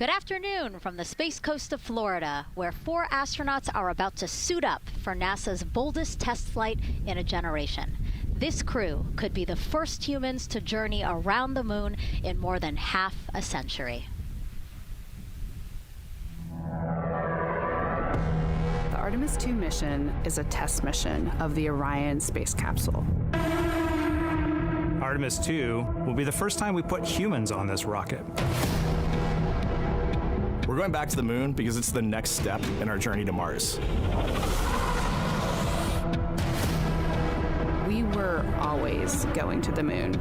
Good afternoon from the Space Coast of Florida, where 4 astronauts are about to suit up for NASA's boldest test flight in a generation. This crew could be the first humans to journey around the moon in more than half a century. The Artemis 2 mission is a test mission of the Orion space capsule. Artemis 2 will be the first time we put humans on this rocket. We're going back to the moon because it's the next step in our journey to Mars. We were always going to the moon.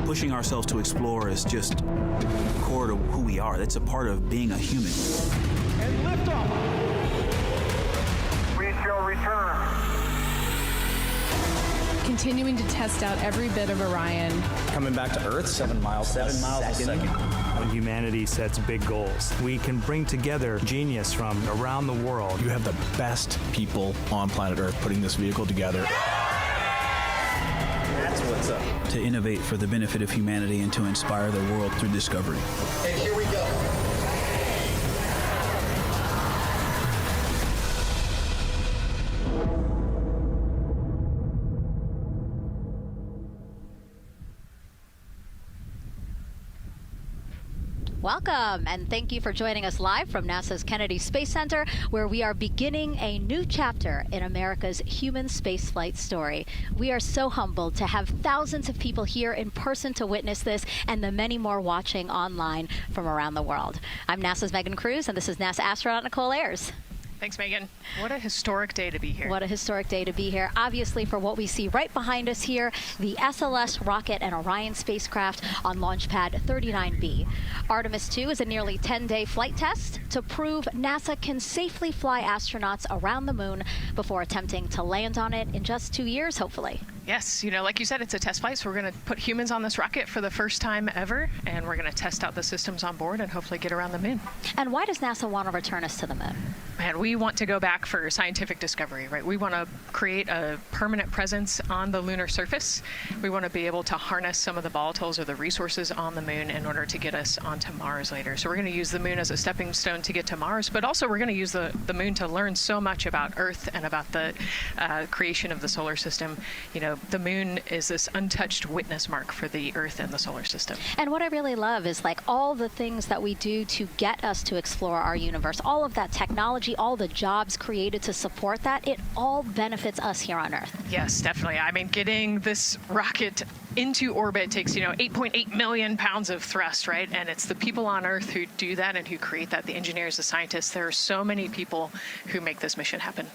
Pushing ourselves to explore is just core to who we are. That's a part of being a human. And liftoff. We shall return. Continuing to test out every bit of Orion. Coming back to Earth, 7 miles a second. When humanity sets big goals, we can bring together genius from around the world. You have the best people on planet Earth putting this vehicle together. That's what's up. To innovate for the benefit of humanity and to inspire the world through discovery. And here we go. Welcome, and thank you for joining us live from NASA's Kennedy Space Center, where we are beginning a new chapter in America's human spaceflight story. We are so humbled to have thousands of people here in person to witness this, and the many more watching online from around the world. I'm NASA's Megan Cruz, and this is NASA astronaut Nicole Ayers. Thanks, Megan. What a historic day to be here. What a historic day to be here. Obviously, for what we see right behind us here, the SLS rocket and Orion spacecraft on launch pad 39B. Artemis 2 is a nearly 10-day flight test to prove NASA can safely fly astronauts around the moon before attempting to land on it in just 2 years, hopefully. Yes, like you said, it's a test flight, so we're going to put humans on this rocket for the first time ever, and we're going to test out the systems on board and hopefully get around the moon. And why does NASA want to return us to the moon? Man, we want to go back for scientific discovery, right? We want to create a permanent presence on the lunar surface. We want to be able to harness some of the volatiles or the resources on the moon in order to get us onto Mars later. So we're going to use the moon as a stepping stone to get to Mars, but also we're going to use the moon to learn so much about Earth and about the creation of the solar system. The moon is this untouched witness mark for the Earth and the solar system. And what I really love is all the things that we do to get us to explore our universe, all of that technology, all the jobs created to support that, it all benefits us here on Earth. Yes, definitely. I mean, getting this rocket into orbit takes, 8.8 million pounds of thrust, right? And it's the people on Earth who do that and who create that, the engineers, the scientists. There are so many people who make this mission happen.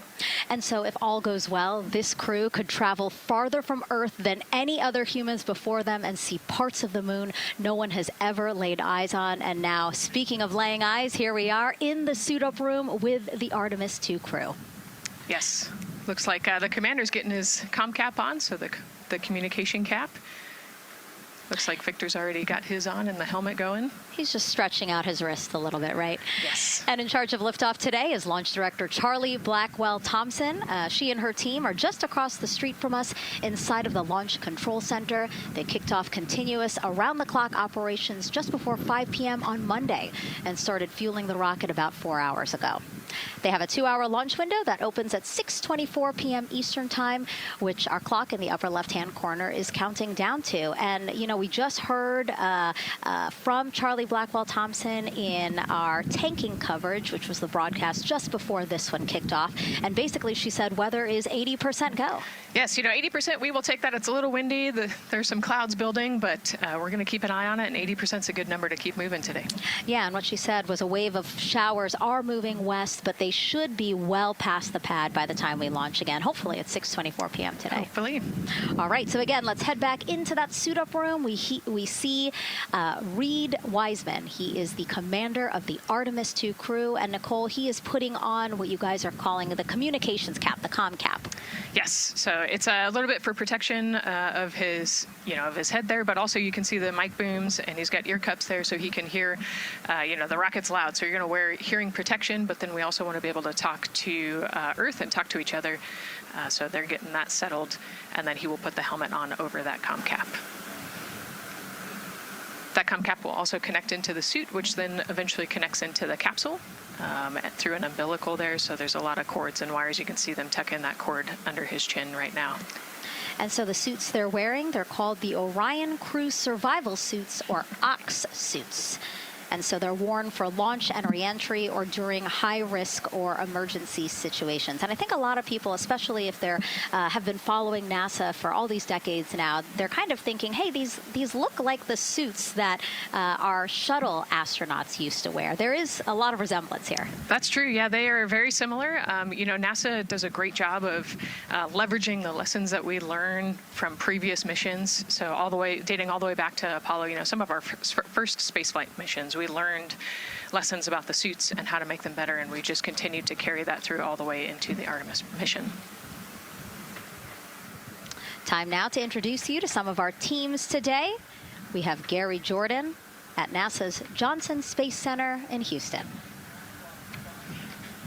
And so if all goes well, this crew could travel farther from Earth than any other humans before them and see parts of the moon no one has ever laid eyes on. And now, speaking of laying eyes, here we are in the suit-up room with the Artemis 2 crew. Yes. Looks like the commander's getting his comm cap on, so the communication cap. Looks like Victor's already got his on and the helmet going. He's just stretching out his wrist a little bit, right? Yes. And in charge of liftoff today is Launch Director Charlie Blackwell Thompson. She and her team are just across the street from us inside of the Launch Control Center. They kicked off continuous around-the-clock operations just before 5 p.m. on Monday and started fueling the rocket about 4 hours ago. They have a 2-hour launch window that opens at 6:24 p.m. Eastern Time, which our clock in the upper left-hand corner is counting down to. And, we just heard from Charlie Blackwell Thompson in our tanking coverage, which was the broadcast just before this one kicked off. And basically, she said weather is 80% go. Yes, 80%, we will take that. It's a little windy. There's some clouds building, but we're going to keep an eye on it, and 80% is a good number to keep moving today. Yeah, and what she said was a wave of showers are moving west, but they should be well past the pad by the time we launch again, hopefully at 6:24 p.m. today. Hopefully. All right, so again, let's head back into that suit-up room. We see Reed Wiseman. He is the commander of the Artemis 2 crew, and Nicole, he is putting on what you guys are calling the communications cap, the comm cap. Yes, so it's a little bit for protection of his head there, but also you can see the mic booms, and he's got ear cups there so he can hear, the rocket's loud. So you're going to wear hearing protection, but then we also want to be able to talk to Earth and talk to each other. So they're getting that settled, and then he will put the helmet on over that comm cap. That cum cap will also connect into the suit, which then eventually connects into the capsule through an umbilical there. So there's a lot of cords and wires. You can see them tuck in that cord under his chin right now. And so the suits they're wearing, they're called the Orion Crew Survival Suits, or OX suits. And so they're worn for launch and reentry or during high-risk or emergency situations. And I think a lot of people, especially if they're have been following NASA for all these decades now, they're kind of thinking, hey, these look like the suits that our shuttle astronauts used to wear. There is a lot of resemblance here. That's true. Yeah, they are very similar. NASA does a great job of leveraging the lessons that we learned from previous missions. So dating all the way back to Apollo, some of our first spaceflight missions, we learned lessons about the suits and how to make them better, and we just continued to carry that through all the way into the Artemis mission. Time now to introduce you to some of our teams today. We have Gary Jordan at NASA's Johnson Space Center in Houston.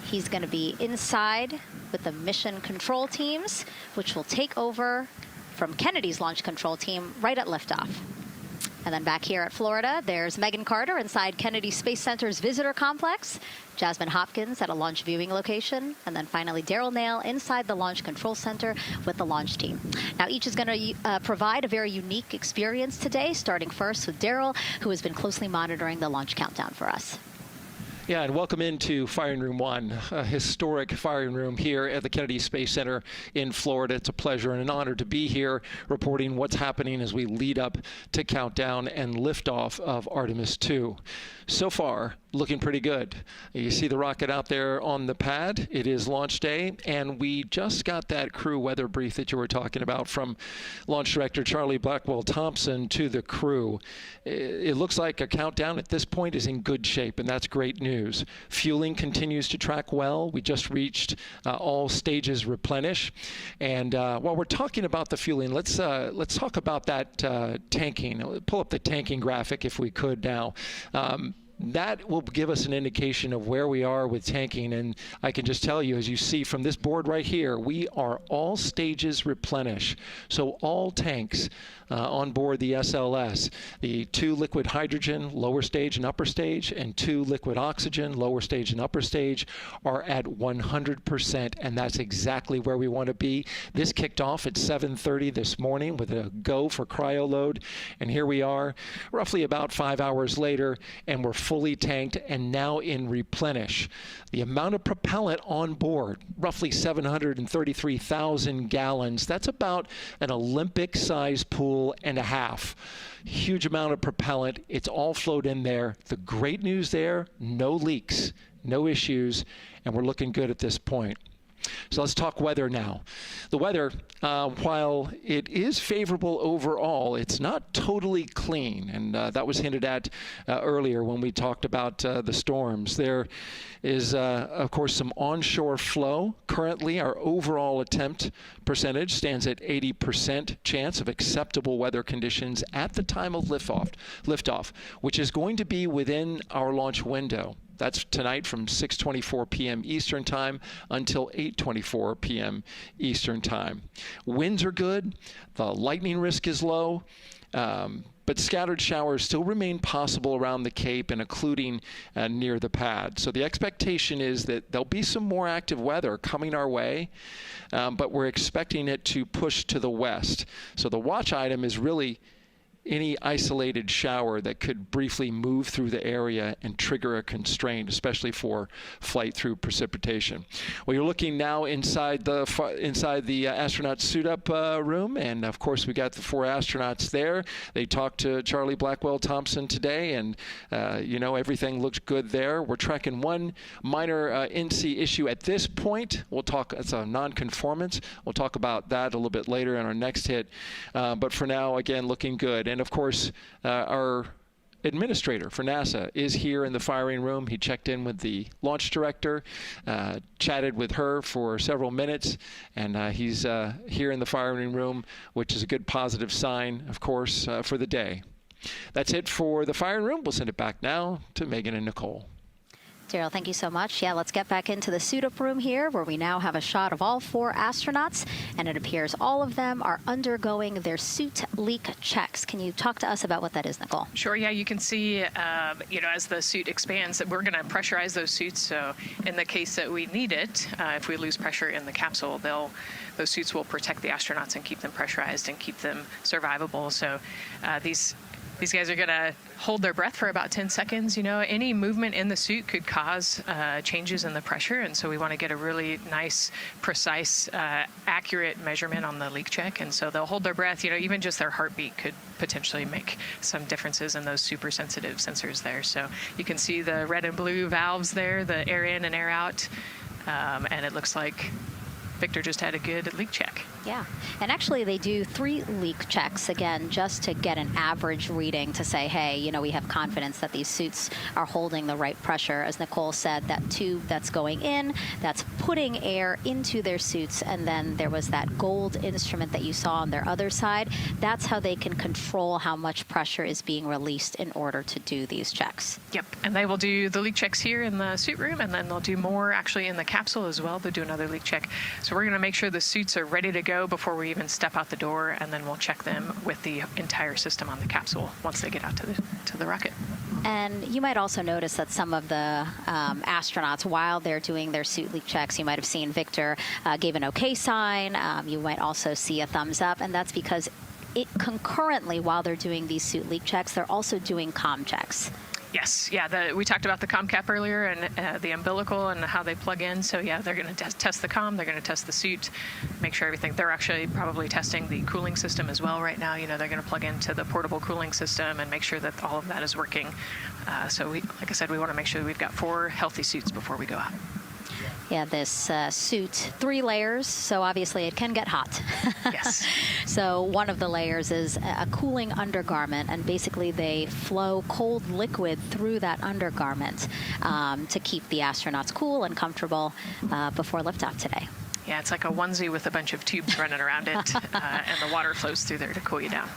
He's going to be inside with the mission control teams, which will take over from Kennedy's launch control team right at liftoff. And then back here at Florida, there's Megan Carter inside Kennedy Space Center's visitor complex, Jasmine Hopkins at a launch viewing location, and then finally Daryl Nail inside the launch control center with the launch team. Now, each is going to provide a very unique experience today, starting first with Daryl, who has been closely monitoring the launch countdown for us. Yeah, and welcome into Firing Room 1, a historic firing room here at the Kennedy Space Center in Florida. It's a pleasure and an honor to be here reporting what's happening as we lead up to countdown and liftoff of Artemis 2. So far, looking pretty good. You see the rocket out there on the pad. It is launch day, and we just got that crew weather brief that you were talking about from Launch Director Charlie Blackwell Thompson to the crew. It looks like a countdown at this point is in good shape, and that's great news. Fueling continues to track well. We just reached all stages replenish. And while we're talking about the fueling, let's talk about that tanking. Pull up the tanking graphic if we could now. That will give us an indication of where we are with tanking, and I can just tell you, as you see from this board right here, we are all stages replenish. So all tanks on board the SLS, the 2 liquid hydrogen, lower stage and upper stage, and 2 liquid oxygen, lower stage and upper stage, are at 100%, and that's exactly where we want to be. This kicked off at 7:30 this morning with a go for cryo load, and here we are roughly about 5 hours later, and we're fully tanked and now in replenish. The amount of propellant on board, roughly 733,000 gallons. That's about an Olympic-sized pool and a half. Huge amount of propellant. It's all flowed in there. The great news there, no leaks, no issues, and we're looking good at this point. So let's talk weather now. The weather, while it is favorable overall, it's not totally clean, and that was hinted at earlier when we talked about the storms. There is, of course, some onshore flow. Currently, our overall attempt percentage stands at 80% chance of acceptable weather conditions at the time of liftoff, which is going to be within our launch window. That's tonight from 6:24 p.m. Eastern Time until 8:24 p.m. Eastern Time. Winds are good. The lightning risk is low. But scattered showers still remain possible around the Cape and including near the pad. So the expectation is that there'll be some more active weather coming our way, but we're expecting it to push to the west. So the watch item is really any isolated shower that could briefly move through the area and trigger a constraint, especially for flight through precipitation. Well, you're looking now inside the astronaut suit-up room, and of course we got the 4 astronauts there. They talked to Charlie Blackwell Thompson today, and everything looks good there. We're tracking one minor NC issue at this point. We'll talk. It's a non-conformance. We'll talk about that a little bit later in our next hit. But for now, again, looking good. And of course, our administrator for NASA is here in the firing room. He checked in with the launch director, chatted with her for several minutes, and he's here in the firing room, which is a good positive sign, of course, for the day. That's it for the firing room. We'll send it back now to Megan and Nicole. Daryl, thank you so much. Yeah, let's get back into the suit-up room here, where we now have a shot of all 4 astronauts, and it appears all of them are undergoing their suit leak checks. Can you talk to us about what that is, Nicole? Sure. Yeah, you can see, as the suit expands, that we're going to pressurize those suits. So in the case that we need it, if we lose pressure in the capsule, those suits will protect the astronauts and keep them pressurized and keep them survivable. So these guys are going to hold their breath for about 10 seconds. Any movement in the suit could cause changes in the pressure, and so we want to get a really nice, precise, accurate measurement on the leak check. And so they'll hold their breath. Even just their heartbeat could potentially make some differences in those super sensitive sensors there. So you can see the red and blue valves there, the air in and air out, and it looks like Victor just had a good leak check. Yeah, and actually they do 3 leak checks, again, just to get an average reading to say, hey, we have confidence that these suits are holding the right pressure. As Nicole said, that tube that's going in, that's putting air into their suits, and then there was that gold instrument that you saw on their other side. That's how they can control how much pressure is being released in order to do these checks. Yep, and they will do the leak checks here in the suit room, and then they'll do more actually in the capsule as well. They'll do another leak check. So we're going to make sure the suits are ready to go before we even step out the door, and then we'll check them with the entire system on the capsule once they get out to the rocket. And you might also notice that some of the astronauts, while they're doing their suit leak checks, you might have seen Victor gave an OK sign. You might also see a thumbs up, and that's because concurrently, while they're doing these suit leak checks, they're also doing comm checks. Yes, yeah, we talked about the comm cap earlier and the umbilical and how they plug in. So yeah, they're going to test the comm, they're going to test the suit, make sure everything. They're actually probably testing the cooling system as well right now. They're going to plug into the portable cooling system and make sure that all of that is working. So like I said, we want to make sure that we've got 4 healthy suits before we go out. Yeah, this suit, 3 layers, so obviously it can get hot. Yes. So one of the layers is a cooling undergarment, and basically they flow cold liquid through that undergarment to keep the astronauts cool and comfortable before liftoff today. Yeah, it's like a onesie with a bunch of tubes running around it, and the water flows through there to cool you down.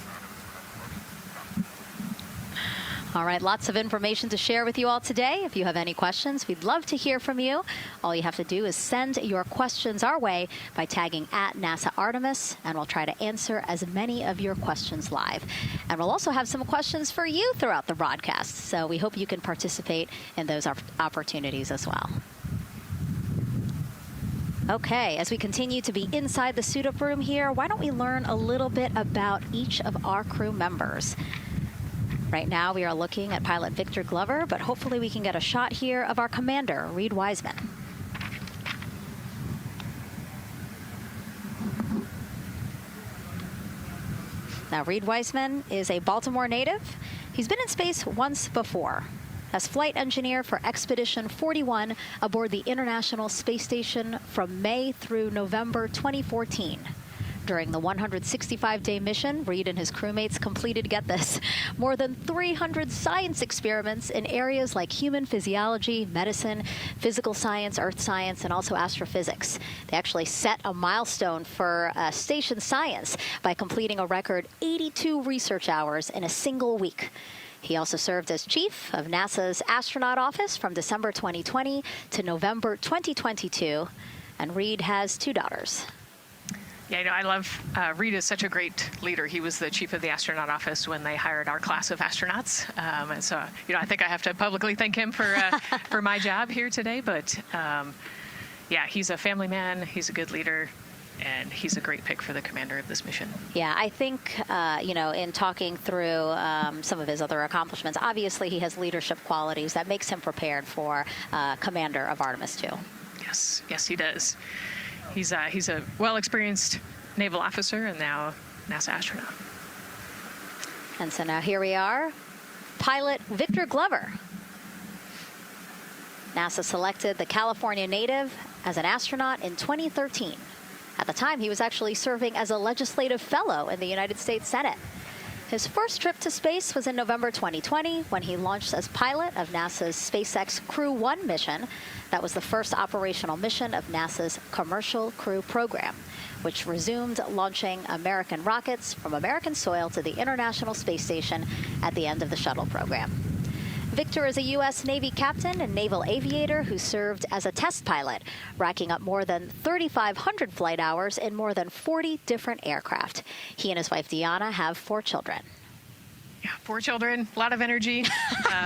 All right, lots of information to share with you all today. If you have any questions, we'd love to hear from you. All you have to do is send your questions our way by tagging @NASA Artemis, and we'll try to answer as many of your questions live. And we'll also have some questions for you throughout the broadcast, so we hope you can participate in those opportunities as well. Okay, as we continue to be inside the suit-up room here, why don't we learn a little bit about each of our crew members? Right now, we are looking at pilot Victor Glover, but hopefully we can get a shot here of our commander, Reed Wiseman. Now, Reed Wiseman is a Baltimore native. He's been in space once before as flight engineer for Expedition 41 aboard the International Space Station from May through November 2014. During the 165-day mission, Reed and his crewmates completed, get this, more than 300 science experiments in areas like human physiology, medicine, physical science, earth science, and also astrophysics. They actually set a milestone for station science by completing a record 82 research hours in a single week. He also served as chief of NASA's astronaut office from December 2020 to November 2022, and Reed has 2 daughters. Yeah, I love Reed is such a great leader. He was the chief of the astronaut office when they hired our class of astronauts. And so, I think I have to publicly thank him for my job here today. But yeah, he's a family man. He's a good leader. And he's a great pick for the commander of this mission. Yeah, I think, in talking through some of his other accomplishments, obviously he has leadership qualities that makes him prepared for commander of Artemis 2. Yes, he does. He's a well-experienced naval officer and now NASA astronaut. And so now here we are, pilot Victor Glover. NASA selected the California native as an astronaut in 2013. At the time, he was actually serving as a legislative fellow in the United States Senate. His first trip to space was in November 2020 when he launched as pilot of NASA's SpaceX Crew 1 mission. That was the first operational mission of NASA's Commercial Crew program, which resumed launching American rockets from American soil to the International Space Station at the end of the shuttle program. Victor is a U.S. Navy captain and naval aviator who served as a test pilot, racking up more than 3,500 flight hours in more than 40 different aircraft. He and his wife, Deanna, have 4 children. Yeah, 4 children, a lot of energy,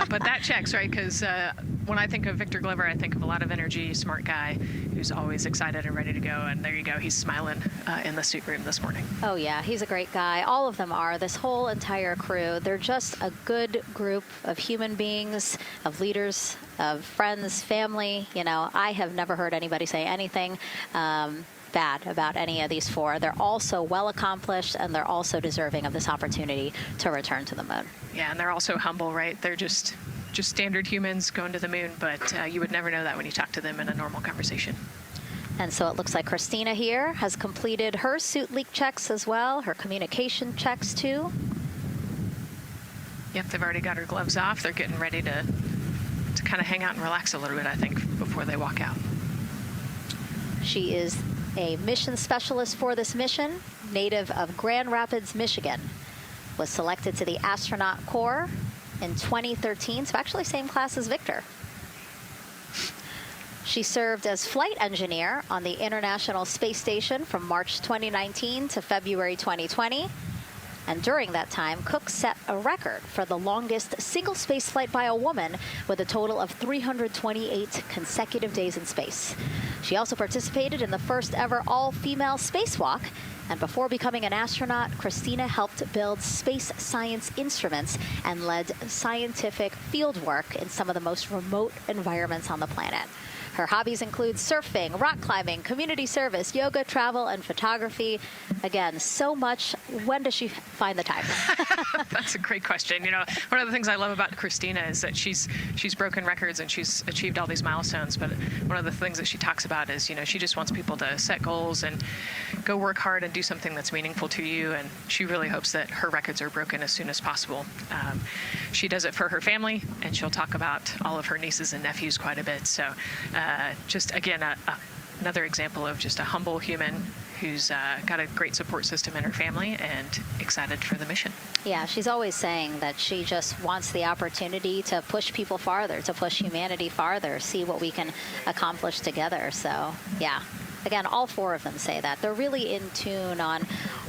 but that checks, right? Because when I think of Victor Glover, I think of a lot of energy, smart guy who's always excited and ready to go. And there you go, he's smiling in the suit room this morning. Oh, yeah, he's a great guy. All of them are. This whole entire crew, they're just a good group of human beings, of leaders, of friends, family. You know, I have never heard anybody say anything bad about any of these 4. They're all so well accomplished, and they're also deserving of this opportunity to return to the moon. Yeah, and they're also humble, right? They're just standard humans going to the moon, but you would never know that when you talk to them in a normal conversation. And so it looks like Christina here has completed her suit leak checks as well, her communication checks too. Yep, they've already got her gloves off. They're getting ready to kind of hang out and relax a little bit, I think, before they walk out. She is a mission specialist for this mission, native of Grand Rapids, Michigan. Was selected to the astronaut corps in 2013, so actually same class as Victor. She served as flight engineer on the International Space Station from March 2019 to February 2020. And during that time, Cook set a record for the longest single space flight by a woman with a total of 328 consecutive days in space. She also participated in the first ever all-female spacewalk. And before becoming an astronaut, Christina helped build space science instruments and led scientific field work in some of the most remote environments on the planet. Her hobbies include surfing, rock climbing, community service, yoga, travel, and photography. Again, so much. When does she find the time? That's a great question. You know, one of the things I love about Christina is that she's broken records and she's achieved all these milestones. But one of the things that she talks about is, you know, she just wants people to set goals and go work hard and do something that's meaningful to you. And she really hopes that her records are broken as soon as possible. She does it for her family, and she'll talk about all of her nieces and nephews quite a bit. So just, again, another example of just a humble human who's got a great support system in her family and excited for the mission. Yeah, she's always saying that she just wants the opportunity to push people farther, to push humanity farther, see what we can accomplish together. So, yeah. Again, all 4 of them say that. They're really in tune on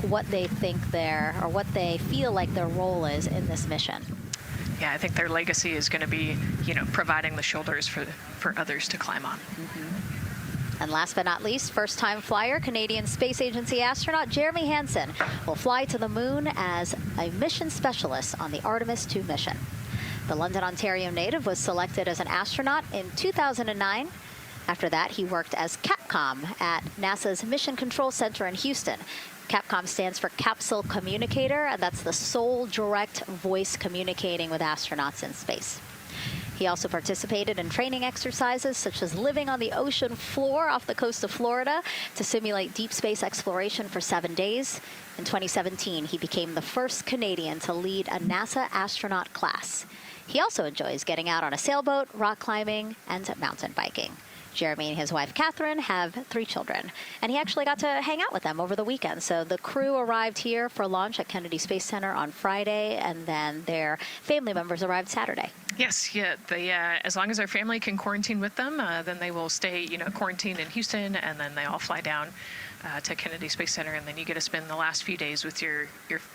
what they think or what they feel like their role is in this mission. Yeah, I think their legacy is going to be, you know, providing the shoulders for others to climb on. Mm-hmm. And last but not least, first-time flyer, Canadian Space Agency astronaut Jeremy Hansen will fly to the moon as a mission specialist on the Artemis 2 mission. The London, Ontario native was selected as an astronaut in 2009. After that, he worked as Capcom at NASA's Mission Control Center in Houston. Capcom stands for Capsule Communicator, and that's the sole direct voice communicating with astronauts in space. He also participated in training exercises such as living on the ocean floor off the coast of Florida to simulate deep space exploration for 7 days. In 2017, he became the first Canadian to lead a NASA astronaut class. He also enjoys getting out on a sailboat, rock climbing, and mountain biking. Jeremy and his wife, Catherine, have 3 children, and he actually got to hang out with them over the weekend. So the crew arrived here for launch at Kennedy Space Center on Friday, and then their family members arrived Saturday. Yes, yeah. They, as long as their family can quarantine with them, then they will stay, you know, quarantined in Houston, and then they all fly down to Kennedy Space Center, and then you get to spend the last few days with your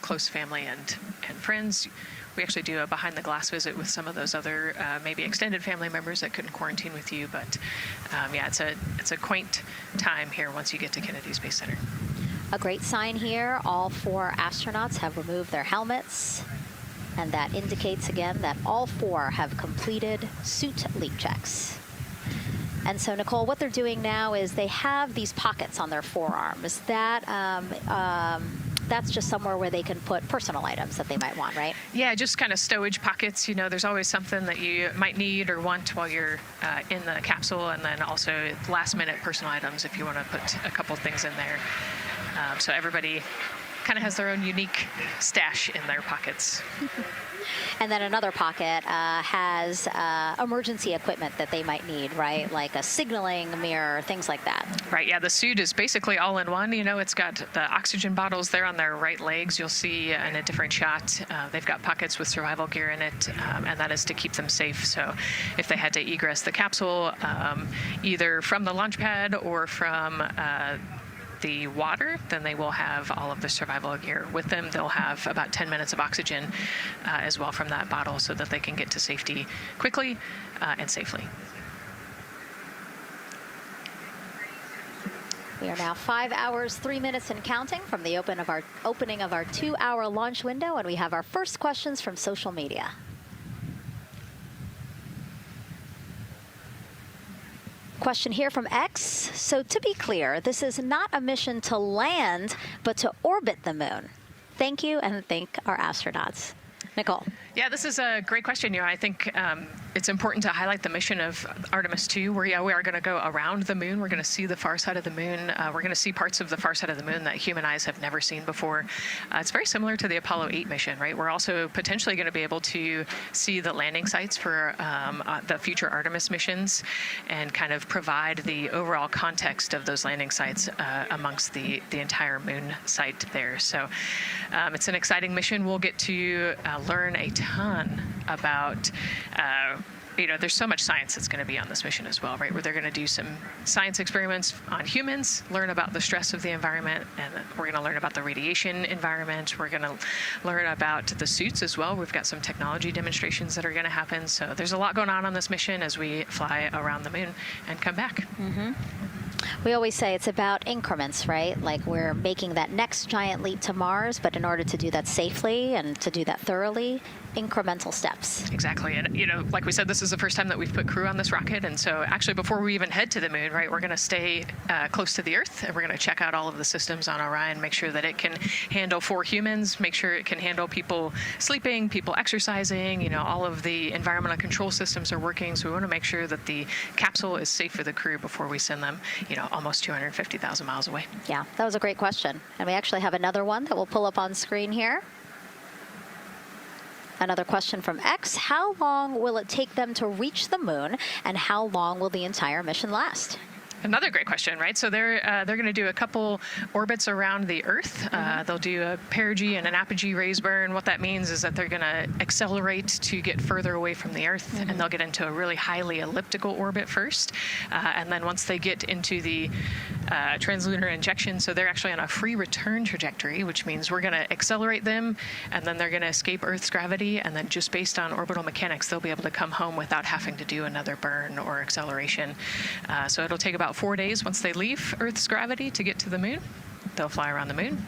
close family and friends. We actually do a behind-the-glass visit with some of those other maybe extended family members that couldn't quarantine with you. But yeah, it's a quaint time here once you get to Kennedy Space Center. A great sign here, all 4 astronauts have removed their helmets. And that indicates again that all 4 have completed suit leak checks. And so, Nicole, what they're doing now is they have these pockets on their forearms. That's just somewhere where they can put personal items that they might want, right? Yeah, just kind of stowage pockets. You know, there's always something that you might need or want while you're in the capsule, and then also last-minute personal items if you want to put a couple things in there. So everybody kind of has their own unique stash in their pockets. And then another pocket has emergency equipment that they might need, right? Like a signaling mirror, things like that. Right, yeah, the suit is basically all in one. You know, it's got the oxygen bottles there on their right legs. You'll see in a different shot, they've got pockets with survival gear in it, and that is to keep them safe. So if they had to egress the capsule, either from the launch pad or from the water, then they will have all of the survival gear with them. They'll have about 10 minutes of oxygen as well from that bottle so that they can get to safety quickly and safely. We are now 5 hours, 3 minutes and counting from the opening of our 2-hour launch window, and we have our first questions from social media. Question here from X. So to be clear, this is not a mission to land, but to orbit the moon. Thank you, and thank our astronauts. Nicole. Yeah, this is a great question. You know, I think it's important to highlight the mission of Artemis 2, where we are going to go around the moon. We're going to see the far side of the moon. We're going to see parts of the far side of the moon that human eyes have never seen before. It's very similar to the Apollo 8 mission, right? We're also potentially going to be able to see the landing sites for the future Artemis missions and kind of provide the overall context of those landing sites amongst the entire moon site there. So it's an exciting mission. We'll get to learn a ton about you know, there's so much science that's going to be on this mission as well, right? Where they're going to do some science experiments on humans, learn about the stress of the environment, and we're going to learn about the radiation environment. We're going to learn about the suits as well. We've got some technology demonstrations that are going to happen. So there's a lot going on this mission as we fly around the moon and come back. Mm-hmm. We always say it's about increments, right? Like we're making that next giant leap to Mars, but in order to do that safely and to do that thoroughly, incremental steps. Exactly. And, you know, like we said, this is the first time that we've put crew on this rocket. And so actually before we even head to the moon, right, we're going to stay close to the Earth, and we're going to check out all of the systems on Orion, make sure that it can handle 4 humans, make sure it can handle people sleeping, people exercising, you know, all of the environmental control systems are working. So we want to make sure that the capsule is safe for the crew before we send them, you know, almost 250,000 miles away. Yeah, that was a great question. And we actually have another one that we'll pull up on screen here. Another question from X. How long will it take them to reach the moon, and how long will the entire mission last? Another great question, right? So they're going to do a couple orbits around the Earth. They'll do a perigee and an apogee raise burn. What that means is that they're going to accelerate to get further away from the Earth, and they'll get into a really highly elliptical orbit first. And then once they get into the translunar injection, so they're actually on a free return trajectory, which means we're going to accelerate them, and then they're going to escape Earth's gravity, and then just based on orbital mechanics, they'll be able to come home without having to do another burn or acceleration. So it'll take about 4 days once they leave Earth's gravity to get to the moon. They'll fly around the moon,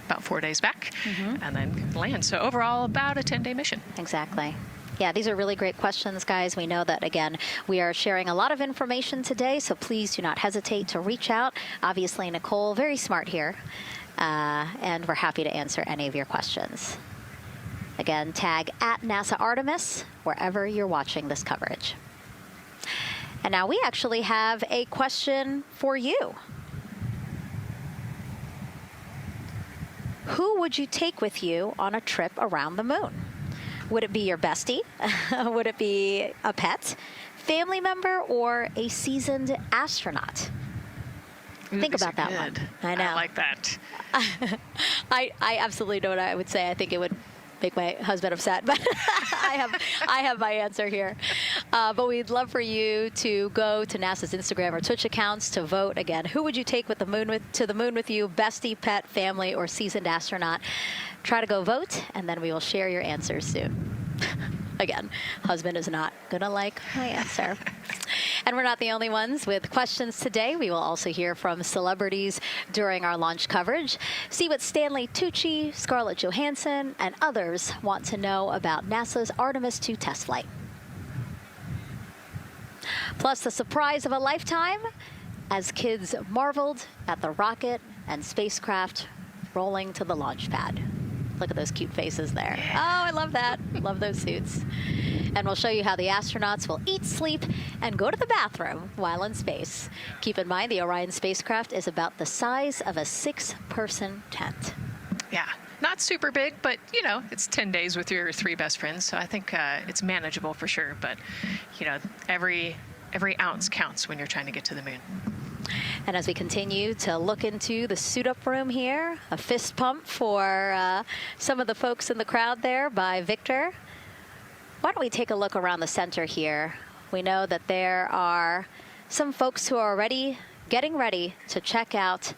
about 4 days back, and then land. So overall, about a 10-day mission. Exactly. Yeah, these are really great questions, guys. We know that, again, we are sharing a lot of information today, so please do not hesitate to reach out. Obviously, Nicole, very smart here, and we're happy to answer any of your questions. Again, tag @NASA Artemis wherever you're watching this coverage. And now we actually have a question for you. Who would you take with you on a trip around the moon? Would it be your bestie? Would it be a pet, family member, or a seasoned astronaut? Think about that one. I know. I like that. I absolutely know what I would say. I think it would make my husband upset, but I have my answer here. But we'd love for you to go to NASA's Instagram or Twitch accounts to vote. Again, who would you take to the moon with you? Bestie, pet, family, or seasoned astronaut? Try to go vote, and then we will share your answers soon. Again, husband is not going to like my answer. And we're not the only ones with questions today. We will also hear from celebrities during our launch coverage. See what Stanley Tucci, Scarlett Johansson, and others want to know about NASA's Artemis 2 test flight. Plus, the surprise of a lifetime as kids marveled at the rocket and spacecraft rolling to the launch pad. Look at those cute faces there. Oh, I love that. Love those suits. And we'll show you how the astronauts will eat, sleep, and go to the bathroom while in space. Keep in mind, the Orion spacecraft is about the size of a 6-person tent. Yeah, not super big, but you know, it's 10 days with your 3 best friends, so I think it's manageable for sure. But you know, every ounce counts when you're trying to get to the moon. And as we continue to look into the suit-up room here, a fist pump for some of the folks in the crowd there by Victor. Why don't we take a look around the center here? We know that there are some folks who are already getting ready to check out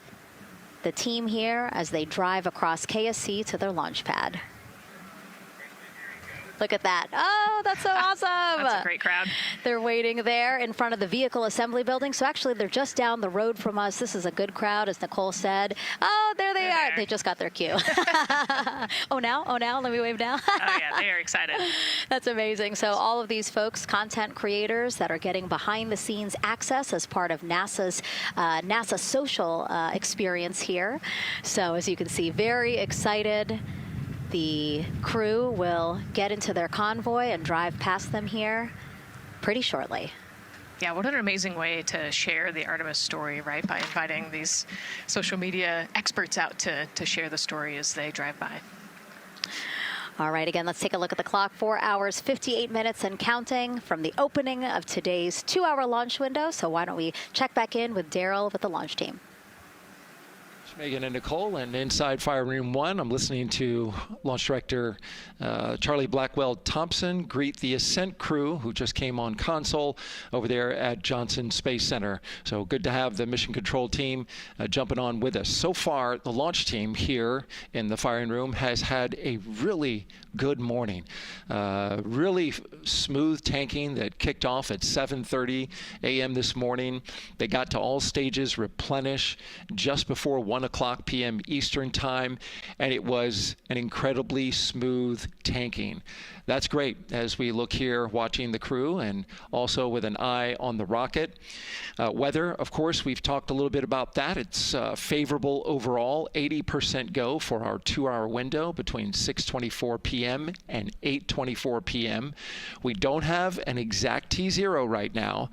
the team here as they drive across KSC to their launch pad. Look at that. Oh, that's so awesome. That's a great crowd. They're waiting there in front of the vehicle assembly building. So actually, they're just down the road from us. This is a good crowd, as Nicole said. Oh, there they are. They just got their cue. Oh, now? Let me wave now. Oh, yeah, they are excited. That's amazing. So all of these folks, content creators that are getting behind-the-scenes access as part of NASA's NASA social experience here. So as you can see, very excited. The crew will get into their convoy and drive past them here pretty shortly. Yeah, what an amazing way to share the Artemis story, right? By inviting these social media experts out to share the story as they drive by. All right, again, let's take a look at the clock. 4 hours, 58 minutes and counting from the opening of today's 2-hour launch window. So why don't we check back in with Daryl with the launch team. Megan and Nicole, and inside Fire Room 1, I'm listening to Launch Director Charlie Blackwell Thompson greet the Ascent crew who just came on console over there at Johnson Space Center. So good to have the Mission Control team jumping on with us. So far, the launch team here in the firing room has had a really good morning. Really smooth tanking that kicked off at 7:30 a.m. this morning. They got to all stages replenish just before 1 o'clock p.m. Eastern time, and it was an incredibly smooth tanking. That's great as we look here watching the crew and also with an eye on the rocket. Weather, of course, we've talked a little bit about that. It's favorable overall, 80% go for our 2-hour window between 6:24 p.m. and 8:24 p.m. We don't have an exact T0 right now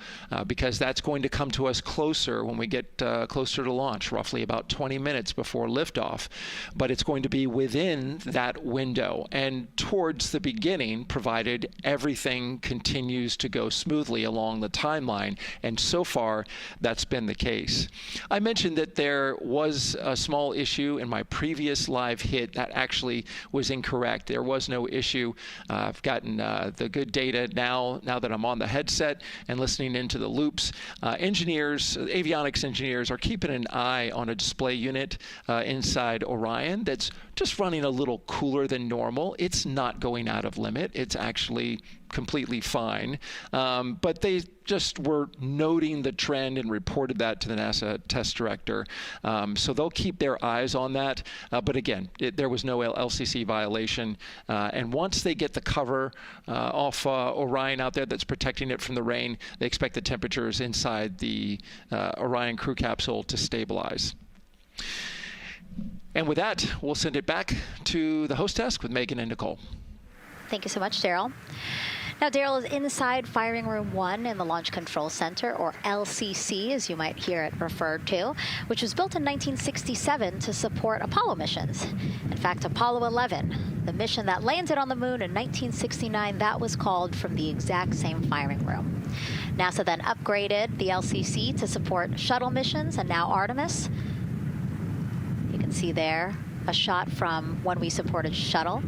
because that's going to come to us closer when we get closer to launch, roughly about 20 minutes before liftoff. But it's going to be within that window and towards the beginning, provided everything continues to go smoothly along the timeline, and so far that's been the case. I mentioned that there was a small issue in my previous live hit that actually was incorrect. There was no issue. I've gotten the good data now that I'm on the headset and listening into the loops. Engineers, avionics engineers, are keeping an eye on a display unit inside Orion that's just running a little cooler than normal. It's not going out of limit. It's actually completely fine. But they just were noting the trend and reported that to the NASA test director. So they'll keep their eyes on that. But again, there was no LCC violation. And once they get the cover off Orion out there that's protecting it from the rain, they expect the temperatures inside the Orion crew capsule to stabilize. And with that, we'll send it back to the host desk with Megan and Nicole. Thank you so much, Daryl. Now, Daryl is inside Firing Room 1 in the Launch Control Center, or LCC, as you might hear it referred to, which was built in 1967 to support Apollo missions. In fact, Apollo 11, the mission that landed on the moon in 1969, that was called from the exact same firing room. NASA then upgraded the LCC to support shuttle missions, and now Artemis. You can see there a shot from when we supported shuttle.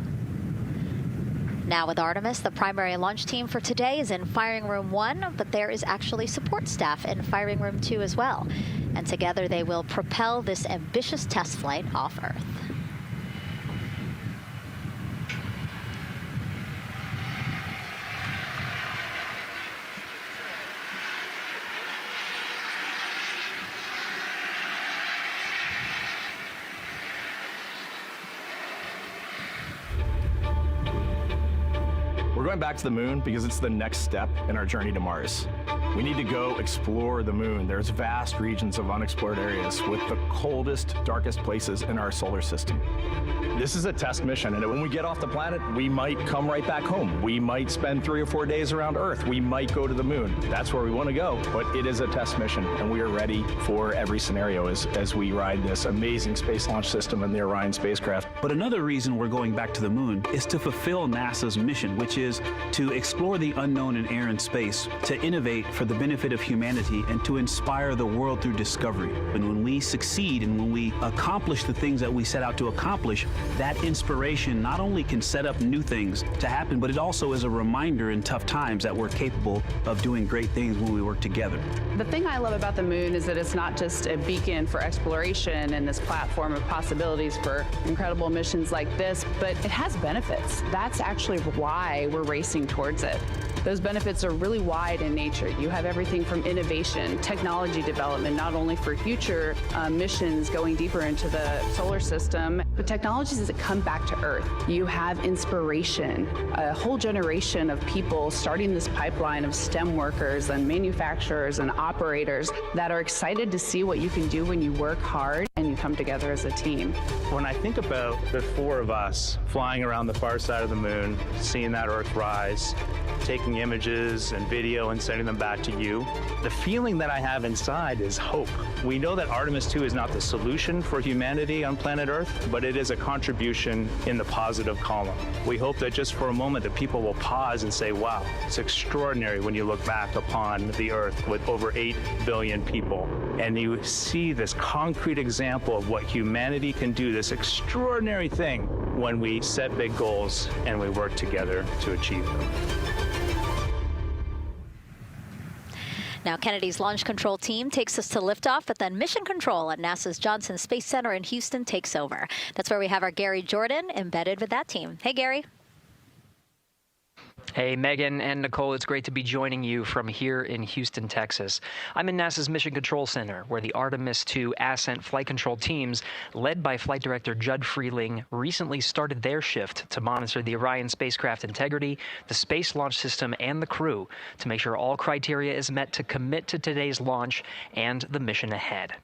Now with Artemis, the primary launch team for today is in Firing Room 1, but there is actually support staff in Firing Room 2 as well. And together they will propel this ambitious test flight off Earth. We're going back to the moon because it's the next step in our journey to Mars. We need to go explore the moon. There's vast regions of unexplored areas with the coldest, darkest places in our solar system. This is a test mission, and when we get off the planet, we might come right back home. We might spend 3 or 4 days around Earth. We might go to the moon. That's where we want to go, but it is a test mission, and we are ready for every scenario as we ride this amazing space launch system in the Orion spacecraft. But another reason we're going back to the moon is to fulfill NASA's mission, which is to explore the unknown in air and space, to innovate for the benefit of humanity, and to inspire the world through discovery. And when we succeed and when we accomplish the things that we set out to accomplish, that inspiration not only can set up new things to happen, but it also is a reminder in tough times that we're capable of doing great things when we work together. The thing I love about the moon is that it's not just a beacon for exploration and this platform of possibilities for incredible missions like this, but it has benefits. That's actually why we're racing towards it. Those benefits are really wide in nature. You have everything from innovation, technology development, not only for future missions going deeper into the solar system, but technologies that come back to Earth. You have inspiration, a whole generation of people starting this pipeline of STEM workers and manufacturers and operators that are excited to see what you can do when you work hard and you come together as a team. When I think about the 4 of us flying around the far side of the moon, seeing that Earth rise, taking images and video and sending them back to you, the feeling that I have inside is hope. We know that Artemis 2 is not the solution for humanity on planet Earth, but it is a contribution in the positive column. We hope that just for a moment that people will pause and say, wow, it's extraordinary when you look back upon the Earth with over 8 billion people, and you see this concrete example of what humanity can do, this extraordinary thing when we set big goals and we work together to achieve them. Now, Kennedy's launch control team takes us to liftoff, but then mission control at NASA's Johnson Space Center in Houston takes over. That's where we have our Gary Jordan embedded with that team. Hey, Gary. Hey, Megan and Nicole, it's great to be joining you from here in Houston, Texas. I'm in NASA's Mission Control Center, where the Artemis 2 Ascent flight control teams, led by Flight Director Judd Freeling, recently started their shift to monitor the Orion spacecraft integrity, the Space Launch System, and the crew to make sure all criteria is met to commit to today's launch and the mission ahead.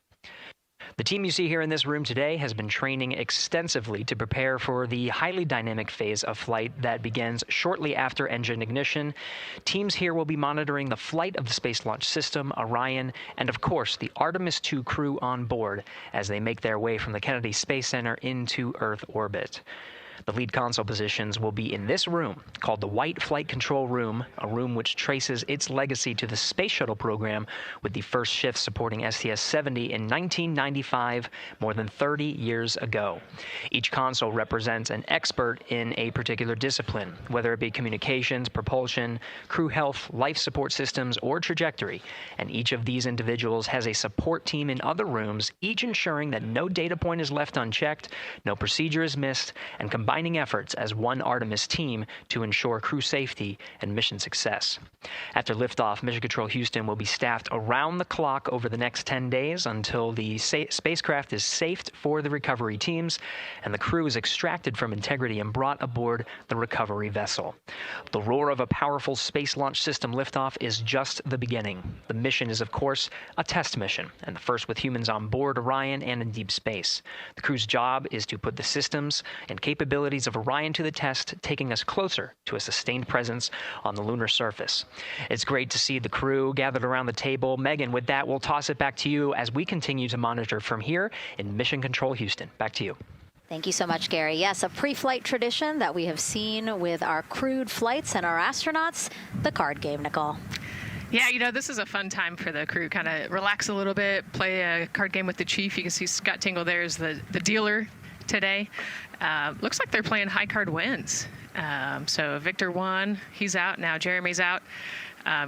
The team you see here in this room today has been training extensively to prepare for the highly dynamic phase of flight that begins shortly after engine ignition. Teams here will be monitoring the flight of the Space Launch System, Orion, and of course the Artemis 2 crew on board as they make their way from the Kennedy Space Center into Earth orbit. The lead console positions will be in this room, called the White Flight Control Room, a room which traces its legacy to the Space Shuttle program, with the first shift supporting STS-70 in 1995, more than 30 years ago. Each console represents an expert in a particular discipline, whether it be communications, propulsion, crew health, life support systems, or trajectory. And each of these individuals has a support team in other rooms, each ensuring that no data point is left unchecked, no procedure is missed, and combining efforts as one Artemis team to ensure crew safety and mission success. After liftoff, Mission Control Houston will be staffed around the clock over the next 10 days until the spacecraft is safed for the recovery teams and the crew is extracted from integrity and brought aboard the recovery vessel. The roar of a powerful Space Launch System liftoff is just the beginning. The mission is, of course, a test mission, and the first with humans on board Orion and in deep space. The crew's job is to put the systems and capabilities of Orion to the test, taking us closer to a sustained presence on the lunar surface. It's great to see the crew gathered around the table. Megan, with that, we'll toss it back to you as we continue to monitor from here in Mission Control Houston. Back to you. Thank you so much, Gary. Yes, a pre-flight tradition that we have seen with our crewed flights and our astronauts, the card game, Nicole. Yeah, you know, this is a fun time for the crew. Kind of relax a little bit, play a card game with the chief. You can see Scott Tingle there is the dealer today. Looks like they're playing high card wins. So Victor won, he's out. Now Jeremy's out.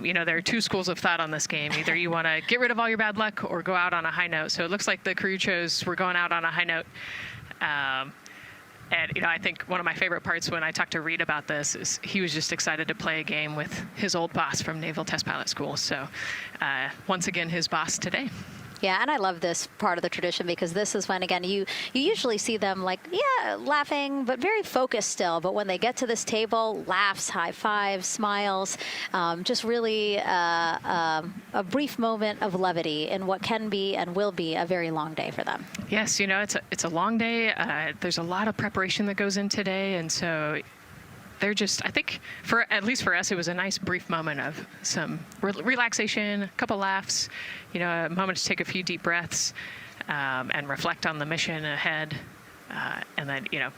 You know, there are two schools of thought on this game. Either you want to get rid of all your bad luck or go out on a high note. So it looks like the crew chose we're going out on a high note. And, you know, I think one of my favorite parts when I talked to Reed about this is he was just excited to play a game with his old boss from Naval Test Pilot School. So once again, his boss today. Yeah, and I love this part of the tradition because this is when, again, you usually see them like, yeah, laughing, but very focused still. But when they get to this table, laughs, high fives, smiles, just really a brief moment of levity in what can be and will be a very long day for them. Yes, you know, it's a long day. There's a lot of preparation that goes in today, and so they're just, I think, at least for us, it was a nice brief moment of some relaxation, a couple laughs, you know, a moment to take a few deep breaths and reflect on the mission ahead, and then, you know,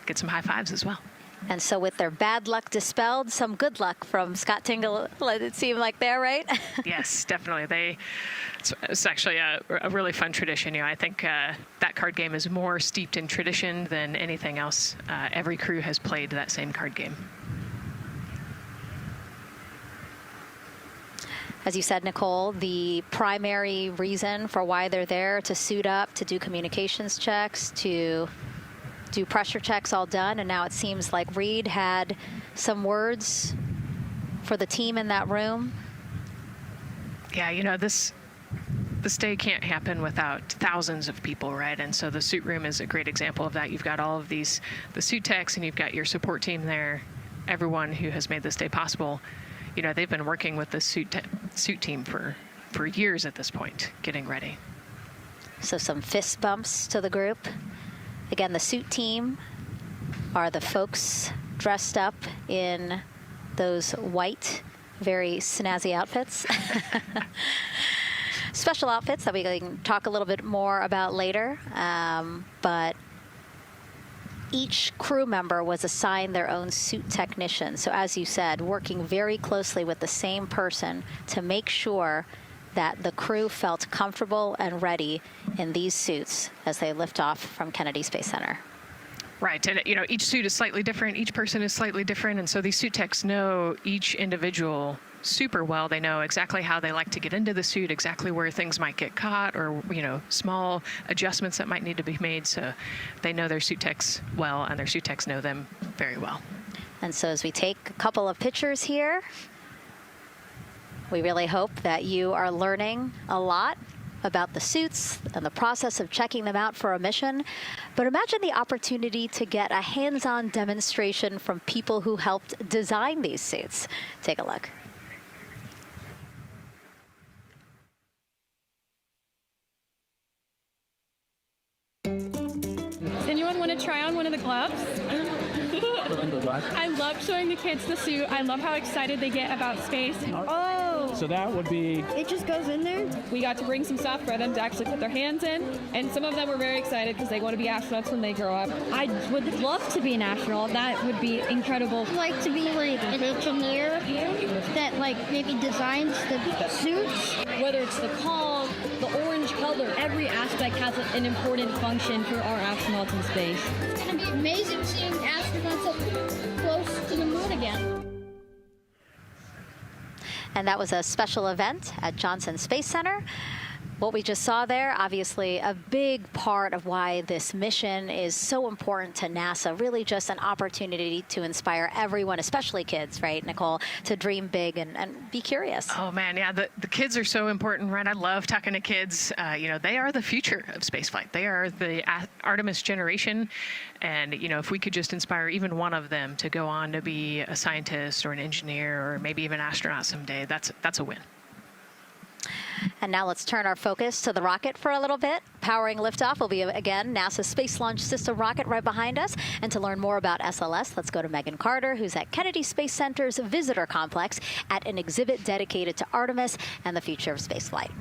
get some high fives as well. And so with their bad luck dispelled, some good luck from Scott Tingle, it seemed like there, right? Yes, definitely. It's actually a really fun tradition. You know, I think that card game is more steeped in tradition than anything else. Every crew has played that same card game. As you said, Nicole, the primary reason for why they're there to suit up, to do communications checks, to do pressure checks all done, and now it seems like Reed had some words for the team in that room. Yeah, you know, this day can't happen without thousands of people, right? And so the suit room is a great example of that. You've got all of the suit techs, and you've got your support team there, everyone who has made this day possible. You know, they've been working with the suit team for years at this point, getting ready. So some fist bumps to the group. Again, the suit team are the folks dressed up in those white, very snazzy outfits. Special outfits that we can talk a little bit more about later. But each crew member was assigned their own suit technician. So as you said, working very closely with the same person to make sure that the crew felt comfortable and ready in these suits as they lift off from Kennedy Space Center. Right, and you know, each suit is slightly different, each person is slightly different, and so these suit techs know each individual super well. They know exactly how they like to get into the suit, exactly where things might get caught, or, you know, small adjustments that might need to be made, so they know their suit techs well, and their suit techs know them very well. And so as we take a couple of pictures here, we really hope that you are learning a lot about the suits and the process of checking them out for a mission. But imagine the opportunity to get a hands-on demonstration from people who helped design these suits. Take a look. Does anyone want to try on one of the gloves? I love showing the kids the suit. I love how excited they get about space. Oh! So that would be... It just goes in there? We got to bring some stuff for them to actually put their hands in, and some of them were very excited because they want to be astronauts when they grow up. I would love to be an astronaut. That would be incredible. I'd like to be like an engineer that like maybe designs the suits. Whether it's the cog, the orange color, every aspect has an important function for our astronauts in space. It's going to be amazing seeing astronauts up close to the moon again. And that was a special event at Johnson Space Center. What we just saw there, obviously a big part of why this mission is so important to NASA, really just an opportunity to inspire everyone, especially kids, right, Nicole, to dream big and be curious. Oh, man, yeah, the kids are so important, right? I love talking to kids. You know, they are the future of spaceflight. They are the Artemis generation. And, you know, if we could just inspire even one of them to go on to be a scientist or an engineer or maybe even an astronaut someday, that's a win. And now let's turn our focus to the rocket for a little bit. Powering liftoff will be, again, NASA's Space Launch System rocket right behind us. And to learn more about SLS, let's go to Megan Carter, who's at Kennedy Space Center's Visitor Complex at an exhibit dedicated to Artemis and the future of spaceflight.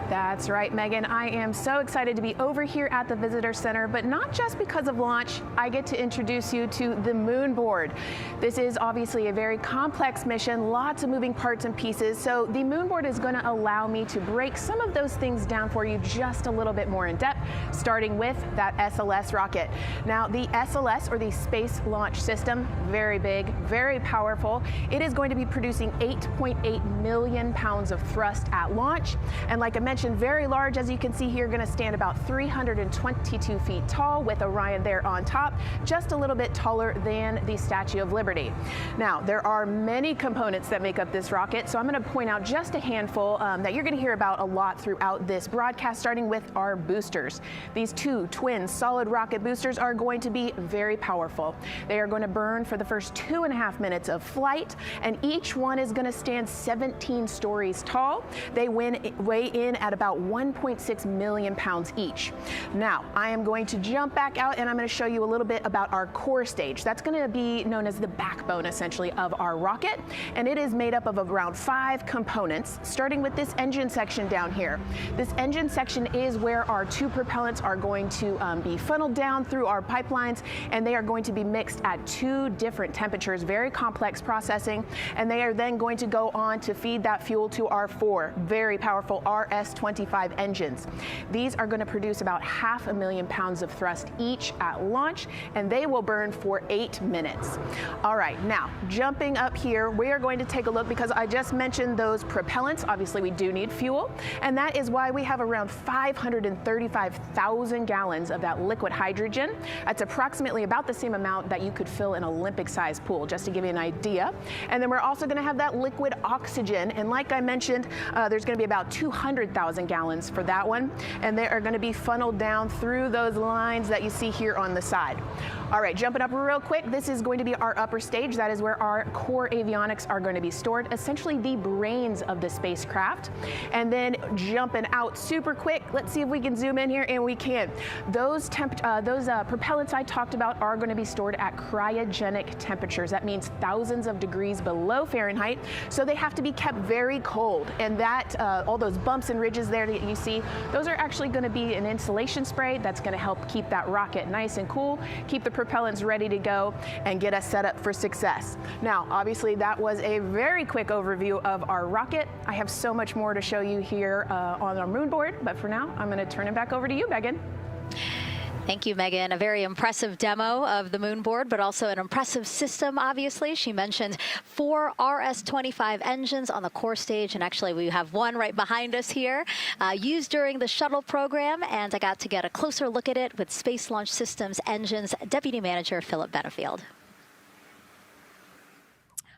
That's right, Megan. I am so excited to be over here at the Visitor Center, but not just because of launch. I get to introduce you to the moon board. This is obviously a very complex mission, lots of moving parts and pieces. So the moon board is going to allow me to break some of those things down for you just a little bit more in depth, starting with that SLS rocket. Now, the SLS, or the Space Launch System, very big, very powerful. It is going to be producing 8.8 million pounds of thrust at launch. And like I mentioned, station, very large, as you can see here, going to stand about 322 feet tall with Orion there on top, just a little bit taller than the Statue of Liberty. Now, there are many components that make up this rocket, so I'm going to point out just a handful that you're going to hear about a lot throughout this broadcast, starting with our boosters. These two twin solid rocket boosters are going to be very powerful. They are going to burn for the first 2.5 minutes of flight, and each one is going to stand 17 stories tall. They weigh in at about 1.6 million pounds each. Now, I am going to jump back out and I'm going to show you a little bit about our core stage. That's going to be known as the backbone, essentially, of our rocket, and it is made up of around 5 components, starting with this engine section down here. This engine section is where our 2 propellants are going to be funneled down through our pipelines, and they are going to be mixed at 2 different temperatures, very complex processing, and they are then going to go on to feed that fuel to our 4 very powerful RS-25 engines. These are going to produce about 500,000 pounds of thrust each at launch, and they will burn for 8 minutes. All right, now jumping up here, we are going to take a look, because I just mentioned those propellants. Obviously, we do need fuel, and that is why we have around 535,000 gallons of that liquid hydrogen. That's approximately about the same amount that you could fill an Olympic-sized pool, just to give you an idea. And then we're also going to have that liquid oxygen, and like I mentioned, there's going to be about 200,000 gallons for that one, and they are going to be funneled down through those lines that you see here on the side. All right, jumping up real quick, this is going to be our upper stage. That is where our core avionics are going to be stored, essentially the brains of the spacecraft. And then jumping out super quick, let's see if we can zoom in here, and we can. Those propellants I talked about are going to be stored at cryogenic temperatures. That means thousands of degrees below Fahrenheit, so they have to be kept very cold. And that, all those bumps and ridges there that you see, those are actually going to be an insulation spray that's going to help keep that rocket nice and cool, keep the propellants ready to go, and get us set up for success. Now, obviously, that was a very quick overview of our rocket. I have so much more to show you here on our moon board, but for now, I'm going to turn it back over to you, Megan. Thank you, Megan. A very impressive demo of the moon board, but also an impressive system, obviously. She mentioned 4 RS-25 engines on the core stage, and actually we have one right behind us here, used during the shuttle program, and I got to get a closer look at it with Space Launch Systems Engines Deputy Manager Philip Benefield.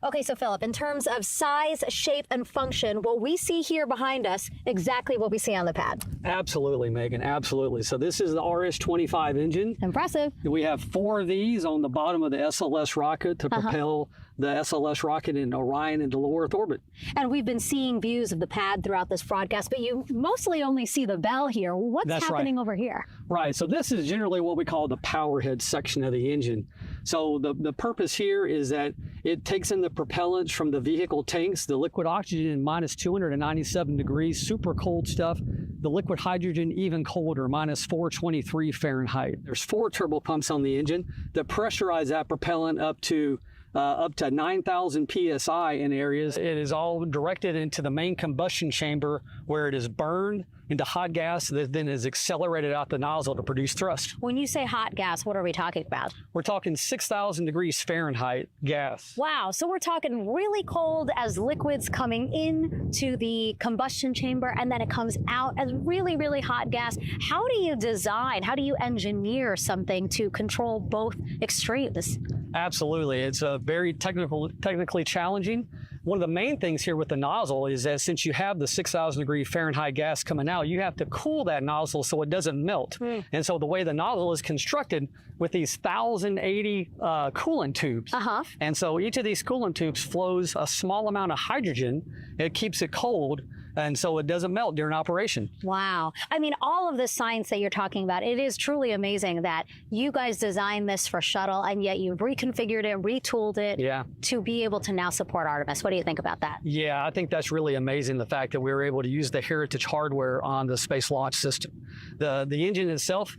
Okay, so Philip, in terms of size, shape, and function, what we see here behind us, exactly what we see on the pad. Absolutely, Megan, absolutely. So this is the RS-25 engine. Impressive. We have 4 of these on the bottom of the SLS rocket to propel the SLS rocket in Orion into low Earth orbit. And we've been seeing views of the pad throughout this broadcast, but you mostly only see the bell here. What's happening over here? Right, so this is generally what we call the power head section of the engine. So the purpose here is that it takes in the propellants from the vehicle tanks, the liquid oxygen minus 297 degrees, super cold stuff. The liquid hydrogen even colder, minus 423 Fahrenheit. There's 4 turbo pumps on the engine that pressurize that propellant up to 9,000 psi in areas. It is all directed into the main combustion chamber, where it is burned into hot gas that then is accelerated out the nozzle to produce thrust. When you say hot gas, what are we talking about? We're talking 6,000 degrees Fahrenheit gas. Wow, so we're talking really cold as liquids coming into the combustion chamber, and then it comes out as really, really hot gas. How do you design, how do you engineer something to control both extremes? Absolutely, it's very technically challenging. One of the main things here with the nozzle is that since you have the 6,000 degree Fahrenheit gas coming out, you have to cool that nozzle so it doesn't melt. And so the way the nozzle is constructed with these 1,080 coolant tubes. And so each of these coolant tubes flows a small amount of hydrogen. It keeps it cold, and so it doesn't melt during operation. Wow. I mean, all of the science that you're talking about, it is truly amazing that you guys designed this for shuttle, and yet you've reconfigured it, retooled it to be able to now support Artemis. What do you think about that? Yeah, I think that's really amazing, the fact that we were able to use the heritage hardware on the Space Launch System. The engine itself,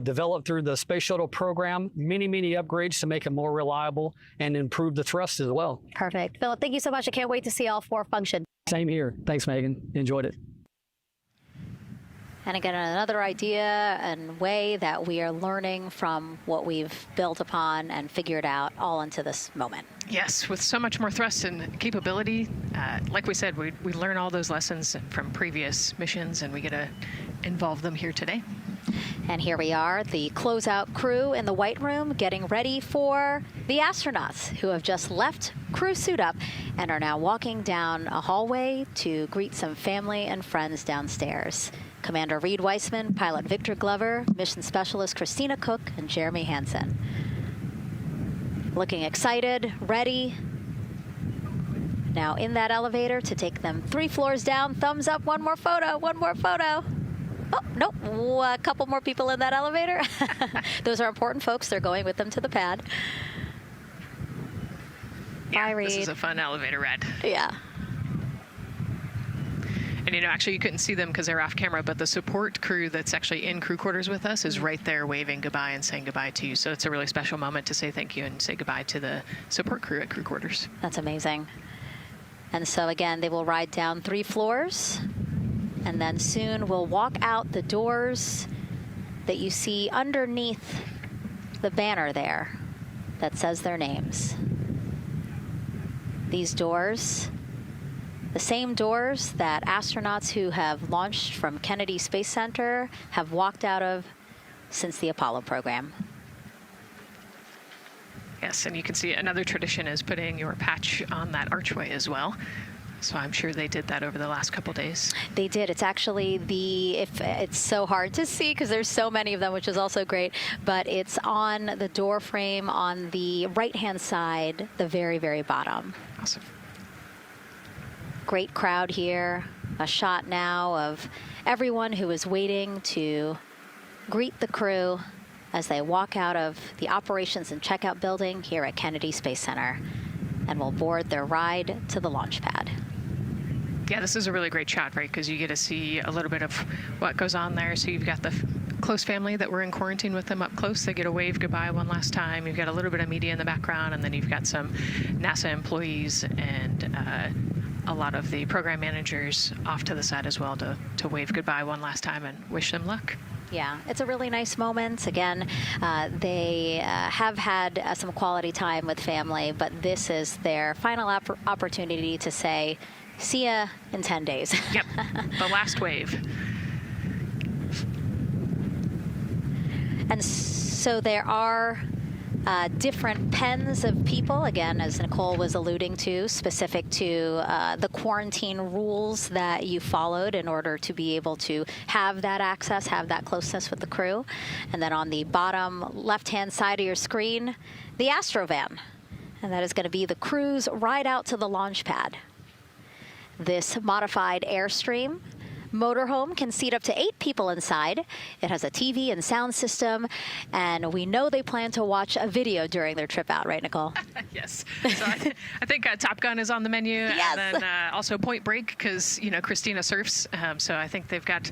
developed through the Space Shuttle program, many upgrades to make it more reliable and improve the thrust as well. Perfect. Philip, thank you so much. I can't wait to see all 4 function. Same here. Thanks, Megan. Enjoyed it. And again, another idea and way that we are learning from what we've built upon and figured out all into this moment. Yes, with so much more thrust and capability, like we said, we learn all those lessons from previous missions, and we get to involve them here today. And here we are, the closeout crew in the White Room getting ready for the astronauts who have just left crew suit up and are now walking down a hallway to greet some family and friends downstairs. Commander Reed Weissman, Pilot Victor Glover, Mission Specialist Christina Cook, and Jeremy Hansen. Looking excited, ready. Now in that elevator to take them 3 floors down. Thumbs up, one more photo, one more photo. Oh, nope, a couple more people in that elevator. Those are important folks. They're going with them to the pad. Yeah, Bye, Reed. This is a fun elevator ride. Yeah. And, you know, actually you couldn't see them because they're off camera, but the support crew that's actually in crew quarters with us is right there waving goodbye and saying goodbye to you. So it's a really special moment to say thank you and say goodbye to the support crew at crew quarters. That's amazing. And so again, they will ride down 3 floors, and then soon we'll walk out the doors that you see underneath the banner there that says their names. These doors, the same doors that astronauts who have launched from Kennedy Space Center have walked out of since the Apollo program. Yes, and you can see another tradition is putting your patch on that archway as well. So I'm sure they did that over the last couple days. They did. It's actually it's so hard to see because there's so many of them, which is also great, but it's on the door frame on the right-hand side, the very, very bottom. Awesome. Great crowd here. A shot now of everyone who is waiting to greet the crew as they walk out of the operations and checkout building here at Kennedy Space Center and will board their ride to the launch pad. Yeah, this is a really great shot, right? Because you get to see a little bit of what goes on there. So you've got the close family that were in quarantine with them up close. They get a wave goodbye one last time. You've got a little bit of media in the background, and then you've got some NASA employees and a lot of the program managers off to the side as well to wave goodbye one last time and wish them luck. Yeah, it's a really nice moment. Again, they have had some quality time with family, but this is their final opportunity to say, see ya in 10 days. Yep, the last wave. And so there are different pens of people, again, as Nicole was alluding to, specific to the quarantine rules that you followed in order to be able to have that access, have that closeness with the crew. And then on the bottom left-hand side of your screen, the Astrovan. And that is going to be the crew's ride out to the launch pad. This modified Airstream motorhome can seat up to 8 people inside. It has a TV and sound system, and we know they plan to watch a video during their trip out, right, Nicole? Yes. So I think Top Gun is on the menu, yes. And then also Point Break because Christina surfs. So I think they've got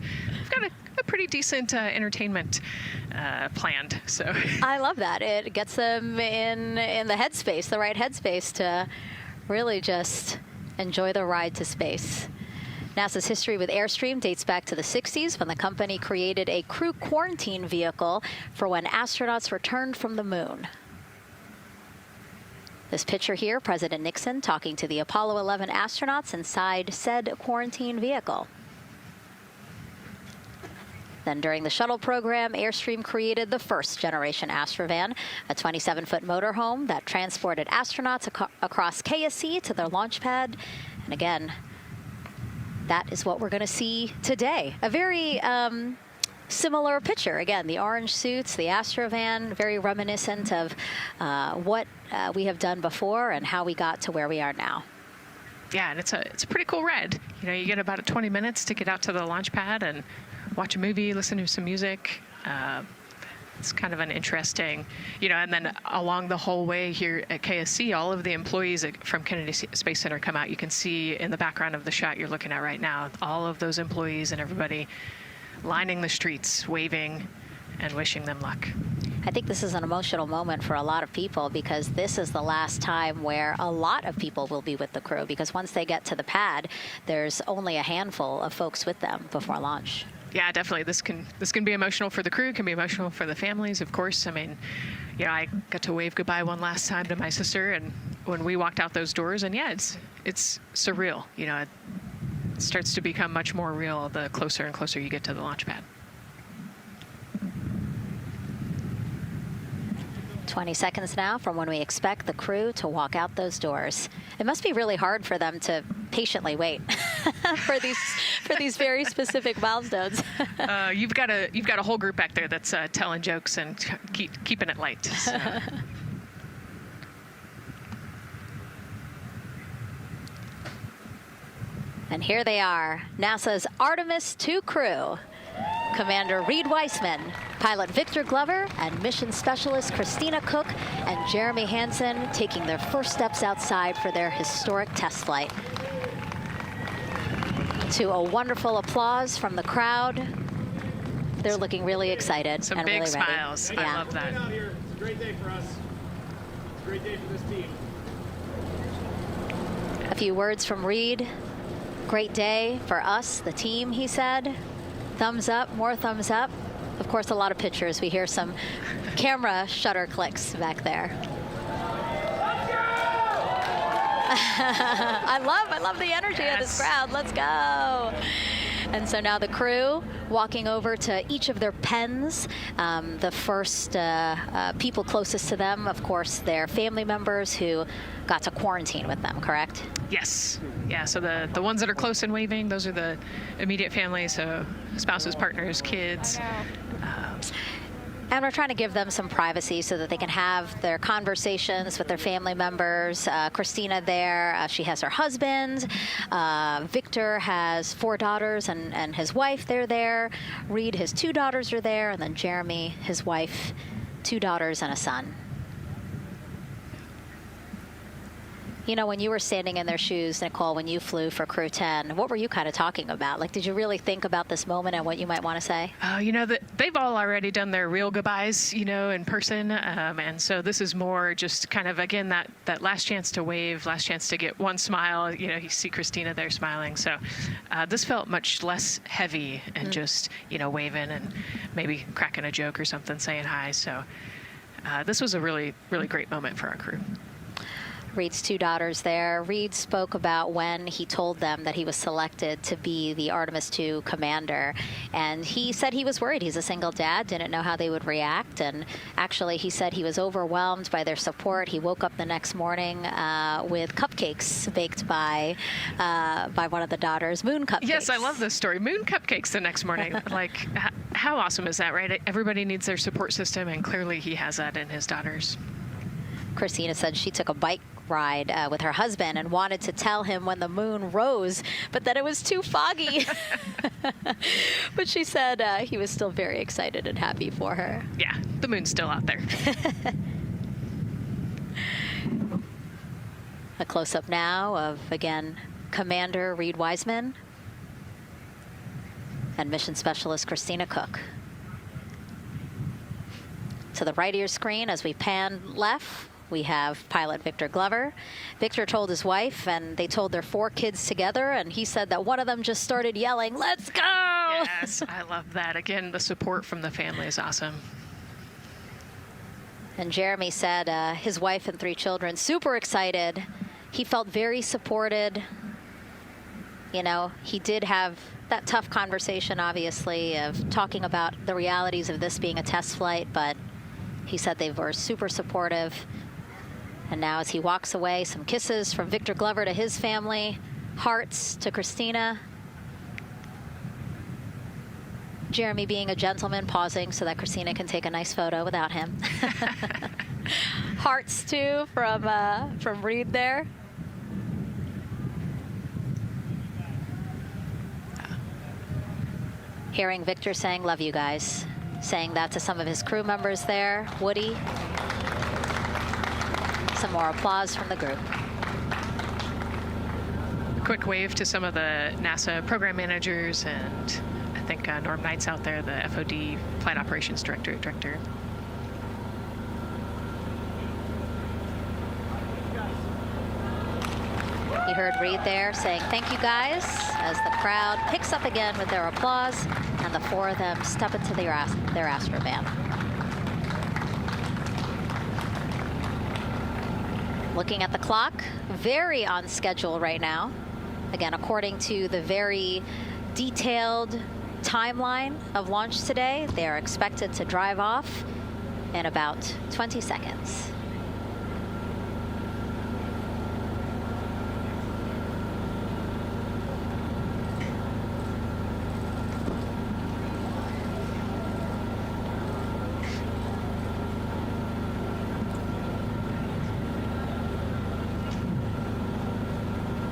a pretty decent entertainment planned. So I love that. It gets them in the headspace, the right headspace to really just enjoy the ride to space. NASA's history with Airstream dates back to the 60s when the company created a crew quarantine vehicle for when astronauts returned from the moon. This picture here, President Nixon talking to the Apollo 11 astronauts inside said quarantine vehicle. Then during the shuttle program, Airstream created the first generation Astrovan, a 27-foot motorhome that transported astronauts across KSC to their launch pad. And again, that is what we're going to see today. A very similar picture. Again, the orange suits, the Astrovan, very reminiscent of what we have done before and how we got to where we are now. Yeah, and it's a pretty cool ride. You get about 20 minutes to get out to the launch pad and watch a movie, listen to some music. It's kind of an interesting, and then along the whole way here at KSC, all of the employees from Kennedy Space Center come out. You can see in the background of the shot you're looking at right now, all of those employees and everybody lining the streets, waving and wishing them luck. I think this is an emotional moment for a lot of people because this is the last time where a lot of people will be with the crew because once they get to the pad, there's only a handful of folks with them before launch. Yeah, definitely. This can be emotional for the crew, can be emotional for the families, of course. I mean, you know, I got to wave goodbye one last time to my sister, and when we walked out those doors, and yeah, it's surreal. You know, it starts to become much more real the closer and closer you get to the launch pad. 20 seconds now from when we expect the crew to walk out those doors. It must be really hard for them to patiently wait for these very specific milestones. You've got a whole group back there that's telling jokes and keeping it light. So. And here they are, NASA's Artemis II crew. Commander Reed Weissman, pilot Victor Glover, and mission specialist Christina Cook and Jeremy Hansen taking their first steps outside for their historic test flight. To a wonderful applause from the crowd. They're looking really excited. Some and big really smiles. Ready. I love that. It's a great day for us. It's a great day for this team. A few words from Reed. Great day for us, the team, he said. Thumbs up, more thumbs up. Of course, a lot of pictures. We hear some camera shutter clicks back there. I love the energy of this crowd. Let's go. And so now the crew walking over to each of their pens. The first people closest to them, of course, their family members who got to quarantine with them, correct? Yes. Yeah, so the ones that are close and waving, those are the immediate family, so spouses, partners, kids. And we're trying to give them some privacy so that they can have their conversations with their family members. Christina there, she has her husband. Victor has 4 daughters and his wife, they're there. Reed, his 2 daughters are there. And then Jeremy, his wife, 2 daughters and a son. You know, when you were standing in their shoes, Nicole, when you flew for Crew 10, what were you kind of talking about? Like, did you really think about this moment and what you might want to say? You know, they've all already done their real goodbyes, you know, in person. And so this is more just kind of, again, that last chance to wave, last chance to get one smile. You know, you see Christina there smiling. So this felt much less heavy and just, you know, waving and maybe cracking a joke or something, saying hi. So this was a really, really great moment for our crew. Reed's 2 daughters there. Reed spoke about when he told them that he was selected to be the Artemis II commander. And he said he was worried. He's a single dad, didn't know how they would react. And actually, he said he was overwhelmed by their support. He woke up the next morning with cupcakes baked by one of the daughters, moon cupcakes. Yes, I love this story. Moon cupcakes the next morning. Like, how awesome is that, right? Everybody needs their support system, and clearly he has that in his daughters. Christina said she took a bike ride with her husband and wanted to tell him when the moon rose, but that it was too foggy. But she said he was still very excited and happy for her. Yeah, the moon's still out there. A close-up now of, again, Commander Reed Weissman and Mission Specialist Christina Cook. To the right of your screen, as we pan left, we have pilot Victor Glover. Victor told his wife, and they told their 4 kids together, and he said that one of them just started yelling, "Let's go!" Yes, I love that. Again, the support from the family is awesome. And Jeremy said his wife and 3 children, super excited. He felt very supported. You know, he did have that tough conversation, obviously, of talking about the realities of this being a test flight, but he said they were super supportive. And now as he walks away, some kisses from Victor Glover to his family, hearts to Christina. Jeremy being a gentleman, pausing so that Christina can take a nice photo without him. Hearts too from Reed there. Hearing Victor saying, "Love you guys." Saying that to some of his crew members there. Woody. Some more applause from the group. A quick wave to some of the NASA program managers, and I think Norm Knight's out there, the FOD Flight Operations Director. You heard Reed there saying, "Thank you guys," as the crowd picks up again with their applause. And the 4 of them step into their Astrovan. Looking at the clock, very on schedule right now. Again, according to the very detailed timeline of launch today, they are expected to drive off in about 20 seconds.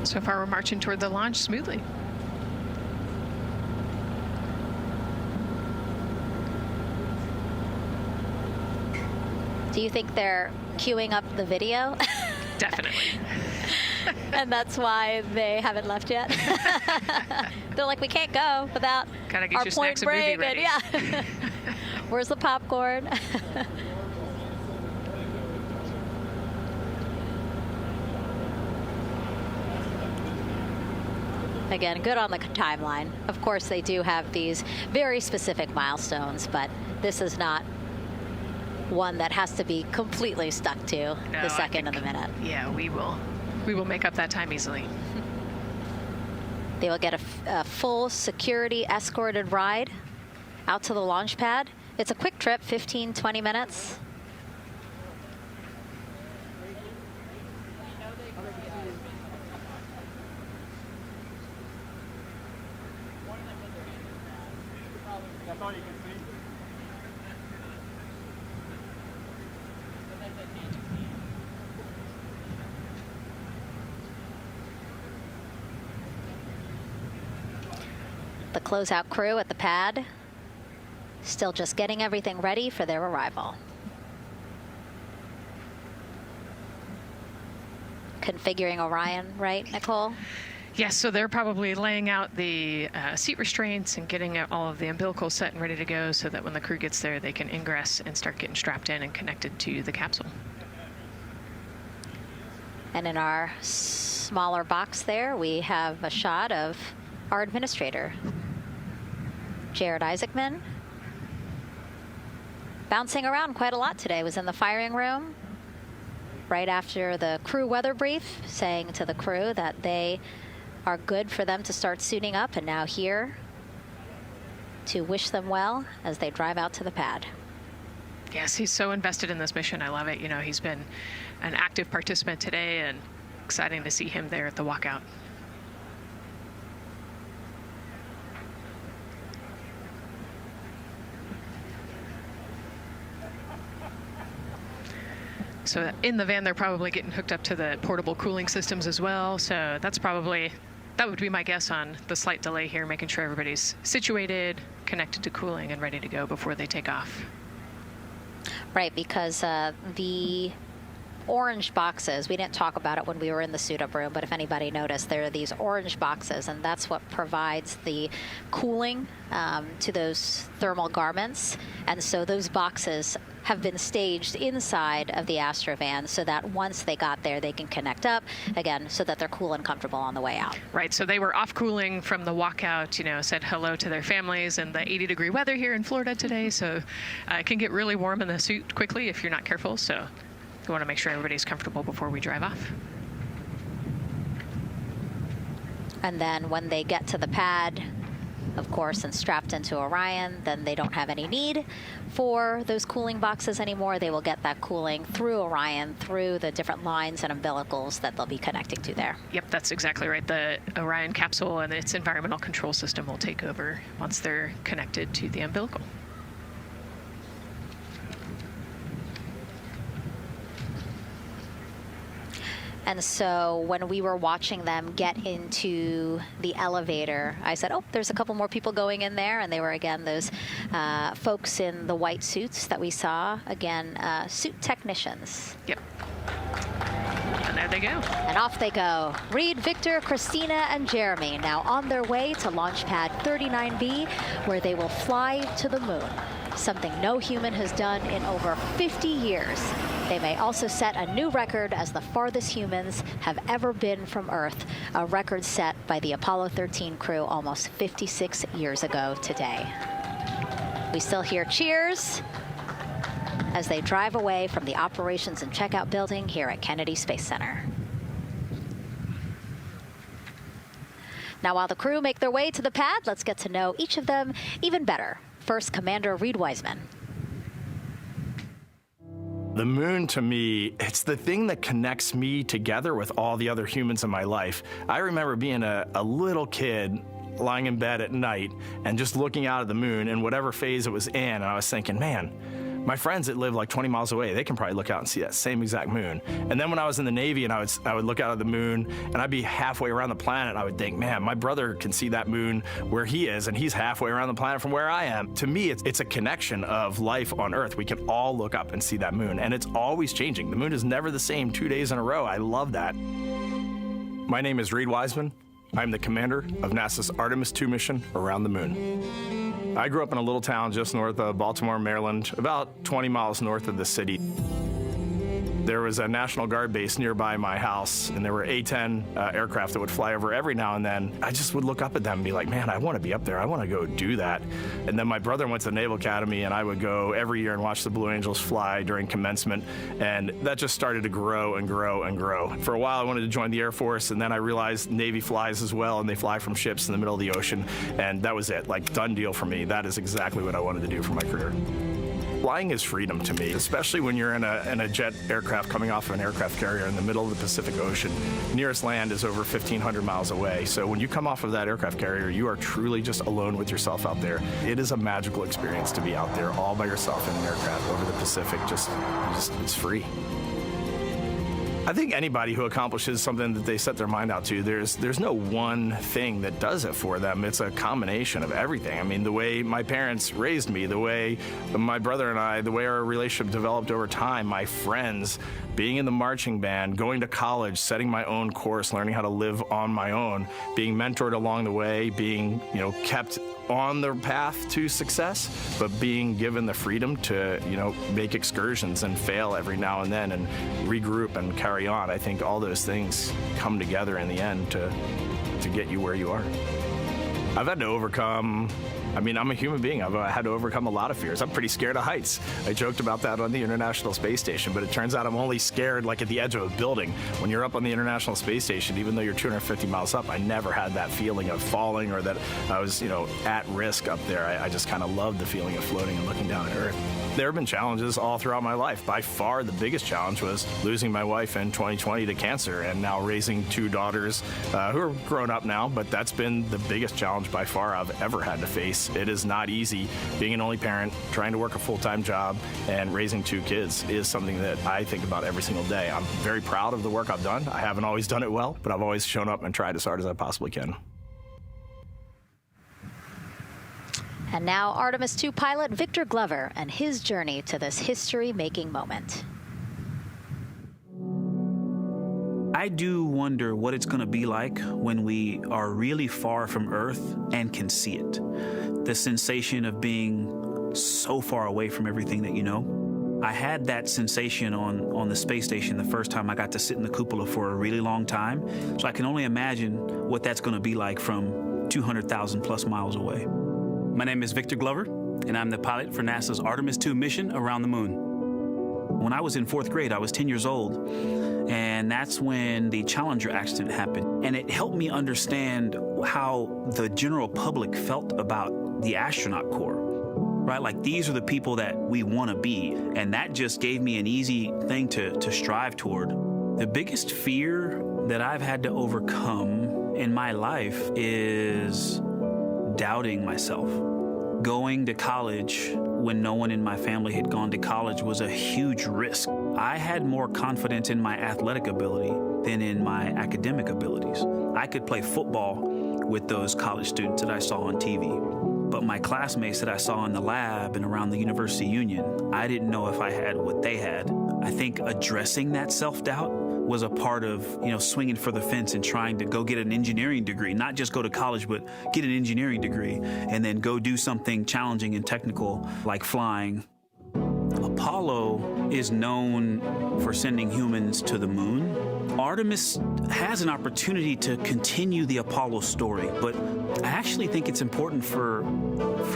So far, we're marching toward the launch smoothly. Do you think they're queuing up the video? Definitely. And that's why they haven't left yet? They're like, we can't go without Gotta get our your point snacks and movie break. ready. Yeah. Where's the popcorn? Again, good on the timeline. Of course, they do have these very specific milestones, but this is not one that has to be completely stuck to the second and the minute. Yeah, we will make up that time easily. They will get a full security escorted ride out to the launch pad. It's a quick trip, 15, 20 minutes. That's all you can see. The closeout crew at the pad still just getting everything ready for their arrival. Configuring Orion, right, Nicole? Yes, so they're probably laying out the seat restraints and getting all of the umbilicals set and ready to go so that when the crew gets there, they can ingress and start getting strapped in and connected to the capsule. And in our smaller box there, we have a shot of our administrator, Jared Isaacman, bouncing around quite a lot today. Was in the firing room right after the crew weather brief, saying to the crew that they are good for them to start suiting up, and now here to wish them well as they drive out to the pad. Yes, he's so invested in this mission. I love it. You know, he's been an active participant today, and exciting to see him there at the walkout. So in the van, they're probably getting hooked up to the portable cooling systems as well. So that would be my guess on the slight delay here, making sure everybody's situated, connected to cooling, and ready to go before they take off. Right, because the orange boxes, we didn't talk about it when we were in the suit-up room, but if anybody noticed, there are these orange boxes, and that's what provides the cooling to those thermal garments. And so those boxes have been staged inside of the Astrovan so that once they got there, they can connect up again so that they're cool and comfortable on the way out. Right, so they were off cooling from the walkout, you know, said hello to their families and the 80-degree weather here in Florida today. So it can get really warm in the suit quickly if you're not careful. So we want to make sure everybody's comfortable before we drive off. And then when they get to the pad, of course, and strapped into Orion, then they don't have any need for those cooling boxes anymore. They will get that cooling through Orion, through the different lines and umbilicals that they'll be connecting to there. Yep, that's exactly right. The Orion capsule and its environmental control system will take over once they're connected to the umbilical. And so when we were watching them get into the elevator, I said, oh, there's a couple more people going in there. And they were, again, those folks in the white suits that we saw. Again, suit technicians. Yep. And there they go. And off they go. Reed, Victor, Christina, and Jeremy now on their way to launch pad 39B, where they will fly to the moon. Something no human has done in over 50 years. They may also set a new record as the farthest humans have ever been from Earth, a record set by the Apollo 13 crew almost 56 years ago today. We still hear cheers as they drive away from the operations and checkout building here at Kennedy Space Center. Now, while the crew make their way to the pad, let's get to know each of them even better. First, Commander Reed Wiseman. The moon, to me, it's the thing that connects me together with all the other humans in my life. I remember being a little kid lying in bed at night and just looking out at the moon in whatever phase it was in, and I was thinking, man, my friends that live like 20 miles away, they can probably look out and see that same exact moon. And then when I was in the Navy and I would look out at the moon and I'd be halfway around the planet, I would think, man, my brother can see that moon where he is and he's halfway around the planet from where I am. To me, it's a connection of life on Earth. We can all look up and see that moon, and it's always changing. The moon is never the same 2 days in a row. I love that. My name is Reed Wiseman. I'm the commander of NASA's Artemis II mission around the moon. I grew up in a little town just north of Baltimore, Maryland, about 20 miles north of the city. There was a National Guard base nearby my house, and there were A-10 aircraft that would fly over every now and then. I just would look up at them and be like, man, I want to be up there. I want to go do that. And then my brother went to the Naval Academy, and I would go every year and watch the Blue Angels fly during commencement, and that just started to grow and grow and grow. For a while, I wanted to join the Air Force, and then I realized Navy flies as well, and they fly from ships in the middle of the ocean, and that was it, like, done deal for me. That is exactly what I wanted to do for my career. Flying is freedom to me, especially when you're in a jet aircraft coming off of an aircraft carrier in the middle of the Pacific Ocean. Nearest land is over 1,500 miles away. So when you come off of that aircraft carrier, you are truly just alone with yourself out there. It is a magical experience to be out there all by yourself in an aircraft over the Pacific. It's free. I think anybody who accomplishes something that they set their mind out to, there's no one thing that does it for them. It's a combination of everything. I mean, the way my parents raised me, the way my brother and I, the way our relationship developed over time, my friends, being in the marching band, going to college, setting my own course, learning how to live on my own, being mentored along the way, being, kept on the path to success, but being given the freedom to, make excursions and fail every now and then and regroup and carry on. I think all those things come together in the end to get you where you are. I've had to overcome, I'm a human being. I've had to overcome a lot of fears. I'm pretty scared of heights. I joked about that on the International Space Station, but it turns out I'm only scared like at the edge of a building. When you're up on the International Space Station, even though you're 250 miles up, I never had that feeling of falling or that I was, at risk up there. I just kind of loved the feeling of floating and looking down at Earth. There have been challenges all throughout my life. By far, the biggest challenge was losing my wife in 2020 to cancer and now raising two daughters who are grown up now, but that's been the biggest challenge by far I've ever had to face. It is not easy. Being an only parent, trying to work a full-time job, and raising two kids is something that I think about every single day. I'm very proud of the work I've done. I haven't always done it well, but I've always shown up and tried as hard as I possibly can. And now Artemis II pilot Victor Glover and his journey to this history-making moment. I do wonder what it's going to be like when we are really far from Earth and can see it. The sensation of being so far away from everything that you know. I had that sensation on the space station the first time I got to sit in the cupola for a really long time. So I can only imagine what that's going to be like from 200,000 plus miles away. My name is Victor Glover, and I'm the pilot for NASA's Artemis II mission around the moon. When I was in 4th grade, I was 10 years old, and that's when the Challenger accident happened. And it helped me understand how the general public felt about the astronaut corps, right? Like, these are the people that we want to be, and that just gave me an easy thing to strive toward. The biggest fear that I've had to overcome in my life is doubting myself. Going to college when no one in my family had gone to college was a huge risk. I had more confidence in my athletic ability than in my academic abilities. I could play football with those college students that I saw on TV, but my classmates that I saw in the lab and around the University Union, I didn't know if I had what they had. I think addressing that self-doubt was a part of, swinging for the fence and trying to go get an engineering degree, not just go to college, but get an engineering degree and then go do something challenging and technical like flying. Apollo is known for sending humans to the moon. Artemis has an opportunity to continue the Apollo story, but I actually think it's important for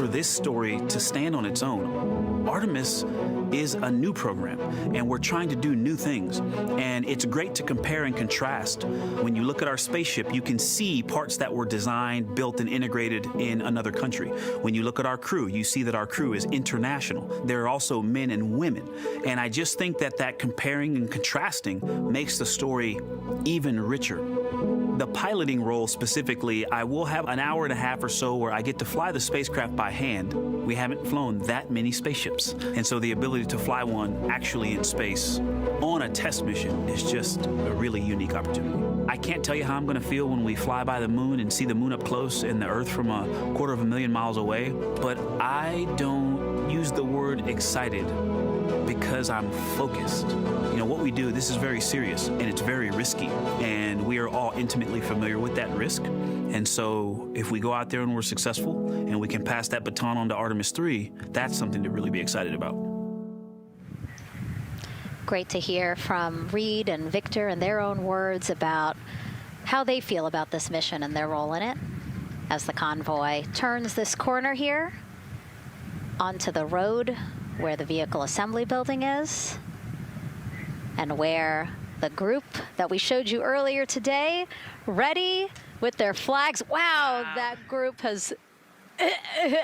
this story to stand on its own. Artemis is a new program, and we're trying to do new things. And it's great to compare and contrast. When you look at our spaceship, you can see parts that were designed, built, and integrated in another country. When you look at our crew, you see that our crew is international. There are also men and women. And I just think that comparing and contrasting makes the story even richer. The piloting role specifically, I will have an hour and a half or so where I get to fly the spacecraft by hand. We haven't flown that many spaceships. And so the ability to fly one actually in space on a test mission is just a really unique opportunity. I can't tell you how I'm going to feel when we fly by the moon and see the moon up close and the Earth from 250,000 miles away, but I don't use the word excited because I'm focused. You know, what we do, this is very serious and it's very risky, and we are all intimately familiar with that risk. And so if we go out there and we're successful and we can pass that baton on to Artemis 3, that's something to really be excited about. Great to hear from Reed and Victor in their own words about how they feel about this mission and their role in it as the convoy turns this corner here onto the road where the vehicle assembly building is and where the group that we showed you earlier today, ready with their flags. Wow, that group has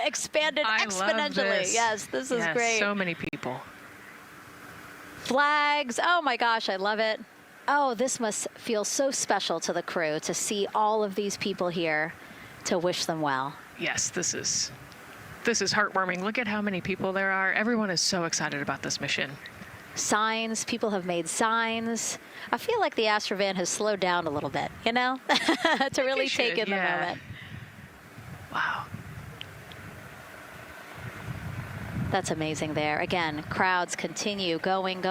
expanded exponentially. Love this. Yes, this is great. So many people. Flags. Oh my gosh, I love it. Oh, this must feel so special to the crew to see all of these people here to wish them well. Yes, this is heartwarming. Look at how many people there are. Everyone is so excited about this mission. Signs, people have made signs. I feel like the Astrovan has slowed down a little bit, you know, to really take in the moment. Wow. That's amazing there. Again, crowds continue going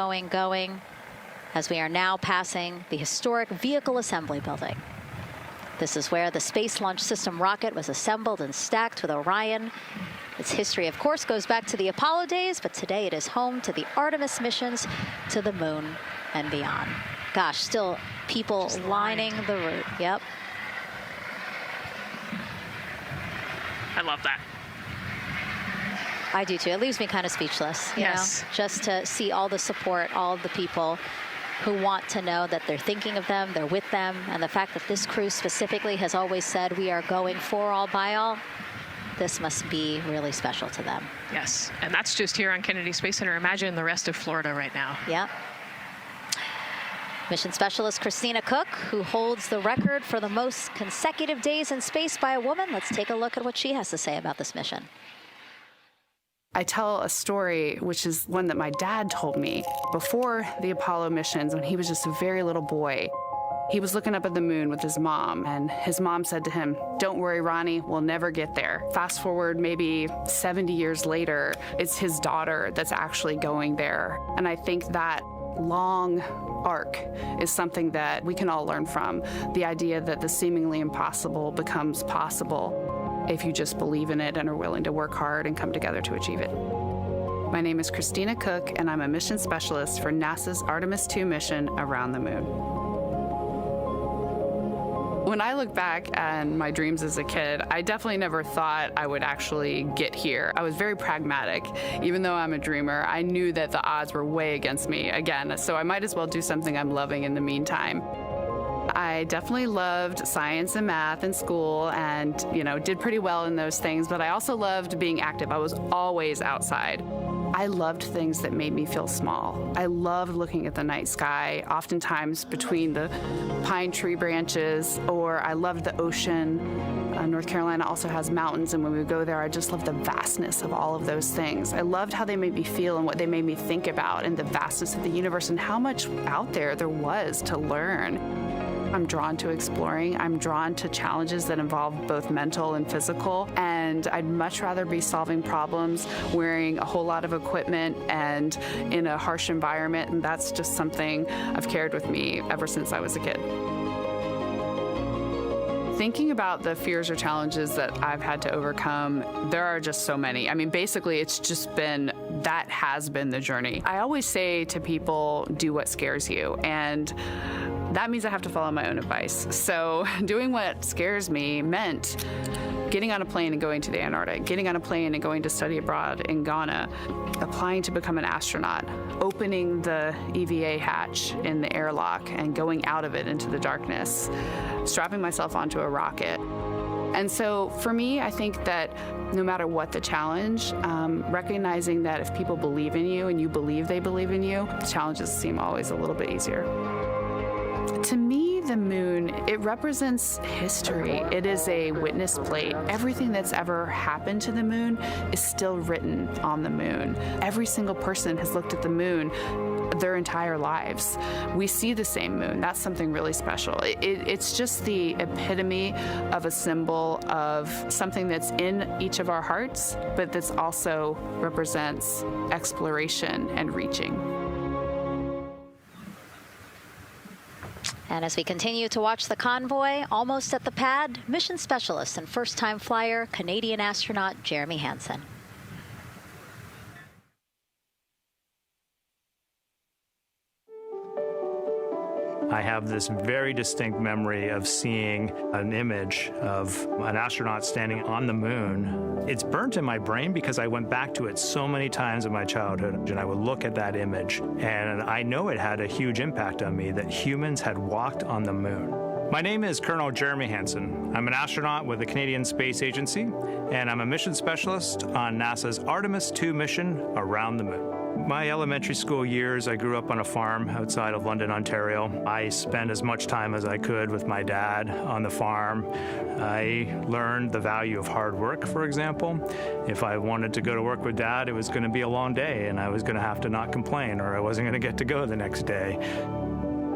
as we are now passing the historic vehicle assembly building. This is where the Space Launch System rocket was assembled and stacked with Orion. Its history, of course, goes back to the Apollo days, but today it is home to the Artemis missions to the moon and beyond. Gosh, still people lining the route. Yep. I love that. I do too. It leaves me kind of speechless, you know, just to see all the support, all of the people who want to know that they're thinking of them, they're with them, and the fact that this crew specifically has always said we are going for all by all, this must be really special to them. Yes, and that's just here on Kennedy Space Center. Imagine the rest of Florida right now. Yep. Mission Specialist Christina Cook, who holds the record for the most consecutive days in space by a woman. Let's take a look at what she has to say about this mission. I tell a story, which is one that my dad told me before the Apollo missions when he was just a very little boy. He was looking up at the moon with his mom, and his mom said to him, "Don't worry, Ronnie, we'll never get there." Fast forward maybe 70 years later, it's his daughter that's actually going there. And I think that long arc is something that we can all learn from. The idea that the seemingly impossible becomes possible if you just believe in it and are willing to work hard and come together to achieve it. My name is Christina Cook, and I'm a mission specialist for NASA's Artemis II mission around the moon. When I look back at my dreams as a kid, I definitely never thought I would actually get here. I was very pragmatic. Even though I'm a dreamer, I knew that the odds were way against me again, so I might as well do something I'm loving in the meantime. I definitely loved science and math in school and, did pretty well in those things, but I also loved being active. I was always outside. I loved things that made me feel small. I loved looking at the night sky, oftentimes between the pine tree branches, or I loved the ocean. North Carolina also has mountains, and when we would go there, I just loved the vastness of all of those things. I loved how they made me feel and what they made me think about, and the vastness of the universe and how much out there was to learn. I'm drawn to exploring. I'm drawn to challenges that involve both mental and physical, and I'd much rather be solving problems wearing a whole lot of equipment and in a harsh environment, and that's just something I've carried with me ever since I was a kid. Thinking about the fears or challenges that I've had to overcome, there are just so many. I mean, basically, that has been the journey. I always say to people, do what scares you. And that means I have to follow my own advice. So doing what scares me meant getting on a plane and going to the Antarctic, getting on a plane and going to study abroad in Ghana, applying to become an astronaut, opening the EVA hatch in the airlock and going out of it into the darkness, strapping myself onto a rocket. And so for me, I think that no matter what the challenge, recognizing that if people believe in you and you believe they believe in you, the challenges seem always a little bit easier. To me, the moon, it represents history. It is a witness plate. Everything that's ever happened to the moon is still written on the moon. Every single person has looked at the moon their entire lives. We see the same moon. That's something really special. It's just the epitome of a symbol of something that's in each of our hearts, but that's also represents exploration and reaching. And as we continue to watch the convoy, almost at the pad, mission specialist and first-time flyer, Canadian astronaut Jeremy Hansen. I have this very distinct memory of seeing an image of an astronaut standing on the moon. It's burnt in my brain because I went back to it so many times in my childhood, and I would look at that image, and I know it had a huge impact on me that humans had walked on the moon. My name is Colonel Jeremy Hansen. I'm an astronaut with the Canadian Space Agency, and I'm a mission specialist on NASA's Artemis 2 mission around the moon. My elementary school years, I grew up on a farm outside of London, Ontario. I spent as much time as I could with my dad on the farm. I learned the value of hard work, for example. If I wanted to go to work with Dad, it was going to be a long day, and I was going to have to not complain, or I wasn't going to get to go the next day.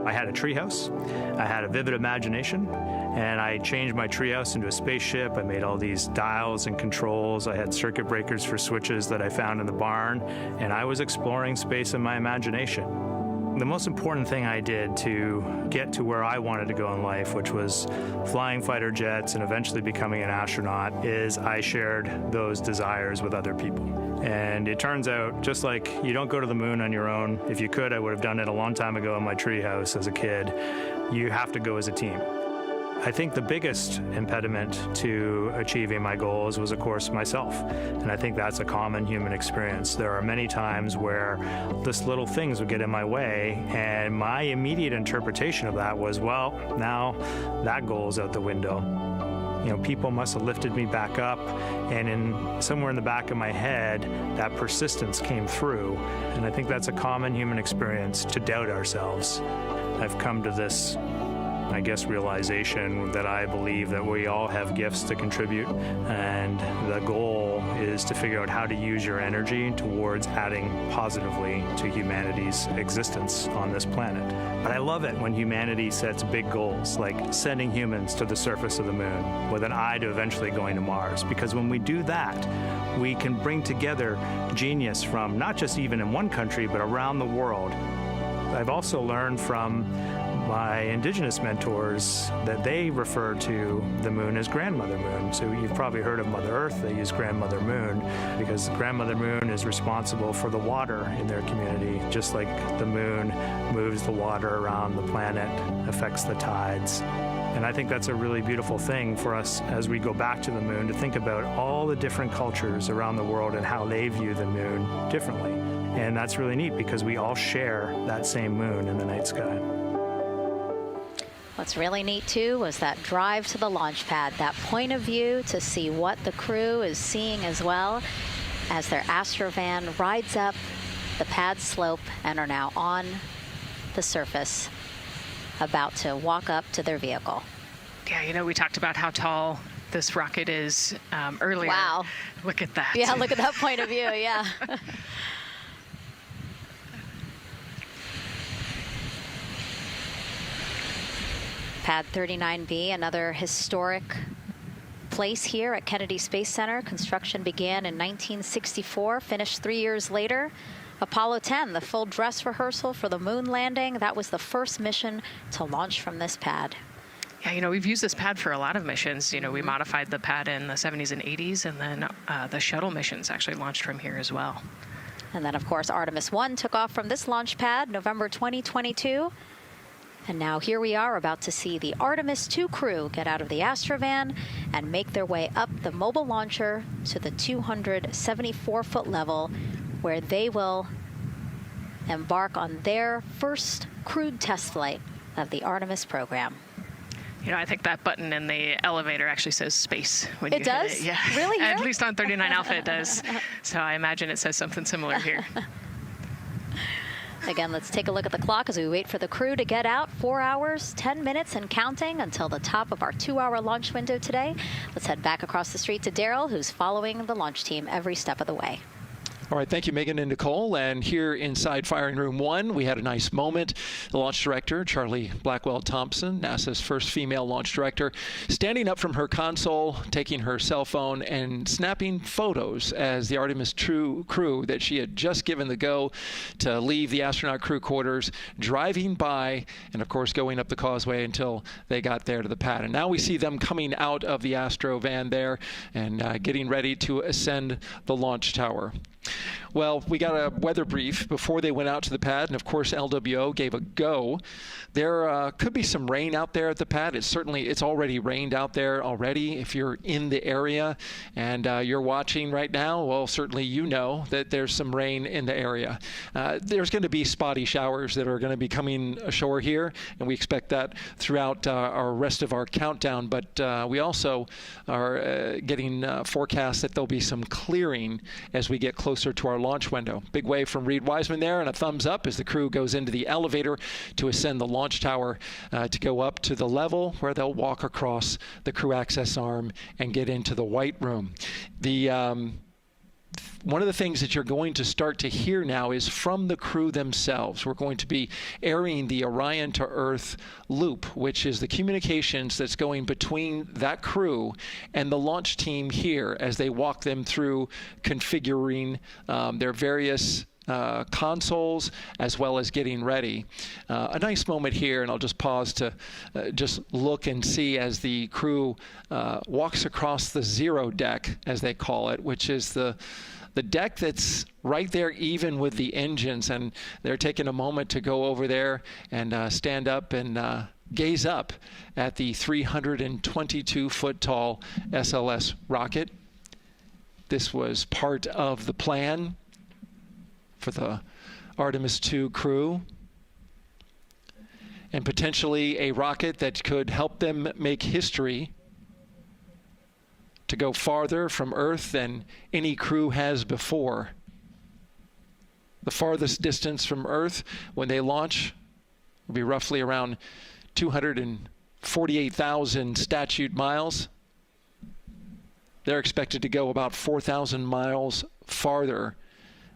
I had a treehouse, I had a vivid imagination, and I changed my treehouse into a spaceship. I made all these dials and controls. I had circuit breakers for switches that I found in the barn, and I was exploring space in my imagination. The most important thing I did to get to where I wanted to go in life, which was flying fighter jets and eventually becoming an astronaut, is I shared those desires with other people. And it turns out, just like you don't go to the moon on your own, if you could, I would have done it a long time ago in my treehouse as a kid, you have to go as a team. I think the biggest impediment to achieving my goals was, of course, myself. And I think that's a common human experience. There are many times where just little things would get in my way, and my immediate interpretation of that was, well, now that goal's out the window. You know, people must have lifted me back up, and somewhere in the back of my head, that persistence came through. And I think that's a common human experience, to doubt ourselves. I've come to this, I guess, realization that I believe that we all have gifts to contribute, and the goal is to figure out how to use your energy towards adding positively to humanity's existence on this planet. But I love it when humanity sets big goals, like sending humans to the surface of the moon with an eye to eventually going to Mars, because when we do that, we can bring together genius from not just even in one country, but around the world. I've also learned from my indigenous mentors that they refer to the moon as Grandmother Moon. So you've probably heard of Mother Earth. They use Grandmother Moon because Grandmother Moon is responsible for the water in their community, just like the moon moves the water around the planet, affects the tides. And I think that's a really beautiful thing for us as we go back to the moon, to think about all the different cultures around the world and how they view the moon differently. And that's really neat because we all share that same moon in the night sky. What's really neat, too, was that drive to the launch pad, that point of view to see what the crew is seeing as well, as their Astrovan rides up the pad slope and are now on the surface, about to walk up to their vehicle. Yeah, you know, we talked about how tall this rocket is earlier. Wow. Look at that. Yeah, look at that point of view, yeah. Pad 39B, another historic place here at Kennedy Space Center. Construction began in 1964, finished 3 years later. Apollo 10, the full dress rehearsal for the moon landing. That was the first mission to launch from this pad. Yeah, we've used this pad for a lot of missions. We modified the pad in the 70s and 80s, and then the shuttle missions actually launched from here as well. And then, of course, Artemis 1 took off from this launch pad November 2022. And now here we are about to see the Artemis 2 crew get out of the Astrovan and make their way up the mobile launcher to the 274-foot level, where they will embark on their first crewed test flight of the Artemis program. I think that button in the elevator actually says space when it you does? hit it. Yeah. Really? At least on 39 Alpha it does. So I imagine it says something similar here. Again, let's take a look at the clock as we wait for the crew to get out. 4 hours, 10 minutes and counting until the top of our 2-hour launch window today. Let's head back across the street to Daryl, who's following the launch team every step of the way. All right, thank you, Megan and Nicole. And here inside Firing Room 1, we had a nice moment. The launch director, Charlie Blackwell-Thompson, NASA's first female launch director, standing up from her console, taking her cell phone and snapping photos as the Artemis crew that she had just given the go to leave the astronaut crew quarters, driving by and, of course, going up the causeway until they got there to the pad. And now we see them coming out of the Astro van there and getting ready to ascend the launch tower. Well, we got a weather brief before they went out to the pad, and of course LWO gave a go. There could be some rain out there at the pad. It's already rained out there already. If you're in the area and you're watching right now, well, certainly you know that there's some rain in the area. There's going to be spotty showers that are going to be coming ashore here, and we expect that throughout our rest of our countdown. But we also are getting forecasts that there'll be some clearing as we get closer to our launch window. Big wave from Reed Wiseman there, and a thumbs up as the crew goes into the elevator to ascend the launch tower to go up to the level where they'll walk across the crew access arm and get into the white room. One of the things that you're going to start to hear now is from the crew themselves. We're going to be airing the Orion to Earth loop, which is the communications that's going between that crew and the launch team here as they walk them through configuring their various consoles as well as getting ready. A nice moment here, and I'll just pause to just look and see as the crew walks across the zero deck, as they call it, which is the deck that's right there even with the engines, and they're taking a moment to go over there and stand up and gaze up at the 322-foot tall SLS rocket. This was part of the plan for the Artemis 2 crew, and potentially a rocket that could help them make history to go farther from Earth than any crew has before. The farthest distance from Earth when they launch will be roughly around 248,000 statute miles. They're expected to go about 4,000 miles farther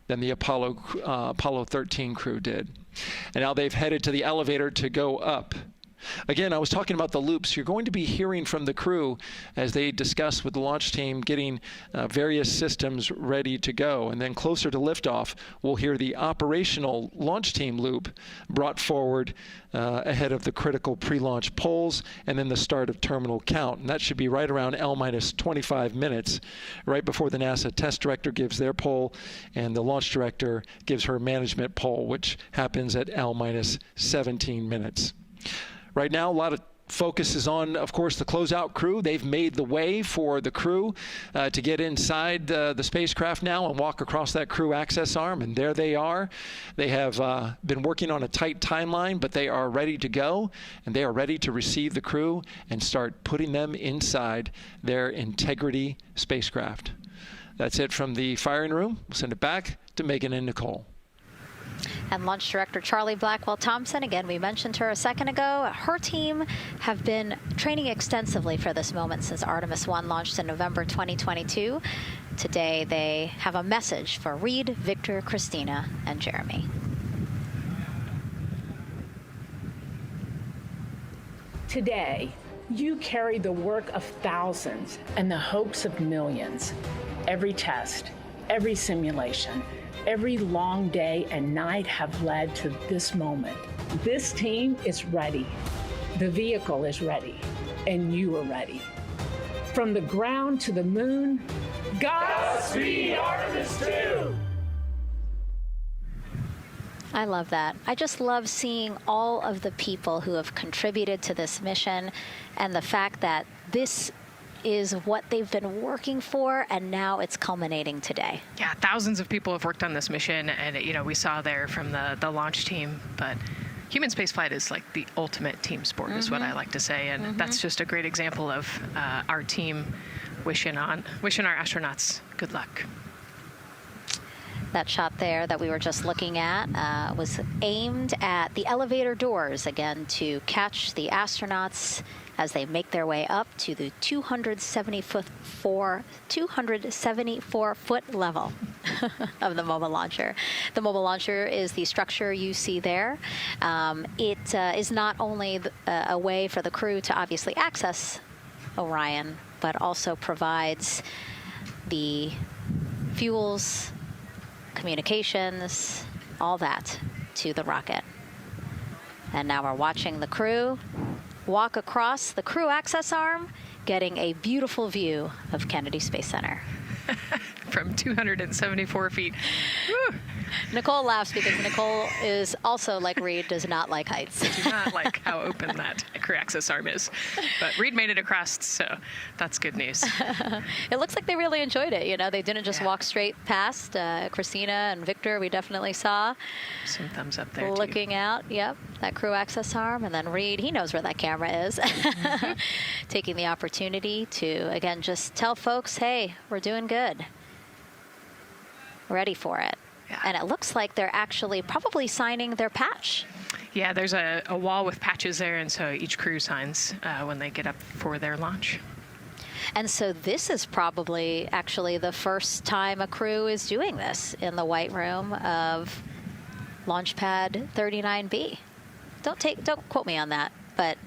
than the Apollo 13 crew did. And now they've headed to the elevator to go up. Again, I was talking about the loops. You're going to be hearing from the crew as they discuss with the launch team getting various systems ready to go. And then closer to liftoff, we'll hear the operational launch team loop brought forward ahead of the critical pre-launch polls and then the start of terminal count. And that should be right around L-25 minutes, right before the NASA test director gives their poll and the launch director gives her management poll, which happens at L-17 minutes. Right now, a lot of focus is on, of course, the closeout crew. They've made the way for the crew to get inside the spacecraft now and walk across that crew access arm, and there they are. They have been working on a tight timeline, but they are ready to go, and they are ready to receive the crew and start putting them inside their Integrity spacecraft. That's it from the firing room. We'll send it back to Megan and Nicole. And launch director Charlie Blackwell-Thompson, again, we mentioned her a second ago. Her team have been training extensively for this moment since Artemis 1 launched in November 2022. Today, they have a message for Reed, Victor, Christina, and Jeremy. Today, you carry the work of thousands and the hopes of millions. Every test, every simulation, every long day and night have led to this moment. This team is ready. The vehicle is ready. and you are ready. From the ground to the moon, Godspeed, Artemis 2! I love that. I just love seeing all of the people who have contributed to this mission and the fact that this is what they've been working for, and now it's culminating today. Yeah, thousands of people have worked on this mission, and we saw there from the launch team, but human spaceflight is like the ultimate team sport, is what I like to say, and that's just a great example of our team wishing our astronauts good luck. That shot there that we were just looking at was aimed at the elevator doors, again, to catch the astronauts as they make their way up to the 274-foot level of the mobile launcher. The mobile launcher is the structure you see there. It is not only a way for the crew to obviously access Orion, but also provides the fuels, communications, all that to the rocket. And now we're watching the crew walk across the crew access arm, getting a beautiful view of Kennedy Space Center. From 274 feet. Woo. Nicole laughs because Nicole is also, like Reed, does not like heights. I do not like how open that crew access arm is. But Reed made it across, so that's good news. It looks like they really enjoyed it. You know, they didn't just walk straight past. Christina and Victor, we definitely saw. Some thumbs up there, looking out, yep, that crew access arm. And then Reed, he knows where that camera is. Taking the opportunity to, again, just tell folks, hey, we're doing good. Ready for it. Yeah. And it looks like they're actually probably signing their patch. Yeah, there's a wall with patches there, and so each crew signs when they get up for their launch. And so this is probably actually the first time a crew is doing this in the White Room of Launch Pad 39B. Don't quote me on that, but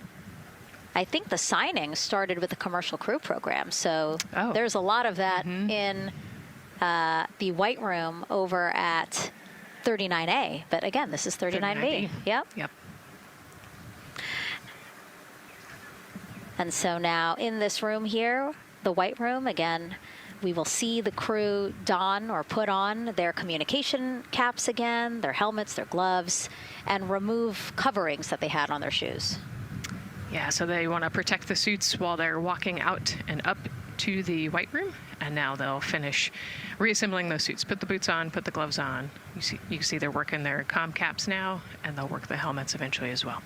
I think the signing started with the commercial crew program. So there's a lot of that in the White Room over at 39A. But again, this is 39B. Yep. And so now in this room here, the White Room, again, we will see the crew don or put on their communication caps again, their helmets, their gloves, and remove coverings that they had on their shoes. Yeah, so they want to protect the suits while they're walking out and up to the White Room, and now they'll finish reassembling those suits. Put the boots on, put the gloves on. You can see they're working their comm caps now, and they'll work the helmets eventually as well.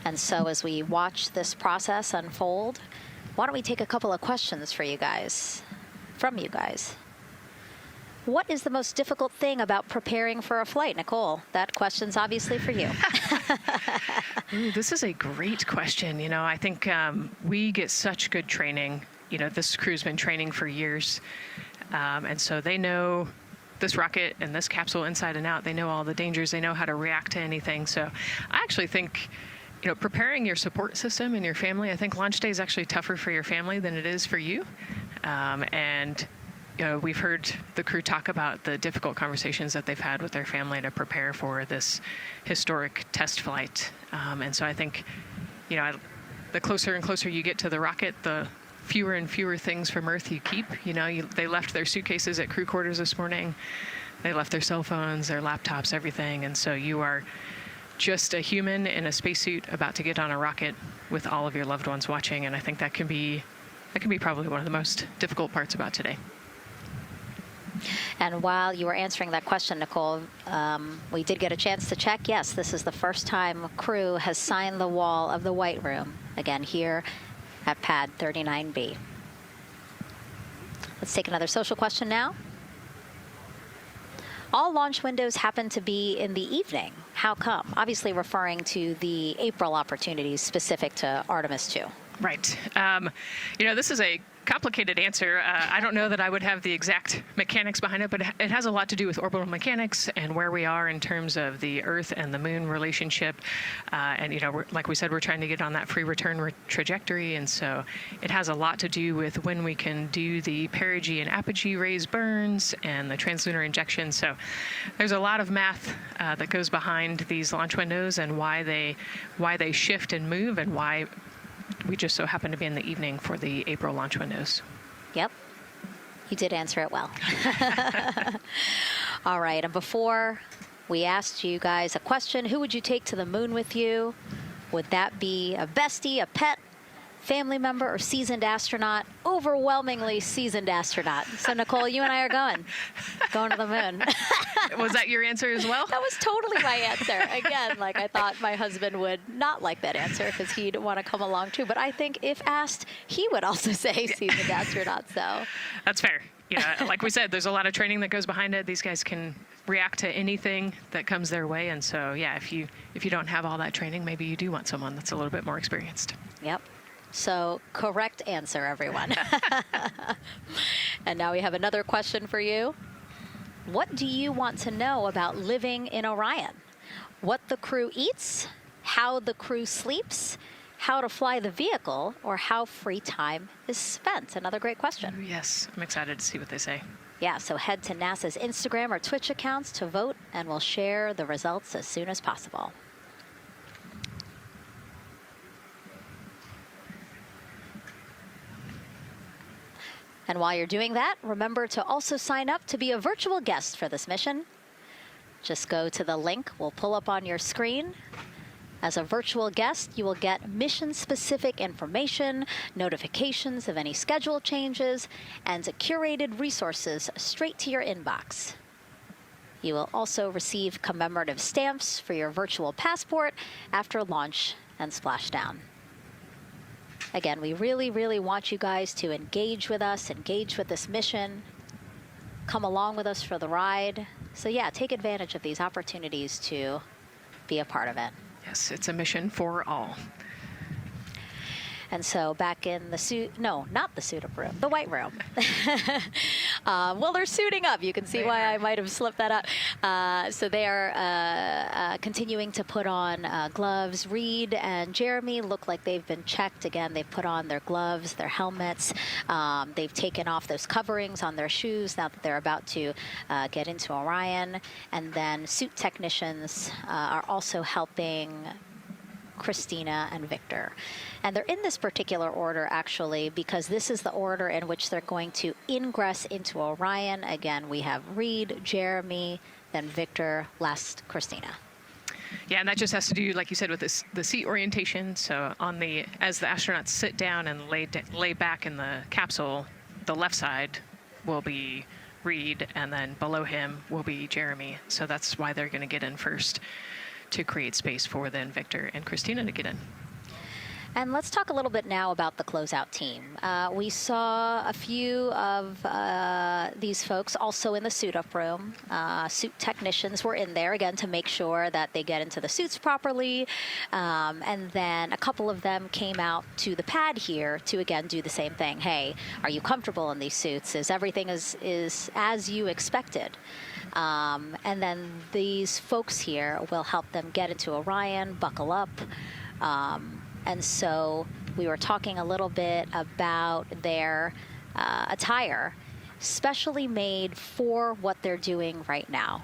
And so as we watch this process unfold, why don't we take a couple of questions from you guys? What is the most difficult thing about preparing for a flight? Nicole, that question's obviously for you. Ooh, this is a great question. You know, I think we get such good training. You know, this crew's been training for years. And so they know this rocket and this capsule inside and out. They know all the dangers. They know how to react to anything. So I actually think, you know, preparing your support system and your family, I think launch day is actually tougher for your family than it is for you. And you know, we've heard the crew talk about the difficult conversations that they've had with their family to prepare for this historic test flight. And so I think, you know, the closer and closer you get to the rocket, the fewer and fewer things from Earth you keep. You know, they left their suitcases at crew quarters this morning. They left their cell phones, their laptops, everything. And so you are just a human in a spacesuit about to get on a rocket with all of your loved ones watching. And I think that can be probably one of the most difficult parts about today. And while you were answering that question, Nicole, we did get a chance to check. Yes, this is the first time crew has signed the wall of the White Room, again, here at Pad 39B. Let's take another social question now. All launch windows happen to be in the evening. How come? Obviously referring to the April opportunities specific to Artemis 2. Right. You know, this is a complicated answer. I don't know that I would have the exact mechanics behind it, but it has a lot to do with orbital mechanics and where we are in terms of the Earth and the Moon relationship. And, you know, like we said, we're trying to get on that free return trajectory. And so it has a lot to do with when we can do the perigee and apogee raised burns and the translunar injection. So there's a lot of math that goes behind these launch windows and why they shift and move and why we just so happen to be in the evening for the April launch windows. Yep. You did answer it well. All right. And before we asked you guys a question, who would you take to the moon with you? Would that be a bestie, a pet, family member, or seasoned astronaut? Overwhelmingly seasoned astronaut. So, Nicole, you and I are going to the moon. Was that your answer as well? That was totally my answer. Again, like I thought my husband would not like that answer because he'd want to come along too. But I think if asked, he would also say seasoned astronaut. So that's fair. Yeah, like we said, there's a lot of training that goes behind it. These guys can react to anything that comes their way. And so, yeah, if you don't have all that training, maybe you do want someone that's a little bit more experienced. Yep. So correct answer, everyone. And now we have another question for you. What do you want to know about living in Orion? What the crew eats, how the crew sleeps, how to fly the vehicle, or how free time is spent? Another great question. Yes, I'm excited to see what they say. Yeah, so head to NASA's Instagram or Twitch accounts to vote, and we'll share the results as soon as possible. And while you're doing that, remember to also sign up to be a virtual guest for this mission. Just go to the link we'll pull up on your screen. As a virtual guest, you will get mission-specific information, notifications of any schedule changes, and curated resources straight to your inbox. You will also receive commemorative stamps for your virtual passport after launch and splashdown. Again, we really, really want you guys to engage with us, engage with this mission, come along with us for the ride. So yeah, take advantage of these opportunities to be a part of it. Yes, it's a mission for all. And so back in the suit, no, not the suit-up room, the white room. Well, they're suiting up. You can see why I might have slipped that up. So they are continuing to put on gloves. Reed and Jeremy look like they've been checked. Again, they've put on their gloves, their helmets. They've taken off those coverings on their shoes now that they're about to get into Orion. And then suit technicians are also helping Christina and Victor. And they're in this particular order, actually, because this is the order in which they're going to ingress into Orion. Again, we have Reed, Jeremy, then Victor, last Christina. Yeah, and that just has to do, like you said, with the seat orientation. So as the astronauts sit down and lay back in the capsule, the left side will be Reed, and then below him will be Jeremy. So that's why they're going to get in first, to create space for then Victor and Christina to get in. And let's talk a little bit now about the closeout team. We saw a few of these folks also in the suit-up room. Suit technicians were in there, again, to make sure that they get into the suits properly. And then a couple of them came out to the pad here to, again, do the same thing. Hey, are you comfortable in these suits? Is everything is as you expected? And then these folks here will help them get into Orion, buckle up. And so we were talking a little bit about their attire, specially made for what they're doing right now.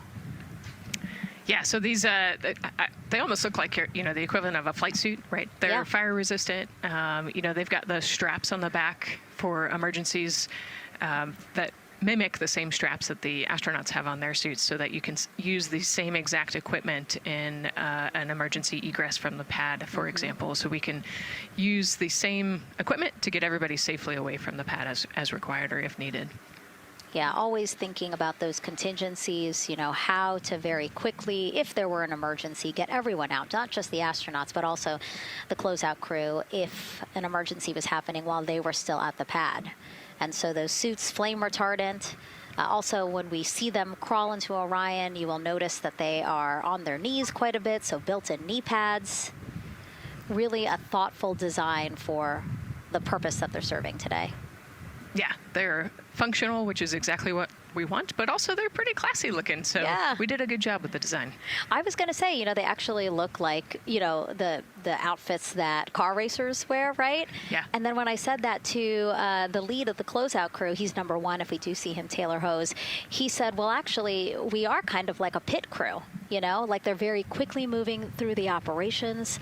Yeah, so these, they almost look like, the equivalent of a flight suit, right? They're fire resistant. They've got the straps on the back for emergencies that mimic the same straps that the astronauts have on their suits, so that you can use the same exact equipment in an emergency egress from the pad, for example. So we can use the same equipment to get everybody safely away from the pad as required or if needed. Yeah, always thinking about those contingencies, how to very quickly, if there were an emergency, get everyone out, not just the astronauts, but also the closeout crew if an emergency was happening while they were still at the pad. And so those suits, flame retardant. Also, when we see them crawl into Orion, you will notice that they are on their knees quite a bit, so built-in knee pads. Really a thoughtful design for the purpose that they're serving today. Yeah, they're functional, which is exactly what we want, but also they're pretty classy looking. So we did a good job with the design. I was going to say, they actually look like, the outfits that car racers wear, right? Yeah. And then when I said that to the lead of the closeout crew, he's number one if we do see him, Taylor Hose, he said, well, actually, we are kind of like a pit crew, like they're very quickly moving through the operations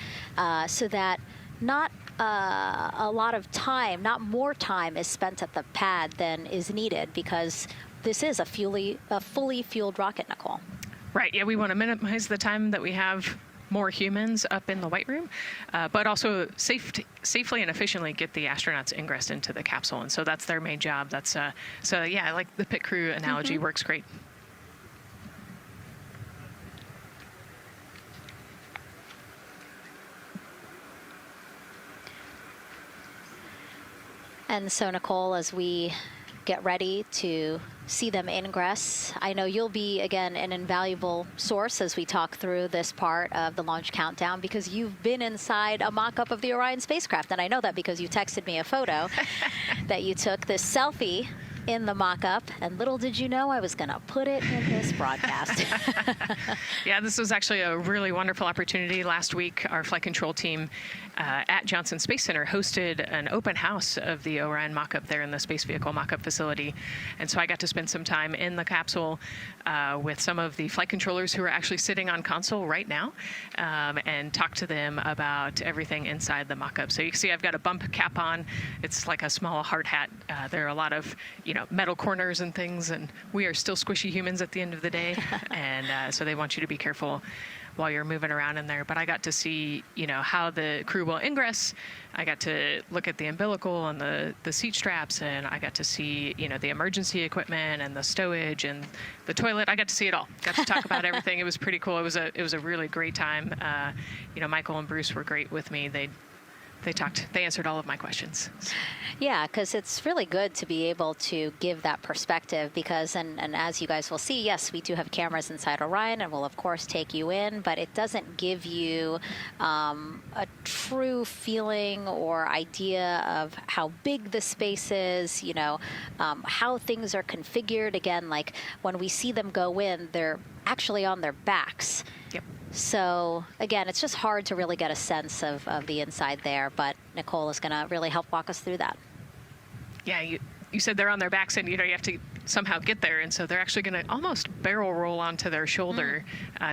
so that not a lot of time, not more time is spent at the pad than is needed, because this is a fully fueled rocket, Nicole. Right. Yeah, we want to minimize the time that we have more humans up in the White Room, but also safely and efficiently get the astronauts ingress into the capsule. And so that's their main job. That's so yeah, I like the pit crew analogy. Works great. And so, Nicole, as we get ready to see them ingress, I know you'll be, again, an invaluable source as we talk through this part of the launch countdown, because you've been inside a mock-up of the Orion spacecraft. And I know that because you texted me a photo that you took, this selfie in the mock-up, and little did you know I was going to put it in this broadcast. Yeah, this was actually a really wonderful opportunity. Last week, our flight control team at Johnson Space Center hosted an open house of the Orion mock-up there in the space vehicle mock-up facility. And so I got to spend some time in the capsule with some of the flight controllers who are actually sitting on console right now, and talk to them about everything inside the mock-up. So you can see I've got a bump cap on. It's like a small hard hat. There are a lot of, metal corners and things, and we are still squishy humans at the end of the day. And so they want you to be careful while you're moving around in there. But I got to see, how the crew will ingress. I got to look at the umbilical and the seat straps, and I got to see, the emergency equipment and the stowage and the toilet. I got to see it all. Got to talk about everything. It was pretty cool. It was a really great time. Michael and Bruce were great with me. They answered all of my questions. Yeah, because it's really good to be able to give that perspective, because, and as you guys will see, yes, we do have cameras inside Orion, and we'll, of course, take you in, but it doesn't give you a true feeling or idea of how big the space is, how things are configured. Again, like when we see them go in, they're actually on their backs. Yep. So, again, it's just hard to really get a sense of the inside there, but Nicole is going to really help walk us through that. Yeah, you said they're on their backs, and, you have to somehow get there, and so they're actually going to almost barrel roll onto their shoulder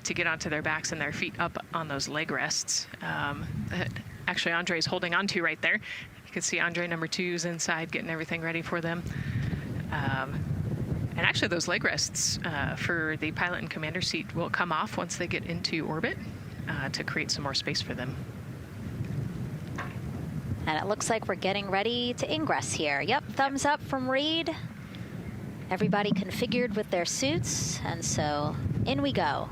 to get onto their backs and their feet up on those leg rests. Actually, Andre's holding onto right there. You can see Andre number 2's inside getting everything ready for them. And actually, those leg rests for the pilot and commander seat will come off once they get into orbit to create some more space for them. And it looks like we're getting ready to ingress here. Yep, thumbs up from Reed. Everybody configured with their suits, and so in we go.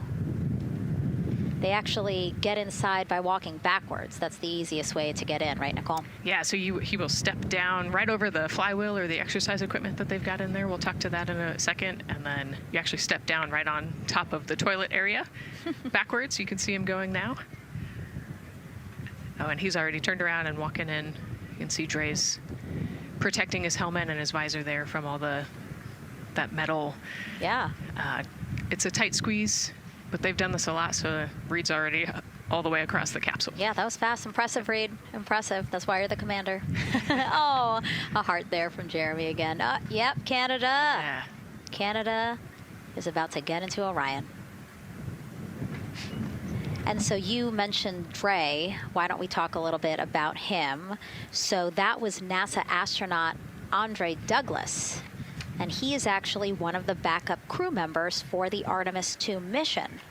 They actually get inside by walking backwards. That's the easiest way to get in, right, Nicole? Yeah, so he will step down right over the flywheel or the exercise equipment that they've got in there. We'll talk to that in a second. And then you actually step down right on top of the toilet area backwards. You can see him going now. Oh, and he's already turned around and walking in. You can see Dre's protecting his helmet and his visor there from all that metal. Yeah. It's a tight squeeze, but they've done this a lot, so Reed's already all the way across the capsule. Yeah, that was fast. Impressive, Reed. Impressive. That's why you're the commander. Oh, a heart there from Jeremy again. Yep, Canada. Yeah. Canada is about to get into Orion. And so you mentioned Dre. Why don't we talk a little bit about him? So that was NASA astronaut Andre Douglas. And he is actually one of the backup crew members for the Artemis 2 mission.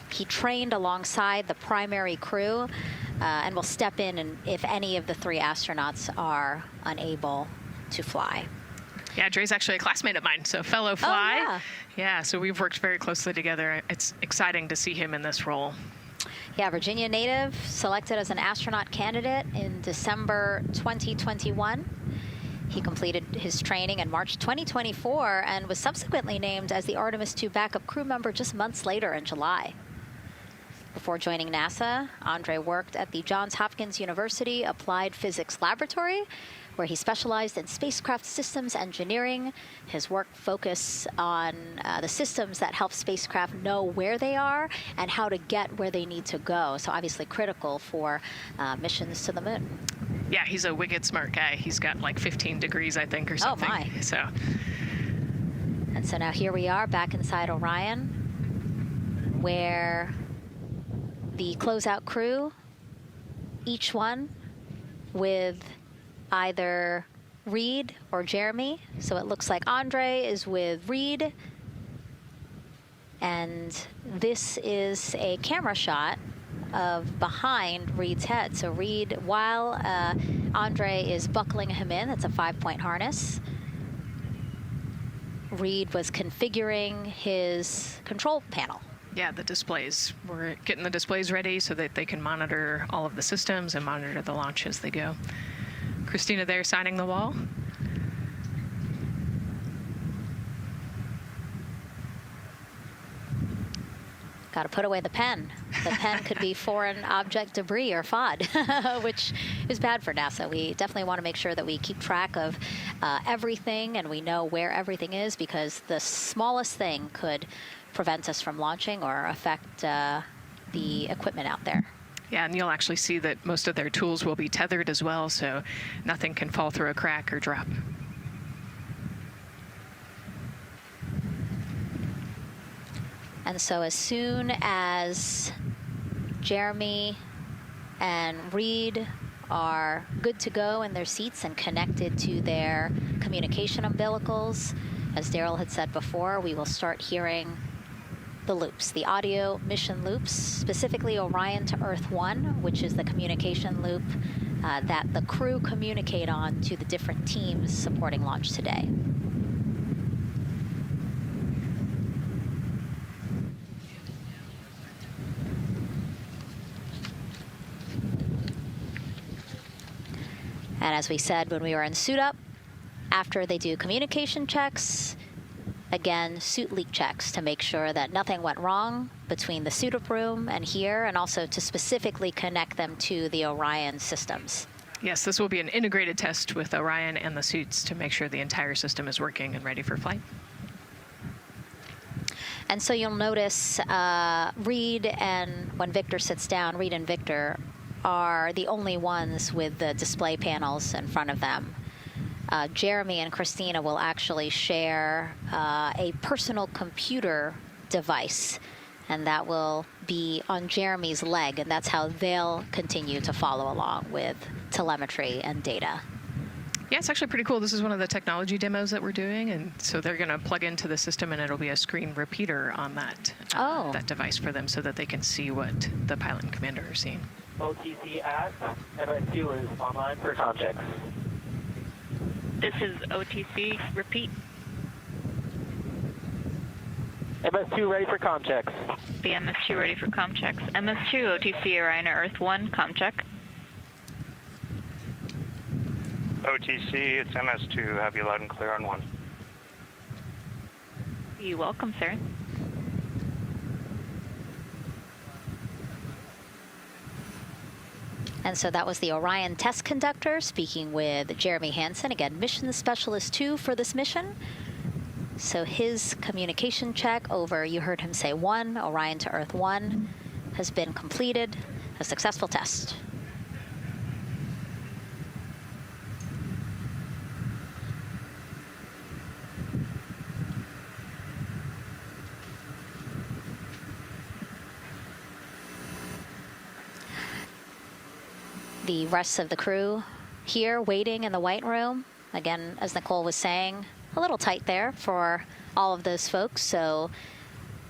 He trained alongside the primary crew and will step in and if any of the 3 astronauts are unable to fly. Yeah, Dre's actually a classmate of mine, so fellow fly. Oh, yeah. Yeah, so we've worked very closely together. It's exciting to see him in this role. Yeah, Virginia native, selected as an astronaut candidate in December 2021. He completed his training in March 2024 and was subsequently named as the Artemis 2 backup crew member just months later in July. Before joining NASA, Andre worked at the Johns Hopkins University Applied Physics Laboratory, where he specialized in spacecraft systems engineering. His work focused on the systems that help spacecraft know where they are and how to get where they need to go. So obviously critical for missions to the moon. Yeah, he's a wicked smart guy. He's got like 15 degrees, I think, or something. Oh, my. So. And so now here we are back inside Orion, where the closeout crew each one with either Reed or Jeremy. So it looks like Andre is with Reed. And this is a camera shot of behind Reed's head. So Reed, while Andre is buckling him in, it's a 5-point harness, Reed was configuring his control panel. Yeah, the displays. We're getting the displays ready so that they can monitor all of the systems and monitor the launch as they go. Christina there signing the wall. Got to put away the pen. The pen could be foreign object debris or FOD, which is bad for NASA. We definitely want to make sure that we keep track of everything and we know where everything is, because the smallest thing could prevent us from launching or affect the equipment out there. Yeah, and you'll actually see that most of their tools will be tethered as well, so nothing can fall through a crack or drop. And so as soon as Jeremy and Reed are good to go in their seats and connected to their communication umbilicals, as Daryl had said before, we will start hearing the loops, the audio mission loops, specifically Orion to Earth 1, which is the communication loop that the crew communicate on to the different teams supporting launch today. And as we said when we were in suit up, after they do communication checks, again, suit leak checks to make sure that nothing went wrong between the suit up room and here, and also to specifically connect them to the Orion systems. Yes, this will be an integrated test with Orion and the suits to make sure the entire system is working and ready for flight. And so you'll notice Reed and when Victor sits down, Reed and Victor are the only ones with the display panels in front of them. Jeremy and Christina will actually share a personal computer device, and that will be on Jeremy's leg, and that's how they'll continue to follow along with telemetry and data. Yeah, it's actually pretty cool. This is one of the technology demos that we're doing, and so they're going to plug into the system, and it'll be a screen repeater on that that device for them, so that they can see what the pilot and commander are seeing. OTC ask, MS2 is online for comm checks. This is OTC. Repeat. MS2 ready for comm checks. The MS2 ready for comm checks. MS2, OTC Orion Earth 1, comm check. OTC, it's MS2. Have you loud and clear on 1. You're welcome, sir. And so that was the Orion test conductor speaking with Jeremy Hansen, again, mission specialist 2 for this mission. So his communication check over, you heard him say 1, Orion to Earth 1, has been completed, a successful test. The rest of the crew here waiting in the white room. Again, as Nicole was saying, a little tight there for all of those folks. So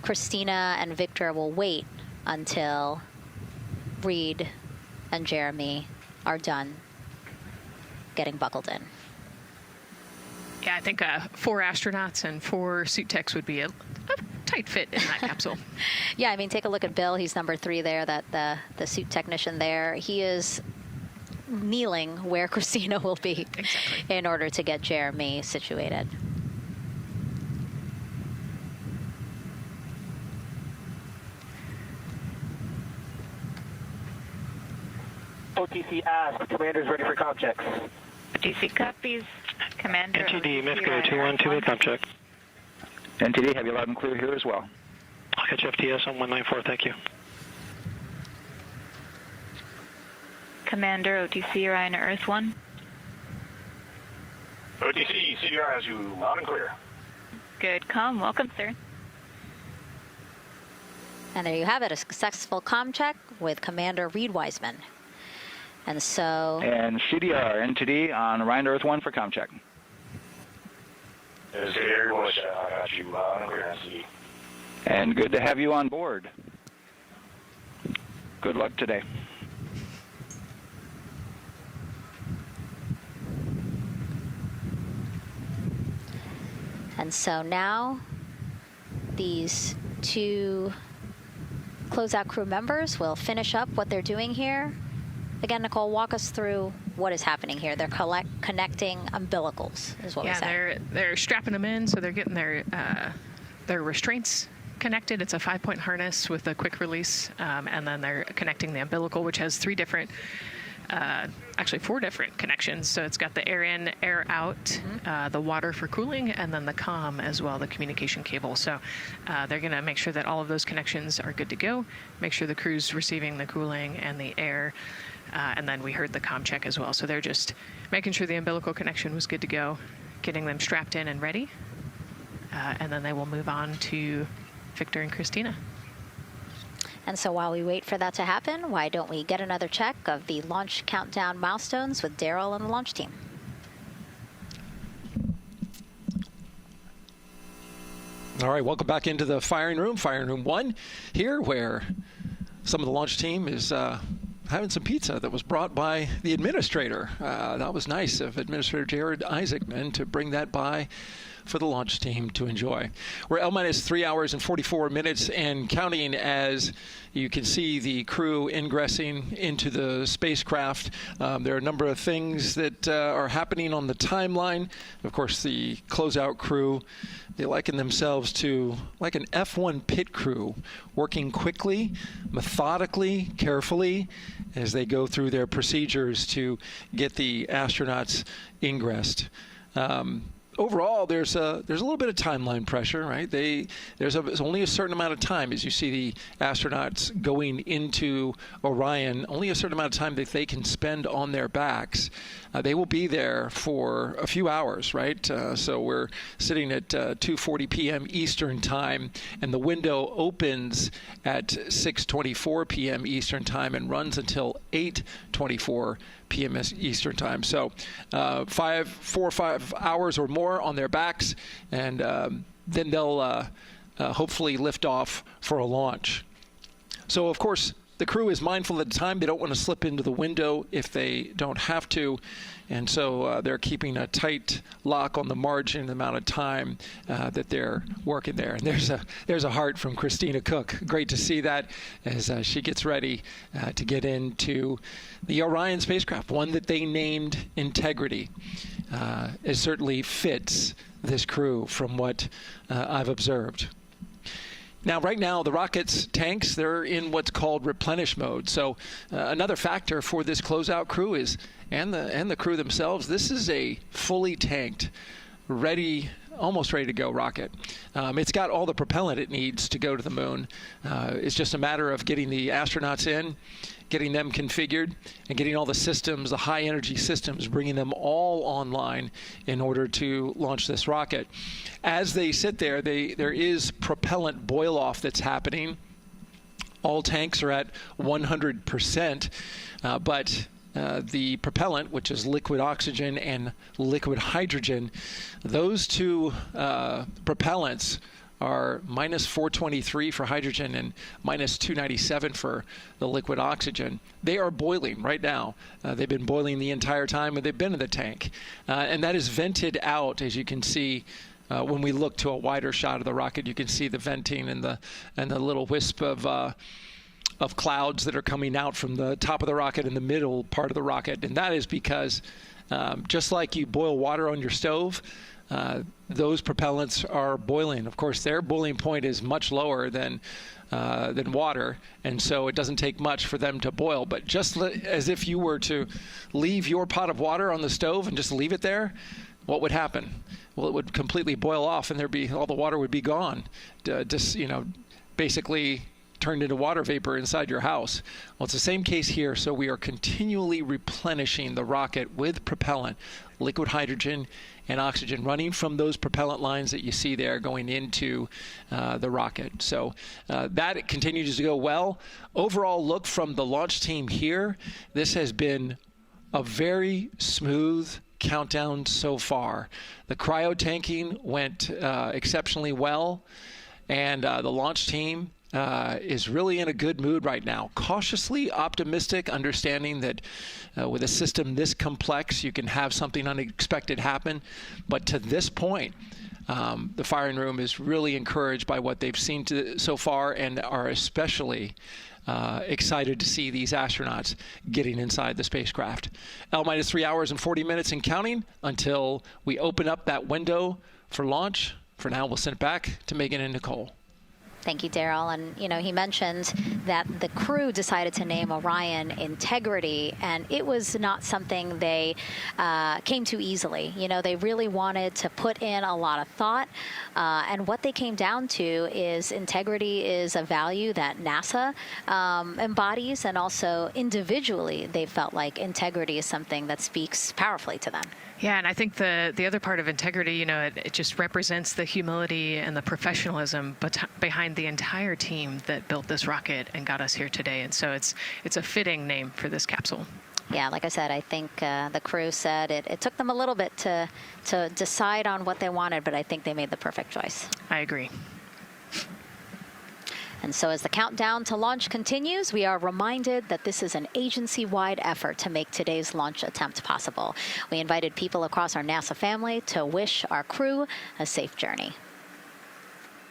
Christina and Victor will wait until Reed and Jeremy are done getting buckled in. Yeah, I think 4 astronauts and 4 suit techs would be a tight fit in that capsule. Yeah, I mean, take a look at Bill. He's number 3 there, that the suit technician there. He is kneeling where Christina will be in order to get Jeremy situated. OTC ask, commander's ready for comm checks. OTC copies. Commander. NTD, Mexico 212, comm check. NTD, have you loud and clear here as well. I'll catch FTS on 194, thank you. Commander, OTC Orion Earth 1. OTC, CDR has you loud and clear. Good comm. Welcome, sir. And there you have it, a successful comm check with Commander Reed Wiseman. And so... And CDR, NTD on Ryan Earth 1 for comm check. I got you loud and clear, NTD. And good to have you on board. Good luck today. And so now these two closeout crew members will finish up what they're doing here. Again, Nicole, walk us through what is happening here. They're connecting umbilicals, is what we said. They're strapping them in, so they're getting their restraints connected. It's a 5-point harness with a quick release, and then they're connecting the umbilical, which has actually 4 different connections. So it's got the air in, air out, the water for cooling, and then the comm as well, the communication cable. So they're going to make sure that all of those connections are good to go, make sure the crew's receiving the cooling and the air, and then we heard the comm check as well. So they're just making sure the umbilical connection was good to go, getting them strapped in and ready, and then they will move on to Victor and Christina. And so while we wait for that to happen, why don't we get another check of the launch countdown milestones with Daryl and the launch team? All right, welcome back into the firing room 1 here, where some of the launch team is having some pizza that was brought by the administrator. That was nice of Administrator Jared Isaacman to bring that by for the launch team to enjoy. We're L-minus 3 hours and 44 minutes and counting as you can see the crew ingressing into the spacecraft. There are a number of things that are happening on the timeline. Of course, the closeout crew, they liken themselves to like an F1 pit crew, working quickly, methodically, carefully, as they go through their procedures to get the astronauts ingressed. Overall, there's a little bit of timeline pressure, right? There's only a certain amount of time as you see the astronauts going into Orion, only a certain amount of time that they can spend on their backs. They will be there for a few hours, right? So we're sitting at 2:40 p.m. Eastern time, and the window opens at 6:24 p.m. Eastern time and runs until 8:24 p.m. Eastern time. So 4 or 5 hours or more on their backs, and then they'll hopefully lift off for a launch. So, of course, the crew is mindful at the time. They don't want to slip into the window if they don't have to. And so they're keeping a tight lock on the margin, the amount of time that they're working there. And there's a heart from Christina Cook. Great to see that as she gets ready to get into the Orion spacecraft, one that they named Integrity. It certainly fits this crew from what I've observed. Now, right now, the rocket's tanks, they're in what's called replenish mode. So another factor for this closeout crew is, and the crew themselves, this is a fully tanked, almost ready to go rocket. It's got all the propellant it needs to go to the moon. It's just a matter of getting the astronauts in, getting them configured, and getting all the systems, the high energy systems, bringing them all online in order to launch this rocket. As they sit there, there is propellant boil off that's happening. All tanks are at 100%, but the propellant, which is liquid oxygen and liquid hydrogen, those two propellants are minus 423 for hydrogen and minus 297 for the liquid oxygen. They are boiling right now. They've been boiling the entire time they've been in the tank. And that is vented out, as you can see. When we look to a wider shot of the rocket, you can see the venting and the little wisp of clouds that are coming out from the top of the rocket and the middle part of the rocket. And that is because just like you boil water on your stove, those propellants are boiling. Of course, their boiling point is much lower than water, and so it doesn't take much for them to boil. But just as if you were to leave your pot of water on the stove and just leave it there, what would happen? Well, it would completely boil off, and all the water would be gone. Basically turned into water vapor inside your house. Well, it's the same case here. So we are continually replenishing the rocket with propellant, liquid hydrogen and oxygen, running from those propellant lines that you see there going into the rocket. So that continues to go well. Overall look from the launch team here, this has been a very smooth countdown so far. The cryo tanking went exceptionally well, and the launch team is really in a good mood right now. Cautiously optimistic, understanding that with a system this complex, you can have something unexpected happen. But to this point, the firing room is really encouraged by what they've seen so far, and are especially excited to see these astronauts getting inside the spacecraft. L-minus 3 hours and 40 minutes and counting until we open up that window for launch. For now, we'll send it back to Megan and Nicole. Thank you, Daryl. And, you know, he mentioned that the crew decided to name Orion Integrity, and it was not something they came to easily. You know, they really wanted to put in a lot of thought, and what they came down to is integrity is a value that NASA embodies, and also individually they felt like integrity is something that speaks powerfully to them. Yeah, and I think the other part of integrity, you know, it just represents the humility and the professionalism behind the entire team that built this rocket and got us here today. And so it's a fitting name for this capsule. Yeah, like I said, I think the crew said it took them a little bit to decide on what they wanted, but I think they made the perfect choice. I agree. And so as the countdown to launch continues, we are reminded that this is an agency-wide effort to make today's launch attempt possible. We invited people across our NASA family to wish our crew a safe journey.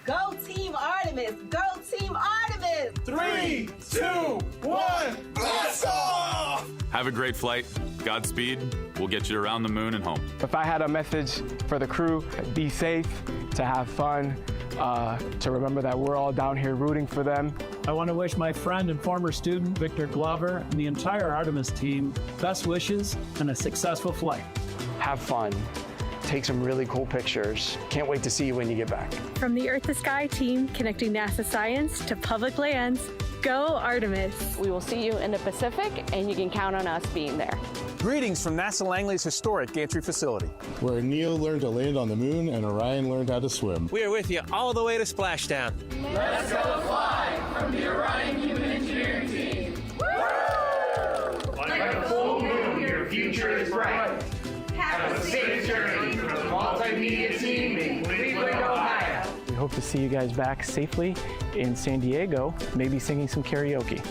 Go Team Artemis! Go Team Artemis! 3, 2, 1, blast off! Have a great flight. Godspeed. We'll get you around the moon and home. If I had a message for the crew, be safe, to have fun, to remember that we're all down here rooting for them. I want to wish my friend and former student, Victor Glover, and the entire Artemis team best wishes and a successful flight. Have fun. Take some really cool pictures. Can't wait to see you when you get back. From the Earth to Sky team connecting NASA science to public lands, go Artemis. We will see you in the Pacific, and you can count on us being there. Greetings from NASA Langley's historic gantry facility, where Neil learned to land on the moon and Orion learned how to swim. We are with you all the way to splashdown. Let's go fly from the Orion Human Engineering Team. Woo! Like a full moon, your future is bright. Have a safe journey from the multimedia team in Cleveland, Ohio. We hope to see you guys back safely in San Diego, maybe singing some karaoke.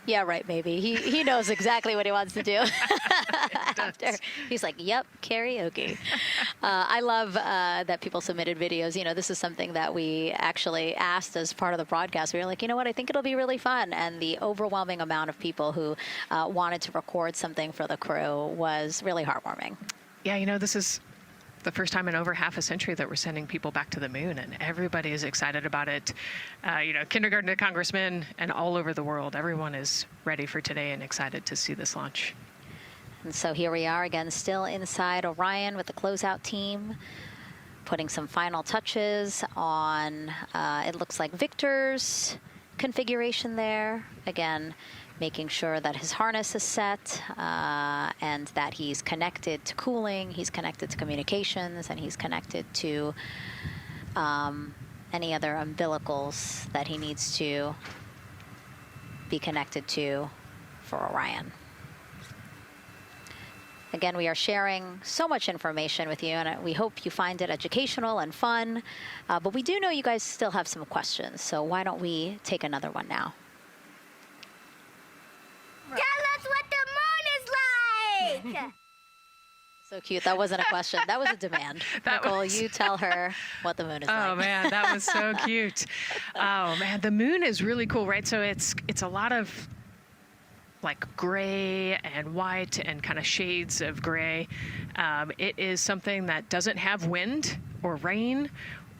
Yeah, right, maybe. He knows exactly what he wants to do. After he's like, yep, karaoke. I love that people submitted videos. You know, this is something that we actually asked as part of the broadcast. We were like, you know what, I think it'll be really fun. And the overwhelming amount of people who wanted to record something for the crew was really heartwarming. Yeah, you know, this is the first time in over half a century that we're sending people back to the moon, and everybody is excited about it. You know, kindergarten to congressmen and all over the world, everyone is ready for today and excited to see this launch. And so here we are again, still inside Orion with the closeout team, putting some final touches on, it looks like Victor's configuration there. Again, making sure that his harness is set and that he's connected to cooling, he's connected to communications, and he's connected to any other umbilicals that he needs to be connected to for Orion. Again, we are sharing so much information with you, and we hope you find it educational and fun. But we do know you guys still have some questions, so why don't we take another one now? Tell us what the moon is like! So cute. That wasn't a question. That was a demand. Nicole, you tell her what the moon is like. Oh, man, that was so cute. Oh, man, the moon is really cool, right? So it's a lot of like gray and white and kind of shades of gray. It is something that doesn't have wind or rain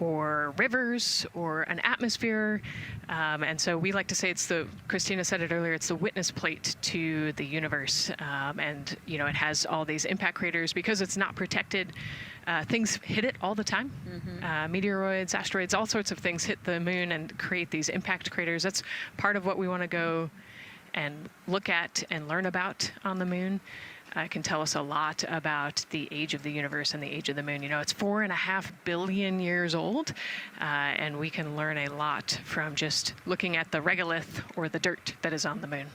or rivers or an atmosphere. And so we like to say Christina said it earlier, it's the witness plate to the universe. And, you know, it has all these impact craters because it's not protected. Things hit it all the time. Meteoroids, asteroids, all sorts of things hit the moon and create these impact craters. That's part of what we want to go and look at and learn about on the moon. It can tell us a lot about the age of the universe and the age of the moon. You know, it's 4.5 billion years old, and we can learn a lot from just looking at the regolith or the dirt that is on the moon.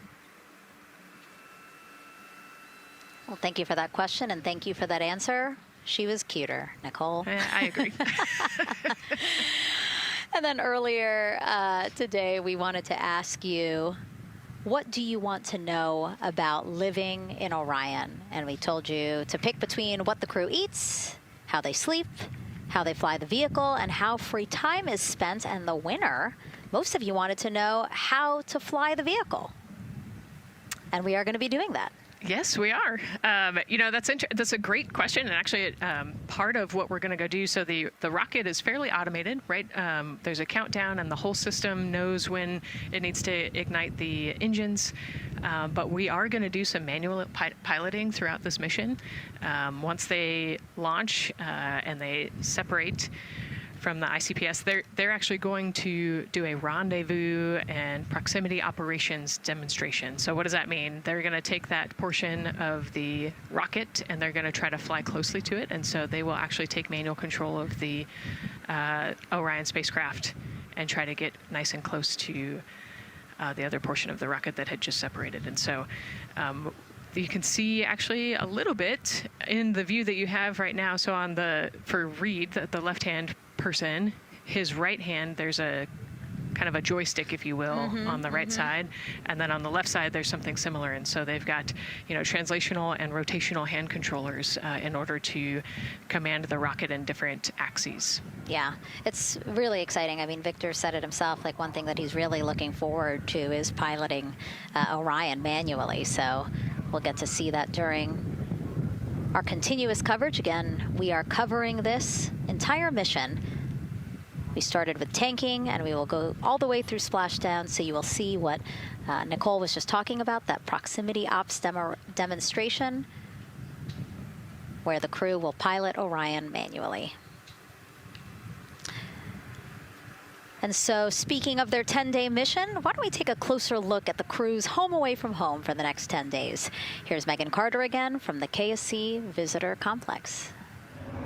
Well, thank you for that question, and thank you for that answer. She was cuter, Nicole. I agree. And then earlier today, we wanted to ask you, what do you want to know about living in Orion? And we told you to pick between what the crew eats, how they sleep, how they fly the vehicle, and how free time is spent. And the winner, most of you wanted to know how to fly the vehicle. And we are going to be doing that. Yes, we are. You know, that's a great question, and actually, part of what we're going to go do. So the rocket is fairly automated, right? There's a countdown, and the whole system knows when it needs to ignite the engines. But we are going to do some manual piloting throughout this mission. Once they launch and they separate from the ICPS, they're actually going to do a rendezvous and proximity operations demonstration. So what does that mean? They're going to take that portion of the rocket and they're going to try to fly closely to it. And so they will actually take manual control of the Orion spacecraft and try to get nice and close to the other portion of the rocket that had just separated. And so you can see actually a little bit in the view that you have right now. So for Reed, the left-hand person, his right hand, there's a kind of a joystick, if you will, on the right side, and then on the left side there's something similar. And so they've got, you know, translational and rotational hand controllers in order to command the rocket in different axes. Yeah, it's really exciting. I mean, Victor said it himself, like one thing that he's really looking forward to is piloting Orion manually. So we'll get to see that during our continuous coverage. Again, we are covering this entire mission. We started with tanking, and we will go all the way through splashdown, so you will see what Nicole was just talking about, that proximity ops demonstration, where the crew will pilot Orion manually. And so, speaking of their 10-day mission, why don't we take a closer look at the crew's home away from home for the next 10 days. Here's Megan Carter again from the KSC Visitor Complex.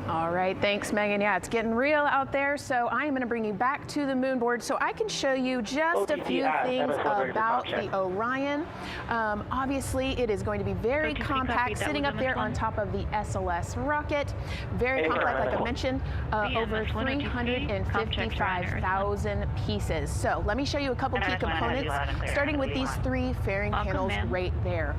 All right, thanks, Megan. Yeah, it's getting real out there, so I am going to bring you back to the moon board so I can show you just a few things about the Orion. Obviously, it is going to be very compact, sitting up there on top of the SLS rocket. Very compact, like I mentioned, over 355,000 pieces. So let me show you a couple key components, starting with these three fairing panels right there.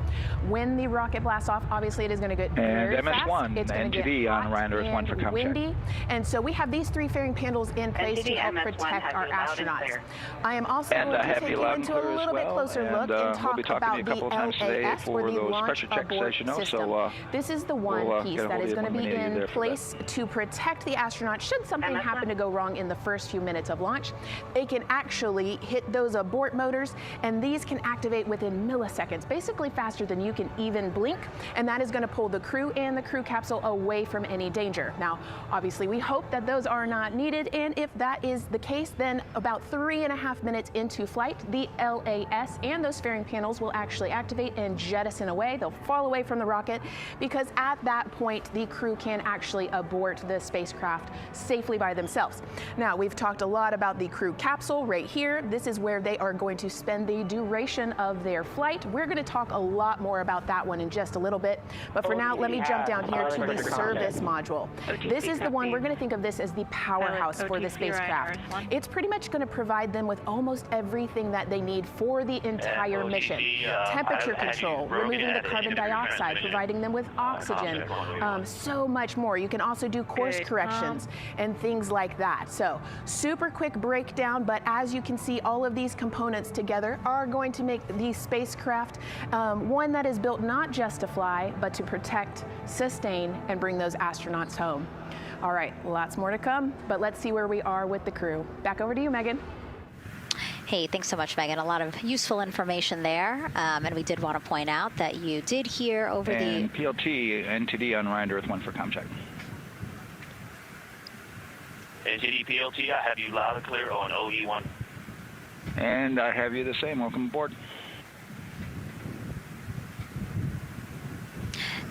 When the rocket blasts off, obviously it is going to get very fast. It's going to get hot and windy, and so we have these three fairing panels in place to help protect our astronauts. I am also going to take you into a little bit closer look and talk about the LAS, or the Launch Abort System. This is the one piece that is going to be in place to protect the astronauts should something happen to go wrong in the first few minutes of launch. They can actually hit those abort motors, and these can activate within milliseconds, basically faster than you can even blink, and that is going to pull the crew and the crew capsule away from any danger. Now, obviously, we hope that those are not needed, and if that is the case, then about 3.5 minutes into flight, the LAS and those fairing panels will actually activate and jettison away. They'll fall away from the rocket, because at that point, the crew can actually abort the spacecraft safely by themselves. Now, we've talked a lot about the crew capsule right here. This is where they are going to spend the duration of their flight. We're going to talk a lot more about that one in just a little bit, but for now, let me jump down here to the service module. This is the one, we're going to think of this as the powerhouse for the spacecraft. It's pretty much going to provide them with almost everything that they need for the entire mission. Temperature control, removing the carbon dioxide, providing them with oxygen, so much more. You can also do course corrections and things like that. So super quick breakdown, but as you can see, all of these components together are going to make the spacecraft one that is built not just to fly, but to protect, sustain, and bring those astronauts home. All right, lots more to come, but let's see where we are with the crew. Back over to you, Megan. Hey, thanks so much, Megan. A lot of useful information there. And we did want to point out that you did hear over and PLT, NTD on Ryan to Earth 1 for ComCheck. NTD PLT, I have you loud and clear on OE1. And I have you the same. Welcome aboard.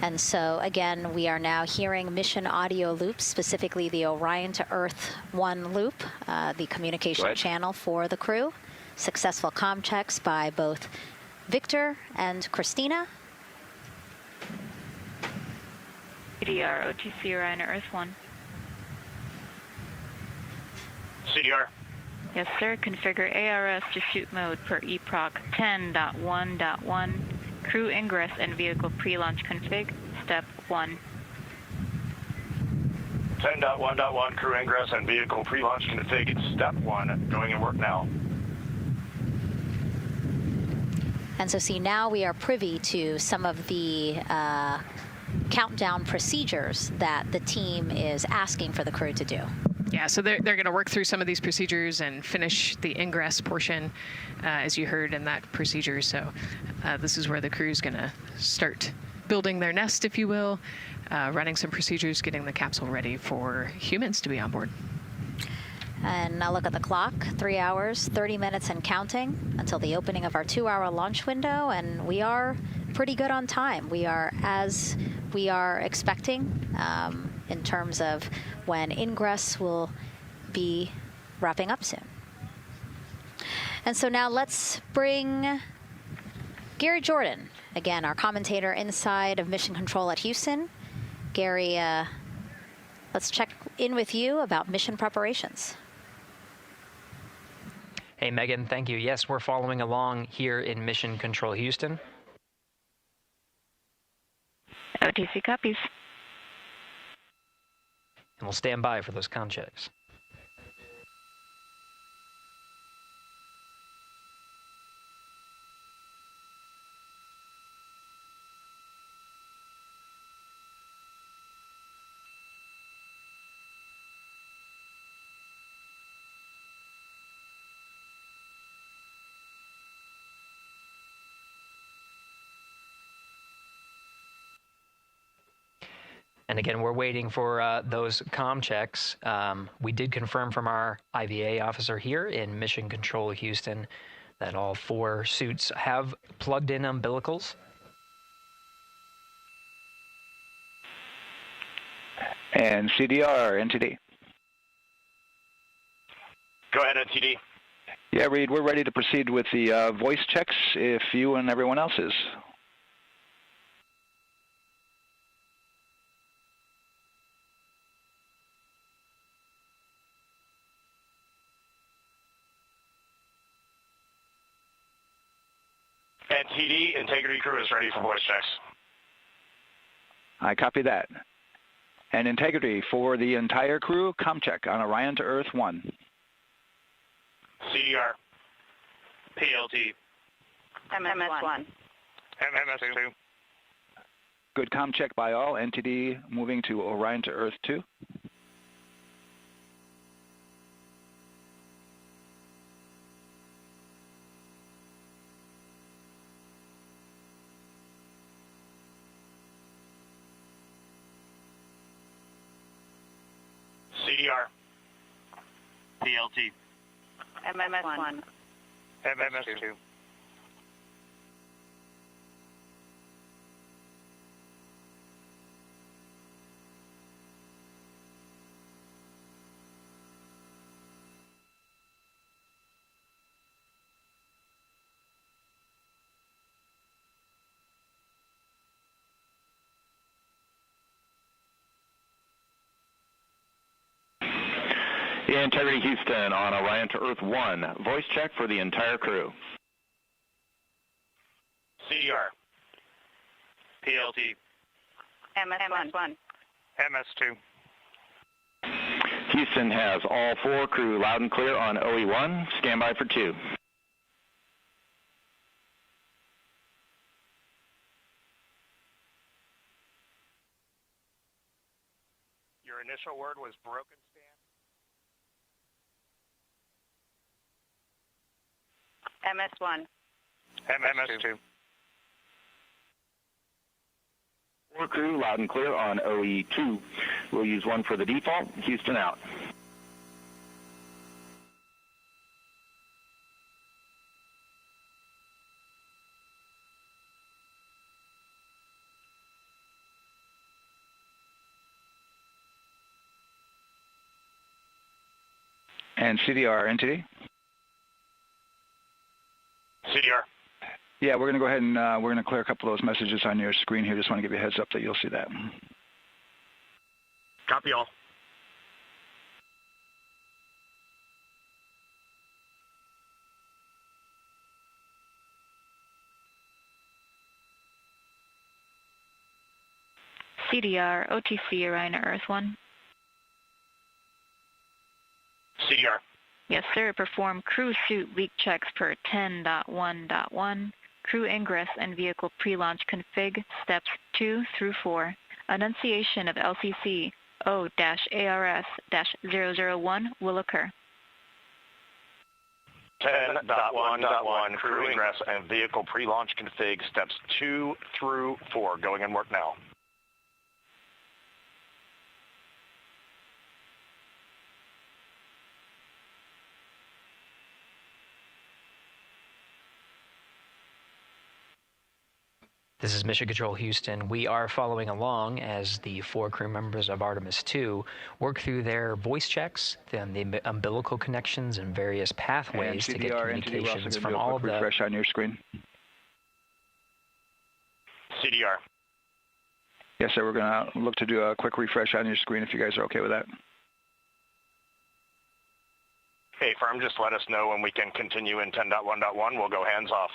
And so, again, we are now hearing mission audio loops, specifically the Orion to Earth 1 loop, the communication channel for the crew. Successful comm checks by both Victor and Christina. CDR, OTC Orion to Earth 1. CDR. Yes, sir. Configure ARS to shoot mode per EPROC 10.1.1. Crew ingress and vehicle pre-launch config, step 1. 10.1.1, crew ingress and vehicle pre-launch config, step 1. Going in work now. And so, see, now we are privy to some of the countdown procedures that the team is asking for the crew to do. Yeah, so they're going to work through some of these procedures and finish the ingress portion, as you heard in that procedure. So this is where the crew is going to start building their nest, if you will, running some procedures, getting the capsule ready for humans to be on board. And now look at the clock, 3 hours, 30 minutes and counting until the opening of our 2-hour launch window. And we are pretty good on time. We are as we are expecting in terms of when ingress will be wrapping up soon. And so now let's bring Gary Jordan, again, our commentator inside of Mission Control at Houston. Gary, let's check in with you about mission preparations. Hey, Megan, thank you. Yes, we're following along here in Mission Control Houston. OTC copies. And we'll stand by for those comm checks. And again, we're waiting for those comm checks. We did confirm from our IVA officer here in Mission Control Houston that all 4 suits have plugged in umbilicals. And CDR, NTD. Go ahead, NTD. Yeah, Reed, we're ready to proceed with the voice checks if you and everyone else is. NTD, integrity crew is ready for voice checks. I copy that. And integrity for the entire crew, ComCheck on Orion to Earth 1. CDR. PLT. MS1. MMS2. Good ComCheck by all. NTD moving to Orion to Earth 2. CDR. PLT. MMS1. MMS2. Integrity Houston on Orion to Earth 1. Voice check for the entire crew. CDR. PLT. MS1. MS2. Houston has all 4 crew loud and clear on OE1. Stand by for 2. You're initial word was broken stand. MS1. MS2. Four crew, loud and clear on OE2. We'll use one for the default. Houston out. And CDR, NTD? CDR. Yeah, we're going to go ahead and we're going to clear a couple of those messages on your screen here. Just want to give you a heads up that you'll see that. Copy all. CDR, OTC, Orion Earth 1. CDR. Yes, sir. Perform crew suit leak checks per 10.1.1. Crew ingress and vehicle pre-launch config steps 2 through 4. Annunciation of LCC O-ARS-001 will occur. 10.1.1 crew ingress and vehicle pre-launch config steps 2 through 4. Going in work now. This is Mission Control Houston. We are following along as the 4 crew members of Artemis 2 work through their voice checks, then the umbilical connections and various pathways to get communications from all of the... refresh on your screen. CDR. Yes, sir. We're going to look to do a quick refresh on your screen if you guys are okay with that. Hey, firm, just let us know when we can continue in 10.1.1. We'll go hands off.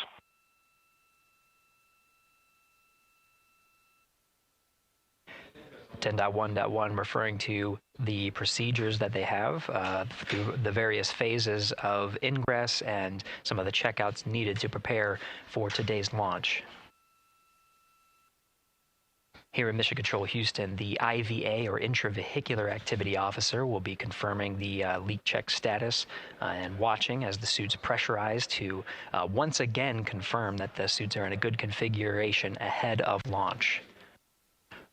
.1.1 referring to the procedures that they have through the various phases of ingress and some of the checkouts needed to prepare for today's launch. Here in Mission Control Houston, the IVA or Intravehicular Activity Officer will be confirming the leak check status and watching as the suits pressurize to once again confirm that the suits are in a good configuration ahead of launch.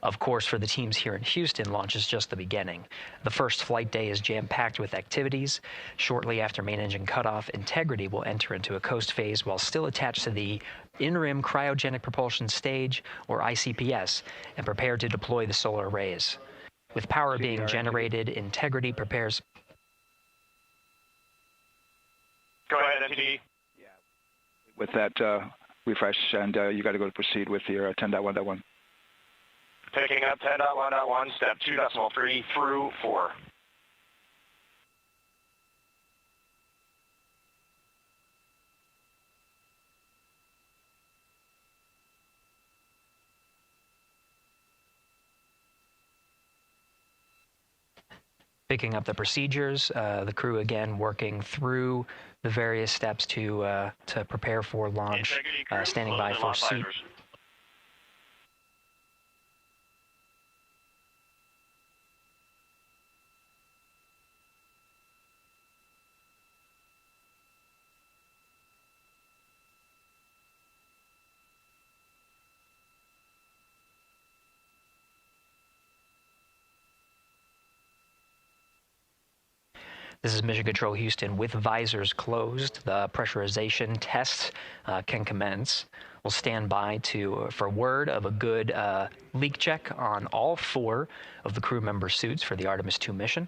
Of course, for the teams here in Houston, launch is just the beginning. The first flight day is jam-packed with activities. Shortly after main engine cutoff, Integrity will enter into a coast phase while still attached to the in-rim cryogenic propulsion stage, or ICPS, and prepare to deploy the solar arrays. With power being generated, Integrity prepares... Go ahead, NTD. With that refresh, and you got to go to proceed with your 10.1.1. Picking up 10.1.1, step 2.3 through 4. Picking up the procedures, the crew again working through the various steps to prepare for launch, standing by for seat. This is Mission Control Houston. With visors closed, the pressurization tests can commence. We'll stand by for word of a good leak check on all 4 of the crew member suits for the Artemis 2 mission.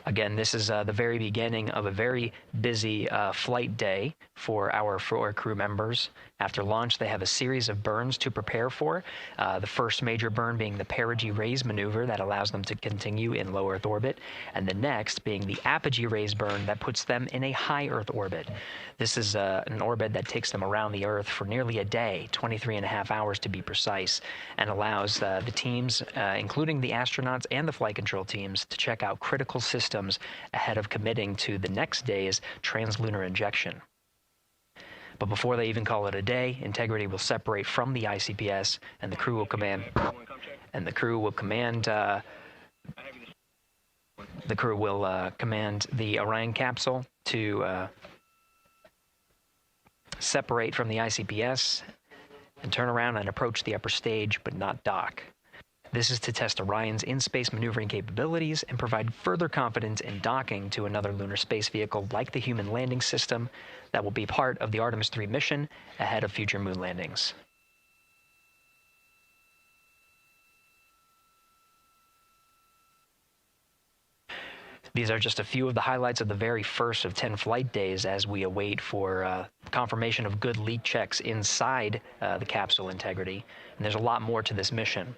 Again, this is the very beginning of a very busy flight day for our 4 crew members. After launch, they have a series of burns to prepare for. The first major burn being the perigee raise maneuver that allows them to continue in low Earth orbit, and the next being the apogee raise burn that puts them in a high Earth orbit. This is an orbit that takes them around the Earth for nearly a day, 23.5 hours to be precise, and allows the teams, including the astronauts and the flight control teams, to check out critical systems ahead of committing to the next day's translunar injection. But before they even call it a day, Integrity will separate from the ICPS, and the crew will command the Orion capsule to separate from the ICPS and turn around and approach the upper stage, but not dock. This is to test Orion's in-space maneuvering capabilities and provide further confidence in docking to another lunar space vehicle like the Human Landing System that will be part of the Artemis 3 mission ahead of future moon landings. These are just a few of the highlights of the very first of 10 flight days as we await for confirmation of good leak checks inside the capsule Integrity. And there's a lot more to this mission.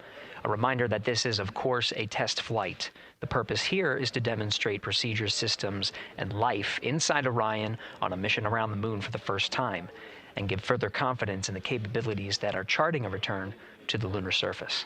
A reminder that this is, of course, a test flight. The purpose here is to demonstrate procedures, systems, and life inside Orion on a mission around the moon for the first time, and give further confidence in the capabilities that are charting a return to the lunar surface.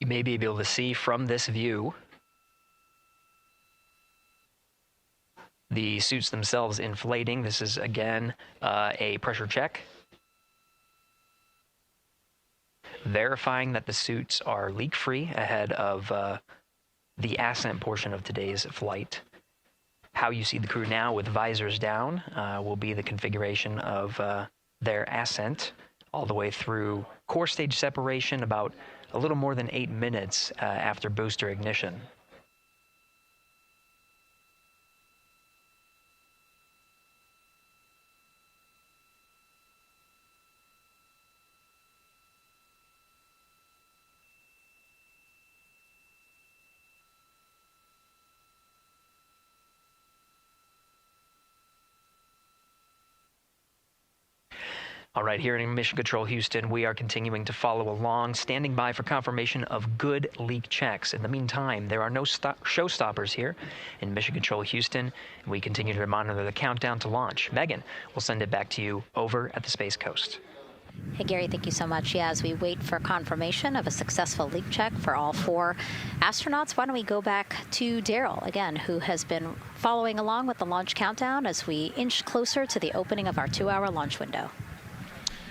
You may be able to see from this view the suits themselves inflating. This is, again, a pressure check, verifying that the suits are leak-free ahead of the ascent portion of today's flight. How you see the crew now with visors down will be the configuration of their ascent all the way through core stage separation, about a little more than 8 minutes after booster ignition. All right, here in Mission Control Houston, we are continuing to follow along, standing by for confirmation of good leak checks. In the meantime, there are no showstoppers here in Mission Control Houston, and we continue to monitor the countdown to launch. Megan, we'll send it back to you over at the Space Coast. Hey, Gary, thank you so much. Yeah, as we wait for confirmation of a successful leak check for all 4 astronauts, why don't we go back to Daryl, again, who has been following along with the launch countdown as we inch closer to the opening of our 2-hour launch window.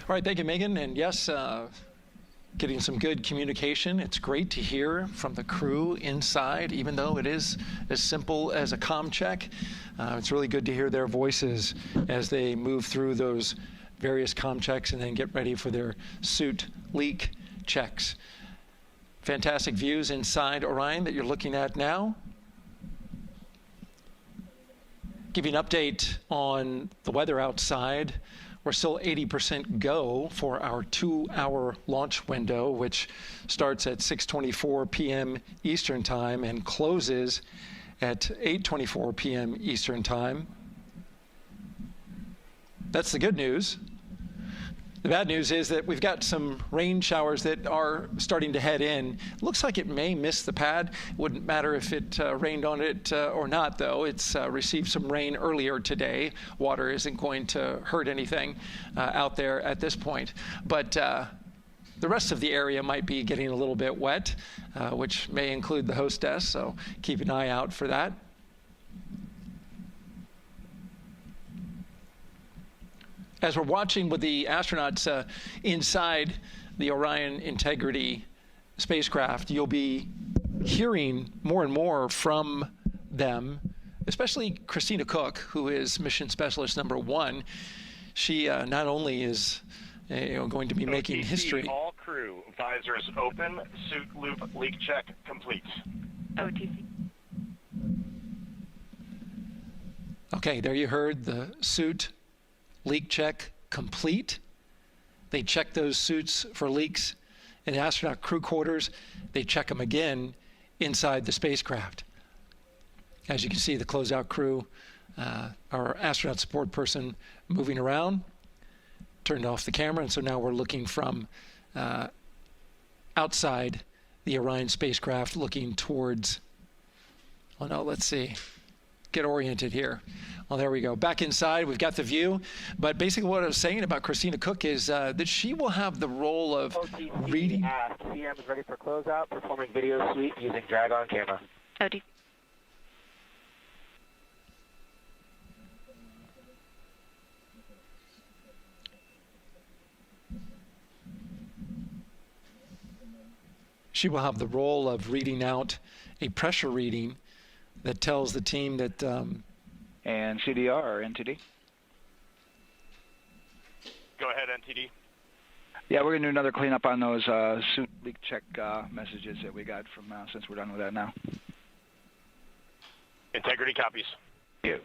All right, thank you, Megan. And yes, getting some good communication. It's great to hear from the crew inside, even though it is as simple as a comm check. It's really good to hear their voices as they move through those various comm checks and then get ready for their suit leak checks. Fantastic views inside Orion that you're looking at now. Give you an update on the weather outside. We're still 80% go for our 2-hour launch window, which starts at 6:24 p.m. Eastern Time and closes at 8:24 p.m. Eastern Time. That's the good news. The bad news is that we've got some rain showers that are starting to head in. Looks like it may miss the pad. It wouldn't matter if it rained on it or not, though. It's received some rain earlier today. Water isn't going to hurt anything out there at this point. But the rest of the area might be getting a little bit wet, which may include the hostess, so keep an eye out for that. As we're watching with the astronauts inside the Orion Integrity spacecraft, you'll be hearing more and more from them, especially Christina Cook, who is mission specialist number 1. She not only is going to be making history. All crew, visors open, suit loop leak check complete. OTC. Okay, there you heard the suit leak check complete. They checked those suits for leaks in the astronaut crew quarters. They check them again inside the spacecraft. As you can see, the closeout crew, our astronaut support person moving around, turned off the camera, and so now we're looking from outside the Orion spacecraft, looking towards, oh no, let's see, get oriented here. Well, there we go. Back inside, we've got the view. But basically what I was saying about Christina Cook is that she will have the role of reading. CM is ready for closeout, performing video sweep using drag-on camera. OTC. She will have the role of reading out a pressure reading that tells the team that... and CDR or NTD? Go ahead, NTD. Yeah, we're going to do another cleanup on those suit leak check messages that we got from since we're done with that now. Integrity copies. Yeah.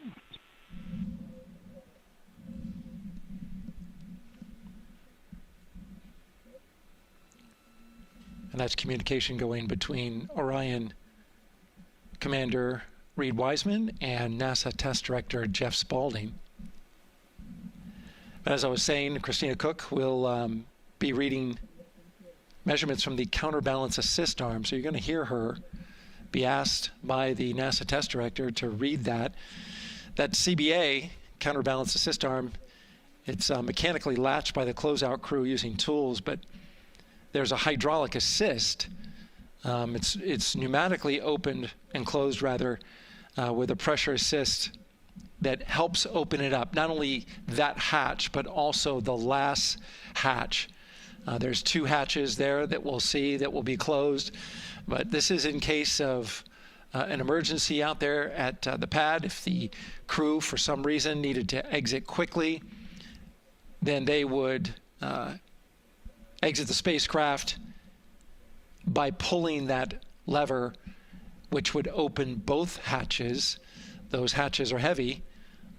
And that's communication going between Orion Commander Reed Wiseman and NASA Test Director Jeff Spaulding. But as I was saying, Christina Cook will be reading measurements from the counterbalance assist arm. So you're going to hear her be asked by the NASA Test Director to read that. That CBA, counterbalance assist arm, it's mechanically latched by the closeout crew using tools, but there's a hydraulic assist. It's pneumatically opened and closed, rather, with a pressure assist that helps open it up. Not only that hatch, but also the last hatch. There's 2 hatches there that we'll see that will be closed. But this is in case of an emergency out there at the pad. If the crew, for some reason, needed to exit quickly, then they would exit the spacecraft by pulling that lever, which would open both hatches. Those hatches are heavy.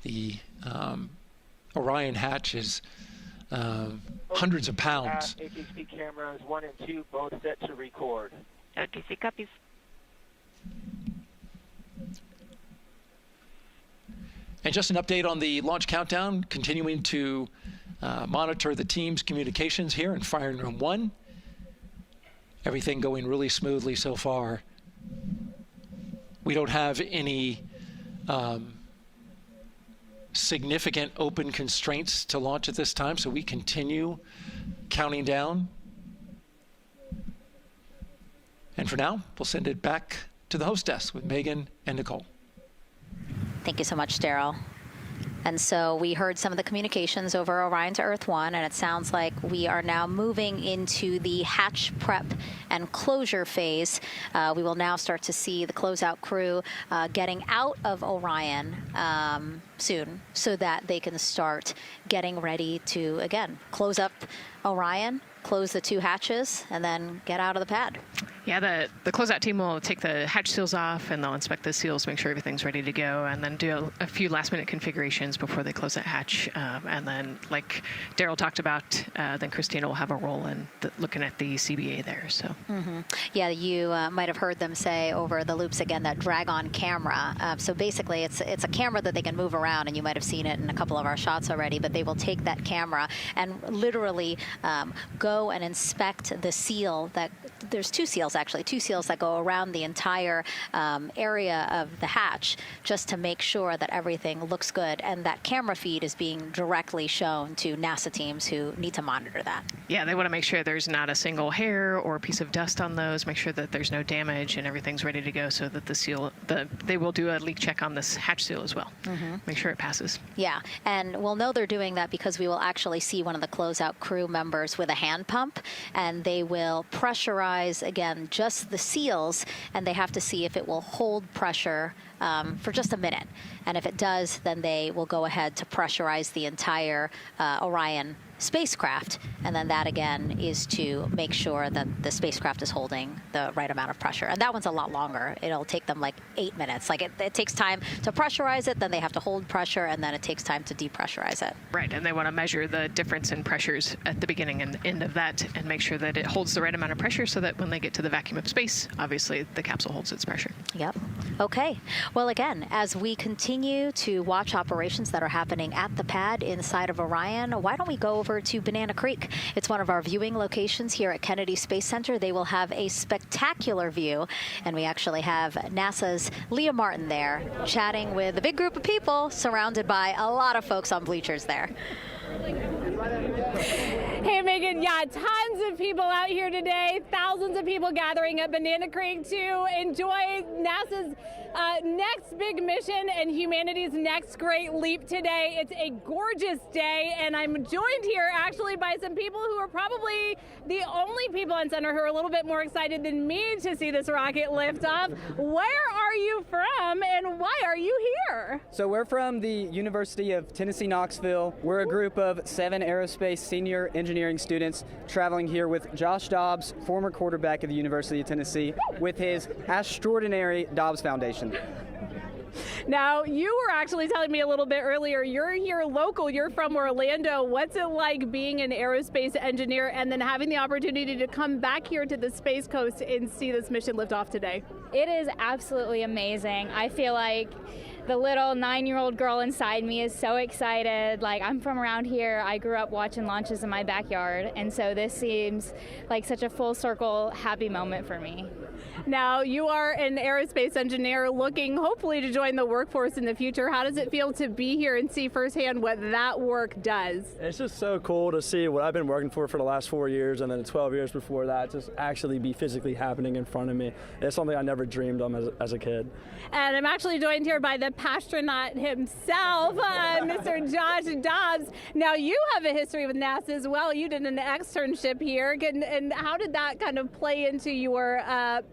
The Orion hatch is hundreds of pounds. HHP cameras 1 and 2 both set to record. OTC copies. And just an update on the launch countdown, continuing to monitor the team's communications here in Firing Room 1. Everything going really smoothly so far. We don't have any significant open constraints to launch at this time, so we continue counting down. And for now, we'll send it back to the host desk with Megan and Nicole. Thank you so much, Daryl. And so we heard some of the communications over Orion to Earth 1, and it sounds like we are now moving into the hatch prep and closure phase. We will now start to see the closeout crew getting out of Orion soon so that they can start getting ready to, again, close up Orion, close the 2 hatches, and then get out of the pad. Yeah, the closeout team will take the hatch seals off, and they'll inspect the seals, make sure everything's ready to go, and then do a few last-minute configurations before they close that hatch. And then, like Daryl talked about, then Christina will have a role in looking at the CBA there. So. Yeah, you might have heard them say over the loops again that drag-on camera. So basically, it's a camera that they can move around, and you might have seen it in a couple of our shots already. But they will take that camera and literally go and inspect the seal that. There's 2 seals, actually, 2 seals that go around the entire area of the hatch just to make sure that everything looks good. And that camera feed is being directly shown to NASA teams who need to monitor that. Yeah, they want to make sure there's not a single hair or piece of dust on those, make sure that there's no damage and everything's ready to go so that the seal, they will do a leak check on this hatch seal as well. Make sure it passes. Yeah, and we'll know they're doing that because we will actually see one of the closeout crew members with a hand pump, and they will pressurize, again, just the seals, and they have to see if it will hold pressure for just a minute. And if it does, then they will go ahead to pressurize the entire Orion spacecraft. And then that, again, is to make sure that the spacecraft is holding the right amount of pressure. And that one's a lot longer. It'll take them like 8 minutes. Like it takes time to pressurize it, then they have to hold pressure, and then it takes time to depressurize it. Right, and they want to measure the difference in pressures at the beginning and end of that and make sure that it holds the right amount of pressure so that when they get to the vacuum of space, obviously the capsule holds its pressure. Yep. Okay. Well, again, as we continue to watch operations that are happening at the pad inside of Orion, why don't we go over to Banana Creek? It's one of our viewing locations here at Kennedy Space Center. They will have a spectacular view, and we actually have NASA's Leah Martin there chatting with a big group of people surrounded by a lot of folks on bleachers there. Hey, Megan, yeah, tons of people out here today, thousands of people gathering at Banana Creek to enjoy NASA's next big mission and humanity's next great leap today. It's a gorgeous day, and I'm joined here actually by some people who are probably the only people on center who are a little bit more excited than me to see this rocket lift off. Where are you from, and why are you here? So we're from the University of Tennessee, Knoxville. We're a group of 7 aerospace senior engineering students traveling here with Josh Dobbs, former quarterback of the University of Tennessee, with his extraordinary Dobbs Foundation. Now, you were actually telling me a little bit earlier, you're here local, you're from Orlando. What's it like being an aerospace engineer and then having the opportunity to come back here to the Space Coast and see this mission lift off today? It is absolutely amazing. I feel like the little 9-year-old girl inside me is so excited. Like, I'm from around here. I grew up watching launches in my backyard, and so this seems like such a full circle happy moment for me. Now, you are an aerospace engineer looking hopefully to join the workforce in the future. How does it feel to be here and see firsthand what that work does? It's just so cool to see what I've been working for the last 4 years and then the 12 years before that just actually be physically happening in front of me. It's something I never dreamed of as a kid. And I'm actually joined here by the pastronaut himself, Mr. Josh Dobbs. Now, you have a history with NASA as well. You did an externship here. And how did that kind of play into your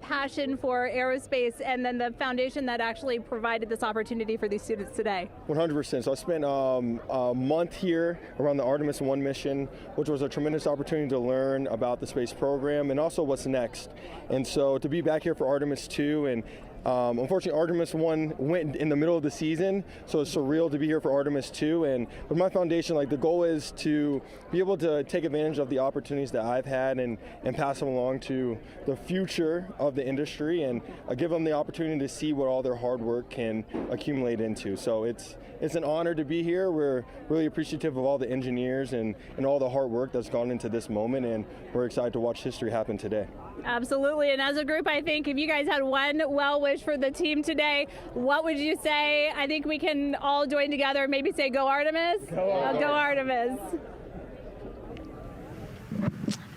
passion for aerospace and then the foundation that actually provided this opportunity for these students today? 100%. So I spent a month here around the Artemis 1 mission, which was a tremendous opportunity to learn about the space program and also what's next. And so to be back here for Artemis 2 and unfortunately, Artemis 1 went in the middle of the season, so it's surreal to be here for Artemis 2. And with my foundation, like the goal is to be able to take advantage of the opportunities that I've had and pass them along to the future of the industry and give them the opportunity to see what all their hard work can accumulate into. So it's an honor to be here. We're really appreciative of all the engineers and all the hard work that's gone into this moment, and we're excited to watch history happen today. Absolutely, and as a group, I think if you guys had one well wish for the team today, what would you say? I think we can all join together and maybe say, go Artemis? Go Artemis.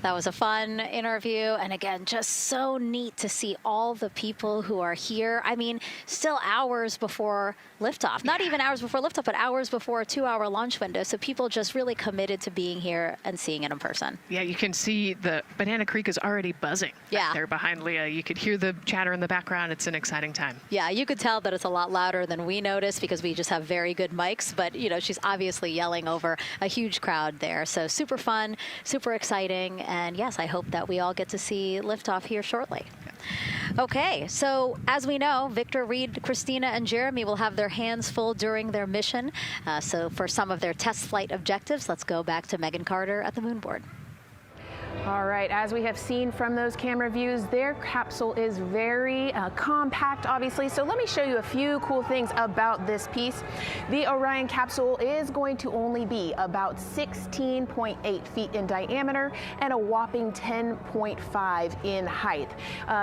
That was a fun interview, and again, just so neat to see all the people who are here. I mean, still hours before liftoff. Not even hours before liftoff, but hours before a 2-hour launch window. So people just really committed to being here and seeing it in person. Yeah, you can see the Banana Creek is already buzzing. Yeah. There behind Leah. You could hear the chatter in the background. It's an exciting time. Yeah, you could tell that it's a lot louder than we noticed because we just have very good mics. But, you know, she's obviously yelling over a huge crowd there. So super fun, super exciting. And yes, I hope that we all get to see liftoff here shortly. Okay, so as we know, Victor, Reed, Christina, and Jeremy will have their hands full during their mission. So for some of their test flight objectives, let's go back to Megan Carter at the moon board. All right, as we have seen from those camera views, their capsule is very compact, obviously. So let me show you a few cool things about this piece. The Orion capsule is going to only be about 16.8 feet in diameter and a whopping 10.5 in height.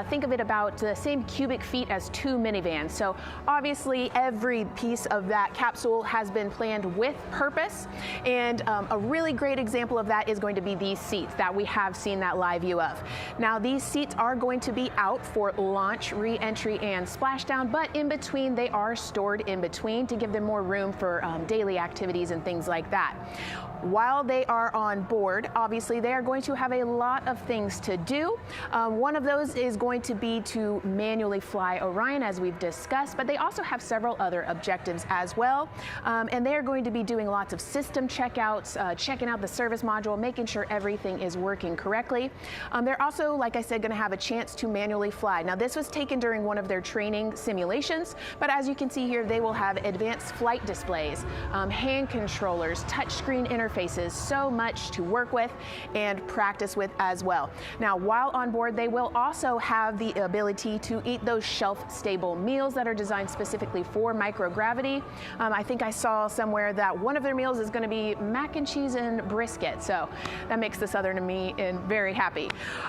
Think of it about the same cubic feet as 2 minivans. So obviously every piece of that capsule has been planned with purpose. And a really great example of that is going to be these seats that we have seen that live view of. Now, these seats are going to be out for launch, re-entry, and splashdown, but in between, they are stored in between to give them more room for daily activities and things like that. while they are on board, obviously they are going to have a lot of things to do. One of those is going to be to manually fly Orion, as we've discussed, but they also have several other objectives as well. And they are going to be doing lots of system checkouts, checking out the service module, making sure everything is working correctly. They're also, like I said, going to have a chance to manually fly. Now, this was taken during one of their training simulations, but as you can see here, they will have advanced flight displays, hand controllers, touchscreen interfaces, so much to work with and practice with as well. Now, while on board, they will also have the ability to eat those shelf-stable meals that are designed specifically for microgravity. I think I saw somewhere that one of their meals is going to be mac and cheese and brisket, so that makes the Southern in me very happy.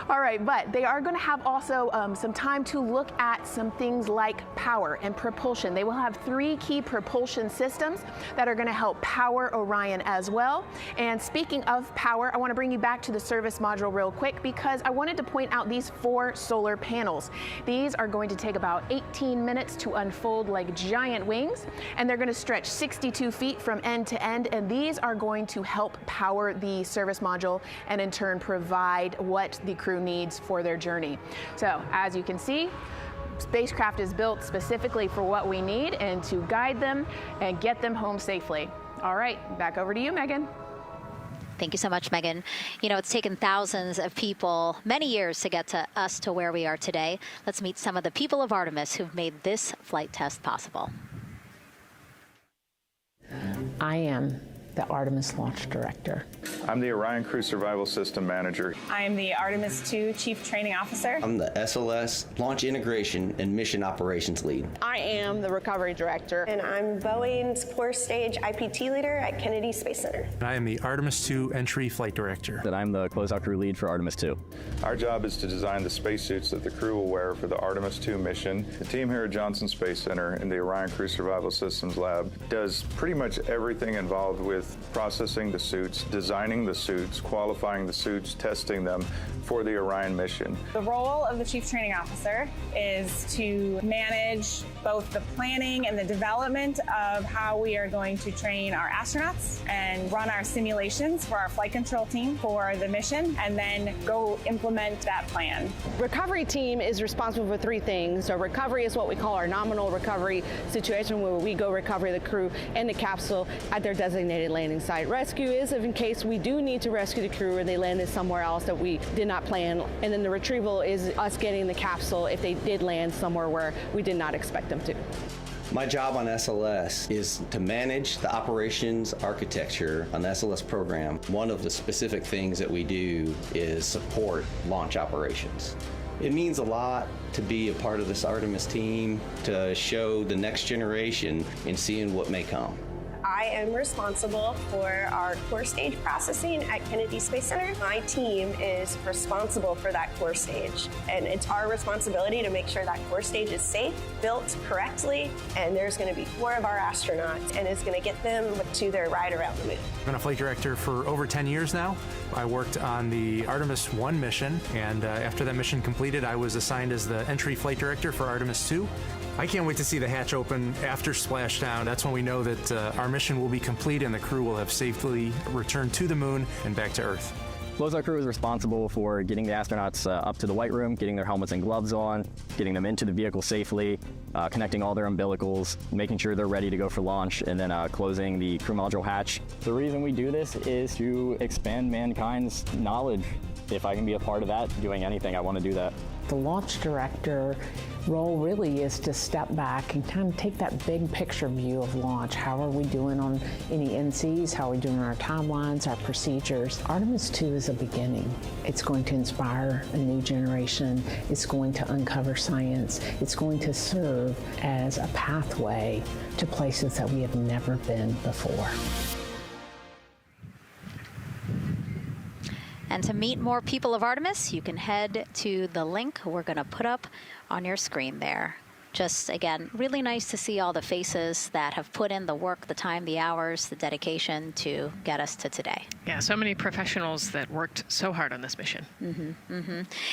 All right, but they are going to have also some time to look at some things like power and propulsion. They will have 3 key propulsion systems that are going to help power Orion as well. And speaking of power, I want to bring you back to the service module real quick because I wanted to point out these 4 solar panels. These are going to take about 18 minutes to unfold like giant wings, and they're going to stretch 62 feet from end to end, and these are going to help power the service module and in turn provide what the crew needs for their journey. So as you can see, spacecraft is built specifically for what we need and to guide them and get them home safely. All right, back over to you, Megan. Thank you so much, Megan. You know, it's taken thousands of people many years to get to us to where we are today. Let's meet some of the people of Artemis who've made this flight test possible. I am the Artemis Launch Director. I'm the Orion Crew Survival System Manager. I am the Artemis 2 Chief Training Officer. I'm the SLS Launch Integration and Mission Operations Lead. I am the Recovery Director. And I'm Boeing's Core Stage IPT Leader at Kennedy Space Center. And I am the Artemis 2 Entry Flight Director. And I'm the Closeout Crew Lead for Artemis 2. Our job is to design the spacesuits that the crew will wear for the Artemis 2 mission. The team here at Johnson Space Center in the Orion Crew Survival Systems Lab does pretty much everything involved with processing the suits, designing the suits, qualifying the suits, testing them for the Orion mission. The role of the Chief Training Officer is to manage both the planning and the development of how we are going to train our astronauts and run our simulations for our flight control team for the mission, and then go implement that plan. Recovery team is responsible for 3 things. So recovery is what we call our nominal recovery situation, where we go recover the crew and the capsule at their designated landing site. Rescue is in case we do need to rescue the crew or they landed somewhere else that we did not plan. And then the retrieval is us getting the capsule if they did land somewhere where we did not expect them to. My job on SLS is to manage the operations architecture on the SLS program. One of the specific things that we do is support launch operations. It means a lot to be a part of this Artemis team, to show the next generation in seeing what may come. I am responsible for our core stage processing at Kennedy Space Center. My team is responsible for that core stage, and it's our responsibility to make sure that core stage is safe, built correctly, and there's going to be 4 of our astronauts, and it's going to get them to their ride around the moon. I've been a flight director for over 10 years now. I worked on the Artemis 1 mission, and after that mission completed, I was assigned as the entry flight director for Artemis 2. I can't wait to see the hatch open after splashdown. That's when we know that our mission will be complete and the crew will have safely returned to the moon and back to Earth. Closeout Crew is responsible for getting the astronauts up to the white room, getting their helmets and gloves on, getting them into the vehicle safely, connecting all their umbilicals, making sure they're ready to go for launch, and then closing the crew module hatch. The reason we do this is to expand mankind's knowledge. If I can be a part of that, doing anything, I want to do that. The launch director role really is to step back and kind of take that big picture view of launch. How are we doing on any NCs? How are we doing on our timelines, our procedures? Artemis 2 is a beginning. It's going to inspire a new generation. It's going to uncover science. It's going to serve as a pathway to places that we have never been before. And to meet more people of Artemis, you can head to the link we're going to put up on your screen there. just, again, really nice to see all the faces that have put in the work, the time, the hours, the dedication to get us to today. Yeah, so many professionals that worked so hard on this mission.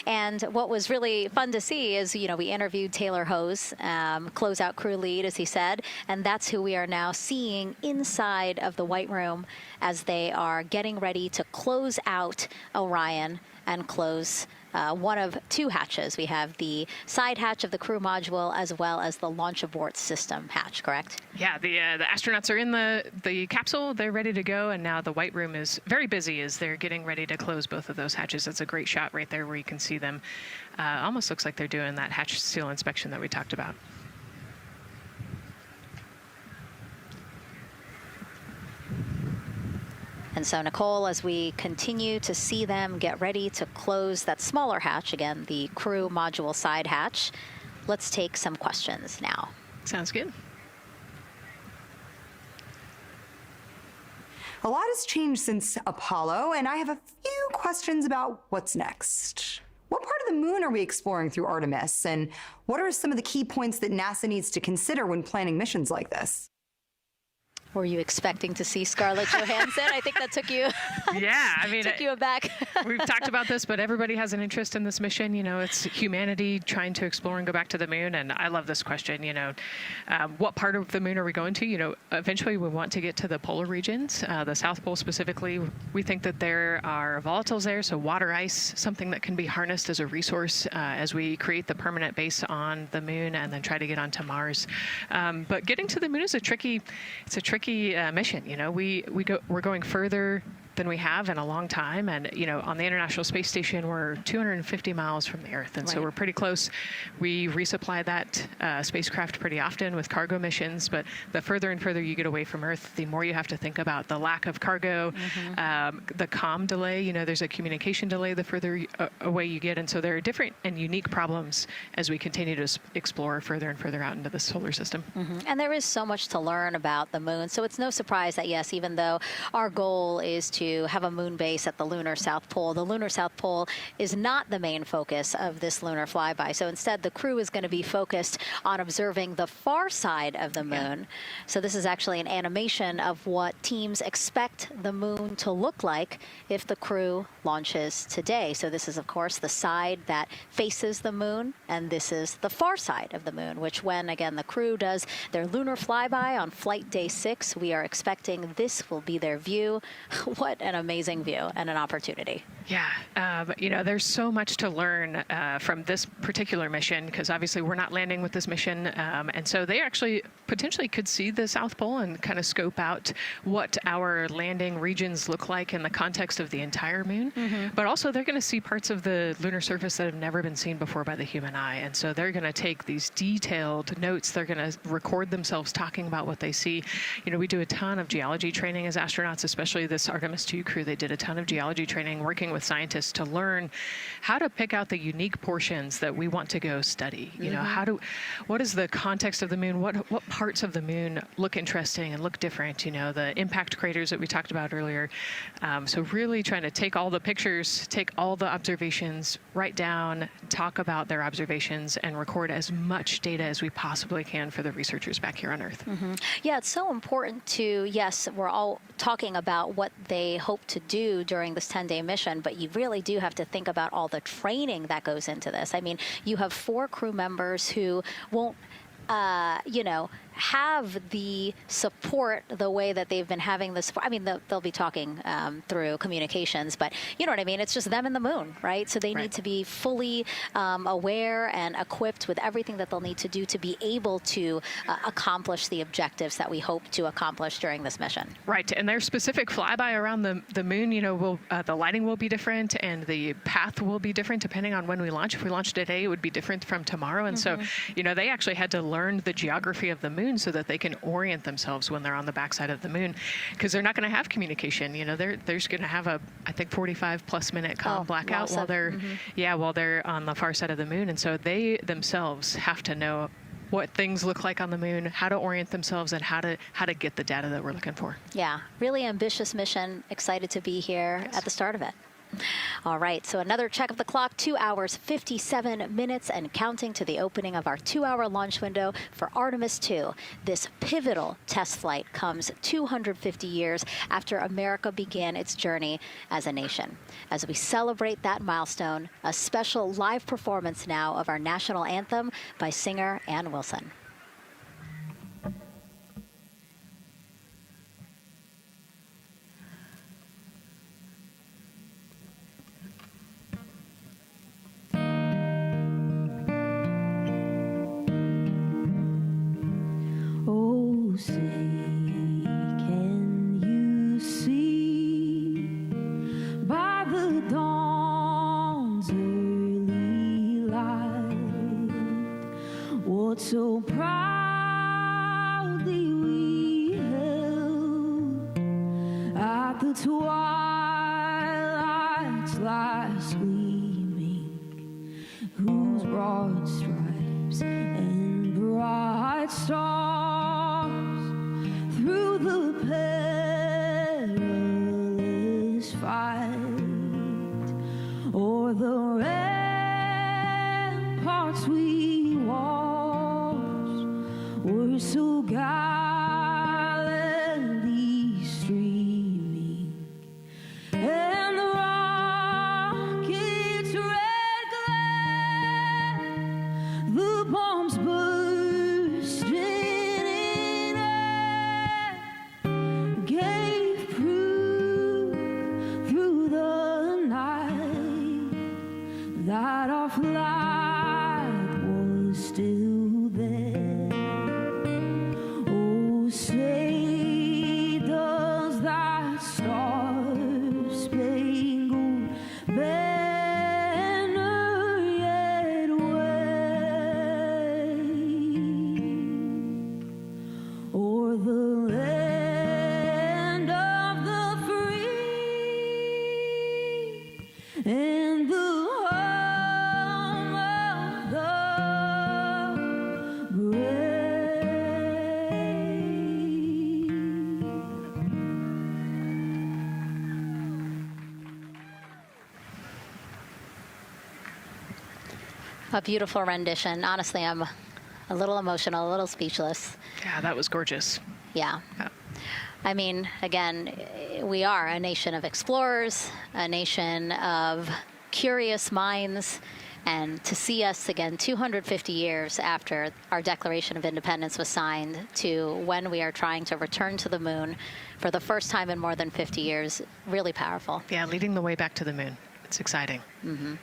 And what was really fun to see is, we interviewed Taylor Hose, closeout crew lead, as he said, and that's who we are now seeing inside of the White Room as they are getting ready to close out Orion and close one of two hatches. We have the side hatch of the crew module as well as the launch abort system hatch, correct? Yeah, the astronauts are in the capsule. They're ready to go, and now the White Room is very busy as they're getting ready to close both of those hatches. That's a great shot right there where you can see them. Almost looks like they're doing that hatch seal inspection that we talked about. And so, Nicole, as we continue to see them get ready to close that smaller hatch, again, the crew module side hatch, let's take some questions now. Sounds good. A lot has changed since Apollo, and I have a few questions about what's next. What part of the moon are we exploring through Artemis, and what are some of the key points that NASA needs to consider when planning missions like this? Were you expecting to see Scarlett Johansson? I think that took you. Yeah, I mean, took you aback. We've talked about this, but everybody has an interest in this mission. It's humanity trying to explore and go back to the moon, and I love this question. What part of the moon are we going to? Eventually we want to get to the polar regions, the South Pole specifically. We think that there are volatiles there, so water ice, something that can be harnessed as a resource as we create the permanent base on the moon and then try to get onto Mars. But getting to the moon is a tricky mission. We're going further than we have in a long time, and on the International Space Station we're 250 miles from the Earth, and so we're pretty close. We resupply that spacecraft pretty often with cargo missions, but the further and further you get away from Earth, the more you have to think about the lack of cargo, the comm delay. There's a communication delay the further away you get, and so there are different and unique problems as we continue to explore further and further out into the solar system. And there is so much to learn about the moon, so it's no surprise that, yes, even though our goal is to have a moon base at the lunar South Pole, the lunar South Pole is not the main focus of this lunar flyby. So instead, the crew is going to be focused on observing the far side of the moon. So this is actually an animation of what teams expect the moon to look like if the crew launches today. So this is, of course, the side that faces the moon, and this is the far side of the moon, which when, again, the crew does their lunar flyby on flight day 6, we are expecting this will be their view. What an amazing view and an opportunity. Yeah, there's so much to learn from this particular mission, because obviously we're not landing with this mission, and so they actually potentially could see the South Pole and kind of scope out what our landing regions look like in the context of the entire moon. But also they're going to see parts of the lunar surface that have never been seen before by the human eye, and so they're going to take these detailed notes. They're going to record themselves talking about what they see. We do a ton of geology training as astronauts, especially this Artemis 2 crew. They did a ton of geology training working with scientists to learn how to pick out the unique portions that we want to go study. What is the context of the moon? What parts of the moon look interesting and look different? The impact craters that we talked about earlier. So really trying to take all the pictures, take all the observations, write down, talk about their observations, and record as much data as we possibly can for the researchers back here on Earth. Yeah, it's so important to, yes, we're all talking about what they hope to do during this 10-day mission, but you really do have to think about all the training that goes into this. I mean, you have 4 crew members who won't have the support the way that they've been having the support. I mean, they'll be talking through communications, but you know what I mean? It's just them and the moon, right? So they need to be fully aware and equipped with everything that they'll need to do to be able to accomplish the objectives that we hope to accomplish during this mission. Right, and their specific flyby around the moon, the lighting will be different and the path will be different depending on when we launch. If we launch today, it would be different from tomorrow. And so, they actually had to learn the geography of the moon so that they can orient themselves when they're on the backside of the moon, because they're not going to have communication. They're just going to have a, I think, 45+ minute comm blackout while they're on the far side of the moon. And so they themselves have to know what things look like on the moon, how to orient themselves, and how to get the data that we're looking for. Yeah, really ambitious mission. Excited to be here at the start of it. All right, so another check of the clock, 2 hours, 57 minutes and counting to the opening of our 2-hour launch window for Artemis 2. This pivotal test flight comes 250 years after America began its journey as a nation. As we celebrate that milestone, a special live performance now of our national anthem by singer Ann Wilson. Say, can you see by the dawn's early light what so proudly we held at the twilight's last gleaming, whose broad stripes and bright stars through the perilous fight o'er the ramparts we watched were so gallantly streaming, and the rocket's red glare, the bombs bursting in air, gave proof through the night that our flag was still there. Oh, say does that star-spangled banner yet wave o'er the land of the free and the home of the brave? A beautiful rendition. Honestly, I'm a little emotional, a little speechless. Yeah, that was gorgeous. Yeah. I mean, again, we are a nation of explorers, a nation of curious minds, and to see us again 250 years after our Declaration of Independence was signed to when we are trying to return to the moon for the first time in more than 50 years, really powerful. Yeah, leading the way back to the moon. It's exciting. Mm-hmm.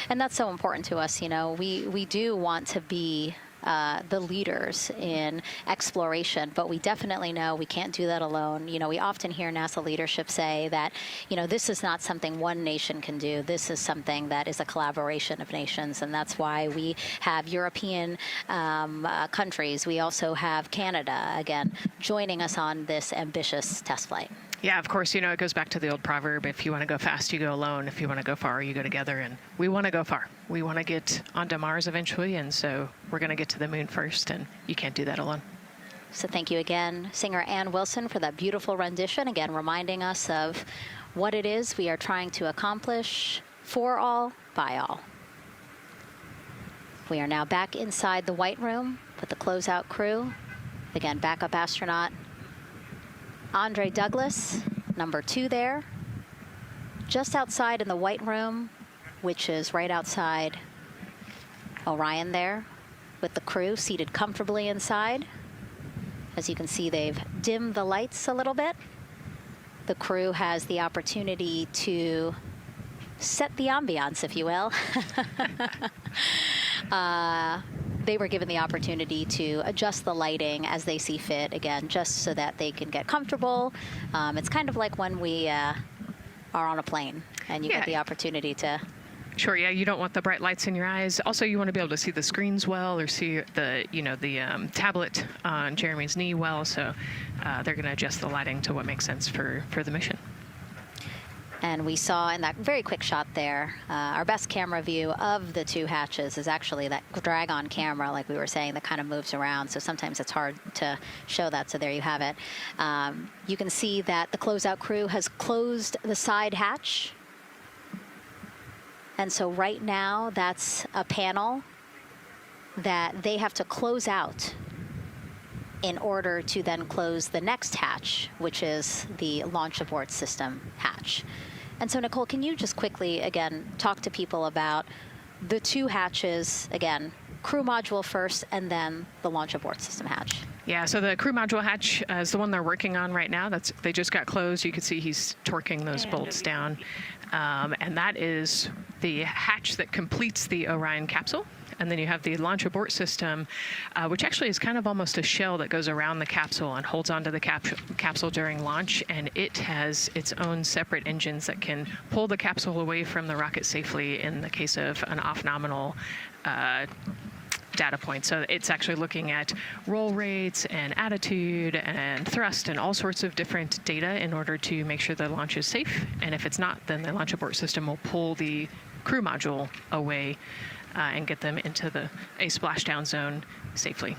And that's so important to us. You know, we do want to be the leaders in exploration, but we definitely know we can't do that alone. You know, we often hear NASA leadership say that, you know, this is not something one nation can do. This is something that is a collaboration of nations, and that's why we have European countries. We also have Canada, again, joining us on this ambitious test flight. Yeah, of course, you know, it goes back to the old proverb, if you want to go fast, you go alone. If you want to go far, you go together. And we want to go far. We want to get onto Mars eventually, and so we're going to get to the moon first, and you can't do that alone. So thank you again, singer Ann Wilson, for that beautiful rendition, again reminding us of what it is we are trying to accomplish for all, by all. We are now back inside the White Room with the closeout crew. Again, backup astronaut Andre Douglas, number 2 there, just outside in the White Room, which is right outside Orion there, with the crew seated comfortably inside. As you can see, they've dimmed the lights a little bit. The crew has the opportunity to set the ambiance, if you will. They were given the opportunity to adjust the lighting as they see fit, again, just so that they can get comfortable. It's kind of like when we are on a plane and you get the opportunity to... Sure, yeah, you don't want the bright lights in your eyes. Also, you want to be able to see the screens well, or see the, you know, the tablet on Jeremy's knee well, so they're going to adjust the lighting to what makes sense for the mission. And we saw in that very quick shot there, our best camera view of the 2 hatches is actually that drag-on camera, like we were saying, that kind of moves around. So sometimes it's hard to show that. So there you have it. You can see that the closeout crew has closed the side hatch. And so right now, that's a panel that they have to close out in order to then close the next hatch, which is the launch abort system hatch. And so, Nicole, can you just quickly, again, talk to people about the two hatches, again, crew module first, and then the launch abort system hatch? Yeah, so the crew module hatch is the one they're working on right now. They just got closed. You can see he's torquing those bolts down. And that is the hatch that completes the Orion capsule. And then you have the launch abort system, which actually is kind of almost a shell that goes around the capsule and holds onto the capsule during launch. And it has its own separate engines that can pull the capsule away from the rocket safely in the case of an off-nominal data point. So it's actually looking at roll rates and attitude and thrust and all sorts of different data in order to make sure the launch is safe. And if it's not, then the launch abort system will pull the crew module away and get them into a splashdown zone safely.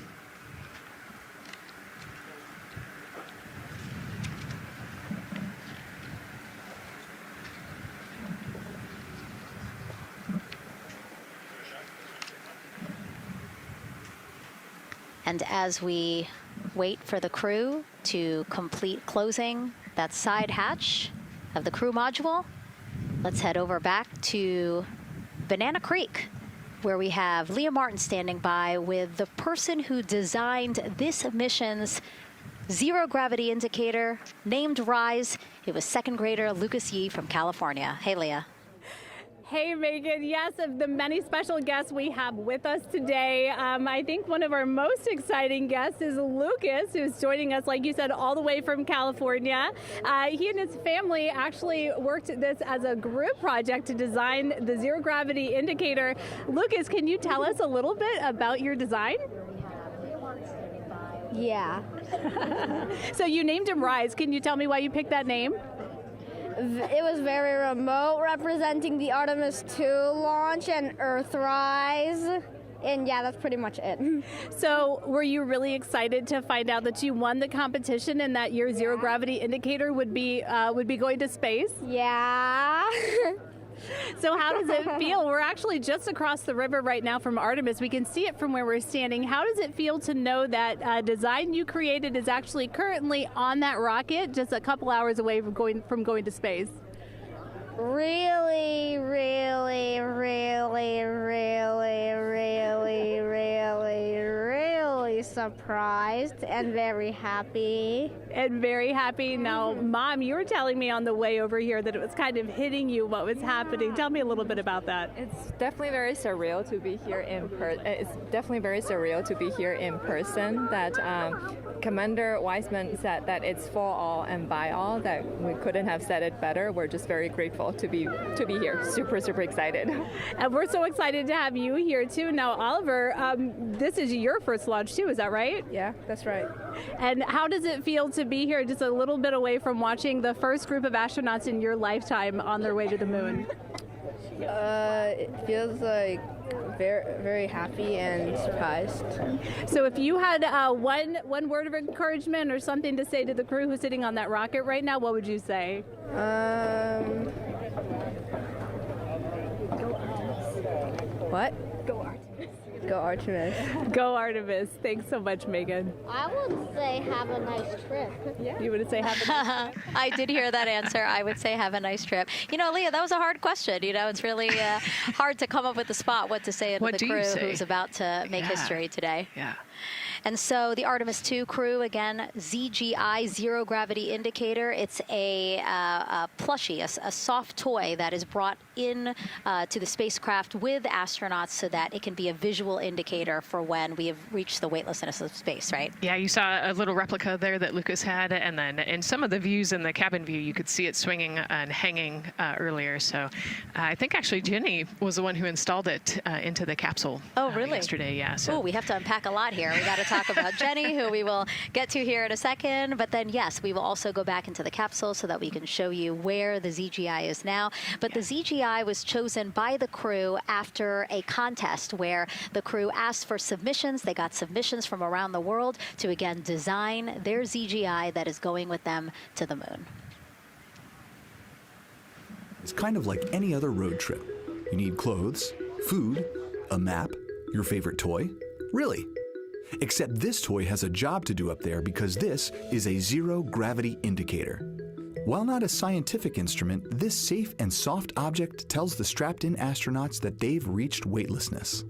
And as we wait for the crew to complete closing that side hatch of the crew module, let's head over back to Banana Creek, where we have Leah Martin standing by with the person who designed this mission's zero gravity indicator, named RISE. It was second grader Lucas Yee from California. Hey, Leah. Hey, Megan. Yes, of the many special guests we have with us today, I think one of our most exciting guests is Lucas, who's joining us, like you said, all the way from California. He and his family actually worked this as a group project to design the zero gravity indicator. Lucas, can you tell us a little bit about your design? Yeah. So you named him RISE. Can you tell me why you picked that name? It was very remote, representing the Artemis 2 launch and Earthrise. And yeah, that's pretty much it. So were you really excited to find out that you won the competition and that your zero gravity indicator would be going to space? Yeah. So how does it feel? We're actually just across the river right now from Artemis. We can see it from where we're standing. How does it feel to know that design you created is actually currently on that rocket, just a couple hours away from going to space? Really, really, really, really, really, really surprised and very happy. Now, Mom, you were telling me on the way over here that it was kind of hitting you what was happening. Tell me a little bit about that. It's definitely very surreal to be here in person. That Commander Weissman said that it's for all and by all. That we couldn't have said it better. We're just very grateful to be here. Super, super excited. And we're so excited to have you here too. Now, Oliver, this is your first launch too, is that right? Yeah, that's right. And how does it feel to be here just a little bit away from watching the first group of astronauts in your lifetime on their way to the moon? It feels like very, very happy and surprised. So if you had one word of encouragement or something to say to the crew who's sitting on that rocket right now, what would you say? What? Go Artemis. Go Artemis. Go Artemis. Thanks so much, Megan. I would say have a nice trip. Yeah. You would say have a nice trip? I did hear that answer. I would say have a nice trip. You know, Leah, that was a hard question. You know, it's really hard to come up with the spot what to say to the crew who's about to make history today. Yeah. And so the Artemis 2 crew, again, ZGI, zero gravity indicator. It's a plushie, a soft toy that is brought in to the spacecraft with astronauts so that it can be a visual indicator for when we have reached the weightlessness of space, right? Yeah, you saw a little replica there that Lucas had, and then in some of the views in the cabin view, you could see it swinging and hanging earlier. So I think actually Jenny was the one who installed it into the capsule. Oh, really? Yesterday, yeah. So we have to unpack a lot here. We got to talk about Jenny, who we will get to here in a second. But then, yes, we will also go back into the capsule so that we can show you where the ZGI is now. But the ZGI was chosen by the crew after a contest where the crew asked for submissions. They got submissions from around the world to, again, design their ZGI that is going with them to the moon. It's kind of like any other road trip. You need clothes, food, a map, your favorite toy. Really. Except this toy has a job to do up there because this is a zero-gravity indicator. While not a scientific instrument, this safe and soft object tells the strapped-in astronauts that they've reached weightlessness.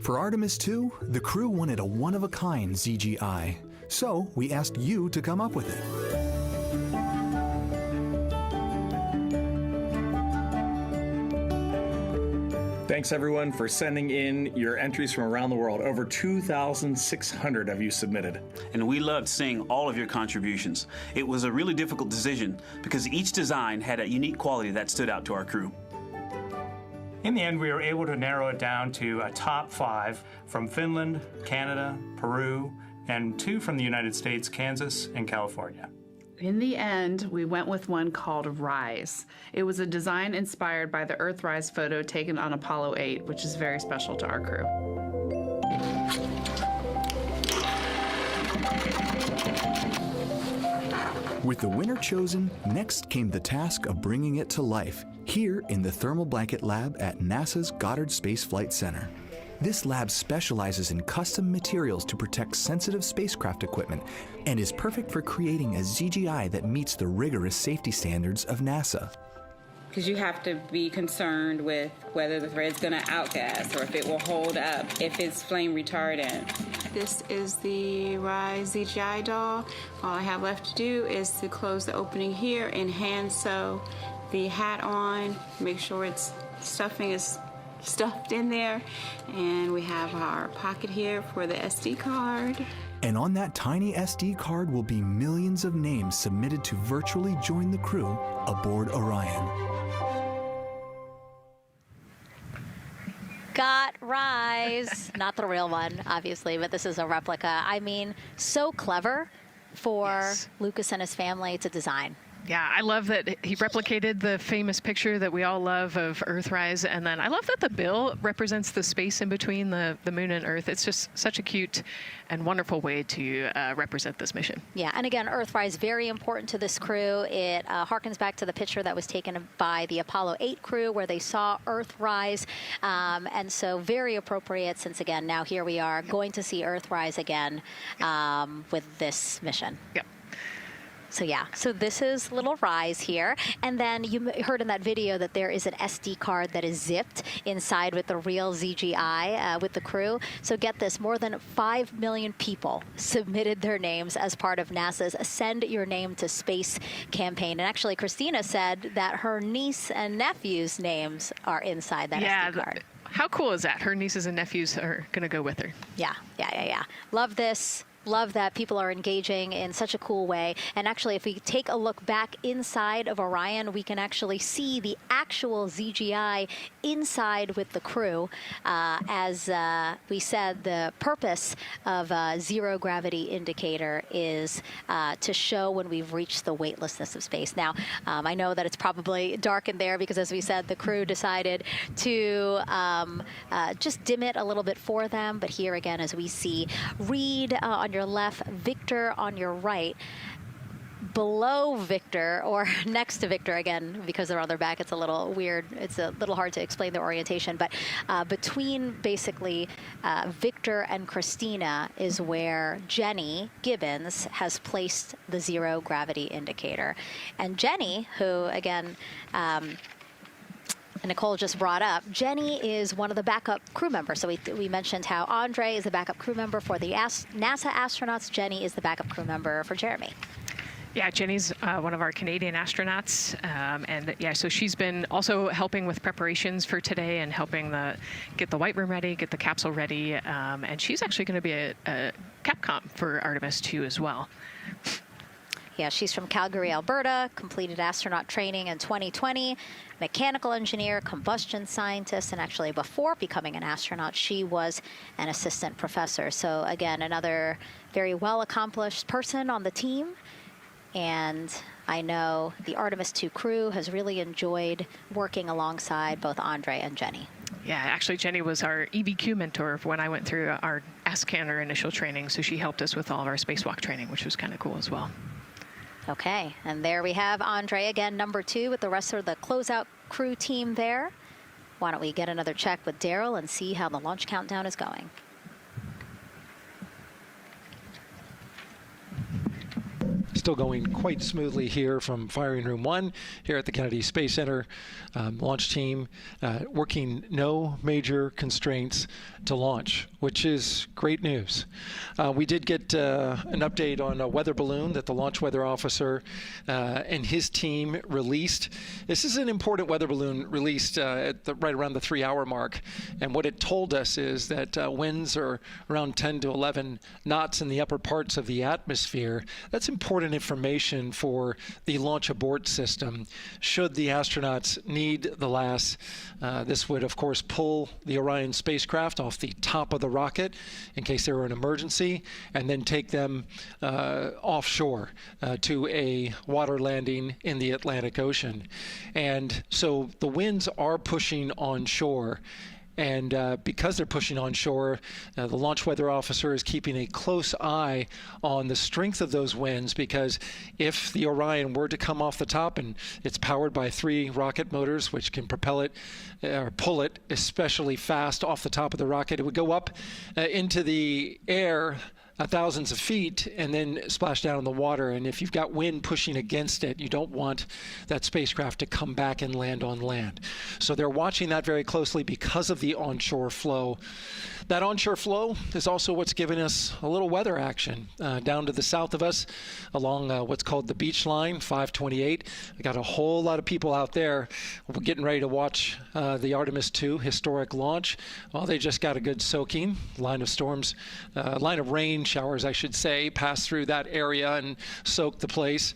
For Artemis 2, the crew wanted a one-of-a-kind ZGI, so we asked you to come up with it. Thanks everyone for sending in your entries from around the world. Over 2,600 of you submitted. And we loved seeing all of your contributions. It was a really difficult decision because each design had a unique quality that stood out to our crew. In the end, we were able to narrow it down to a top 5 from Finland, Canada, Peru, and 2 from the United States, Kansas and California. In the end, we went with one called Rise. It was a design inspired by the Earthrise photo taken on Apollo 8, which is very special to our crew. With the winner chosen, next came the task of bringing it to life here in the Thermal Blanket Lab at NASA's Goddard Space Flight Center. This lab specializes in custom materials to protect sensitive spacecraft equipment and is perfect for creating a ZGI that meets the rigorous safety standards of NASA. Because you have to be concerned with whether the thread's going to outgas or if it will hold up, if it's flame retardant. This is the Rise ZGI doll. All I have left to do is to close the opening here and hand sew the hat on, make sure its stuffing is stuffed in there, and we have our pocket here for the SD card. And on that tiny SD card will be millions of names submitted to virtually join the crew aboard Orion. Got Rise. Not the real one, obviously, but this is a replica. I mean, so clever for Lucas and his family to design. Yeah, I love that he replicated the famous picture that we all love of Earthrise, and then I love that the bill represents the space in between the moon and Earth. It's just such a cute and wonderful way to represent this mission. Yeah, and again, Earthrise, very important to this crew. It harkens back to the picture that was taken by the Apollo 8 crew where they saw Earthrise, and so very appropriate since, again, now here we are going to see Earthrise again with this mission. Yep. So yeah, so this is little Rise here. And then you heard in that video that there is an SD card that is zipped inside with the real ZGI with the crew. So get this, more than 5 million people submitted their names as part of NASA's Send Your Name to Space campaign. And actually, Christina said that her niece and nephew's names are inside that SD card. How cool is that? Her nieces and nephews are going to go with her. Yeah. Love this. Love that people are engaging in such a cool way. And actually, if we take a look back inside of Orion, we can actually see the actual ZGI inside with the crew. As we said, the purpose of a zero gravity indicator is to show when we've reached the weightlessness of space. Now, I know that it's probably dark in there because, as we said, the crew decided to just dim it a little bit for them. But here again, as we see, Reed on your left, Victor on your right. Below Victor, or next to Victor, again, because they're on their back, it's a little weird. It's a little hard to explain their orientation. But between basically Victor and Christina is where Jenny Gibbons has placed the zero gravity indicator. And Jenny, who, again, Nicole just brought up, Jenny is one of the backup crew members. So we mentioned how Andre is the backup crew member for the NASA astronauts. Jenny is the backup crew member for Jeremy. Yeah, Jenny's one of our Canadian astronauts, and yeah, so she's been also helping with preparations for today and helping get the White Room ready, get the capsule ready, and she's actually going to be a Capcom for Artemis 2 as well. Yeah, she's from Calgary, Alberta, completed astronaut training in 2020, mechanical engineer, combustion scientist, and actually before becoming an astronaut, she was an assistant professor. So again, another very well-accomplished person on the team. And I know the Artemis 2 crew has really enjoyed working alongside both Andre and Jenny. Yeah, actually, Jenny was our EBQ mentor when I went through our ASCANner initial training, so she helped us with all of our spacewalk training, which was kind of cool as well. Okay, and there we have Andre again, number 2, with the rest of the closeout crew team there. Why don't we get another check with Daryl and see how the launch countdown is going? Still going quite smoothly here from Firing Room 1 here at the Kennedy Space Center. Launch team working no major constraints to launch, which is great news. We did get an update on a weather balloon that the launch weather officer and his team released. This is an important weather balloon released right around the 3-hour mark. And what it told us is that winds are around 10 to 11 knots in the upper parts of the atmosphere. That's important information for the launch abort system. Should the astronauts need the LAS, this would, of course, pull the Orion spacecraft off the top of the rocket in case there were an emergency, and then take them offshore to a water landing in the Atlantic Ocean. And so the winds are pushing onshore. And because they're pushing onshore, the launch weather officer is keeping a close eye on the strength of those winds, because if the Orion were to come off the top, and it's powered by 3 rocket motors which can propel it or pull it especially fast off the top of the rocket, it would go up into the air thousands of feet and then splash down in the water. And if you've got wind pushing against it, you don't want that spacecraft to come back and land on land. So they're watching that very closely because of the onshore flow. That onshore flow is also what's giving us a little weather action down to the south of us along what's called the beach line, 528. We got a whole lot of people out there. We're getting ready to watch the Artemis 2 historic launch. Well, they just got a good soaking. Line of rain showers, I should say, passed through that area and soaked the place.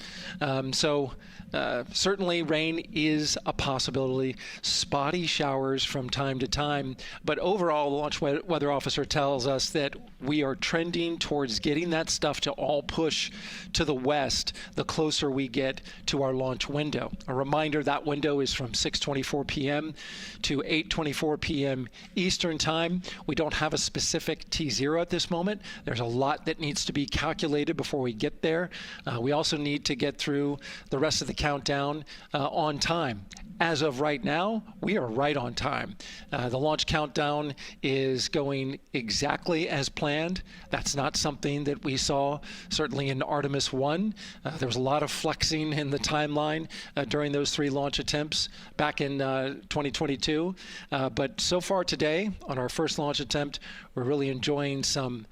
Certainly rain is a possibility. Spotty showers from time to time. But overall, the launch weather officer tells us that we are trending towards getting that stuff to all push to the west the closer we get to our launch window. A reminder, that window is from 6:24 p.m. to 8:24 p.m. Eastern Time. We don't have a specific T0 at this moment. There's a lot that needs to be calculated before we get there. We also need to get through the rest of the countdown on time. As of right now, we are right on time. The launch countdown is going exactly as planned. That's not something that we saw certainly in Artemis 1. There was a lot of flexing in the timeline during those 3 launch attempts back in 2022. But so far today, on our first launch attempt, we're really enjoying some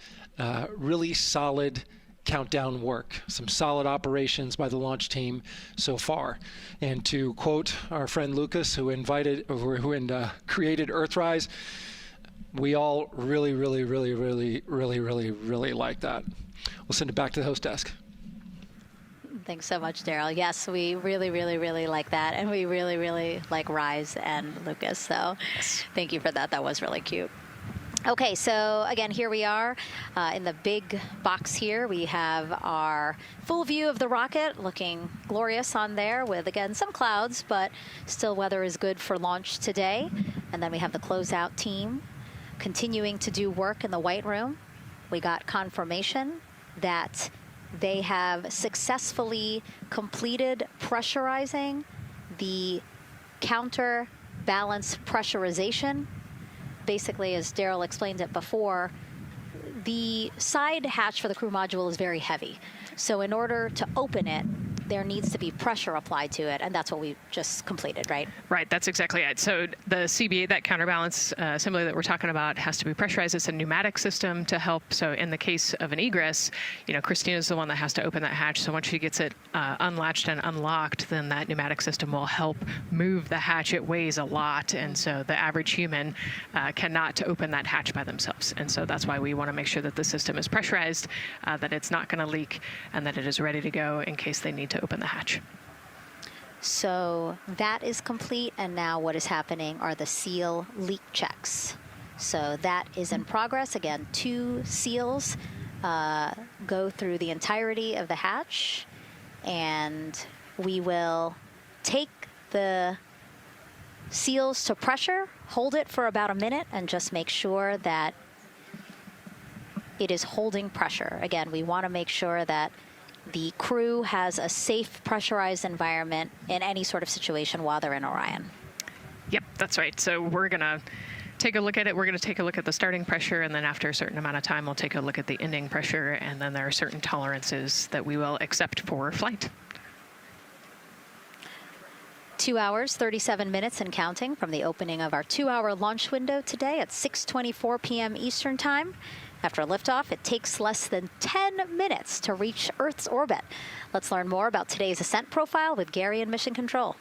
really solid countdown work, some solid operations by the launch team so far. And to quote our friend Lucas, who created Earthrise, we all really like that. We'll send it back to the host desk. Thanks so much, Daryl. Yes, we really like that, and we really like Rise and Lucas. So thank you for that. That was really cute. Okay, so again, here we are in the big box here. We have our full view of the rocket looking glorious on there with, again, some clouds, but still weather is good for launch today. And then we have the closeout team continuing to do work in the White Room. We got confirmation that they have successfully completed pressurizing the counterbalance pressurization. Basically, as Daryl explained it before, the side hatch for the crew module is very heavy. So in order to open it, there needs to be pressure applied to it, and that's what we just completed, right? Right, that's exactly it. So the CBA, that counterbalance assembly that we're talking about, has to be pressurized. It's a pneumatic system to help. So in the case of an egress, Christina's the one that has to open that hatch. So once she gets it unlatched and unlocked, then that pneumatic system will help move the hatch. It weighs a lot, and so the average human cannot open that hatch by themselves. And so that's why we want to make sure that the system is pressurized, that it's not going to leak, and that it is ready to go in case they need to open the hatch. So that is complete, and now what is happening are the seal leak checks. So that is in progress. Again, 2 seals go through the entirety of the hatch, and we will take the seals to pressure, hold it for about a minute, and just make sure that it is holding pressure. Again, we want to make sure that the crew has a safe, pressurized environment in any sort of situation while they're in Orion. Yep, that's right. So we're going to take a look at it. We're going to take a look at the starting pressure, and then after a certain amount of time, we'll take a look at the ending pressure, and then there are certain tolerances that we will accept for flight. 2 hours, 37 minutes and counting from the opening of our 2-hour launch window today at 6:24 p.m. Eastern Time. After liftoff, it takes less than 10 minutes to reach Earth's orbit. Let's learn more about today's ascent profile with Gary in Mission Control.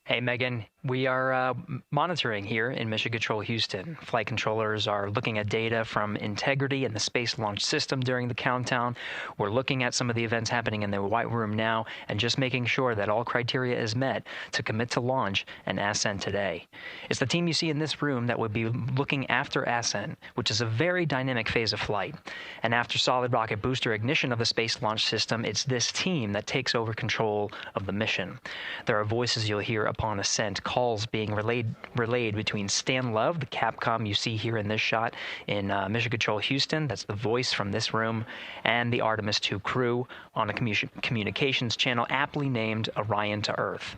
Hey, Megan. We are monitoring here in Mission Control Houston. Flight controllers are looking at data from integrity in the Space Launch System during the countdown. We're looking at some of the events happening in the White Room now and just making sure that all criteria is met to commit to launch and ascent today. It's the team you see in this room that would be looking after ascent, which is a very dynamic phase of flight. And after solid rocket booster ignition of the Space Launch System, it's this team that takes over control of the mission. There are voices you'll hear upon ascent, calls being relayed between Stan Love, the Capcom you see here in this shot in Mission Control Houston, that's the voice from this room, and the Artemis 2 crew on a communications channel aptly named Orion to Earth.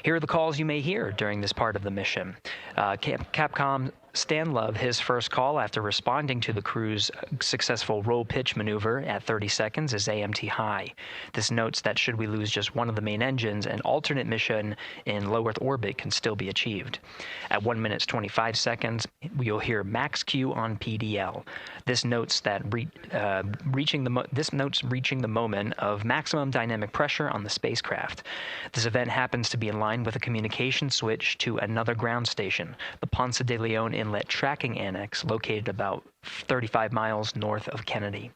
Here are the calls you may hear during this part of the mission. Capcom Stan Love, his first call after responding to the crew's successful roll pitch maneuver at 30 seconds is AMT high. This notes that should we lose just one of the main engines, an alternate mission in low Earth orbit can still be achieved. At 1 minute 25 seconds, you'll hear max Q on PDL. This notes that reaching the moment of maximum dynamic pressure on the spacecraft. This event happens to be in line with a communication switch to another ground station, the Ponce de Leon Inlet Tracking Annex, located about 35 miles north of Kennedy.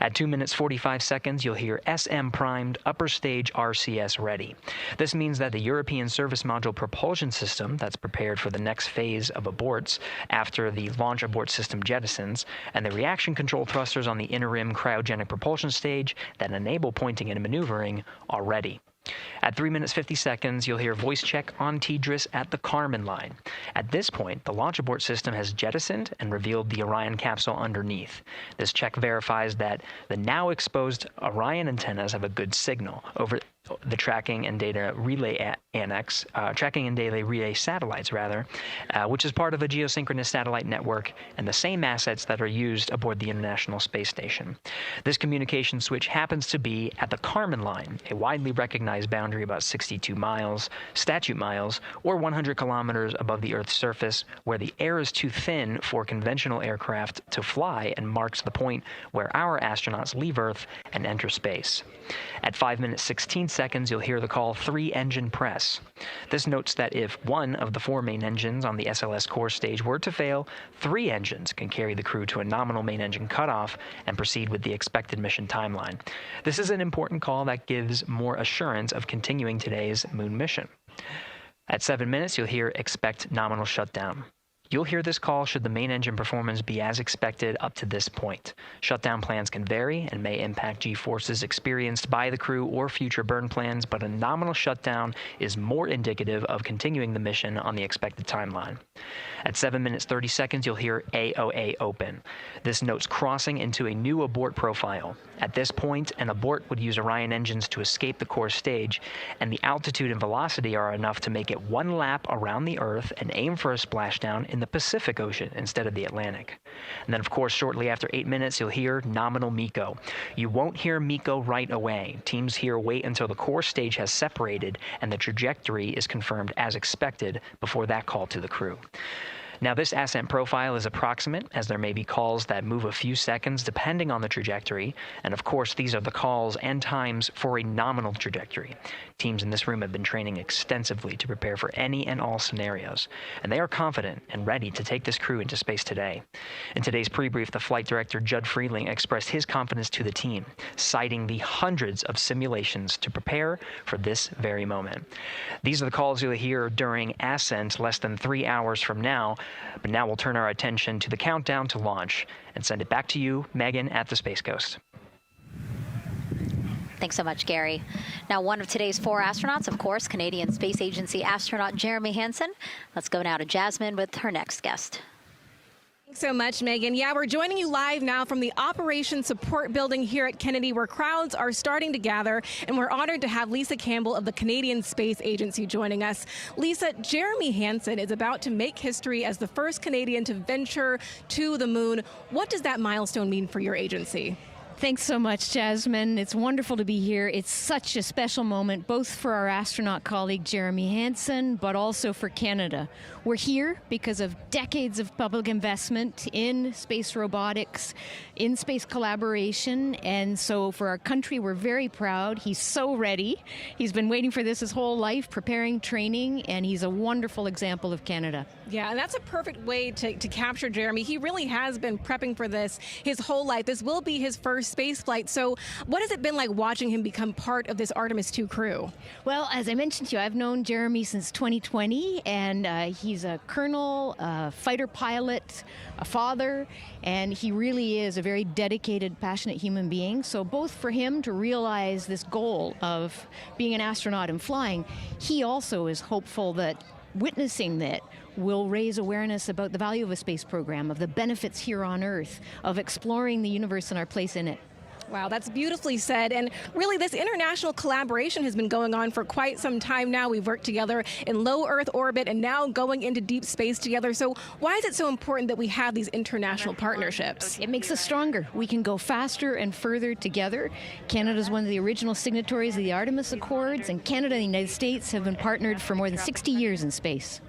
At 2 minutes 45 seconds, you'll hear SM primed, upper stage RCS ready. This means that the European Service Module propulsion system that's prepared for the next phase of aborts after the launch abort system jettisons, and the reaction control thrusters on the inner rim cryogenic propulsion stage that enable pointing and maneuvering are ready. At 3 minutes 50 seconds, you'll hear voice check on TDRS at the Kármán line. At this point, the launch abort system has jettisoned and revealed the Orion capsule underneath. This check verifies that the now exposed Orion antennas have a good signal over the tracking and data relay relay satellites, which is part of a geosynchronous satellite network and the same assets that are used aboard the International Space Station. This communication switch happens to be at the Kármán line, a widely recognized boundary about 62 miles, statute miles, or 100 kilometers above the Earth's surface, where the air is too thin for conventional aircraft to fly and marks the point where our astronauts leave Earth and enter space. At 5 minutes 16 seconds, you'll hear the call 3-engine press. This notes that if one of the 4 main engines on the SLS core stage were to fail, 3 engines can carry the crew to a nominal main engine cutoff and proceed with the expected mission timeline. This is an important call that gives more assurance of continuing today's moon mission. At 7 minutes, you'll hear expect nominal shutdown. You'll hear this call should the main engine performance be as expected up to this point. Shutdown plans can vary and may impact G-forces experienced by the crew or future burn plans, but a nominal shutdown is more indicative of continuing the mission on the expected timeline. At 7 minutes 30 seconds, you'll hear AOA open. This notes crossing into a new abort profile. At this point, an abort would use Orion engines to escape the core stage, and the altitude and velocity are enough to make it one lap around the Earth and aim for a splashdown in the Pacific Ocean instead of the Atlantic. And then, of course, shortly after 8 minutes, you'll hear nominal MECO. You won't hear MECO right away. Teams here wait until the core stage has separated and the trajectory is confirmed as expected before that call to the crew. Now, this ascent profile is approximate, as there may be calls that move a few seconds depending on the trajectory, and of course these are the calls and times for a nominal trajectory. Teams in this room have been training extensively to prepare for any and all scenarios, and they are confident and ready to take this crew into space today. In today's pre-brief, the flight director, Judd Freeling, expressed his confidence to the team, citing the hundreds of simulations to prepare for this very moment. These are the calls you'll hear during ascent less than 3 hours from now, but now we'll turn our attention to the countdown to launch and send it back to you, Megan, at the Space Coast. Thanks so much, Gary. Now, one of today's 4 astronauts, of course, Canadian Space Agency astronaut Jeremy Hansen. Let's go now to Jasmine with her next guest. Thanks so much, Megan. Yeah, we're joining you live now from the Operations Support Building here at Kennedy, where crowds are starting to gather, and we're honored to have Lisa Campbell of the Canadian Space Agency joining us. Lisa, Jeremy Hansen is about to make history as the first Canadian to venture to the moon. What does that milestone mean for your agency? Thanks so much, Jasmine. It's wonderful to be here. It's such a special moment, both for our astronaut colleague Jeremy Hansen, but also for Canada. We're here because of decades of public investment in space robotics, in space collaboration, and so for our country, we're very proud. He's so ready. He's been waiting for this his whole life, preparing, training, and he's a wonderful example of Canada. Yeah, and that's a perfect way to capture Jeremy. He really has been prepping for this his whole life. This will be his first space flight. So what has it been like watching him become part of this Artemis 2 crew? Well, as I mentioned to you, I've known Jeremy since 2020, and he's a colonel, a fighter pilot, a father, and he really is a very dedicated, passionate human being. So both for him to realize this goal of being an astronaut and flying, he also is hopeful that witnessing that will raise awareness about the value of a space program, of the benefits here on Earth, of exploring the universe and our place in it. Wow, that's beautifully said. And really, this international collaboration has been going on for quite some time now. We've worked together in low Earth orbit and now going into deep space together. So why is it so important that we have these international partnerships? It makes us stronger. We can go faster and further together. Canada is one of the original signatories of the Artemis Accords, and Canada and the United States have been partnered for more than 60 years in space.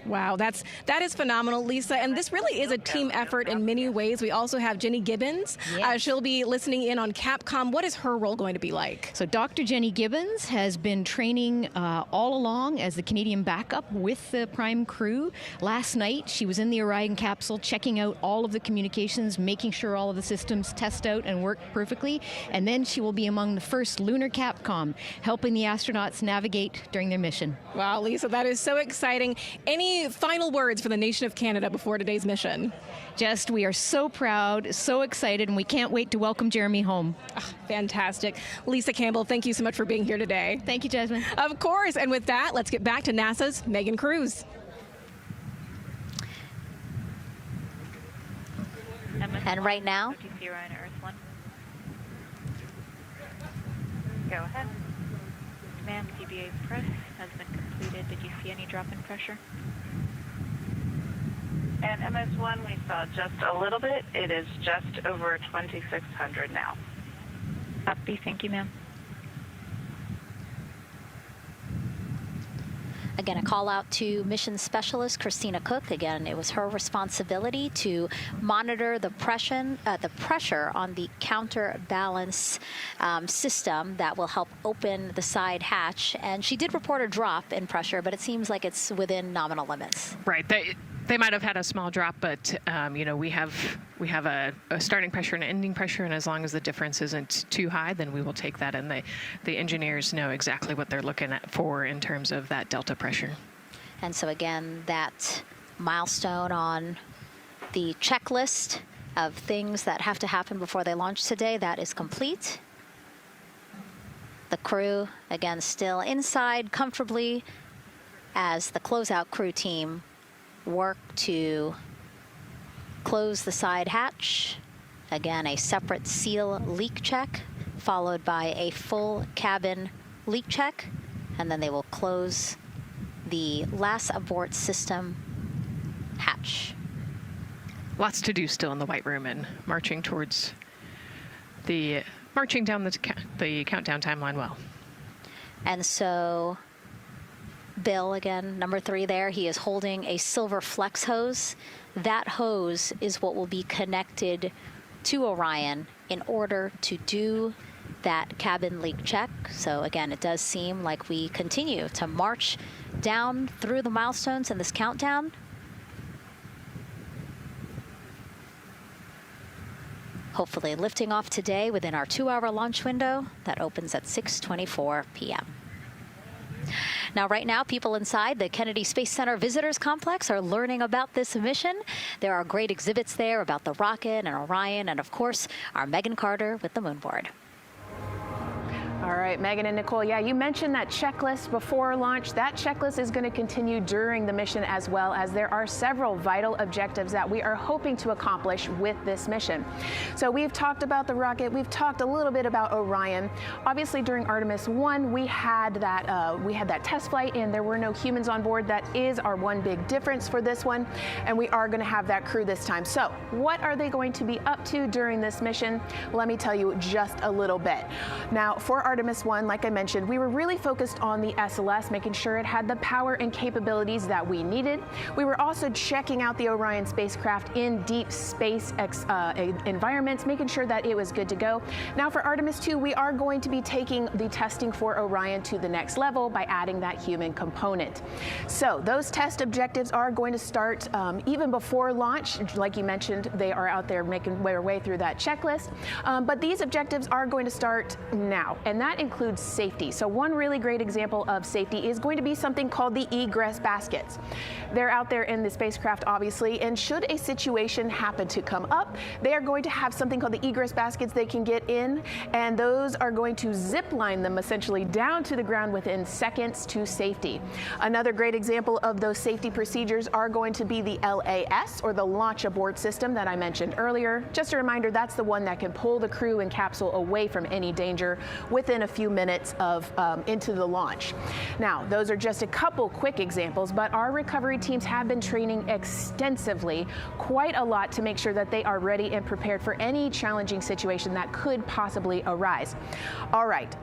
Wow, that is phenomenal, Lisa. And this really is a team effort in many ways. We also have Jenny Gibbons. Yes. She'll be listening in on Capcom. What is her role going to be like? So Dr. Jenny Gibbons has been training all along as the Canadian backup with the Prime crew. Last night, she was in the Orion capsule checking out all of the communications, making sure all of the systems test out and work perfectly. And then she will be among the first lunar Capcom, helping the astronauts navigate during their mission. Wow, Lisa, that is so exciting. Any final words for the nation of Canada before today's mission? Just, we are so proud, so excited, and we can't wait to welcome Jeremy home. Fantastic. Lisa Campbell, thank you so much for being here today. Thank you, Jasmine. Of course. And with that, let's get back to NASA's Megan Cruz. And right now, Go ahead. Ma'am, CBA press has been completed. Did you see any drop in pressure? And MS1, we saw just a little bit. It is just over 2,600 now. Copy. Thank you, ma'am. again, a call out to mission specialist Christina Cook. Again, it was her responsibility to monitor the pressure on the counterbalance system that will help open the side hatch. And she did report a drop in pressure, but it seems like it's within nominal limits. Right. They might have had a small drop, but you know, we have a starting pressure and an ending pressure, and as long as the difference isn't too high, then we will take that. And the engineers know exactly what they're looking for in terms of that delta pressure. And so again, that milestone on the checklist of things that have to happen before they launch today, that is complete. The crew, again, still inside comfortably as the closeout crew team work to close the side hatch. Again, a separate seal leak check, followed by a full cabin leak check, and then they will close the last abort system hatch. Lots to do still in the White Room and marching down the countdown timeline well. And so Bill, again, number 3 there, he is holding a silver flex hose. That hose is what will be connected to Orion in order to do that cabin leak check. So again, it does seem like we continue to march down through the milestones in this countdown. Hopefully lifting off today within our 2-hour launch window that opens at 6:24 p.m. Now, right now, people inside the Kennedy Space Center Visitors Complex are learning about this mission. There are great exhibits there about the rocket and Orion, and of course, our Megan Carter with the moon board. All All right, Megan and Nicole, yeah, you mentioned that checklist before launch. That checklist is going to continue during the mission as well, as there are several vital objectives that we are hoping to accomplish with this mission. So we've talked about the rocket, we've talked a little bit about Orion. Obviously during Artemis 1, we had that test flight and there were no humans on board. That is our one big difference for this one, and we are going to have that crew this time. So what are they going to be up to during this mission? Let me tell you just a little bit. Now, for Artemis 1, like I mentioned, we were really focused on the SLS, making sure it had the power and capabilities that we needed. We were also checking out the Orion spacecraft in deep space environments, making sure that it was good to go. Now for Artemis 2, we are going to be taking the testing for Orion to the next level by adding that human component. So those test objectives are going to start even before launch. Like you mentioned, they are out there making their way through that checklist. But these objectives are going to start now, and that includes safety. So one really great example of safety is going to be something called the egress baskets. They're out there in the spacecraft, obviously, and should a situation happen to come up, they are going to have something called the egress baskets they can get in, and those are going to zip line them essentially down to the ground within seconds to safety. Another great example of those safety procedures are going to be the LAS, or the launch abort system that I mentioned earlier. Just a reminder, that's the one that can pull the crew and capsule away from any danger within a few minutes of into the launch. Now, those are just a couple quick examples, but our recovery teams have been training extensively, quite a lot, to make sure that they are ready and prepared for any challenging situation that could possibly arise. All right.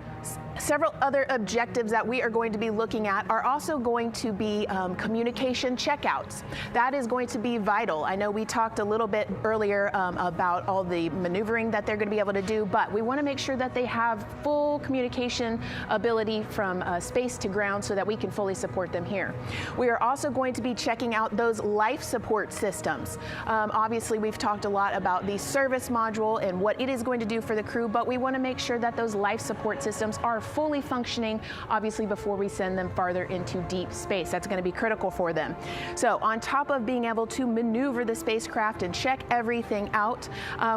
Several other objectives that we are going to be looking at are also going to be communication checkouts. That is going to be vital. I know we talked a little bit earlier about all the maneuvering that they're going to be able to do, but we want to make sure that they have full communication ability from space to ground so that we can fully support them here. We are also going to be checking out those life support systems. Obviously, we've talked a lot about the service module and what it is going to do for the crew, but we want to make sure that those life support systems are fully functioning, obviously, before we send them farther into deep space. That's going to be critical for them. So on top of being able to maneuver the spacecraft and check everything out,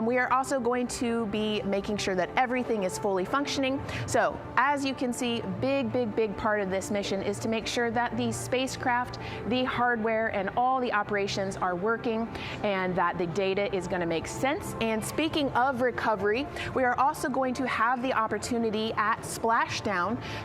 we are also going to be making sure that everything is fully functioning. So as you can see, big part of this mission is to make sure that the spacecraft, the hardware, and all the operations are working and that the data is going to make sense. And speaking of recovery, we are also going to have the opportunity at Splashdown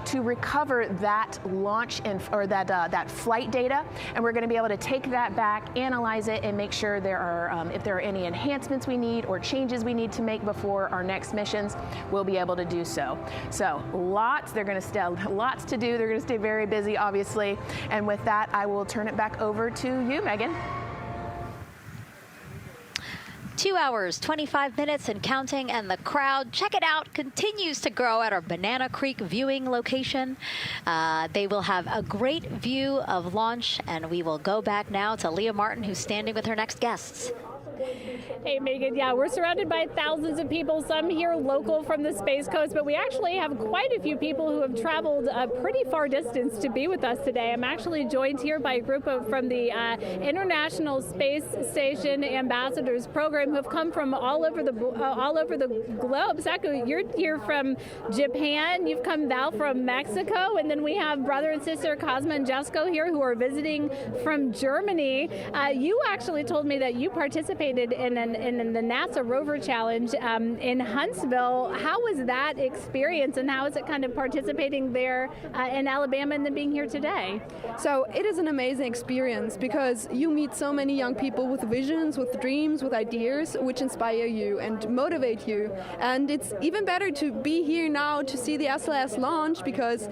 to recover that launch or that flight data, and we're going to be able to take that back, analyze it, and make sure there are if there are any enhancements we need or changes we need to make before our next missions, we'll be able to do so. So lots to do. They're going to stay very busy, obviously. And with that, I will turn it back over to you, Megan. 2 hours, 25 minutes and counting, and the crowd, check it out, continues to grow at our Banana Creek viewing location. They will have a great view of launch, and we will go back now to Leah Martin, who's standing with her next guests. Hey, Megan, yeah, we're surrounded by thousands of people, some here local from the Space Coast, but we actually have quite a few people who have traveled a pretty far distance to be with us today. I'm actually joined here by a group from the International Space Station Ambassadors Program who have come from all over the globe. Saku, you're here from Japan, you've come Val from Mexico, and then we have brother and sister Cosma and Jessica here who are visiting from Germany. You actually told me that you participated in the NASA Rover Challenge in Huntsville. How was that experience, and how is it kind of participating there in Alabama and then being here today? So it is an amazing experience because you meet so many young people with visions, with dreams, with ideas which inspire you and motivate you. And it's even better to be here now to see the SLS launch because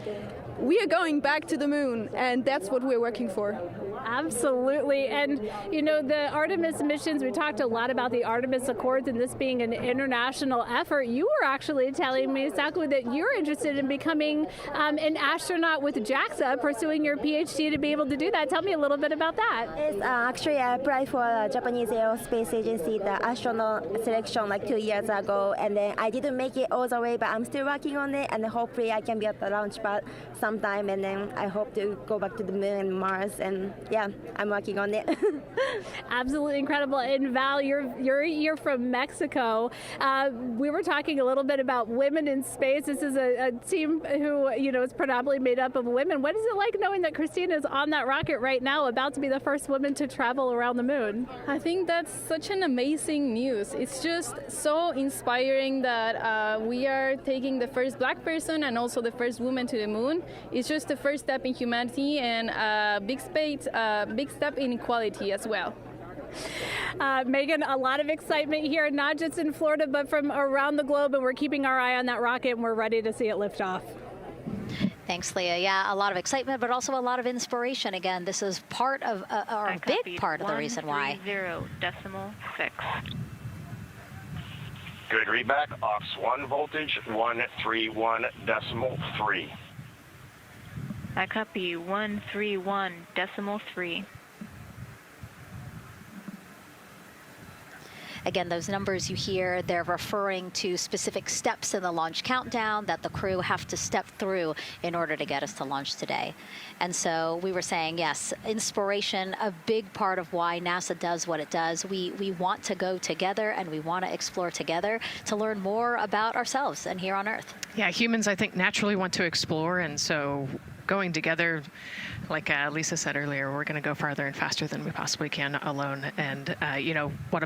we are going back to the moon, and that's what we're working for. Absolutely. And, you know, the Artemis missions, we talked a lot about the Artemis Accords and this being an international effort. You were actually telling me, Saku, that you're interested in becoming an astronaut with JAXA, pursuing your PhD to be able to do that. Tell me a little bit about that. Yes, actually, I applied for the Japanese Aerospace Agency, the astronaut selection like 2 years ago, and then I didn't make it all the way, but I'm still working on it, and hopefully I can be at the launch pad sometime, and then I hope to go back to the moon and Mars, and yeah, I'm working on it. Absolutely incredible. And Val, you're from Mexico. We were talking a little bit about women in space. This is a team who, is predominantly made up of women. What is it like knowing that Christina is on that rocket right now, about to be the first woman to travel around the moon? I think that's such an amazing news. It's just so inspiring that we are taking the first Black person and also the first woman to the moon. It's just the first step in humanity and a big step in equality as well. Megan, a lot of excitement here, not just in Florida, but from around the globe, and we're keeping our eye on that rocket, and we're ready to see it lift off. Thanks, Leah. Yeah, a lot of excitement, but also a lot of inspiration. Again, this is part of, or a big part of the reason why. 130.6. Good readback. Aux 1 voltage, 131.3. I copy 131.3. Again, those numbers you hear, they're referring to specific steps in the launch countdown that the crew have to step through in order to get us to launch today. And so we were saying, yes, inspiration, a big part of why NASA does what it does. We want to go together, and we want to explore together to learn more about ourselves and here on Earth. Yeah, humans, I think, naturally want to explore, and so going together, like Lisa said earlier, we're going to go farther and faster than we possibly can alone. And, what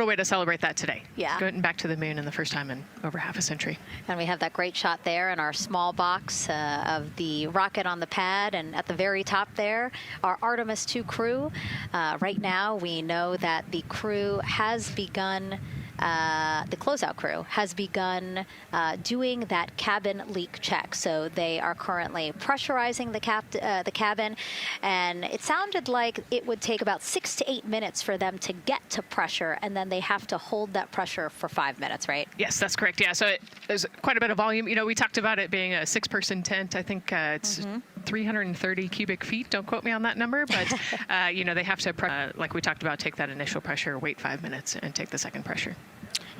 a way to celebrate that today. Yeah. Going back to the moon in the first time in over half a century. And we have that great shot there in our small box of the rocket on the pad. And at the very top there, our Artemis 2 crew. Right now, we know that the crew has begun the closeout crew has begun doing that cabin leak check. So they are currently pressurizing the cabin, and it sounded like it would take about 6 to 8 minutes for them to get to pressure, and then they have to hold that pressure for 5 minutes, right? Yes, that's correct. Yeah, so there's quite a bit of volume. We talked about it being a 6-person tent. I think it's 330 cubic feet. Don't quote me on that number, but they have to, like we talked about, take that initial pressure, wait 5 minutes, and take the second pressure.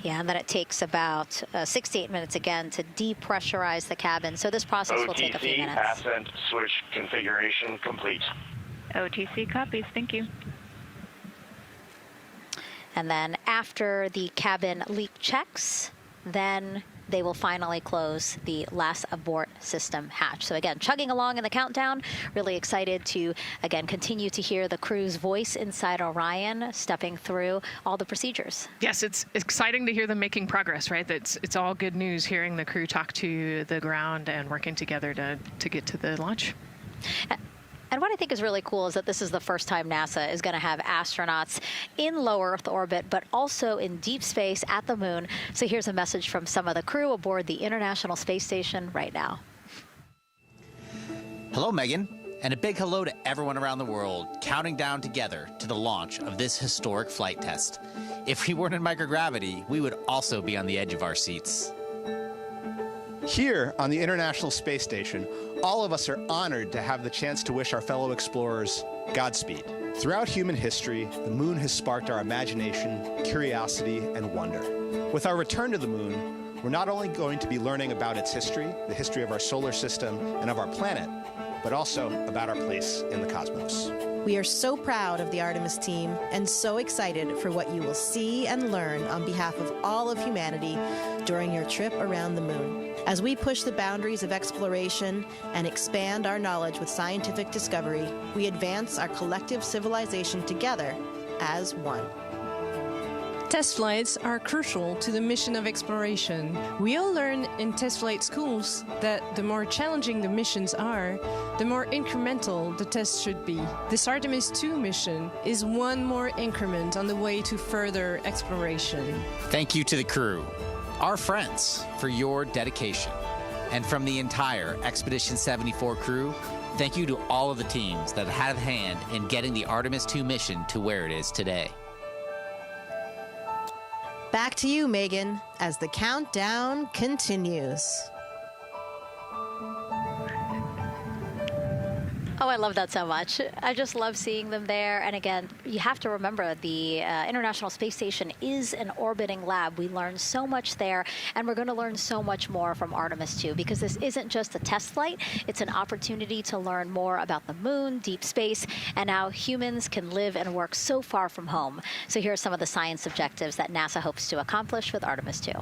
Yeah, and then it takes about 6 to 8 minutes again to depressurize the cabin. So this process will take a few minutes. OTC ascent switch configuration complete. OTC copies. Thank you. And then after the cabin leak checks, then they will finally close the last abort system hatch. So again, chugging along in the countdown, really excited to, again, continue to hear the crew's voice inside Orion, stepping through all the procedures. Yes, it's exciting to hear them making progress, right? It's all good news hearing the crew talk to the ground and working together to get to the launch. And what I think is really cool is that this is the first time NASA is going to have astronauts in low Earth orbit, but also in deep space at the moon. So here's a message from some of the crew aboard the International Space Station right now. Hello, Megan, and a big hello to everyone around the world counting down together to the launch of this historic flight test. If we weren't in microgravity, we would also be on the edge of our seats. Here on the International Space Station, all of us are honored to have the chance to wish our fellow explorers Godspeed. Throughout human history, the moon has sparked our imagination, curiosity, and wonder. With our return to the moon, we're not only going to be learning about its history, the history of our solar system and of our planet, but also about our place in the cosmos. We are so proud of the Artemis team and so excited for what you will see and learn on behalf of all of humanity during your trip around the moon. As we push the boundaries of exploration and expand our knowledge with scientific discovery, we advance our collective civilization together as one. Test flights are crucial to the mission of exploration. We all learn in test flight schools that the more challenging the missions are, the more incremental the tests should be. This Artemis 2 mission is one more increment on the way to further exploration. Thank you to the crew, our friends, for your dedication. And from the entire Expedition 74 crew, thank you to all of the teams that had a hand in getting the Artemis 2 mission to where it is today. Back to you, Megan, as the countdown continues. Oh, I love that so much. I just love seeing them there. And again, you have to remember the International Space Station is an orbiting lab. We learn so much there, and we're going to learn so much more from Artemis 2, because this isn't just a test flight. It's an opportunity to learn more about the moon, deep space, and how humans can live and work so far from home. So here are some of the science objectives that NASA hopes to accomplish with Artemis 2.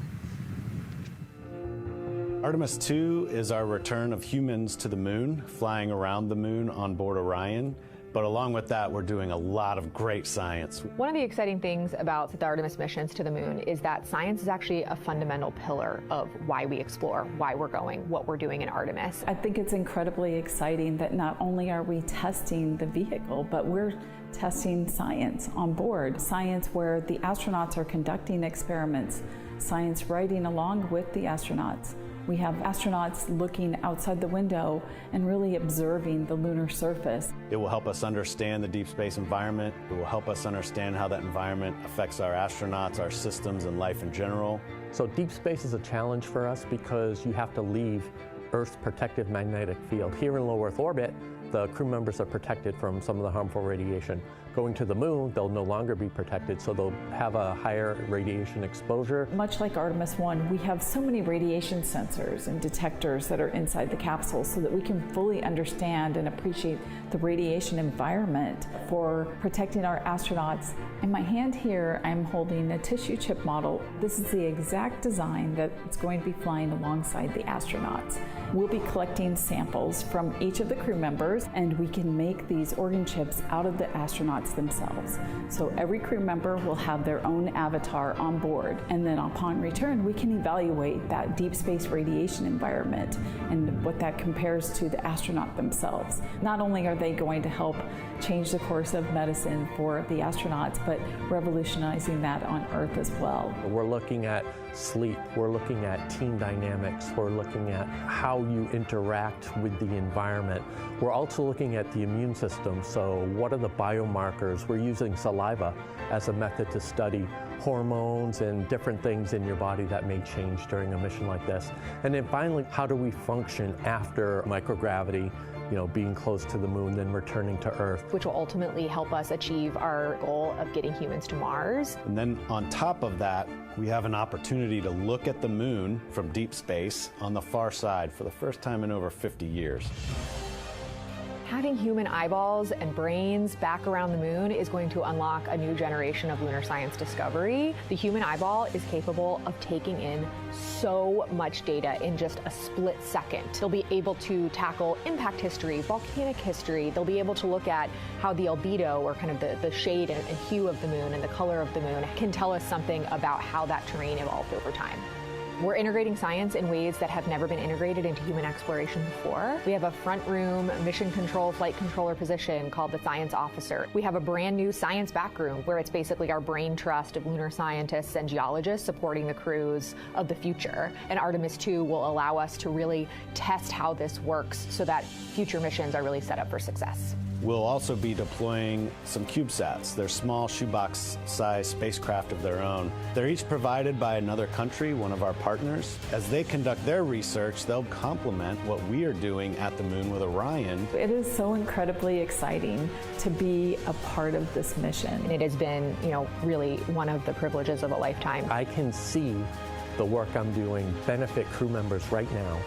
Artemis 2 is our return of humans to the moon, flying around the moon on board Orion. But along with that, we're doing a lot of great science. One of the exciting things about the Artemis missions to the moon is that science is actually a fundamental pillar of why we explore, why we're going, what we're doing in Artemis. I think it's incredibly exciting that not only are we testing the vehicle, but we're testing science on board. Science where the astronauts are conducting experiments, science riding along with the astronauts. We have astronauts looking outside the window and really observing the lunar surface. It will help us understand the deep space environment. It will help us understand how that environment affects our astronauts, our systems, and life in general. So deep space is a challenge for us because you have to leave Earth's protective magnetic field. Here in low Earth orbit, the crew members are protected from some of the harmful radiation. Going to the moon, they'll no longer be protected, so they'll have a higher radiation exposure. Much like Artemis 1, we have so many radiation sensors and detectors that are inside the capsule so that we can fully understand and appreciate the radiation environment for protecting our astronauts. In my hand here, I'm holding a tissue chip model. This is the exact design that's going to be flying alongside the astronauts. We'll be collecting samples from each of the crew members, and we can make these organ chips out of the astronauts themselves. So every crew member will have their own avatar on board, and then upon return we can evaluate that deep space radiation environment and what that compares to the astronaut themselves. Not only are they going to help change the course of medicine for the astronauts, but revolutionizing that on Earth as well. We're looking at sleep, we're looking at team dynamics, we're looking at how you interact with the environment. We're also looking at the immune system, so what are the biomarkers? We're using saliva as a method to study hormones and different things in your body that may change during a mission like this. And then finally, how do we function after microgravity, being close to the moon, then returning to Earth. Which will ultimately help us achieve our goal of getting humans to Mars. And then on top of that, we have an opportunity to look at the moon from deep space on the far side for the first time in over 50 years. Having human eyeballs and brains back around the moon is going to unlock a new generation of lunar science discovery. The human eyeball is capable of taking in so much data in just a split second. They'll be able to tackle impact history, volcanic history. They'll be able to look at how the albedo, or kind of the shade and hue of the moon and the color of the moon, can tell us something about how that terrain evolved over time. We're integrating science in ways that have never been integrated into human exploration before. We have a front room mission control flight controller position called the Science Officer. We have a brand new science back room where it's basically our brain trust of lunar scientists and geologists supporting the crews of the future. And Artemis 2 will allow us to really test how this works so that future missions are really set up for success. We'll also be deploying some CubeSats. They're small shoebox-sized spacecraft of their own. They're each provided by another country, one of our partners. As they conduct their research, they'll complement what we are doing at the moon with Orion. It is so incredibly exciting to be a part of this mission. And it has been, really one of the privileges of a lifetime. I can see the work I'm doing benefit crew members right now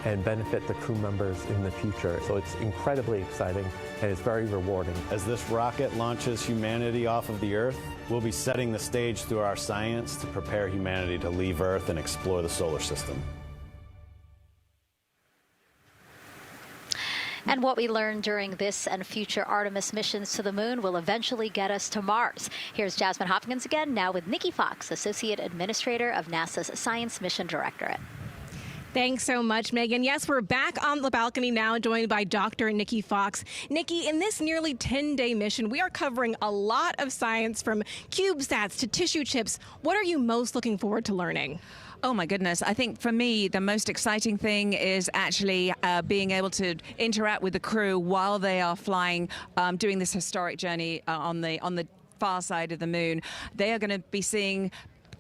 and benefit the crew members in the future. So it's incredibly exciting and it's very rewarding. As this rocket launches humanity off of the Earth, we'll be setting the stage through our science to prepare humanity to leave Earth and explore the solar system. And what we learn during this and future Artemis missions to the moon will eventually get us to Mars. Here's Jasmine Hopkins again, now with Nikki Fox, Associate Administrator of NASA's Science Mission Directorate. Thanks so much, Megan. Yes, we're back on the balcony now, joined by Dr. Nikki Fox. Nikki, in this nearly 10-day mission, we are covering a lot of science from CubeSats to tissue chips. What are you most looking forward to learning? Oh my goodness. I think for me, the most exciting thing is actually being able to interact with the crew while they are flying, doing this historic journey on the far side of the moon. They are going to be seeing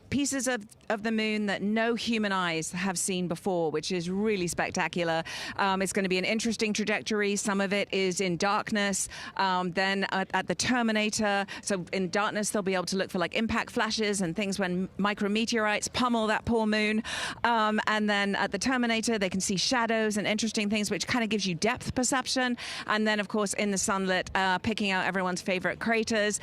pieces of the moon that no human eyes have seen before, which is really spectacular. It's going to be an interesting trajectory. Some of it is in darkness. Then at the terminator, so in darkness, they'll be able to look for like impact flashes and things when micrometeorites pummel that poor moon. And then at the terminator, they can see shadows and interesting things, which kind of gives you depth perception. And then, of course, in the sunlit, picking out everyone's favorite craters.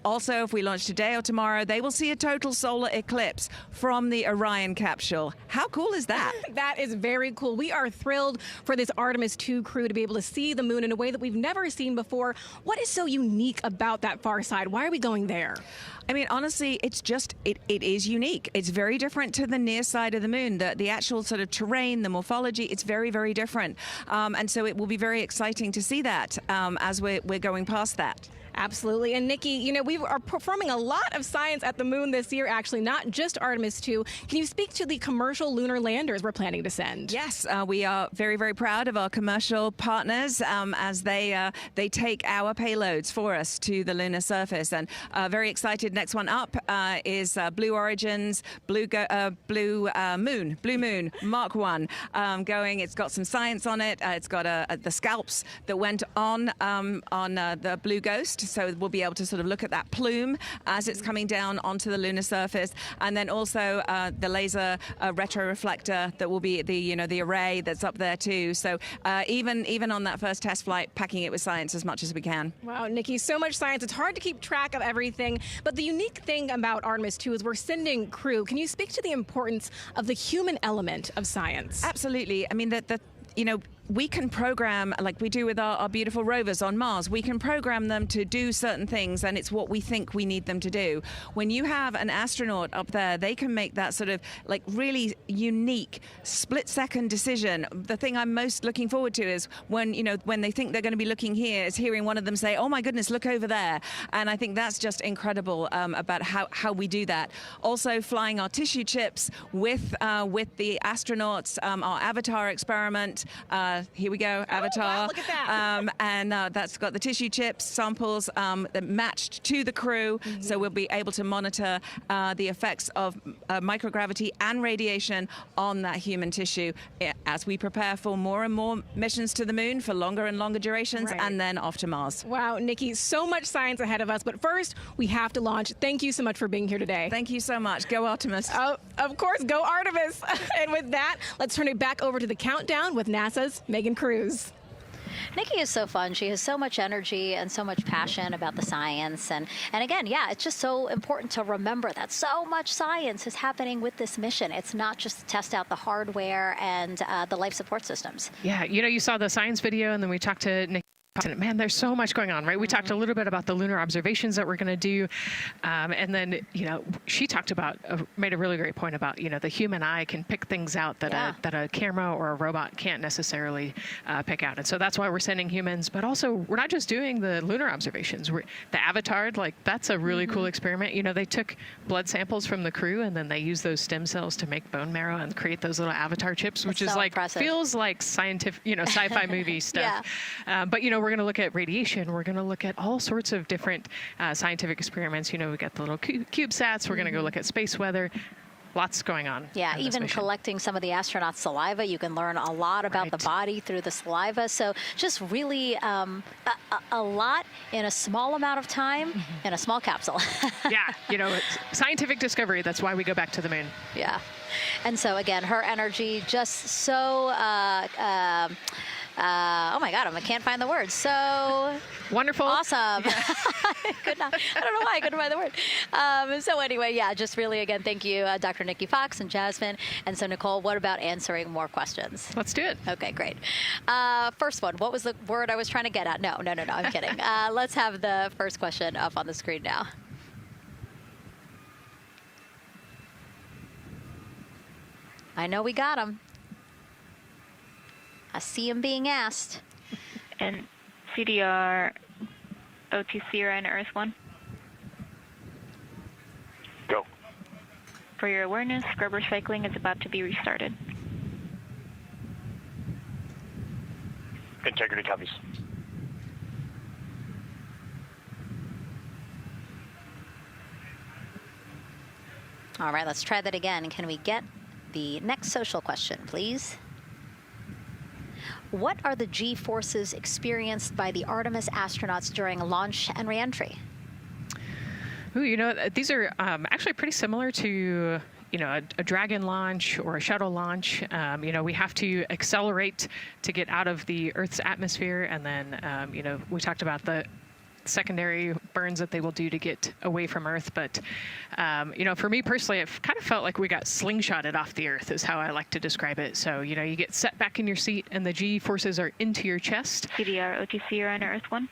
Also, if we launch today or tomorrow, they will see a total solar eclipse from the Orion capsule. How cool is that? That is very cool. We are thrilled for this Artemis 2 crew to be able to see the moon in a way that we've never seen before. What is so unique about that far side? Why are we going there? I mean, honestly, it's just, it is unique. It's very different to the near side of the moon. The actual sort of terrain, the morphology, it's very, very different. And so it will be very exciting to see that as we're going past that. Absolutely. And Nikki, you know, we are performing a lot of science at the moon this year, actually, not just Artemis 2. Can you speak to the commercial lunar landers we're planning to send? Yes, we are very, very proud of our commercial partners as they take our payloads for us to the lunar surface. And very excited. Next one up is Blue Origin's Blue Moon Mark 1 going. It's got some science on it. It's got the scalps that went on the Blue Ghost. So we'll be able to sort of look at that plume as it's coming down onto the lunar surface, and then also the laser retroreflector that will be the array that's up there too. So even on that first test flight, packing it with science as much as we can. Wow, Nikki, so much science. It's hard to keep track of everything. But the unique thing about Artemis 2 is we're sending crew. Can you speak to the importance of the human element of science? Absolutely. I mean, we can program, like we do with our beautiful rovers on Mars, we can program them to do certain things, and it's what we think we need them to do. When you have an astronaut up there, they can make that sort of like really unique split-second decision. The thing I'm most looking forward to is when they think they're going to be looking here, is hearing one of them say, "Oh my goodness, look over there." And I think that's just incredible about how we do that. Also, flying our tissue chips with the astronauts, our Avatar experiment. Here we go, Avatar. Wow, look at that. And that's got the tissue chips samples that matched to the crew, so we'll be able to monitor the effects of microgravity and radiation on that human tissue as we prepare for more and more missions to the moon for longer and longer durations, and then off to Mars. Wow, Nikki, so much science ahead of us, but first we have to launch. Thank you so much for being here today. Thank you so much. Go Artemis. Oh, of course, go Artemis. And with that, let's turn it back over to the countdown with NASA's Megan Cruz. Nikki is so fun. She has so much energy and so much passion about the science. And again, yeah, it's just so important to remember that so much science is happening with this mission. It's not just to test out the hardware and the life support systems. Yeah, you saw the science video, and then we talked to Nikki. Man, there's so much going on, right? We talked a little bit about the lunar observations that we're going to do. And then, she talked about, made a really great point about, the human eye can pick things out that a camera or a robot can't necessarily pick out. And so that's why we're sending humans. But also, we're not just doing the lunar observations. The Avatar, that's a really cool experiment. They took blood samples from the crew, and then they used those stem cells to make bone marrow and create those little Avatar chips, which is so impressive. Feels like scientific, sci-fi movie stuff. Yeah. But, we're going to look at radiation. We're going to look at all sorts of different scientific experiments. We got the little CubeSats. We're going to go look at space weather. Lots going on. Yeah, even collecting some of the astronauts' saliva. You can learn a lot about the body through the saliva. So just really a lot in a small amount of time in a small capsule. Yeah, scientific discovery. That's why we go back to the moon. Yeah. And so, again, her energy just so... oh my God, I can't find the words. So wonderful. Awesome. Yeah. I don't know why I couldn't find the word. So anyway, yeah, just really, again, thank you, Dr. Nikki Fox and Jasmine. And so, Nicole, what about answering more questions? Let's do it. Okay, great. First one, what was the word I was trying to get at? No, I'm kidding. Let's have the first question up on the screen now. I know we got them. I see him being asked. And CDR OTC Orion Earth 1. Go. For your awareness, scrubber cycling is about to be restarted. Integrity copies. All right, let's try that again. Can we get the next social question, please? What are the G-forces experienced by the Artemis astronauts during launch and reentry? Ooh, these are actually pretty similar to a Dragon launch or a shuttle launch. We have to accelerate to get out of the Earth's atmosphere, and then we talked about the secondary burns that they will do to get away from Earth. But, for me personally, it kind of felt like we got slingshotted off the Earth is how I like to describe it. So, you get set back in your seat and the G forces are into your chest. CDR OTC, you're on Earth 1.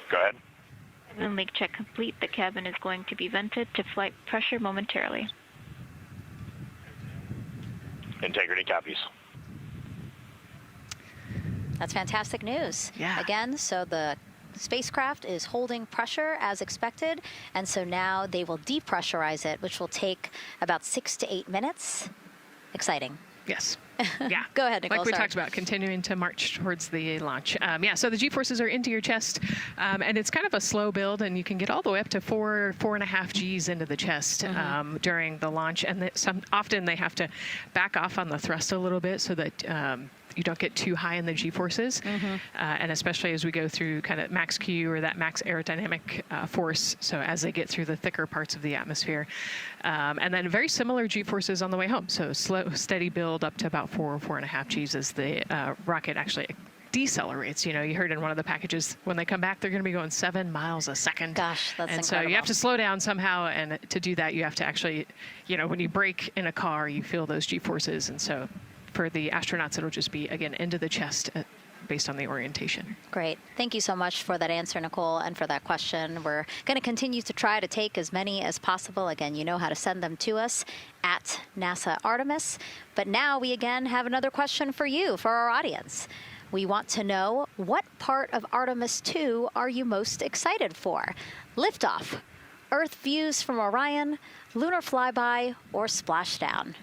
Go ahead. Moon leak check complete. The cabin is going to be vented to flight pressure momentarily. Integrity copies. That's fantastic news. Yeah. Again, so the spacecraft is holding pressure as expected, and so now they will depressurize it, which will take about 6 to 8 minutes. Exciting. Yes. Yeah. Go ahead, Nicole. Like we sorry. talked about, continuing to march towards the launch. So the G-forces are into your chest, and it's kind of a slow build, and you can get all the way up to 4.5 Gs into the chest during the launch. And often they have to back off on the thrust a little bit so that you don't get too high in the G-forces, and especially as we go through kind of max Q or that max aerodynamic force, so as they get through the thicker parts of the atmosphere. And then very similar G-forces on the way home, so slow, steady build up to about 4.5 Gs as the rocket actually decelerates. You heard in one of the packages, when they come back, they're going to be going 7 miles a second. Gosh, that's and incredible. So you have to slow down somehow, and to do that, you have to actually, when you brake in a car, you feel those G-forces, and so for the astronauts, it'll just be, again, into the chest based on the orientation. Great. Thank you so much for that answer, Nicole, and for that question. We're going to continue to try to take as many as possible. Again, you know how to send them to us at NASA Artemis. But now we again have another question for you, for our audience. We want to know, what part of Artemis 2 are you most excited for? Liftoff, Earth views from Orion, lunar flyby, or splashdown?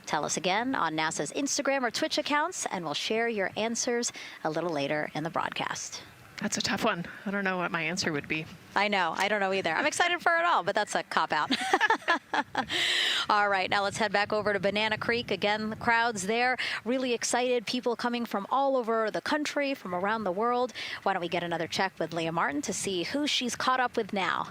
Tell us again on NASA's Instagram or Twitch accounts, and we'll share your answers a little later in the broadcast. That's a tough one. I don't know what my answer would be. I know. I don't know either. I'm excited for it all, but that's a cop-out. All right, now let's head back over to Banana Creek. Again, the crowds there, really excited. People coming from all over the country, from around the world. Why don't we get another check with Leah Martin to see who she's caught up with now.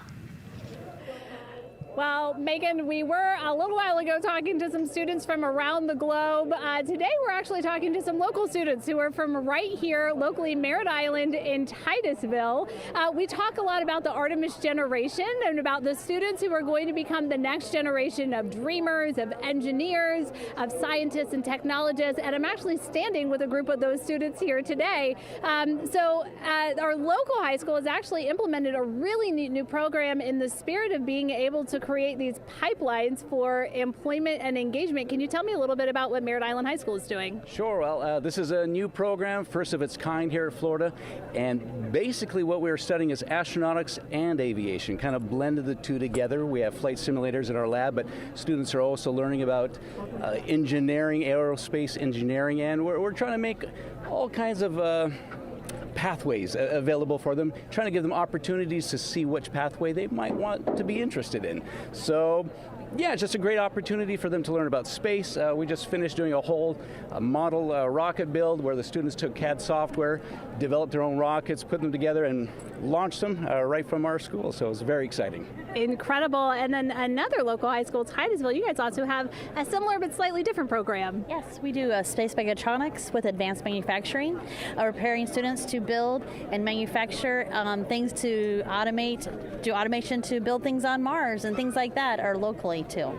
Well, Megan, we were a little while ago talking to some students from around the globe. Today, we're actually talking to some local students who are from right here, locally, Merritt Island in Titusville. We talk a lot about the Artemis generation and about the students who are going to become the next generation of dreamers, of engineers, of scientists and technologists. And I'm actually standing with a group of those students here today. Our local high school has actually implemented a really neat new program in the spirit of being able to create these pipelines for employment and engagement. Can you tell me a little bit about what Merritt Island High School is doing? Sure. Well, this is a new program, first of its kind here at Florida, and basically what we're studying is astronautics and aviation, kind of blended the two together. We have flight simulators in our lab, but students are also learning about engineering, aerospace engineering, and we're trying to make all kinds of pathways available for them, trying to give them opportunities to see which pathway they might want to be interested in. So, yeah, it's just a great opportunity for them to learn about space. We just finished doing a whole model rocket build where the students took CAD software, developed their own rockets, put them together, and launched them right from our school. So it was very exciting. Incredible. And then another local high school, Titusville, you guys also have a similar but slightly different program. Yes, we do space mechatronics with advanced manufacturing, preparing students to build and manufacture things to automate, do automation to build things on Mars and things like that, or locally too.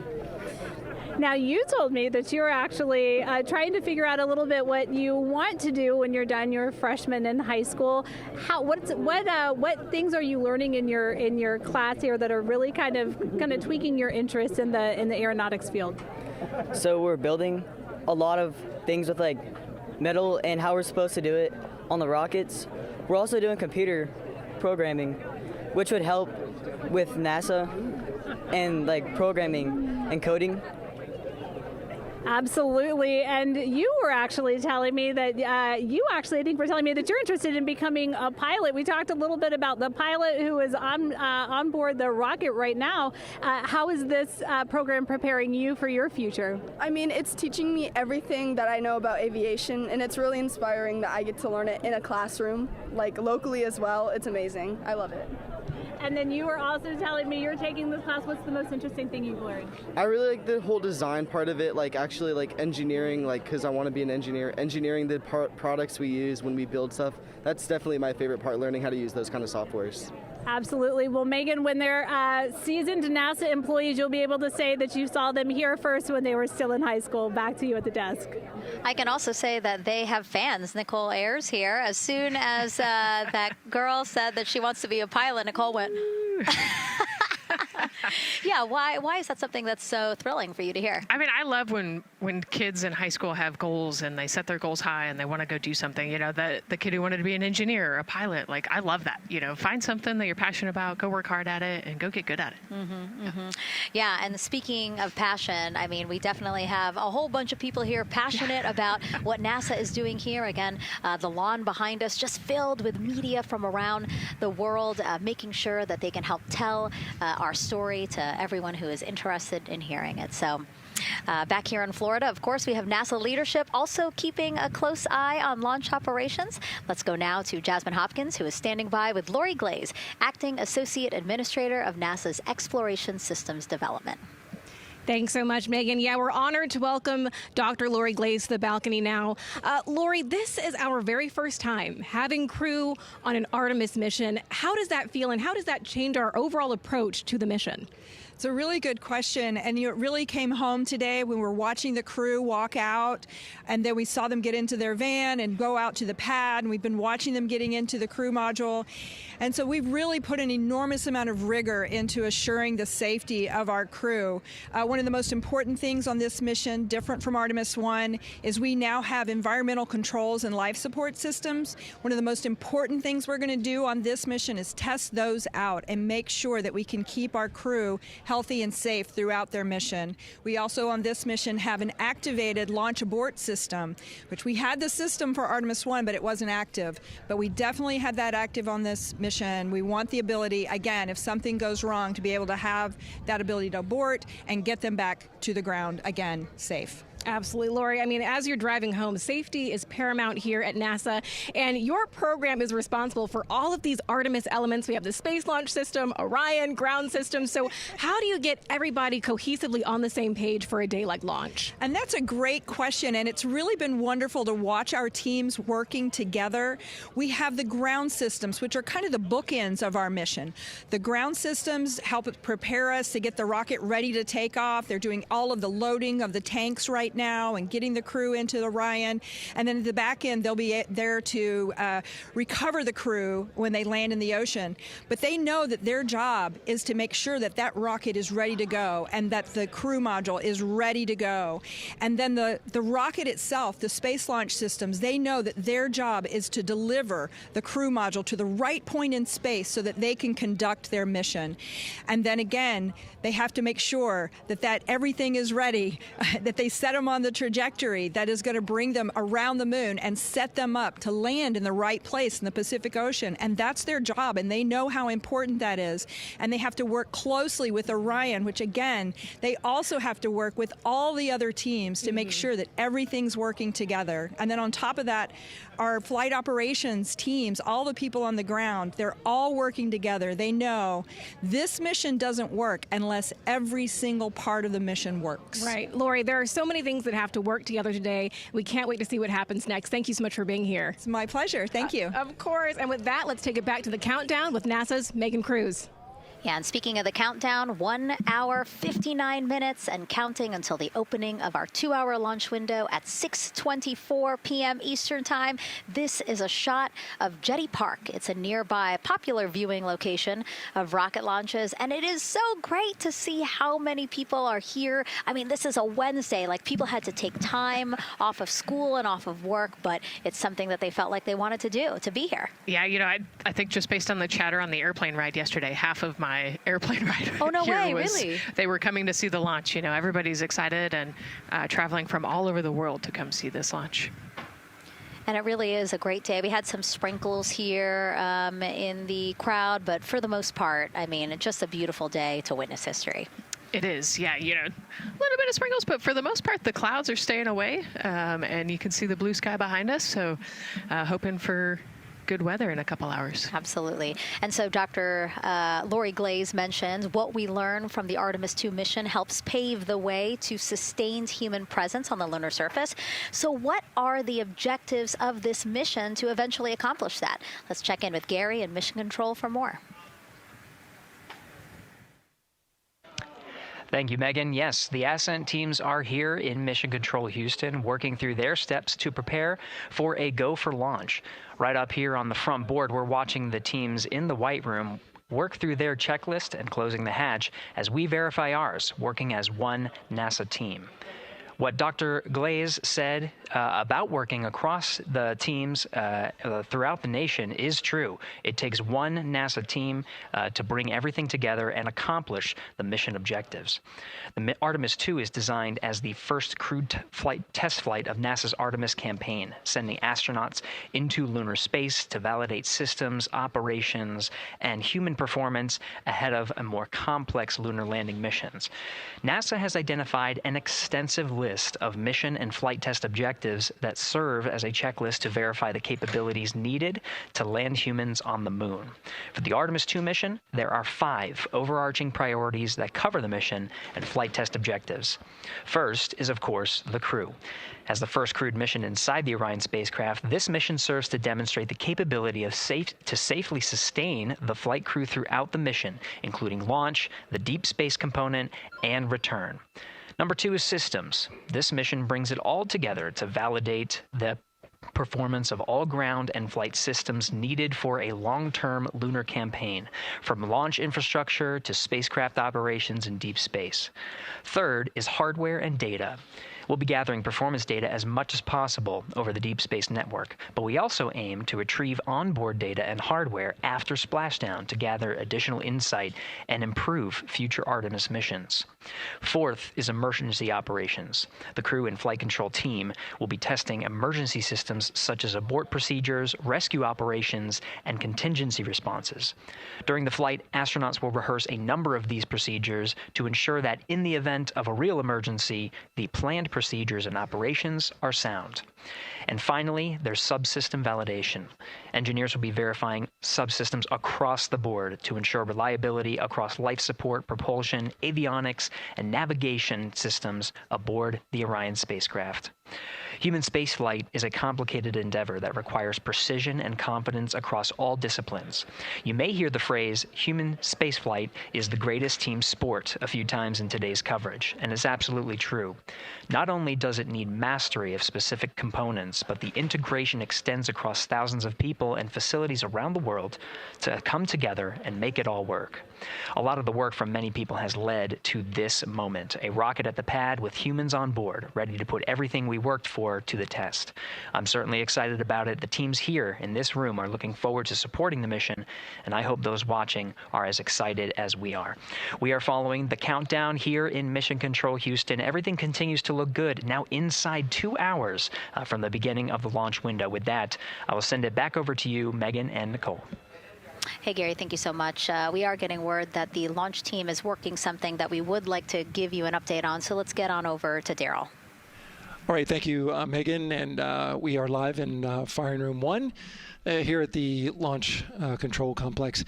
Now, you told me that you're actually trying to figure out a little bit what you want to do when you're done. You're a freshman in high school. What things are you learning in your class here that are really kind of tweaking your interest in the aeronautics field? So we're building a lot of things with like metal and how we're supposed to do it on the rockets. We're also doing computer programming, which would help with NASA and like programming and coding. Absolutely. And you were actually telling me that I think, were telling me that you're interested in becoming a pilot. We talked a little bit about the pilot who is on board the rocket right now. How is this program preparing you for your future? I mean, it's teaching me everything that I know about aviation, and it's really inspiring that I get to learn it in a classroom, like locally as well. It's amazing. I love it. And then you were also telling me you're taking this class. What's the most interesting thing you've learned? I really like the whole design part of it, like actually like engineering, like because I want to be an engineer. Engineering the products we use when we build stuff, that's definitely my favorite part, learning how to use those kind of softwares. Absolutely. Well, Megan, when they're seasoned NASA employees, you'll be able to say that you saw them here first when they were still in high school. Back to you at the desk. I can also say that they have fans. Nicole Ayers here. As soon as that girl said that she wants to be a pilot, Nicole went, yeah, why is that something that's so thrilling for you to hear? I mean, I love when kids in high school have goals and they set their goals high and they want to go do something. You know, the kid who wanted to be an engineer or a pilot, like, I love that. You know, find something that you're passionate about, go work hard at it, and go get good at it. Yeah, and speaking of passion, I mean, we definitely have a whole bunch of people here passionate about what NASA is doing here. Again, the lawn behind us just filled with media from around the world, making sure that they can help tell our story to everyone who is interested in hearing it. So back here in Florida, of course, we have NASA leadership also keeping a close eye on launch operations. Let's go now to Jasmine Hopkins, who is standing by with Lori Glaze, Acting Associate Administrator of NASA's Exploration Systems Development. Thanks so much, Megan. Yeah, we're honored to welcome Dr. Lori Glaze to the balcony now. Lori, this is our very first time having crew on an Artemis mission. How does that feel, and how does that change our overall approach to the mission? It's a really good question, and it really came home today when we were watching the crew walk out, and then we saw them get into their van and go out to the pad, and we've been watching them getting into the crew module. And so we've really put an enormous amount of rigor into assuring the safety of our crew. One of the most important things on this mission, different from Artemis 1, is we now have environmental controls and life support systems. One of the most important things we're going to do on this mission is test those out and make sure that we can keep our crew healthy and safe throughout their mission. We also on this mission have an activated launch abort system, which we had the system for Artemis 1, but it wasn't active. But we definitely had that active on this mission. We want the ability, again, if something goes wrong, to be able to have that ability to abort and get them back to the ground again, safe. Absolutely, Lori. I mean, as you're driving home, safety is paramount here at NASA, and your program is responsible for all of these Artemis elements. We have the Space Launch System, Orion, ground system. So how do you get everybody cohesively on the same page for a day like launch? And that's a great question, and it's really been wonderful to watch our teams working together. We have the ground systems, which are kind of the bookends of our mission. The ground systems help prepare us to get the rocket ready to take off. They're doing all of the loading of the tanks right now and getting the crew into Orion. And then at the back end, they'll be there to recover the crew when they land in the ocean. But they know that their job is to make sure that that rocket is ready to go and that the crew module is ready to go. And then the rocket itself, the space launch systems, they know that their job is to deliver the crew module to the right point in space so that they can conduct their mission. And then again, they have to make sure that everything is ready, that they set them on the trajectory that is going to bring them around the moon and set them up to land in the right place in the Pacific Ocean. And that's their job, and they know how important that is. And they have to work closely with Orion, which again, they also have to work with all the other teams to make sure that everything's working together. And then on top of that, our flight operations teams, all the people on the ground, they're all working together. They know this mission doesn't work unless every single part of the mission works. Right. Lori, there are so many things that have to work together today. We can't wait to see what happens next. Thank you so much for being here. It's my pleasure. Thank you. Of course. And with that, let's take it back to the countdown with NASA's Megan Cruz. Yeah, and speaking of the countdown, 1 hour, 59 minutes and counting until the opening of our 2-hour launch window at 6:24 p.m. Eastern Time. This is a shot of Jetty Park. It's a nearby popular viewing location of rocket launches, and it is so great to see how many people are here. I mean, this is a Wednesday. Like, people had to take time off of school and off of work, but it's something that they felt like they wanted to do, to be here. Yeah, you know, I think just based on the chatter on the airplane ride yesterday, half of my my airplane ride. Oh, no here way, was, really? They were coming to see the launch. You know, everybody's excited and traveling from all over the world to come see this launch. And it really is a great day. We had some sprinkles here in the crowd, but for the most part, I mean, it's just a beautiful day to witness history. It is, yeah, you know, a little bit of sprinkles, but for the most part, the clouds are staying away, and you can see the blue sky behind us, so hoping for good weather in a couple hours. Absolutely. And so Dr. Lori Glaze mentioned what we learned from the Artemis 2 mission helps pave the way to sustained human presence on the lunar surface. So what are the objectives of this mission to eventually accomplish that? Let's check in with Gary in Mission Control for more. Thank you, Megan. Yes, the Ascent teams are here in Mission Control Houston, working through their steps to prepare for a go for launch. Right up here on the front board, we're watching the teams in the White Room work through their checklist and closing the hatch as we verify ours, working as one NASA team. What Dr. Glaze said about working across the teams throughout the nation is true. It takes one NASA team to bring everything together and accomplish the mission objectives. The Artemis 2 is designed as the first crewed test flight of NASA's Artemis campaign, sending astronauts into lunar space to validate systems, operations, and human performance ahead of a more complex lunar landing missions. NASA has identified an extensive list of mission and flight test objectives that serve as a checklist to verify the capabilities needed to land humans on the moon. For the Artemis 2 mission, there are 5 overarching priorities that cover the mission and flight test objectives. First is, of course, the crew. As the first crewed mission inside the Orion spacecraft, this mission serves to demonstrate the capability of safely sustain the flight crew throughout the mission, including launch, the deep space component, and return. Number 2 is systems. This mission brings it all together to validate the performance of all ground and flight systems needed for a long-term lunar campaign, from launch infrastructure to spacecraft operations in deep space. Third is hardware and data. We'll be gathering performance data as much as possible over the Deep Space Network, but we also aim to retrieve onboard data and hardware after splashdown to gather additional insight and improve future Artemis missions. Fourth is emergency operations. The crew and flight control team will be testing emergency systems such as abort procedures, rescue operations, and contingency responses. During the flight, astronauts will rehearse a number of these procedures to ensure that in the event of a real emergency, the planned procedures and operations are sound. And finally, there's subsystem validation. Engineers will be verifying subsystems across the board to ensure reliability across life support, propulsion, avionics, and navigation systems aboard the Orion spacecraft. Human spaceflight is a complicated endeavor that requires precision and confidence across all disciplines. You may hear the phrase, human spaceflight is the greatest team sport, a few times in today's coverage, and it's absolutely true. Not only does it need mastery of specific components, but the integration extends across thousands of people and facilities around the world to come together and make it all work. A lot of the work from many people has led to this moment, a rocket at the pad with humans on board, ready to put everything we worked for to the test. I'm certainly excited about it. The teams here in this room are looking forward to supporting the mission, and I hope those watching are as excited as we are. We are following the countdown here in Mission Control Houston. Everything continues to look good. Now inside 2 hours from the beginning of the launch window. With that, I will send it back over to you, Megan and Nicole. Hey, Gary, thank you so much. We are getting word that the launch team is working something that we would like to give you an update on, so let's get on over to Daryl. All right, thank you, Megan, and we are live in Firing Room 1 here at the Launch Control Complex.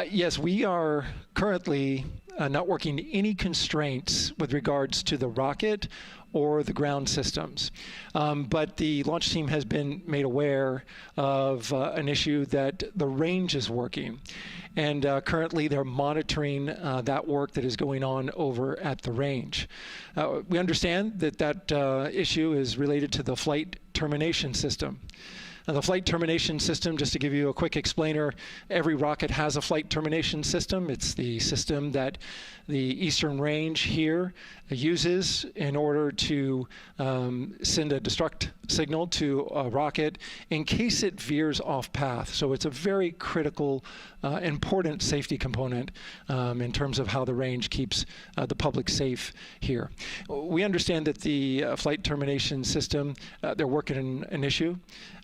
Yes, we are currently not working any constraints with regards to the rocket or the ground systems. But the launch team has been made aware of an issue that the range is working. And currently they're monitoring that work that is going on over at the range. We understand that that issue is related to the flight termination system. Now, the flight termination system, just to give you a quick explainer, every rocket has a flight termination system. It's the system that the Eastern Range here uses in order to send a destruct signal to a rocket in case it veers off path. So it's a very critical, important safety component in terms of how the range keeps the public safe here. We understand that the flight termination system, they're working on an issue.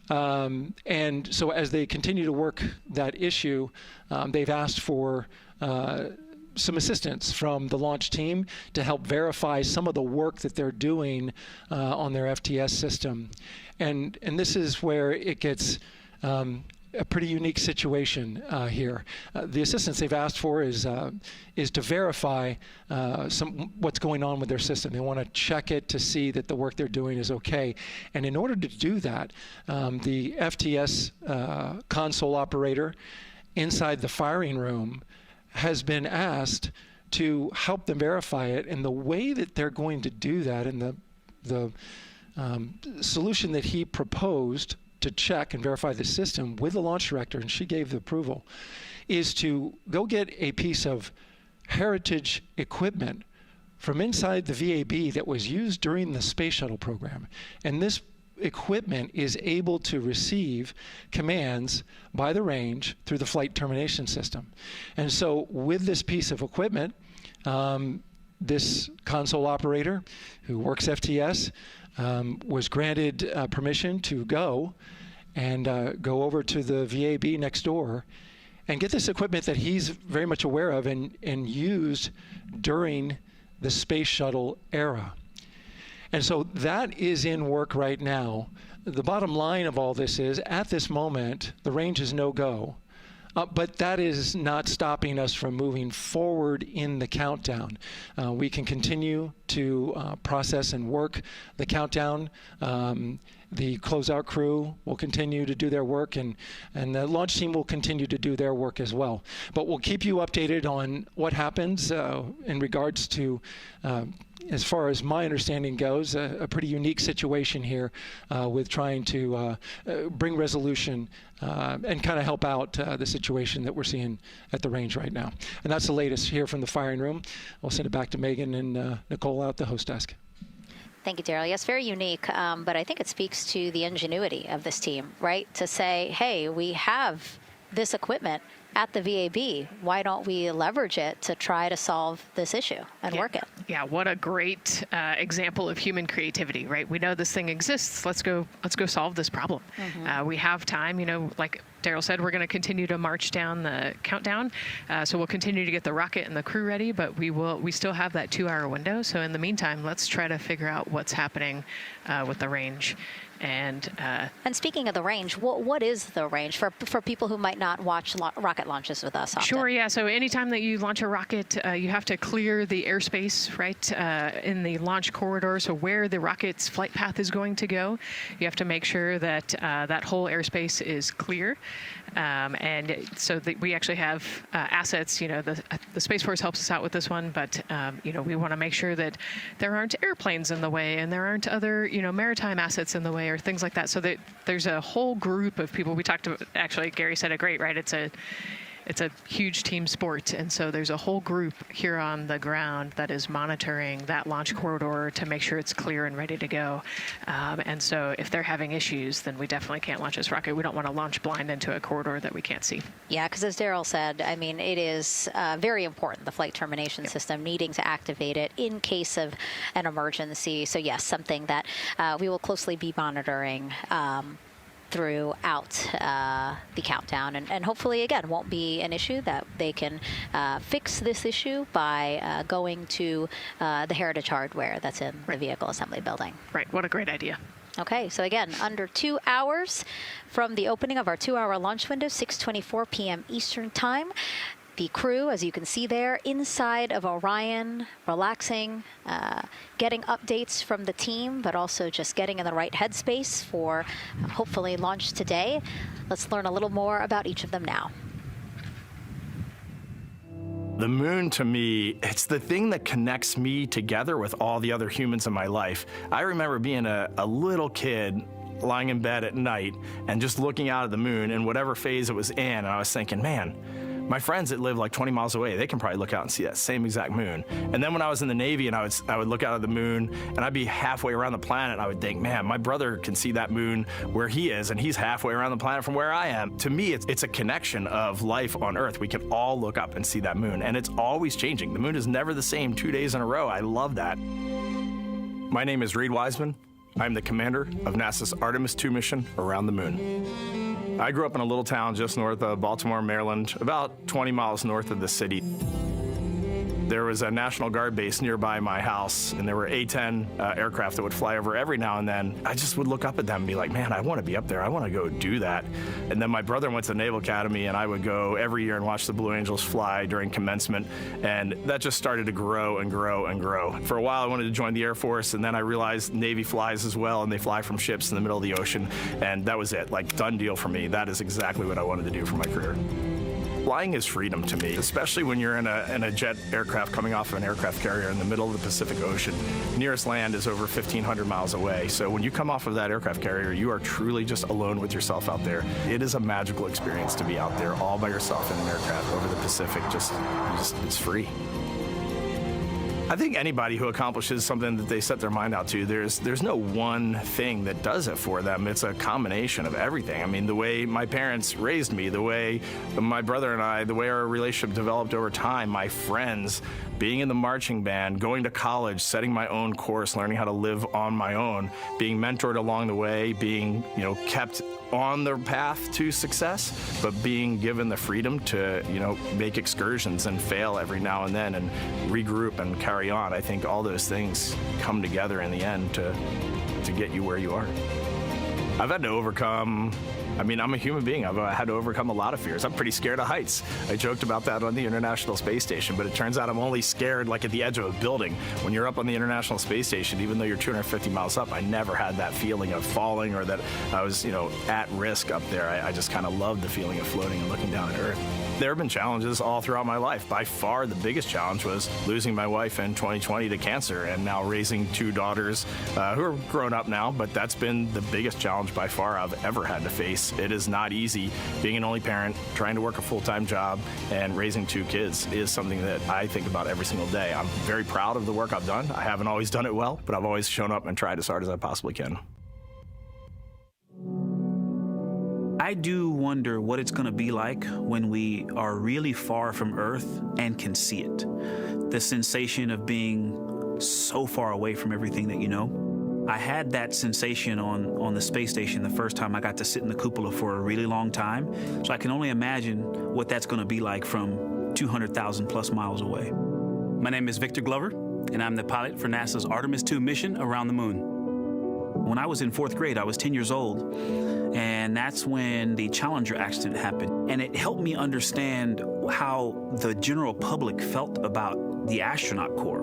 And so as they continue to work that issue, they've asked for some assistance from the launch team to help verify some of the work that they're doing on their FTS system. And this is where it gets a pretty unique situation here. The assistance they've asked for is to verify what's going on with their system. They want to check it to see that the work they're doing is okay. And in order to do that, the FTS console operator inside the firing room has been asked to help them verify it. And the way that they're going to do that, and the solution that he proposed to check and verify the system with the launch director, and she gave the approval, is to go get a piece of heritage equipment from inside the VAB that was used during the space shuttle program. And this equipment is able to receive commands by the range through the flight termination system. And so with this piece of equipment, this console operator who works FTS was granted permission to go go over to the VAB next door and get this equipment that he's very much aware of and used during the space shuttle era. And so that is in work right now. The bottom line of all this is, at this moment, the range is no-go. But that is not stopping us from moving forward in the countdown. We can continue to process and work the countdown. The closeout crew will continue to do their work, and the launch team will continue to do their work as well. But we'll keep you updated on what happens in regards to, as far as my understanding goes, a pretty unique situation here with trying to bring resolution and kind of help out the situation that we're seeing at the range right now. And that's the latest here from the firing room. I'll send it back to Megan and Nicole out the host desk. Thank you, Daryl. Yes, very unique, but I think it speaks to the ingenuity of this team, right? To say, hey, we have this equipment at the VAB. Why don't we leverage it to try to solve this issue and work it? Yeah, what a great example of human creativity, right? We know this thing exists. Let's go solve this problem. Mm-hmm. We have time, like Daryl said, we're going to continue to march down the countdown. So we'll continue to get the rocket and the crew ready, but we still have that 2-hour window. So in the meantime, let's try to figure out what's happening with the range. And speaking of the range, what is the range for people who might not watch rocket launches with us often? Sure, yeah. So anytime that you launch a rocket, you have to clear the airspace, right, in the launch corridor. So where the rocket's flight path is going to go, you have to make sure that that whole airspace is clear. And so we actually have assets. The Space Force helps us out with this one, but we want to make sure that there aren't airplanes in the way and there aren't other maritime assets in the way or things like that. So that there's a whole group of people. We talked about, actually, Gary said it great, right? It's a huge team sport, and so there's a whole group here on the ground that is monitoring that launch corridor to make sure it's clear and ready to go. And so if they're having issues, then we definitely can't launch this rocket. We don't want to launch blind into a corridor that we can't see. Yeah, because as Daryl said, I mean, it is very important, the flight termination system, needing to activate it in case of an emergency. So yes, something that we will closely be monitoring throughout the countdown, and hopefully, again, won't be an issue, that they can fix this issue by going to the heritage hardware that's in the vehicle assembly building. Right. What a great idea. Okay, so again, under 2 hours from the opening of our 2-hour launch window, 6:24 p.m. Eastern Time. The crew, as you can see there, inside of Orion, relaxing, getting updates from the team, but also just getting in the right headspace for hopefully launch today. Let's learn a little more about each of them now. The moon, to me, it's the thing that connects me together with all the other humans in my life. I remember being a little kid lying in bed at night and just looking out at the moon in whatever phase it was in, and I was thinking, man, my friends that live like 20 miles away, they can probably look out and see that same exact moon. And then when I was in the Navy and I would look out at the moon and I'd be halfway around the planet, and I would think, man, my brother can see that moon where he is, and he's halfway around the planet from where I am. To me, it's a connection of life on Earth. We can all look up and see that moon, and it's always changing. The moon is never the same 2 days in a row. I love that. My name is Reed Wiseman. I'm the commander of NASA's Artemis II mission around the moon. I grew up in a little town just north of Baltimore, Maryland, about 20 miles north of the city. There was a National Guard base nearby my house, and there were A-10 aircraft that would fly over every now and then. I just would look up at them and be like, man, I want to be up there. I want to go do that. And then my brother went to the Naval Academy, and I would go every year and watch the Blue Angels fly during commencement, and that just started to grow and grow and grow. For a while, I wanted to join the Air Force, and then I realized Navy flies as well, and they fly from ships in the middle of the ocean, and that was it. Like, done deal for me. That is exactly what I wanted to do for my career. Flying is freedom to me, especially when you're in a jet aircraft coming off of an aircraft carrier in the middle of the Pacific Ocean. Nearest land is over 1,500 miles away. So when you come off of that aircraft carrier, you are truly just alone with yourself out there. It is a magical experience to be out there all by yourself in an aircraft over the Pacific. It's free. I think anybody who accomplishes something that they set their mind out to, there's no one thing that does it for them. It's a combination of everything. I mean, the way my parents raised me, the way my brother and I, the way our relationship developed over time, my friends, being in the marching band, going to college, setting my own course, learning how to live on my own, being mentored along the way, being, kept on the path to success, but being given the freedom to, make excursions and fail every now and then and regroup and carry on. I think all those things come together in the end to get you where you are. I've had to overcome, I'm a human being. I've had to overcome a lot of fears. I'm pretty scared of heights. I joked about that on the International Space Station, but it turns out I'm only scared like at the edge of a building. When you're up on the International Space Station, even though you're 250 miles up, I never had that feeling of falling or that I was, at risk up there. I just kind of loved the feeling of floating and looking down at Earth. There have been challenges all throughout my life. By far, the biggest challenge was losing my wife in 2020 to cancer, and now raising two daughters who are grown up now, but that's been the biggest challenge by far I've ever had to face. It is not easy being an only parent, trying to work a full-time job, and raising two kids is something that I think about every single day. I'm very proud of the work I've done. I haven't always done it well, but I've always shown up and tried as hard as I possibly can. I do wonder what it's going to be like when we are really far from Earth and can see it. The sensation of being so far away from everything that you know. I had that sensation on the space station the first time I got to sit in the cupola for a really long time. So I can only imagine what that's going to be like from 200,000 plus miles away. My name is Victor Glover, and I'm the pilot for NASA's Artemis II mission around the moon. When I was in 4th grade, I was 10 years old, and that's when the Challenger accident happened. And it helped me understand how the general public felt about the astronaut corps,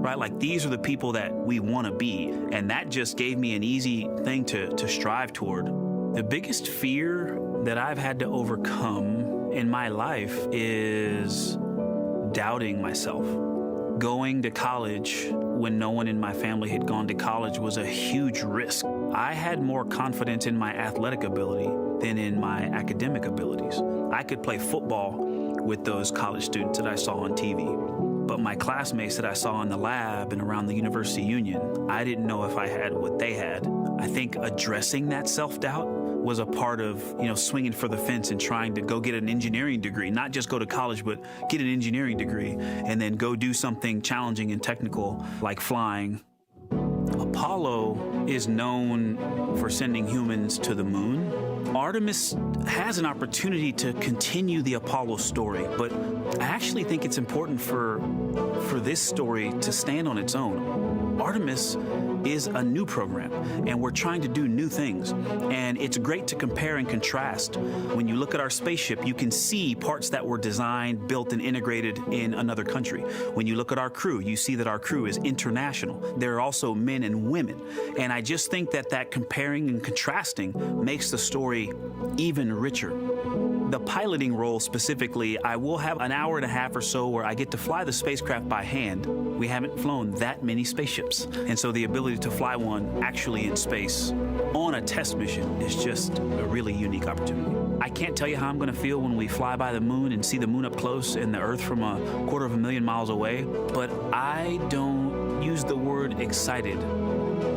right? Like, these are the people that we want to be, and that just gave me an easy thing to strive toward. The biggest fear that I've had to overcome in my life is doubting myself. Going to college when no one in my family had gone to college was a huge risk. I had more confidence in my athletic ability than in my academic abilities. I could play football with those college students that I saw on TV, but my classmates that I saw in the lab and around the University Union, I didn't know if I had what they had. I think addressing that self-doubt was a part of, swinging for the fence and trying to go get an engineering degree, not just go to college, but get an engineering degree and then go do something challenging and technical like flying. Apollo is known for sending humans to the moon. Artemis has an opportunity to continue the Apollo story, but I actually think it's important for this story to stand on its own. Artemis is a new program, and we're trying to do new things. And it's great to compare and contrast. When you look at our spaceship, you can see parts that were designed, built, and integrated in another country. When you look at our crew, you see that our crew is international. There are also men and women. And I just think that comparing and contrasting makes the story even richer. the piloting role specifically, I will have an hour and a half or so where I get to fly the spacecraft by hand. We haven't flown that many spaceships. And so the ability to fly one actually in space on a test mission is just a really unique opportunity. I can't tell you how I'm going to feel when we fly by the moon and see the moon up close and the Earth from 250,000 miles away, but I don't use the word excited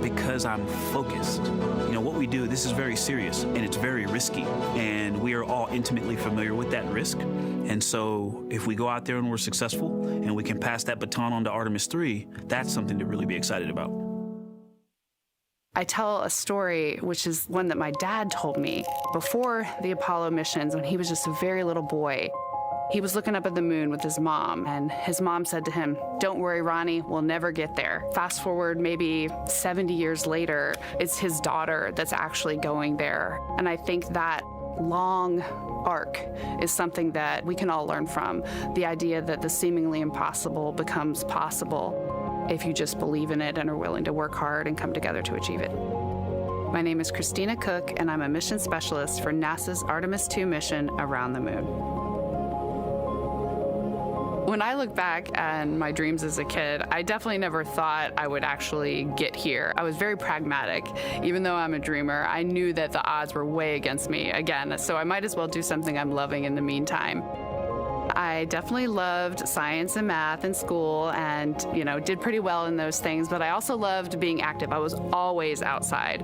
because I'm focused. You know, what we do, this is very serious and it's very risky, and we are all intimately familiar with that risk. And so if we go out there and we're successful and we can pass that baton on to Artemis 3, that's something to really be excited about. I tell a story, which is one that my dad told me before the Apollo missions when he was just a very little boy. He was looking up at the moon with his mom, and his mom said to him, "Don't worry, Ronnie, we'll never get there." Fast forward maybe 70 years later, it's his daughter that's actually going there. And I think that long arc is something that we can all learn from. The idea that the seemingly impossible becomes possible if you just believe in it and are willing to work hard and come together to achieve it. My name is Christina Cook, and I'm a mission specialist for NASA's Artemis II mission around the moon. When I look back on my dreams as a kid, I definitely never thought I would actually get here. I was very pragmatic. Even though I'm a dreamer, I knew that the odds were way against me again, so I might as well do something I'm loving in the meantime. I definitely loved science and math in school and, did pretty well in those things, but I also loved being active. I was always outside.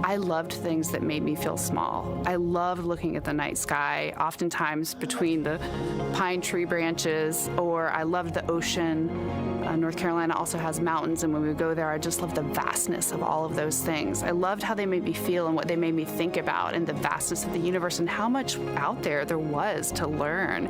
I loved things that made me feel small. I loved looking at the night sky, oftentimes between the pine tree branches, or I loved the ocean. North Carolina also has mountains, and when we go there, I just loved the vastness of all of those things. I loved how they made me feel and what they made me think about, and the vastness of the universe and how much out there was to learn.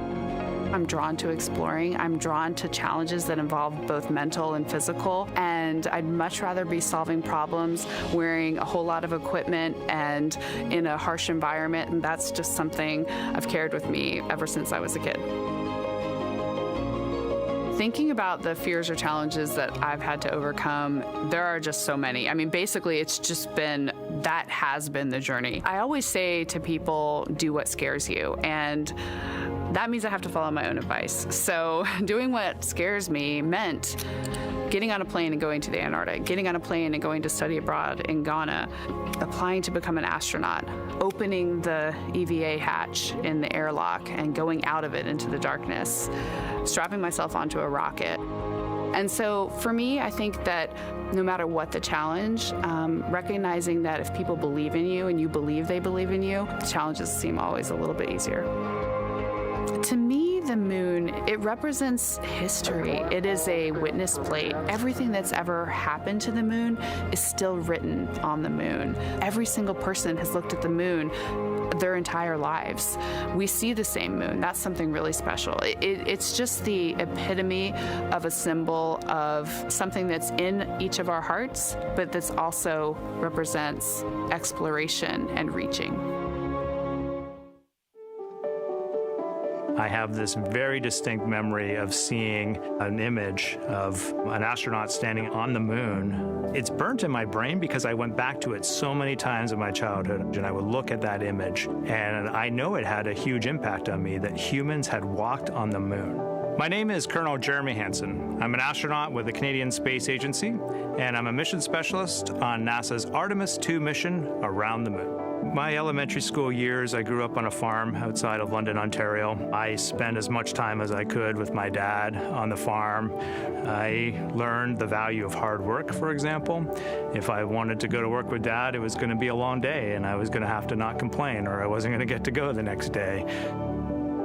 I'm drawn to exploring. I'm drawn to challenges that involve both mental and physical, and I'd much rather be solving problems wearing a whole lot of equipment and in a harsh environment, and that's just something I've carried with me ever since I was a kid. Thinking about the fears or challenges that I've had to overcome, there are just so many. I mean, basically, that has been the journey. I always say to people, do what scares you, and that means I have to follow my own advice. So doing what scares me meant getting on a plane and going to the Antarctic, getting on a plane and going to study abroad in Ghana, applying to become an astronaut, opening the EVA hatch in the airlock and going out of it into the darkness, strapping myself onto a rocket. And so for me, I think that no matter what the challenge, recognizing that if people believe in you and you believe they believe in you, the challenges seem always a little bit easier. To me, the moon, it represents history. It is a witness plate. Everything that's ever happened to the moon is still written on the moon. Every single person has looked at the moon their entire lives. We see the same moon. That's something really special. It's just the epitome of a symbol of something that's in each of our hearts, but that's also represents exploration and reaching. I have this very distinct memory of seeing an image of an astronaut standing on the moon. It's burnt in my brain because I went back to it so many times in my childhood, and I would look at that image, and I know it had a huge impact on me that humans had walked on the moon. My name is Colonel Jeremy Hansen. I'm an astronaut with the Canadian Space Agency, and I'm a mission specialist on NASA's Artemis II mission around the moon. My elementary school years, I grew up on a farm outside of London, Ontario. I spent as much time as I could with my dad on the farm. I learned the value of hard work, for example. If I wanted to go to work with Dad, it was going to be a long day, and I was going to have to not complain, or I wasn't going to get to go the next day.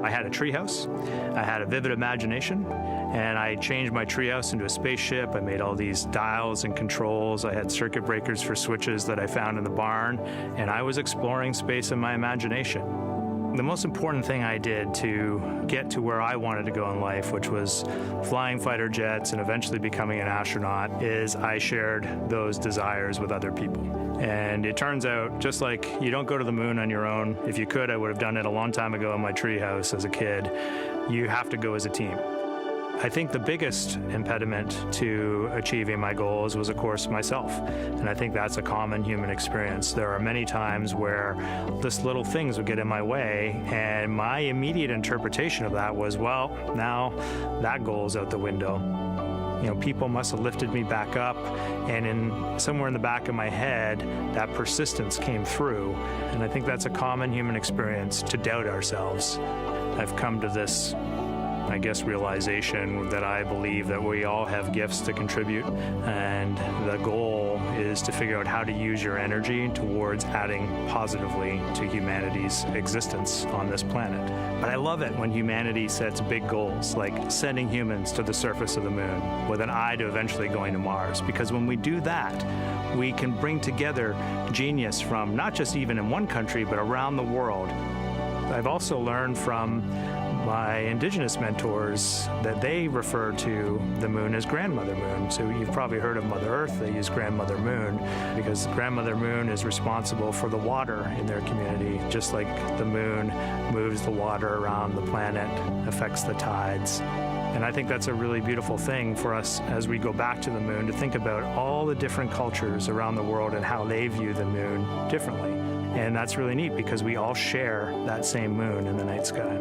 I had a treehouse. I had a vivid imagination, and I changed my treehouse into a spaceship. I made all these dials and controls. I had circuit breakers for switches that I found in the barn, and I was exploring space in my imagination. The most important thing I did to get to where I wanted to go in life, which was flying fighter jets and eventually becoming an astronaut, is I shared those desires with other people. And it turns out, just like you don't go to the moon on your own, if you could, I would have done it a long time ago in my treehouse as a kid, you have to go as a team. I think the biggest impediment to achieving my goals was, of course, myself. And I think that's a common human experience. There are many times where just little things would get in my way, and my immediate interpretation of that was, well, now that goal's out the window. You know, people must have lifted me back up, and somewhere in the back of my head, that persistence came through. And I think that's a common human experience, to doubt ourselves. I've come to this, I guess, realization that I believe that we all have gifts to contribute, and the goal is to figure out how to use your energy towards adding positively to humanity's existence on this planet. But I love it when humanity sets big goals, like sending humans to the surface of the moon with an eye to eventually going to Mars, because when we do that, we can bring together genius from not just even in one country, but around the world. I've also learned from my indigenous mentors that they refer to the moon as Grandmother Moon. So you've probably heard of Mother Earth. They use Grandmother Moon because Grandmother Moon is responsible for the water in their community, just like the moon moves the water around the planet, affects the tides. And I think that's a really beautiful thing for us as we go back to the moon, to think about all the different cultures around the world and how they view the moon differently. And that's really neat because we all share that same moon in the night sky.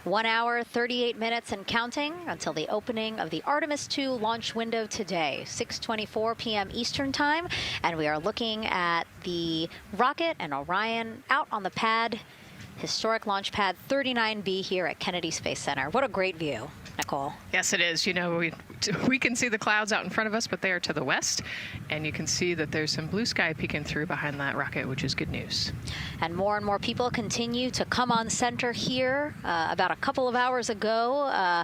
One hour, 38 minutes and counting until the opening of the Artemis 2 launch window today, 6:24 p.m. Eastern Time. And we are looking at the rocket and Orion out on the pad, historic launch pad 39B here at Kennedy Space Center. What a great view, Nicole. Yes, it is. You know, we can see the clouds out in front of us, but they are to the west. And you can see that there's some blue sky peeking through behind that rocket, which is good news. And more people continue to come on center here. About a couple of hours ago,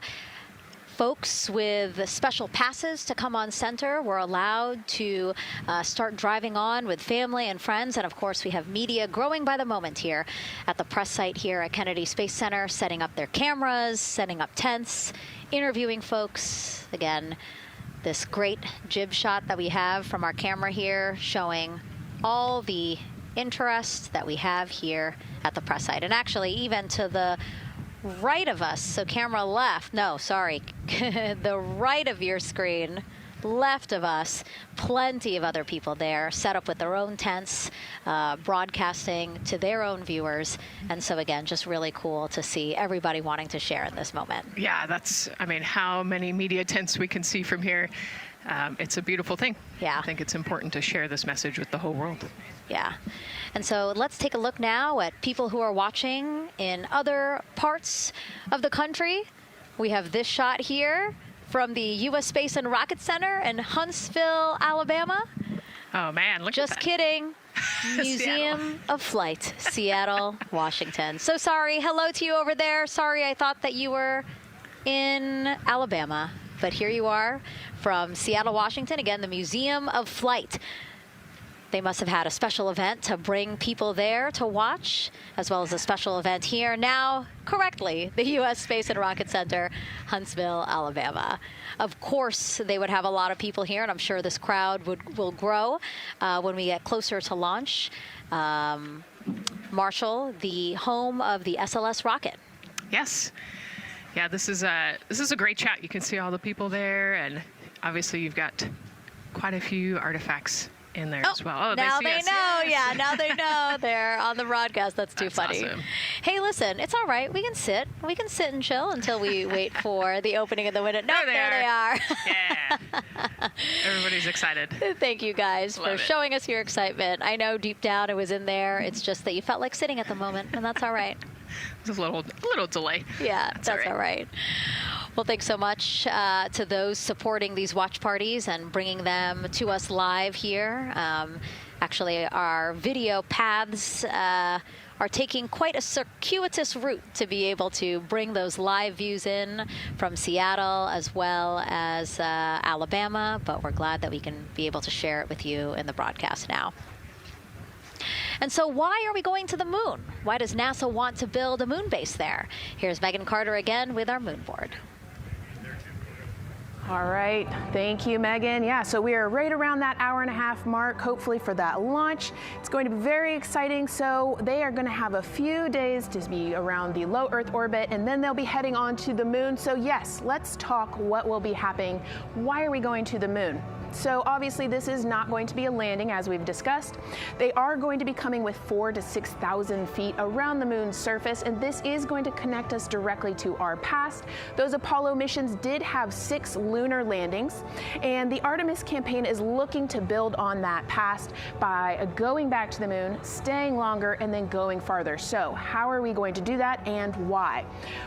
folks with special passes to come on center were allowed to start driving on with family and friends. And of course, we have media growing by the moment here at the press site here at Kennedy Space Center, setting up their cameras, setting up tents, interviewing folks. Again, this great jib shot that we have from our camera here showing all the interest that we have here at the press site. And actually, even to the right of us, so camera left, no, sorry, the right of your screen, left of us, plenty of other people there, set up with their own tents, broadcasting to their own viewers. And so again, just really cool to see everybody wanting to share in this moment. Yeah, that's, I mean, how many media tents we can see from here. It's a beautiful thing. Yeah. I think it's important to share this message with the whole world. Yeah. And so let's take a look now at people who are watching in other parts of the country. We have this shot here from the U.S. Space and Rocket Center in Huntsville, Alabama. Oh, man, look Just at that. kidding. Museum of Flight, Seattle, Washington. So sorry. Hello to you over there. Sorry, I thought that you were in Alabama. But here you are from Seattle, Washington. Again, the Museum of Flight. They must have had a special event to bring people there to watch, as well as a special event here. Now, correctly, the U.S. Space and Rocket Center, Huntsville, Alabama. Of course, they would have a lot of people here, and I'm sure this crowd will grow when we get closer to launch. Marshall, the home of the SLS rocket. Yes. Yeah, this is a great shot. You can see all the people there, and obviously you've got quite a few artifacts in there as well. Oh, now they know. Yes. Yeah, now they know. They're on the broadcast. That's too funny. Awesome. Hey, listen, it's all right. We can sit. We can sit and chill until we wait for the opening of the window. No, there they are. Yeah. Everybody's excited. Thank you guys for showing us your excitement. I know deep down it was in there. It's just that you felt like sitting at the moment, and that's all right. There's a little delay. Yeah, that's all right. Well, thanks so much to those supporting these watch parties and bringing them to us live here. Actually, our video paths are taking quite a circuitous route to be able to bring those live views in from Seattle as well as Alabama, but we're glad that we can be able to share it with you in the broadcast now. And so why are we going to the moon? Why does NASA want to build a moon base there? Here's Megan Carter again with our moon board. All right, thank you, Megan. Yeah, so we are right around that hour-and-a-half mark, hopefully for that launch. It's going to be very exciting. So they are going to have a few days to be around the low Earth orbit, and then they'll be heading on to the moon. So yes, let's talk what will be happening. Why are we going to the moon? So obviously this is not going to be a landing, as we've discussed. They are going to be coming with 4,000 to 6,000 feet around the moon's surface, and this is going to connect us directly to our past. Those Apollo missions did have 6 lunar landings, and the Artemis campaign is looking to build on that past by going back to the moon, staying longer, and then going farther. So how are we going to do that, and why?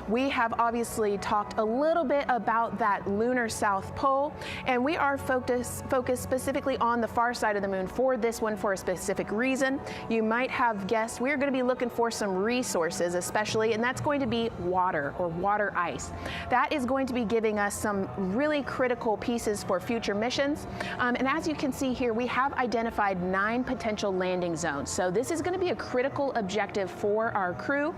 We have obviously talked a little bit about that lunar South Pole, and we are focused specifically on the far side of the moon for this one for a specific reason. You might have guessed we're going to be looking for some resources especially, and that's going to be water or water ice. That is going to be giving us some really critical pieces for future missions. And as you can see here, we have identified 9 potential landing zones. So this is going to be a critical objective for our crew.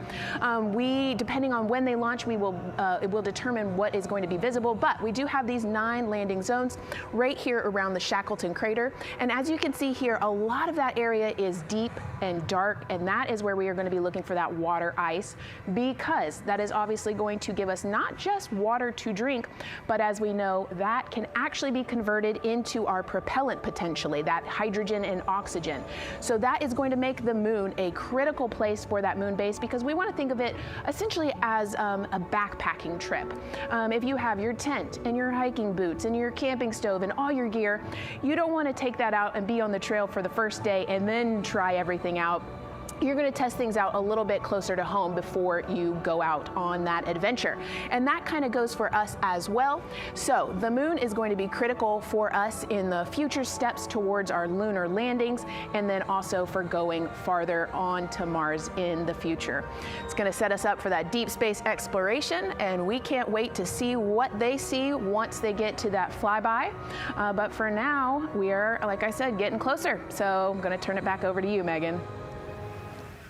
Depending on when they launch, it will determine what is going to be visible, but we do have these 9 landing zones right here around the Shackleton crater. And as you can see here, a lot of that area is deep and dark, and that is where we are going to be looking for that water ice, because that is obviously going to give us not just water to drink, but as we know, that can actually be converted into our propellant potentially, that hydrogen and oxygen. So that is going to make the moon a critical place for that moon base, because we want to think of it essentially as a backpacking trip. If you have your tent and your hiking boots and your camping stove and all your gear, you don't want to take that out and be on the trail for the first day and then try everything out. You're going to test things out a little bit closer to home before you go out on that adventure. And that kind of goes for us as well. So the moon is going to be critical for us in the future steps towards our lunar landings, and then also for going farther on to Mars in the future. It's going to set us up for that deep space exploration, and we can't wait to see what they see once they get to that flyby. But for now, we are, like I said, getting closer. So I'm going to turn it back over to you, Megan.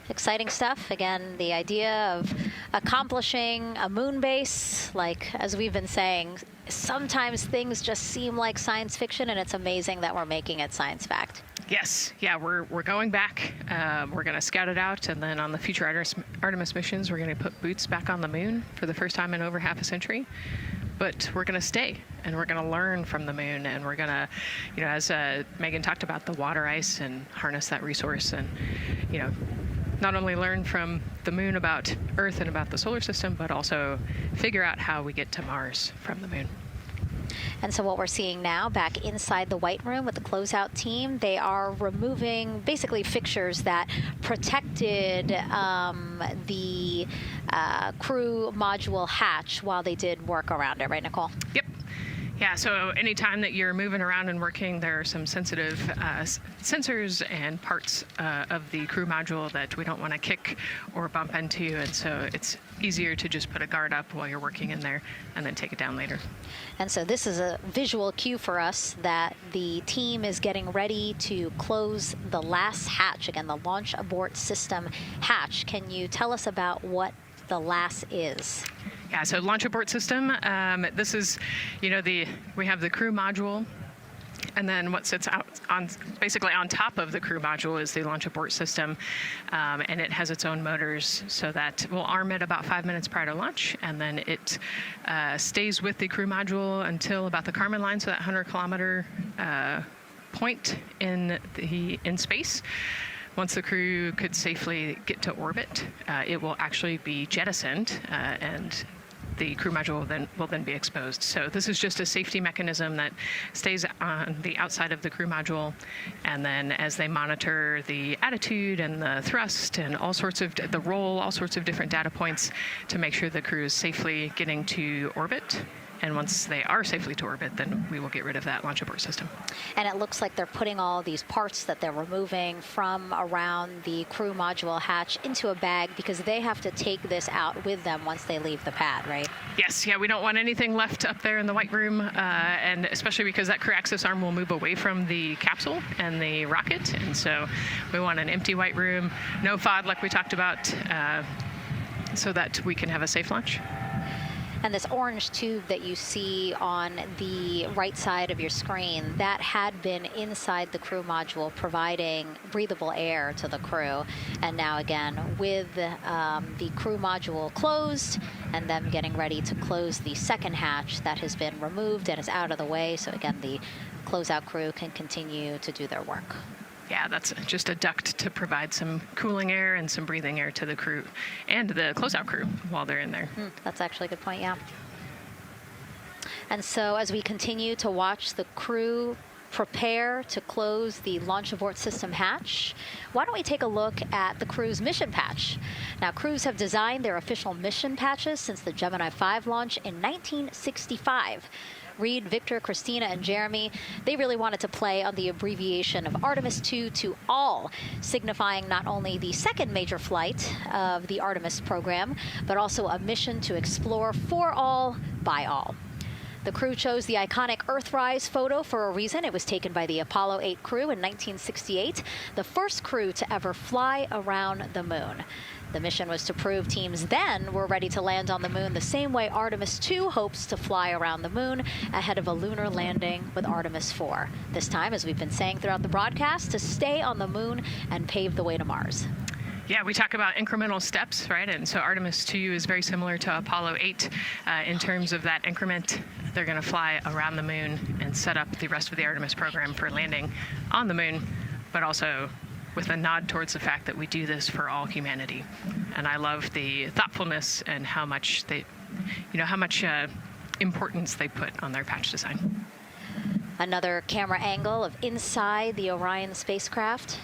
Exciting stuff. Again, the idea of accomplishing a moon base, like as we've been saying, sometimes things just seem like science fiction, and it's amazing that we're making it science fact. Yes, yeah, we're going back. We're going to scout it out, and then on the future Artemis missions, we're going to put boots back on the moon for the first time in over half a century. But we're going to stay, and we're going to learn from the moon, and we're going to, as Megan talked about, the water ice, and harness that resource, and, not only learn from the moon about Earth and about the solar system, but also figure out how we get to Mars from the moon. And so what we're seeing now back inside the White Room with the closeout team, they are removing basically fixtures that protected the crew module hatch while they did work around it, right, Nicole? Yep. Yeah, so anytime that you're moving around and working, there are some sensitive sensors and parts of the crew module that we don't want to kick or bump into, and so it's easier to just put a guard up while you're working in there and then take it down later. And so this is a visual cue for us that the team is getting ready to close the last hatch, again, the launch abort system hatch. Can you tell us about what the LAS is? Yeah, so launch abort system, this is, we have the crew module, and then what sits out basically on top of the crew module is the launch abort system, and it has its own motors, so that we'll arm it about 5 minutes prior to launch, and then it stays with the crew module until about the Kármán line, so that 100-kilometer point in space. Once the crew could safely get to orbit, it will actually be jettisoned, and the crew module will then be exposed. So this is just a safety mechanism that stays on the outside of the crew module, and then as they monitor the attitude and the thrust and all sorts of the roll, all sorts of different data points to make sure the crew is safely getting to orbit. And once they are safely to orbit, then we will get rid of that launch abort system. And it looks like they're putting all these parts that they're removing from around the crew module hatch into a bag, because they have to take this out with them once they leave the pad, right? Yes, yeah, we don't want anything left up there in the White Room, and especially because that crew access arm will move away from the capsule and the rocket, and so we want an empty White Room, no FOD like we talked about, so that we can have a safe launch. And this orange tube that you see on the right side of your screen, that had been inside the crew module, providing breathable air to the crew. And now again, with the crew module closed and them getting ready to close the second hatch, that has been removed and is out of the way. So again, the closeout crew can continue to do their work. Yeah, that's just a duct to provide some cooling air and some breathing air to the crew and the closeout crew while they're in there. That's actually a good point, yeah. And so as we continue to watch the crew prepare to close the launch abort system hatch, why don't we take a look at the crew's mission patch? Now, crews have designed their official mission patches since the Gemini 5 launch in 1965. Reed, Victor, Christina, and Jeremy, they really wanted to play on the abbreviation of Artemis 2 to all, signifying not only the second major flight of the Artemis program, but also a mission to explore for all, by all. The crew chose the iconic Earthrise photo for a reason. It was taken by the Apollo 8 crew in 1968, the first crew to ever fly around the moon. The mission was to prove teams then were ready to land on the moon the same way Artemis 2 hopes to fly around the moon ahead of a lunar landing with Artemis 4. This time, as we've been saying throughout the broadcast, to stay on the moon and pave the way to Mars. Yeah, we talk about incremental steps, right? And so Artemis 2 is very similar to Apollo 8 in terms of that increment. They're going to fly around the moon and set up the rest of the Artemis program for landing on the moon, but also with a nod towards the fact that we do this for all humanity. And I love the thoughtfulness and how much importance they put on their patch design. Another camera angle of inside the Orion spacecraft.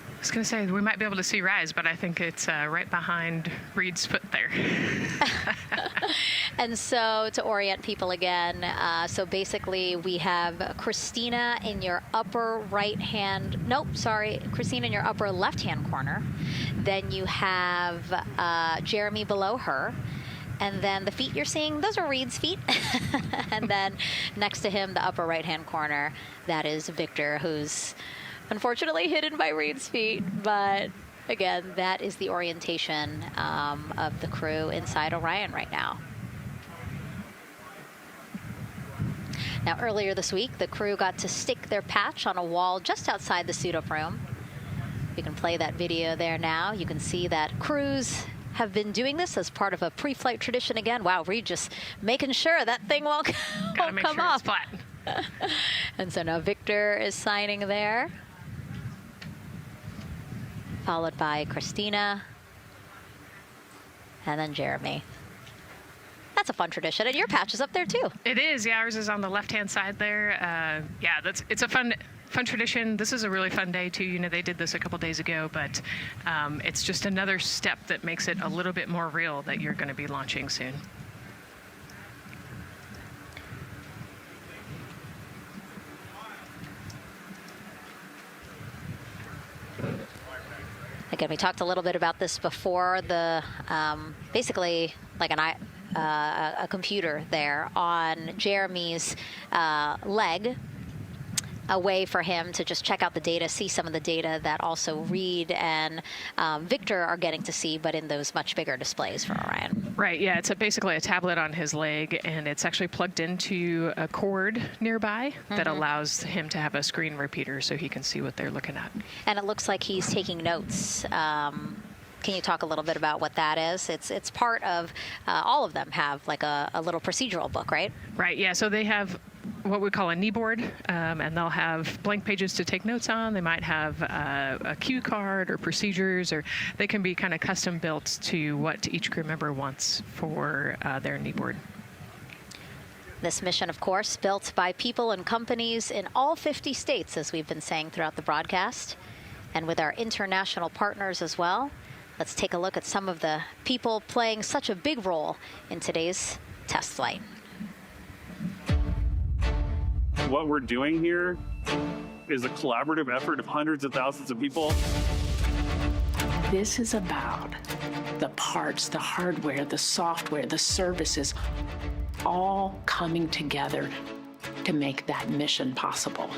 I was going to say, we might be able to see Rise, but I think it's right behind Reed's foot there. And so to orient people again, so basically we have Christina in your upper right-hand, Christina in your upper left-hand corner. Then you have Jeremy below her. And then the feet you're seeing, those are Reed's feet. And then next to him, the upper right-hand corner, that is Victor, who's unfortunately hidden by Reed's feet, but again, that is the orientation of the crew inside Orion right now. Now, earlier this week, the crew got to stick their patch on a wall just outside the suit-up room. You can play that video there now. You can see that crews have been doing this as part of a pre-flight tradition again. Wow, Reed just making sure that thing won't come sure off. It's flat. And so now Victor is signing there, followed by Christina, and then Jeremy. That's a fun tradition, and your patch is up there too. It is, yeah, ours is on the left-hand side there. It's a fun tradition. This is a really fun day too. You know, they did this a couple days ago, but it's just another step that makes it a little bit more real that you're going to be launching soon. Again, we talked a little bit about this before. The basically like a computer there on Jeremy's leg, a way for him to just check out the data, see some of the data that also Reed and Victor are getting to see, but in those much bigger displays for Orion. Right, yeah, it's basically a tablet on his leg, and it's actually plugged into a cord nearby that allows him to have a screen repeater so he can see what they're looking at. And it looks like he's taking notes. Can you talk a little bit about what that is? It's part of, all of them have like a little procedural book, right? Right, yeah, so they have what we call a knee board, and they'll have blank pages to take notes on. They might have a cue card or procedures, or they can be kind of custom built to what each crew member wants for their knee board. This mission, of course, built by people and companies in all 50 states, as we've been saying throughout the broadcast, and with our international partners as well. Let's take a look at some of the people playing such a big role in today's test flight. What we're doing here is a collaborative effort of hundreds of thousands of people. This is about the parts, the hardware, the software, the services, all coming together to make that mission possible.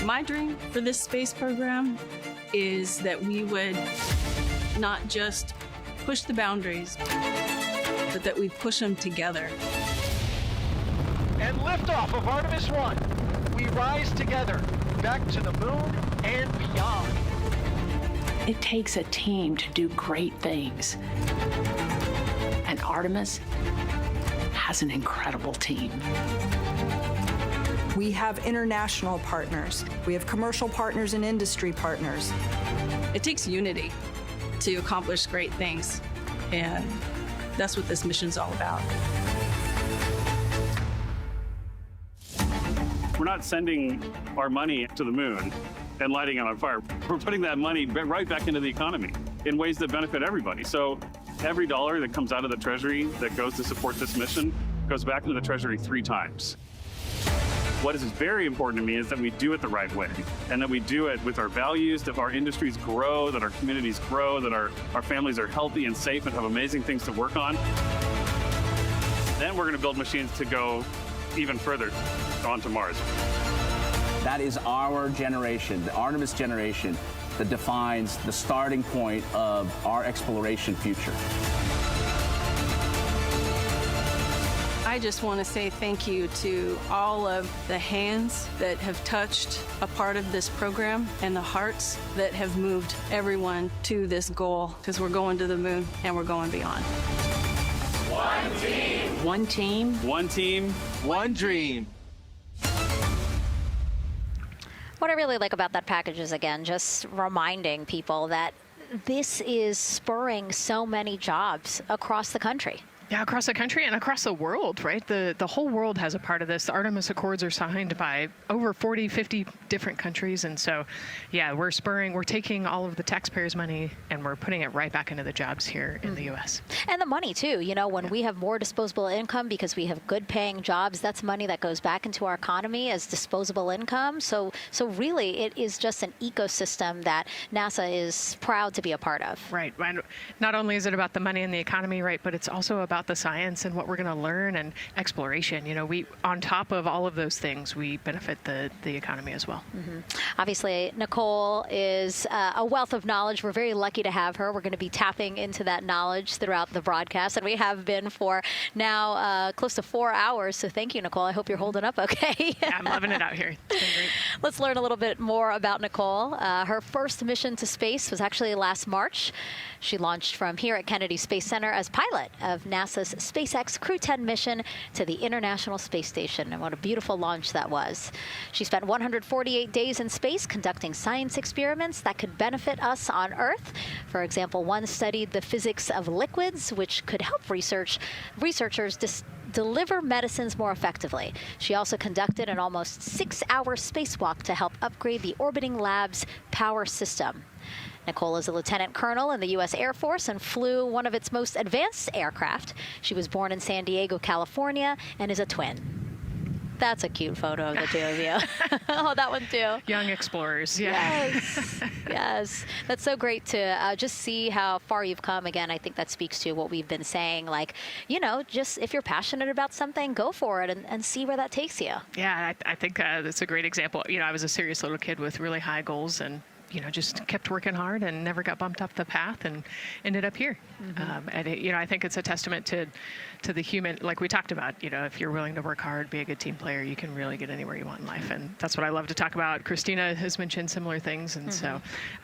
My dream for this space program is that we would not just push the boundaries, but that we push them together. And liftoff of Artemis 1. We rise together, back to the moon and beyond. It takes a team to do great things. And Artemis has an incredible team. We have international partners. We have commercial partners and industry partners. It takes unity to accomplish great things, and that's what this mission's all about. We're not sending our money to the moon and lighting it on fire. We're putting that money right back into the economy in ways that benefit everybody. So every dollar that comes out of the Treasury that goes to support this mission goes back into the Treasury 3 times. What is very important to me is that we do it the right way, and that we do it with our values, that our industries grow, that our communities grow, that our families are healthy and safe and have amazing things to work on. Then we're going to build machines to go even further onto Mars. That is our generation, the Artemis generation, that defines the starting point of our exploration future. I just want to say thank you to all of the hands that have touched a part of this program and the hearts that have moved everyone to this goal, because we're going to the moon and we're going beyond. One team. One team. One team. One dream. What I really like about that package is, again, just reminding people that this is spurring so many jobs across the country. Yeah, across the country and across the world, right? The whole world has a part of this. The Artemis Accords are signed by over 40, 50 different countries. And so, yeah, we're taking all of the taxpayers' money and we're putting it right back into the jobs here in the U.S. And the money, too. You know, when we have more disposable income because we have good paying jobs, that's money that goes back into our economy as disposable income. So really, it is just an ecosystem that NASA is proud to be a part of. Right. Not only is it about the money and the economy, right, but it's also about the science and what we're going to learn and exploration. You know, on top of all of those things, we benefit the economy as well. Mm-hmm. Obviously, Nicole is a wealth of knowledge. We're very lucky to have her. We're going to be tapping into that knowledge throughout the broadcast, and we have been for now close to 4 hours. So thank you, Nicole. I hope you're holding up okay. Yeah, I'm loving it out here. It's been great. Let's learn a little bit more about Nicole. Her first mission to space was actually last March. She launched from here at Kennedy Space Center as pilot of NASA's SpaceX Crew 10 mission to the International Space Station. And what a beautiful launch that was. She spent 148 days in space conducting science experiments that could benefit us on Earth. For example, one studied the physics of liquids, which could help researchers deliver medicines more effectively. She also conducted an almost 6-hour spacewalk to help upgrade the orbiting lab's power system. Nicole is a lieutenant colonel in the U.S. Air Force and flew one of its most advanced aircraft. She was born in San Diego, California, and is a twin. That's a cute photo of the two of you. Oh, that one too. Young explorers, yeah. Yes, yes. That's so great to just see how far you've come. Again, I think that speaks to what we've been saying. Like, you know, just if you're passionate about something, go for it and see where that takes you. Yeah, I think that's a great example. You know, I was a serious little kid with really high goals and just kept working hard and never got bumped off the path and ended up here. Mm-hmm. And I think it's a testament to the human, like we talked about, if you're willing to work hard, be a good team player, you can really get anywhere you want in life. And that's what I love to talk about. Christina has mentioned similar things. And so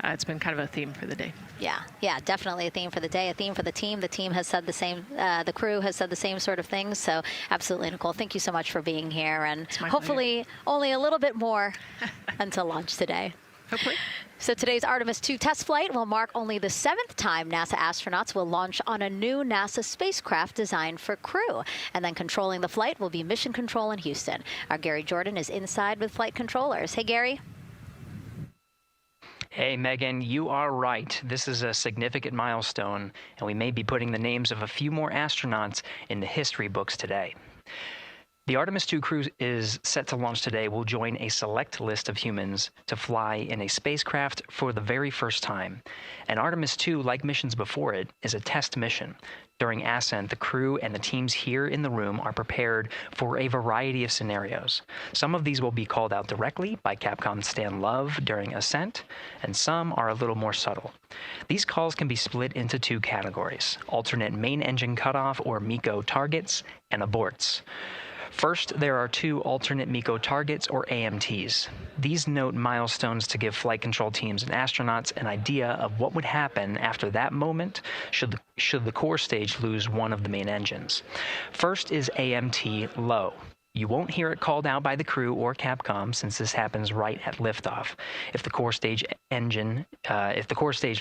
it's been kind of a theme for the day. Yeah, definitely a theme for the day, a theme for the team. The team has said the same, the crew has said the same sort of things. So absolutely, Nicole, thank you so much for being here. And hopefully only a little bit more until launch today. Hopefully. So today's Artemis 2 test flight will mark only the 7th time NASA astronauts will launch on a new NASA spacecraft designed for crew. And then controlling the flight will be Mission Control in Houston. Our Gary Jordan is inside with flight controllers. Hey, Gary. Hey, Megan, you are right. This is a significant milestone, and we may be putting the names of a few more astronauts in the history books today. The Artemis 2 crew is set to launch today. Will join a select list of humans to fly in a spacecraft for the very first time. And Artemis 2, like missions before it, is a test mission. During ascent, the crew and the teams here in the room are prepared for a variety of scenarios. Some of these will be called out directly by Capcom Stan Love during ascent, and some are a little more subtle. These calls can be split into two categories: alternate main engine cutoff or MECO targets, and aborts. First, there are two alternate MECO targets, or AMTs. These note milestones to give flight control teams and astronauts an idea of what would happen after that moment should the core stage lose one of the main engines. First is AMT low. You won't hear it called out by the crew or Capcom, since this happens right at liftoff. If the core stage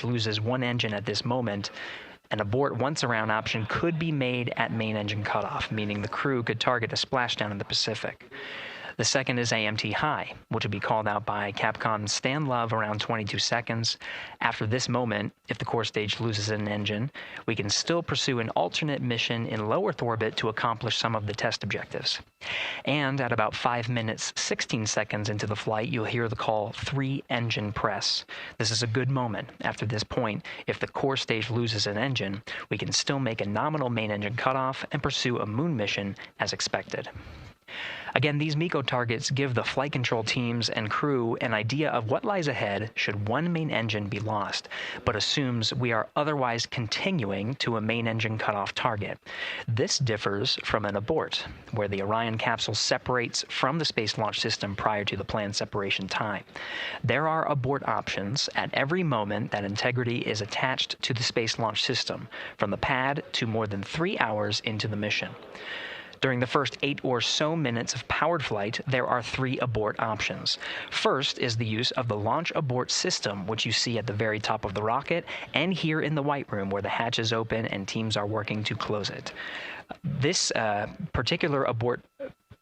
loses one engine at this moment, an abort once around option could be made at main engine cutoff, meaning the crew could target a splashdown in the Pacific. The second is AMT high, which would be called out by Capcom's Stan Love around 22 seconds. After this moment, if the core stage loses an engine, we can still pursue an alternate mission in low Earth orbit to accomplish some of the test objectives. And at about 5 minutes, 16 seconds into the flight, you'll hear the call 3-engine press. This is a good moment. After this point, if the core stage loses an engine, we can still make a nominal main engine cutoff and pursue a moon mission as expected. Again, these MECO targets give the flight control teams and crew an idea of what lies ahead should one main engine be lost, but assumes we are otherwise continuing to a main engine cutoff target. This differs from an abort, where the Orion capsule separates from the Space Launch System prior to the planned separation time. There are abort options at every moment that integrity is attached to the Space Launch System, from the pad to more than 3 hours into the mission. During the first 8 or so minutes of powered flight, there are 3 abort options. First is the use of the launch abort system, which you see at the very top of the rocket, and here in the White Room, where the hatch is open and teams are working to close it. This particular abort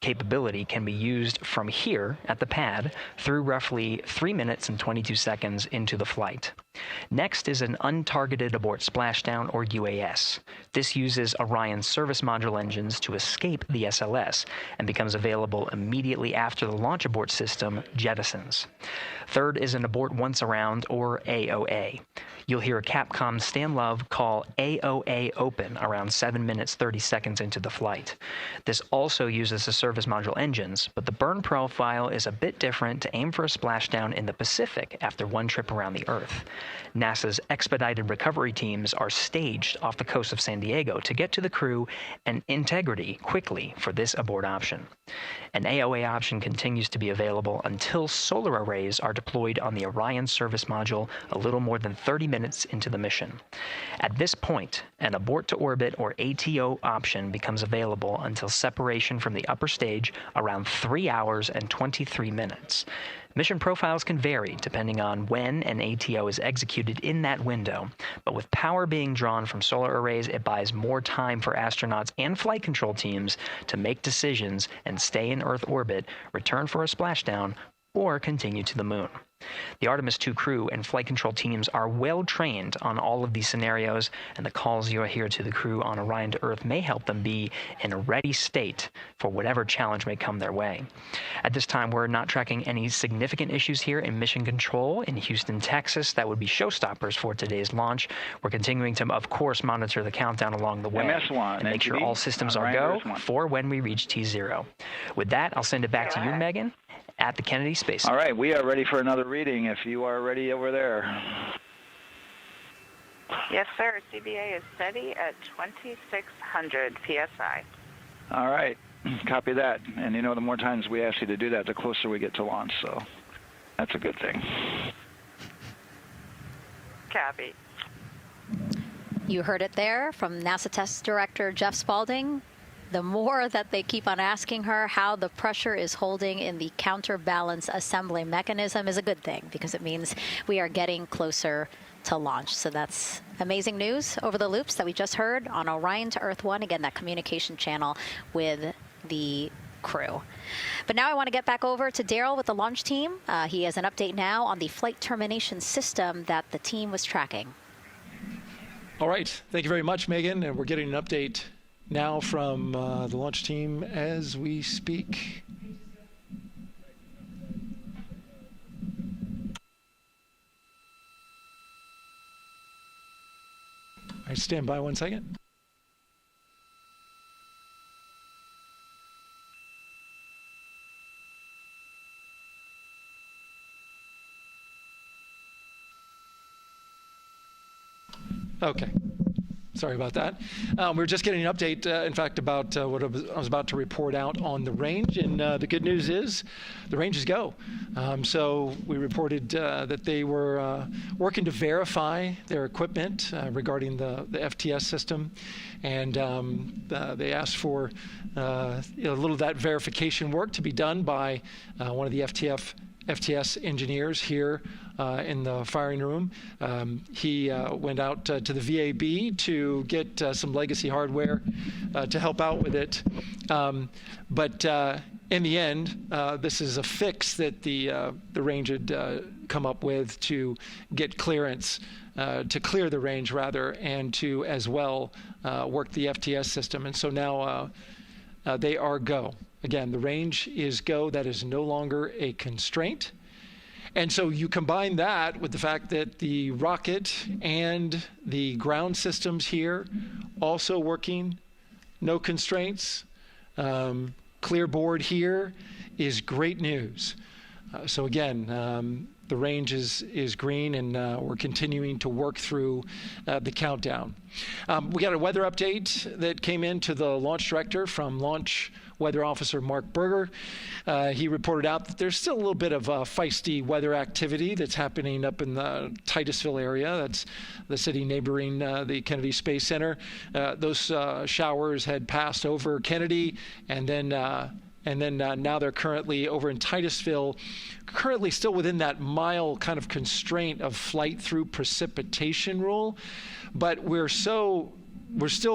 capability can be used from here at the pad through roughly 3 minutes and 22 seconds into the flight. Next is an untargeted abort splashdown, or UAS. This uses Orion service module engines to escape the SLS and becomes available immediately after the launch abort system jettisons. Third is an abort once around, or AOA. You'll hear Capcom Stan Love call AOA open around 7 minutes 30 seconds into the flight. This also uses the service module engines, but the burn profile is a bit different to aim for a splashdown in the Pacific after one trip around the Earth. NASA's expedited recovery teams are staged off the coast of San Diego to get to the crew and integrity quickly for this abort option. An AOA option continues to be available until solar arrays are deployed on the Orion service module a little more than 30 minutes into the mission. At this point, an abort to orbit, or ATO option, becomes available until separation from the upper stage around 3 hours and 23 minutes. Mission profiles can vary depending on when an ATO is executed in that window, but with power being drawn from solar arrays, it buys more time for astronauts and flight control teams to make decisions and stay in Earth orbit, return for a splashdown, or continue to the moon. The Artemis 2 crew and flight control teams are well trained on all of these scenarios, and the calls you'll hear to the crew on Orion to Earth may help them be in a ready state for whatever challenge may come their way. At this time, we're not tracking any significant issues here in mission control in Houston, Texas. That would be showstoppers for today's launch. We're continuing to, of course, monitor the countdown along the way MS1, and make sure all systems are go for when we reach T0. With that, I'll send it back to you, Megan, at the Kennedy Space Center. All right, we are ready for another reading if you are ready over there. Yes, sir. CBA is steady at 2,600 PSI. All right, copy that. And you know, the more times we ask you to do that, the closer we get to launch, so that's a good thing. Copy. You heard it there from NASA Test Director Jeff Spaulding. The more that they keep on asking her how the pressure is holding in the counterbalance assembly mechanism is a good thing, because it means we are getting closer to launch. So that's amazing news over the loops that we just heard on Orion to Earth 1. Again, that communication channel with the crew. But now I want to get back over to Daryl with the launch team. He has an update now on the flight termination system that the team was tracking. All right. Thank you very much, Megan. And we're getting an update now from the launch team as we speak. All right, stand by 1 second. Okay. Sorry about that. We're just getting an update, in fact, about what I was about to report out on the range. And the good news is the range is go. So we reported that they were working to verify their equipment regarding the FTS system. And they asked for a little of that verification work to be done by one of the FTS engineers here in the firing room. He went out to the VAB to get some legacy hardware to help out with it. But in the end, this is a fix that the range had come up with to get clearance, to clear the range rather, and to as well work the FTS system. And so now they are go. Again, the range is go. That is no longer a constraint. And so you combine that with the fact that the rocket and the ground systems here also working, no constraints, clear board here is great news. So again, the range is green, and we're continuing to work through the countdown. We got a weather update that came in to the launch director from Launch Weather Officer Mark Berger. He reported out that there's still a little bit of feisty weather activity that's happening up in the Titusville area. That's the city neighboring the Kennedy Space Center. Those showers had passed over Kennedy, and then now they're currently over in Titusville, currently still within that mile kind of constraint of flight through precipitation rule. But we're still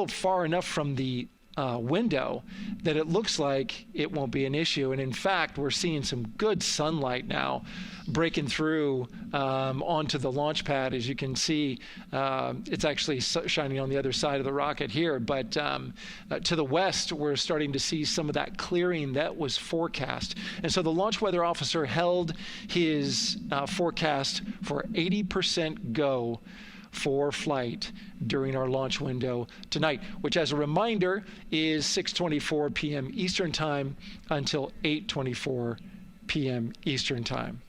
far enough from the window that it looks like it won't be an issue. And in fact, we're seeing some good sunlight now breaking through onto the launch pad. As you can see, it's actually shining on the other side of the rocket here. But to the west, we're starting to see some of that clearing that was forecast. And so the launch weather officer held his forecast for 80% go for flight during our launch window tonight, which, as a reminder, is 6:24 p.m. Eastern Time until 8:24 p.m. Eastern Time.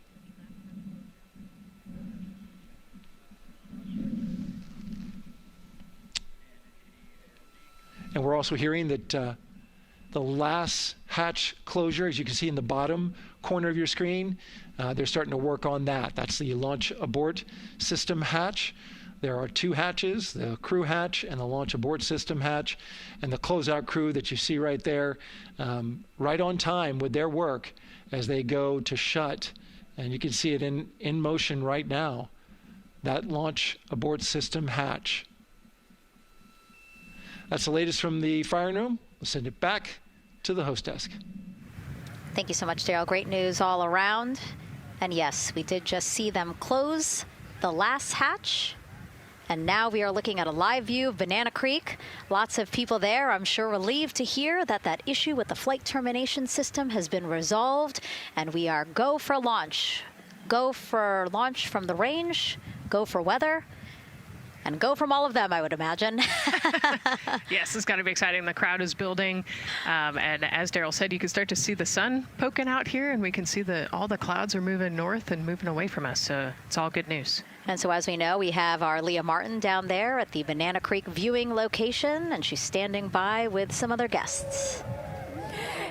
And we're also hearing that the last hatch closure, as you can see in the bottom corner of your screen, they're starting to work on that. That's the launch abort system hatch. There are two hatches, the crew hatch and the launch abort system hatch, and the closeout crew that you see right there, right on time with their work as they go to shut. And you can see it in motion right now, that launch abort system hatch. That's the latest from the firing room. We'll send it back to the host desk. Thank you so much, Daryl. Great news all around. And yes, we did just see them close the last hatch. And now we are looking at a live view of Banana Creek. Lots of people there, I'm sure, relieved to hear that that issue with the flight termination system has been resolved. And we are go for launch. Go for launch from the range, go for weather, and go from all of them, I would imagine. Yes, it's got to be exciting. The crowd is building. And as Daryl said, you can start to see the sun poking out here, and we can see all the clouds are moving north and moving away from us. So it's all good news. And so as we know, we have our Leah Martin down there at the Banana Creek viewing location, and she's standing by with some other guests.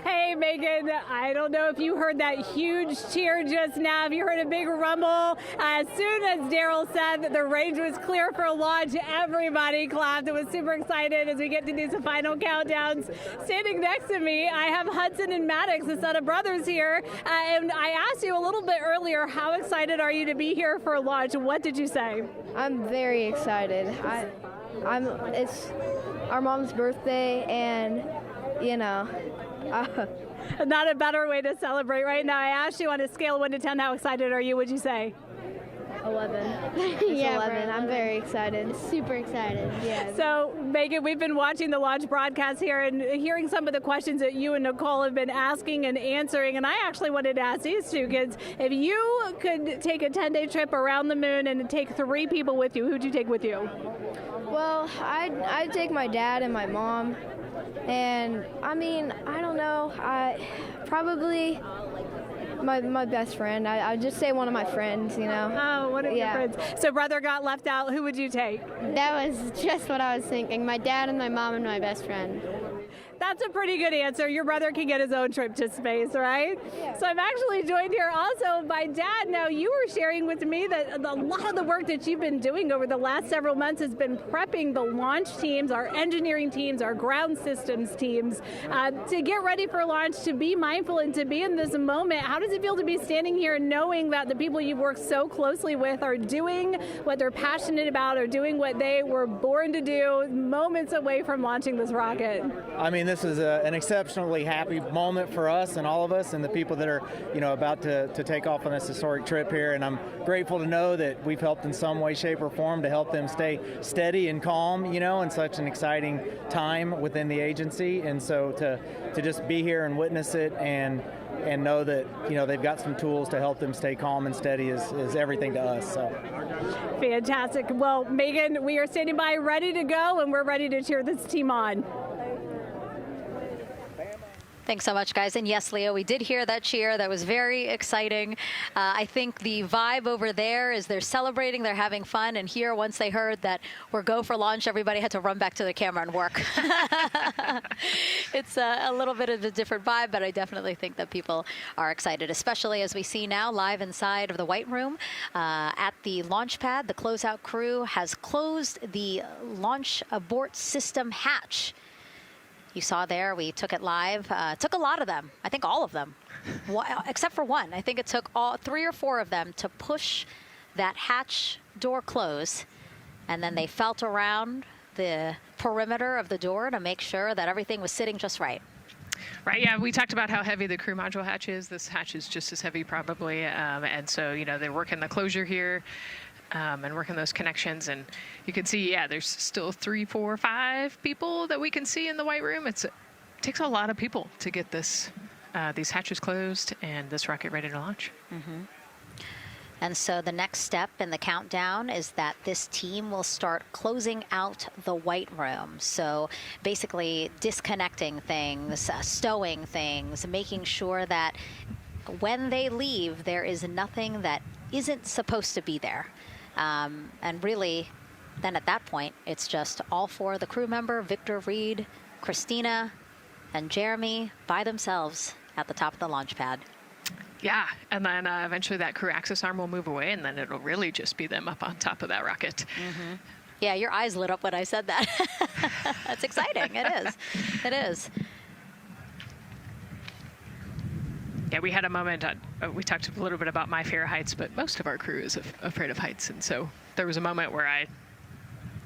Hey, Megan, I don't know if you heard that huge cheer just now. If you heard a big rumble, as soon as Daryl said that the range was clear for launch, everybody clapped. It was super excited as we get to do some final countdowns. Standing next to me, I have Hudson and Maddox, the son of brothers here. And I asked you a little bit earlier, how excited are you to be here for launch? What did you say? I'm very excited. It's our mom's birthday, and, you know, not a better way to celebrate right now. I asked you on a scale of 1 to 10, how excited are you? Would you say? 11. Yeah, 11. I'm very excited. Super excited. Yeah. So, Megan, we've been watching the launch broadcast here and hearing some of the questions that you and Nicole have been asking and answering. And I actually wanted to ask these two kids, if you could take a 10-day trip around the moon and take 3 people with you, who'd you take with you? Well, I'd take my dad and my mom. And, I mean, I don't know. Probably my best friend. I'd just say one of my friends, you know. Oh, one of your friends. So brother got left out. Who would you take? That was just what I was thinking. My dad and my mom and my best friend. That's a pretty good answer. Your brother can get his own trip to space, right? Yeah. So I'm actually joined here also by Dad. Now, you were sharing with me that a lot of the work that you've been doing over the last several months has been prepping the launch teams, our engineering teams, our ground systems teams, to get ready for launch, to be mindful and to be in this moment. How does it feel to be standing here knowing that the people you've worked so closely with are doing what they're passionate about, or doing what they were born to do, moments away from launching this rocket? I mean, this is an exceptionally happy moment for us and all of us and the people that are, about to take off on this historic trip here. And I'm grateful to know that we've helped in some way, shape, or form to help them stay steady and calm, in such an exciting time within the agency. And so to just be here and witness it and know that, they've got some tools to help them stay calm and steady is everything to us. So. Fantastic. Well, Megan, we are standing by ready to go, and we're ready to cheer this team on. Thanks so much, guys. And yes, Leo, we did hear that cheer. That was very exciting. I think the vibe over there is they're celebrating, they're having fun. And here, once they heard that we're go for launch, everybody had to run back to the camera and work. It's a little bit of a different vibe, but I definitely think that people are excited, especially as we see now live inside of the White Room at the launch pad. The closeout crew has closed the launch abort system hatch. You saw there, we took it live. Took a lot of them. I think all of them, except for one. I think it took 3 or 4 of them to push that hatch door close. And then they felt around the perimeter of the door to make sure that everything was sitting just right. Right, yeah, we talked about how heavy the crew module hatch is. This hatch is just as heavy probably. And so, they're working the closure here. And working those connections, and you can see, there's still 3, 4, 5 people that we can see in the White Room. It takes a lot of people to get these hatches closed and this rocket ready to launch. Mm-hmm. And so the next step in the countdown is that this team will start closing out the White Room. So basically disconnecting things, stowing things, making sure that when they leave, there is nothing that isn't supposed to be there. And really, then at that point, it's just all 4 of the crew member, Victor, Reed, Christina, and Jeremy by themselves at the top of the launch pad. Yeah, and then eventually that crew access arm will move away, and then it'll really just be them up on top of that rocket. Mm-hmm. Yeah, your eyes lit up when I said that. That's exciting. It is. It is. Yeah, we had a moment, we talked a little bit about my fear of heights, but most of our crew is afraid of heights. And so there was a moment where I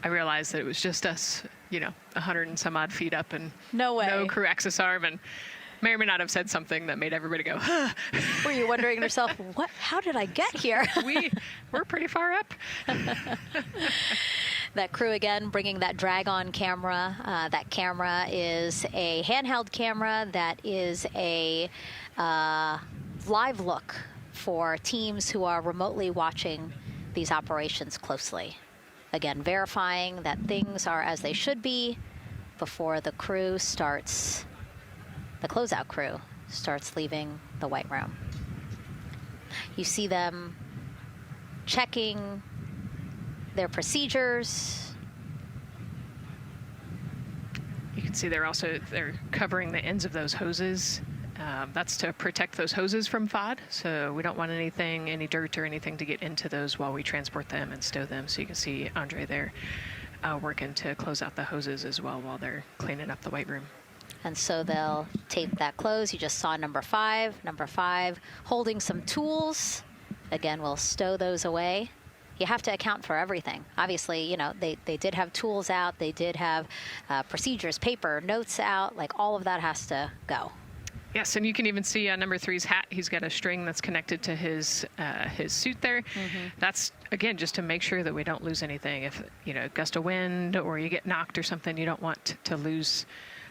realized that it was just us, 100 and some odd feet up and no crew access arm, and may or may not have said something that made everybody go, huh. Were you wondering to yourself, how did I get here? We're pretty far up. That crew again bringing that drag-on camera. That camera is a handheld camera that is a live look for teams who are remotely watching these operations closely. Again, verifying that things are as they should be before the crew starts, the closeout crew starts leaving the White Room. You see them checking their procedures. You can see they're covering the ends of those hoses. That's to protect those hoses from FOD. So we don't want any dirt or anything to get into those while we transport them and stow them. So you can see Andre there working to close out the hoses as well while they're cleaning up the White Room. And so they'll tape that close. You just saw number 5 holding some tools. Again, we'll stow those away. You have to account for everything. Obviously, they did have tools out. They did have procedures, paper, notes out. Like all of that has to go. Yes, and you can even see on number 3's hat, he's got a string that's connected to his suit there. That's, again, just to make sure that we don't lose anything. If, gust of wind or you get knocked or something, you don't want to lose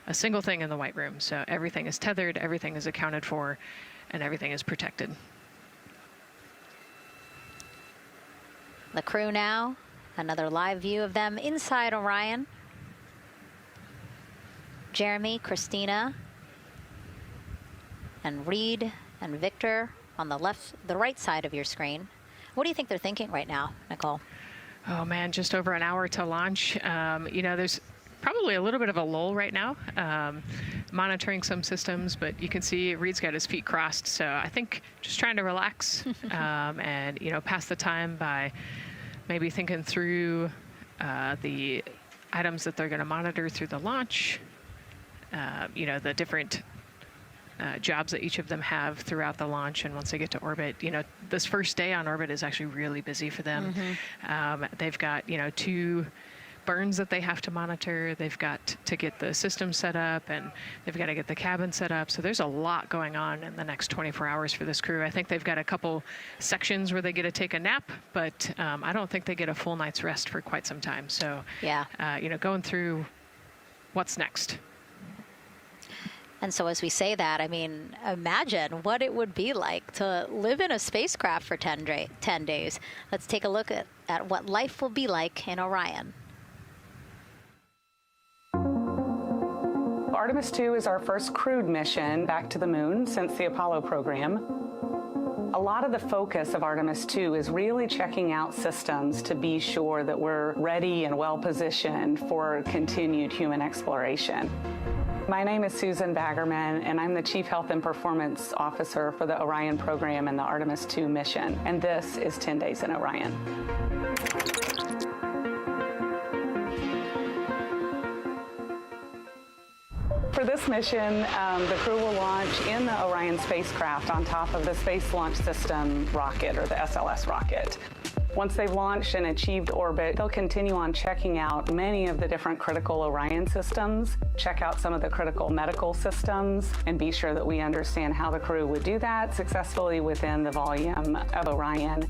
a single thing in the white room. So everything is tethered, everything is accounted for, and everything is protected. The crew now, another live view of them inside Orion. Jeremy, Christina, and Reed and Victor on the right side of your screen. What do you think they're thinking right now, Nicole? Oh man, just over an hour to launch. There's probably a little bit of a lull right now, monitoring some systems, but you can see Reed's got his feet crossed. So I think just trying to relax and, pass the time by maybe thinking through the items that they're going to monitor through the launch, the different jobs that each of them have throughout the launch. And once they get to orbit, this first day on orbit is actually really busy for them. They've got, 2 burns that they have to monitor. They've got to get the system set up, and they've got to get the cabin set up. So there's a lot going on in the next 24 hours for this crew. I think they've got a couple sections where they get to take a nap, but I don't think they get a full night's rest for quite some time. So, going through what's next. And so as we say that, I mean, imagine what it would be like to live in a spacecraft for 10 days. Let's take a look at what life will be like in Orion. Artemis 2 is our first crewed mission back to the moon since the Apollo program. A lot of the focus of Artemis 2 is really checking out systems to be sure that we're ready and well positioned for continued human exploration. My name is Susan Baggerman, and I'm the Chief Health and Performance Officer for the Orion program and the Artemis 2 mission. And this is 10 Days in Orion. For this mission, the crew will launch in the Orion spacecraft on top of the Space Launch System rocket, or the SLS rocket. Once they've launched and achieved orbit, they'll continue on checking out many of the different critical Orion systems, check out some of the critical medical systems, and be sure that we understand how the crew would do that successfully within the volume of Orion.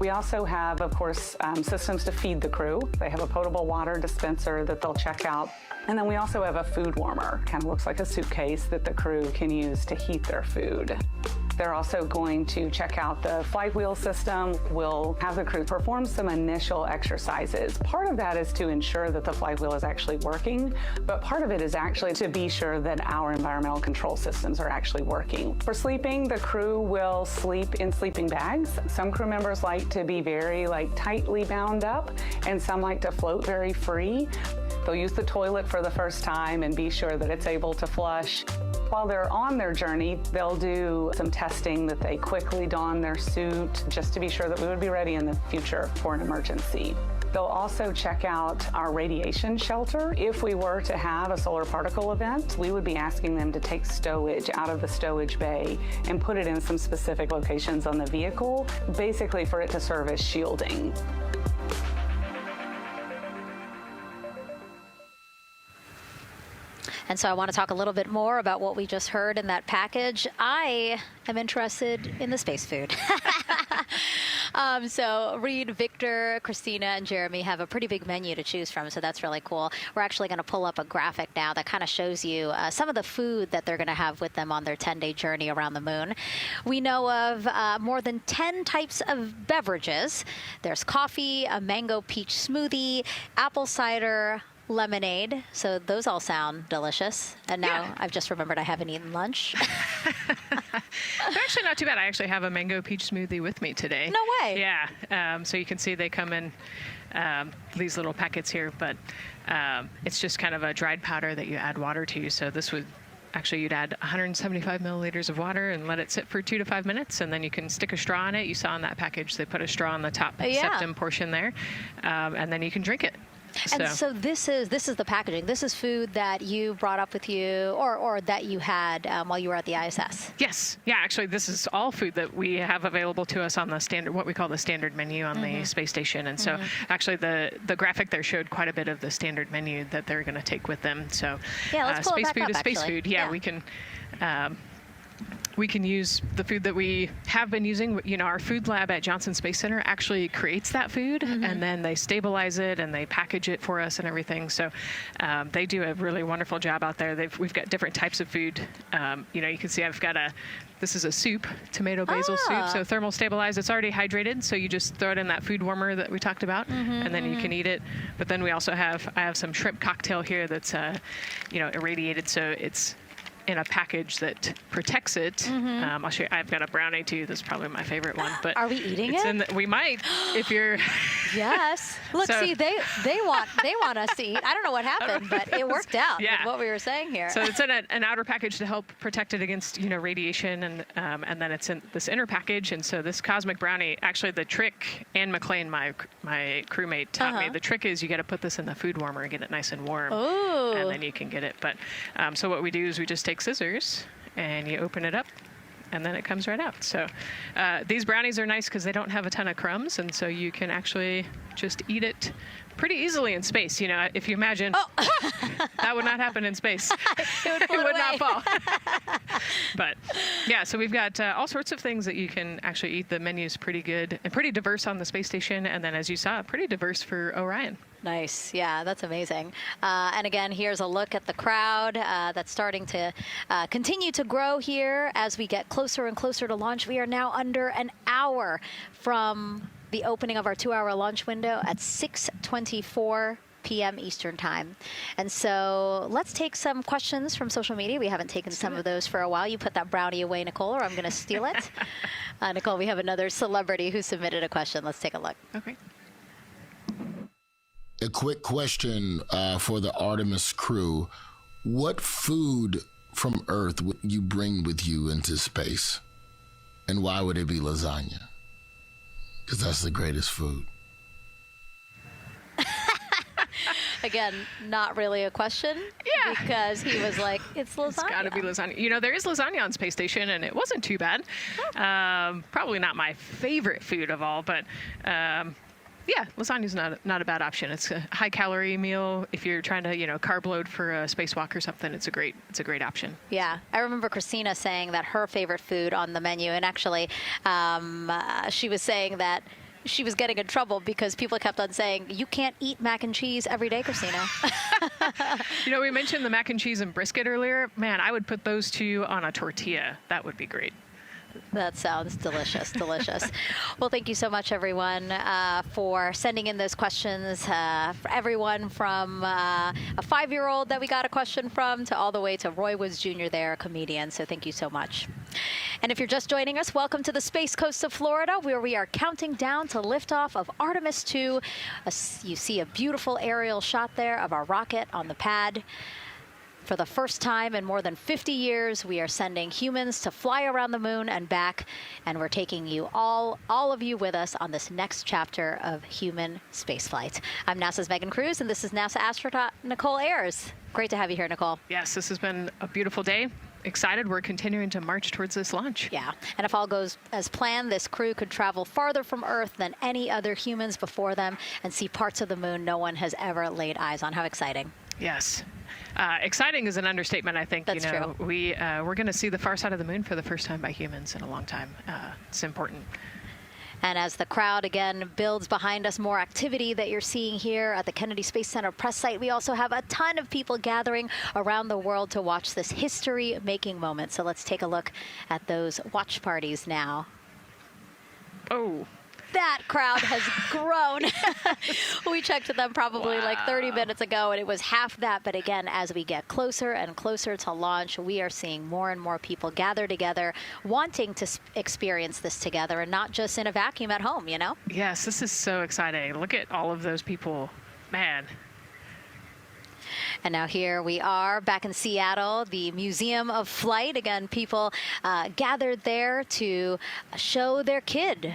We also have, of course, systems to feed the crew. They have a potable water dispenser that they'll check out. And then we also have a food warmer, kind of looks like a suitcase that the crew can use to heat their food. They're also going to check out the flywheel system. We'll have the crew perform some initial exercises. Part of that is to ensure that the flywheel is actually working, but part of it is actually to be sure that our environmental control systems are actually working. For sleeping, the crew will sleep in sleeping bags. Some crew members like to be very tightly bound up, and some like to float very free. They'll use the toilet for the first time and be sure that it's able to flush. While they're on their journey, they'll do some testing that they quickly don their suit just to be sure that we would be ready in the future for an emergency. They'll also check out our radiation shelter. If we were to have a solar particle event, we would be asking them to take stowage out of the stowage bay and put it in some specific locations on the vehicle, basically for it to serve as shielding. And so I want to talk a little bit more about what we just heard in that package. I am interested in the space food. So Reed, Victor, Christina, and Jeremy have a pretty big menu to choose from, so that's really cool. We're actually going to pull up a graphic now that kind of shows you some of the food that they're going to have with them on their 10-day journey around the moon. We know of more than 10 types of beverages. There's coffee, a mango peach smoothie, apple cider, lemonade. So those all sound delicious. And now I've just remembered I haven't eaten lunch. They're actually not too bad. I actually have a mango peach smoothie with me today. No way. Yeah. So you can see they come in these little packets here, but it's just kind of a dried powder that you add water to. So this would actually, you'd add 175 milliliters of water and let it sit for 2 to 5 minutes, and then you can stick a straw in it. You saw in that package they put a straw on the top septum portion there, and then you can drink it. And so this is the packaging. This is food that you brought up with you, or that you had while you were at the ISS. Yes. Yeah. Actually, this is all food that we have available to us on the standard, what we call the standard menu on the space station. And so, actually, the graphic there showed quite a bit of the standard menu that they're going to take with them. So, yeah, let's pull space it back food up, is space actually. food. Yeah, we can. we can use the food that we have been using. You know, our food lab at Johnson Space Center actually creates that food, and then they stabilize it and they package it for us and everything. So they do a really wonderful job out there. We've got different types of food. You know, you can see I've got this is a soup, tomato basil soup, so thermal stabilized. It's already hydrated, so you just throw it in that food warmer that we talked about, and then you can eat it. But then we also I have some shrimp cocktail here that's, you know, irradiated, so it's in a package that protects it. I'll show you. I've got a brownie too. That's probably my favorite one. But are we eating it? We might, if you're. Yes. Look, see, they want us to eat. I don't know what happened, but it worked out. Yeah. With what we were saying here. So it's in an outer package to help protect it against, you know, radiation, and then it's in this inner package. And so this cosmic brownie, actually, the trick, Anne McLean, my crewmate, taught me. The trick is you got to put this in the food warmer and get it nice and warm, and then you can get it. But so what we do is we just take scissors and you open it up, and then it comes right out. So these brownies are nice because they don't have a ton of crumbs, and so you can actually just eat it pretty easily in space. You know, if you imagine, that would not happen in space. It would not fall. But yeah, so we've got all sorts of things that you can actually eat. The menu's pretty good and pretty diverse on the space station, and then as you saw, pretty diverse for Orion. Nice. Yeah, that's amazing. And again, here's a look at the crowd that's starting to continue to grow here as we get closer and closer to launch. We are now under an hour from the opening of our 2-hour launch window at 6:24 p.m. Eastern Time. And so let's take some questions from social media. We haven't taken some of those for a while. You put that brownie away, Nicole, or I'm going to steal it. Nicole, we have another celebrity who submitted a question. Let's take a look. Okay. A quick question for the Artemis crew. What food from Earth would you bring with you into space? And why would it be lasagna? Because that's the greatest food. Again, not really a question. Yeah. Because he was like, it's lasagna. It's got to be lasagna. You know, there is lasagna on Space Station, and it wasn't too bad. Probably not my favorite food of all, but yeah, lasagna's not a bad option. It's a high-calorie meal. If you're trying to, you know, carb load for a spacewalk or something, it's a great option. Yeah, I remember Christina saying that her favorite food on the menu, and actually, she was saying that she was getting in trouble because people kept on saying, you can't eat mac and cheese every day, Christina. You know, we mentioned the mac and cheese and brisket earlier. Man, I would put those two on a tortilla. That would be great. That sounds delicious, delicious. Well, thank you so much, everyone, for sending in those questions. For everyone from a 5-year-old that we got a question from to all the way to Roy Woods Jr. there, a comedian. So thank you so much. And if you're just joining us, welcome to the Space Coast of Florida, where we are counting down to liftoff of Artemis 2. You see a beautiful aerial shot there of our rocket on the pad. For the first time in more than 50 years, we are sending humans to fly around the moon and back, and we're taking you all of you with us on this next chapter of human spaceflight. I'm NASA's Megan Cruz, and this is NASA astronaut Nicole Ayers. Great to have you here, Nicole. Yes, this has been a beautiful day. Excited. We're continuing to march towards this launch. Yeah, and if all goes as planned, this crew could travel farther from Earth than any other humans before them and see parts of the moon no one has ever laid eyes on. How exciting. Yes. Exciting is an understatement, I think. That's true. We're going to see the far side of the moon for the first time by humans in a long time. It's important. And as the crowd again builds behind us, more activity that you're seeing here at the Kennedy Space Center press site. We also have a ton of people gathering around the world to watch this history-making moment. So let's take a look at those watch parties now. Oh. That crowd has grown. We checked them probably like 30 minutes ago, and it was half that. But again, as we get closer and closer to launch, we are seeing more and more people gather together, wanting to experience this together and not just in a vacuum at home, you know? Yes, this is so exciting. Look at all of those people. Man. And now here we are back in Seattle, the Museum of Flight. Again, people gathered there to show their kid.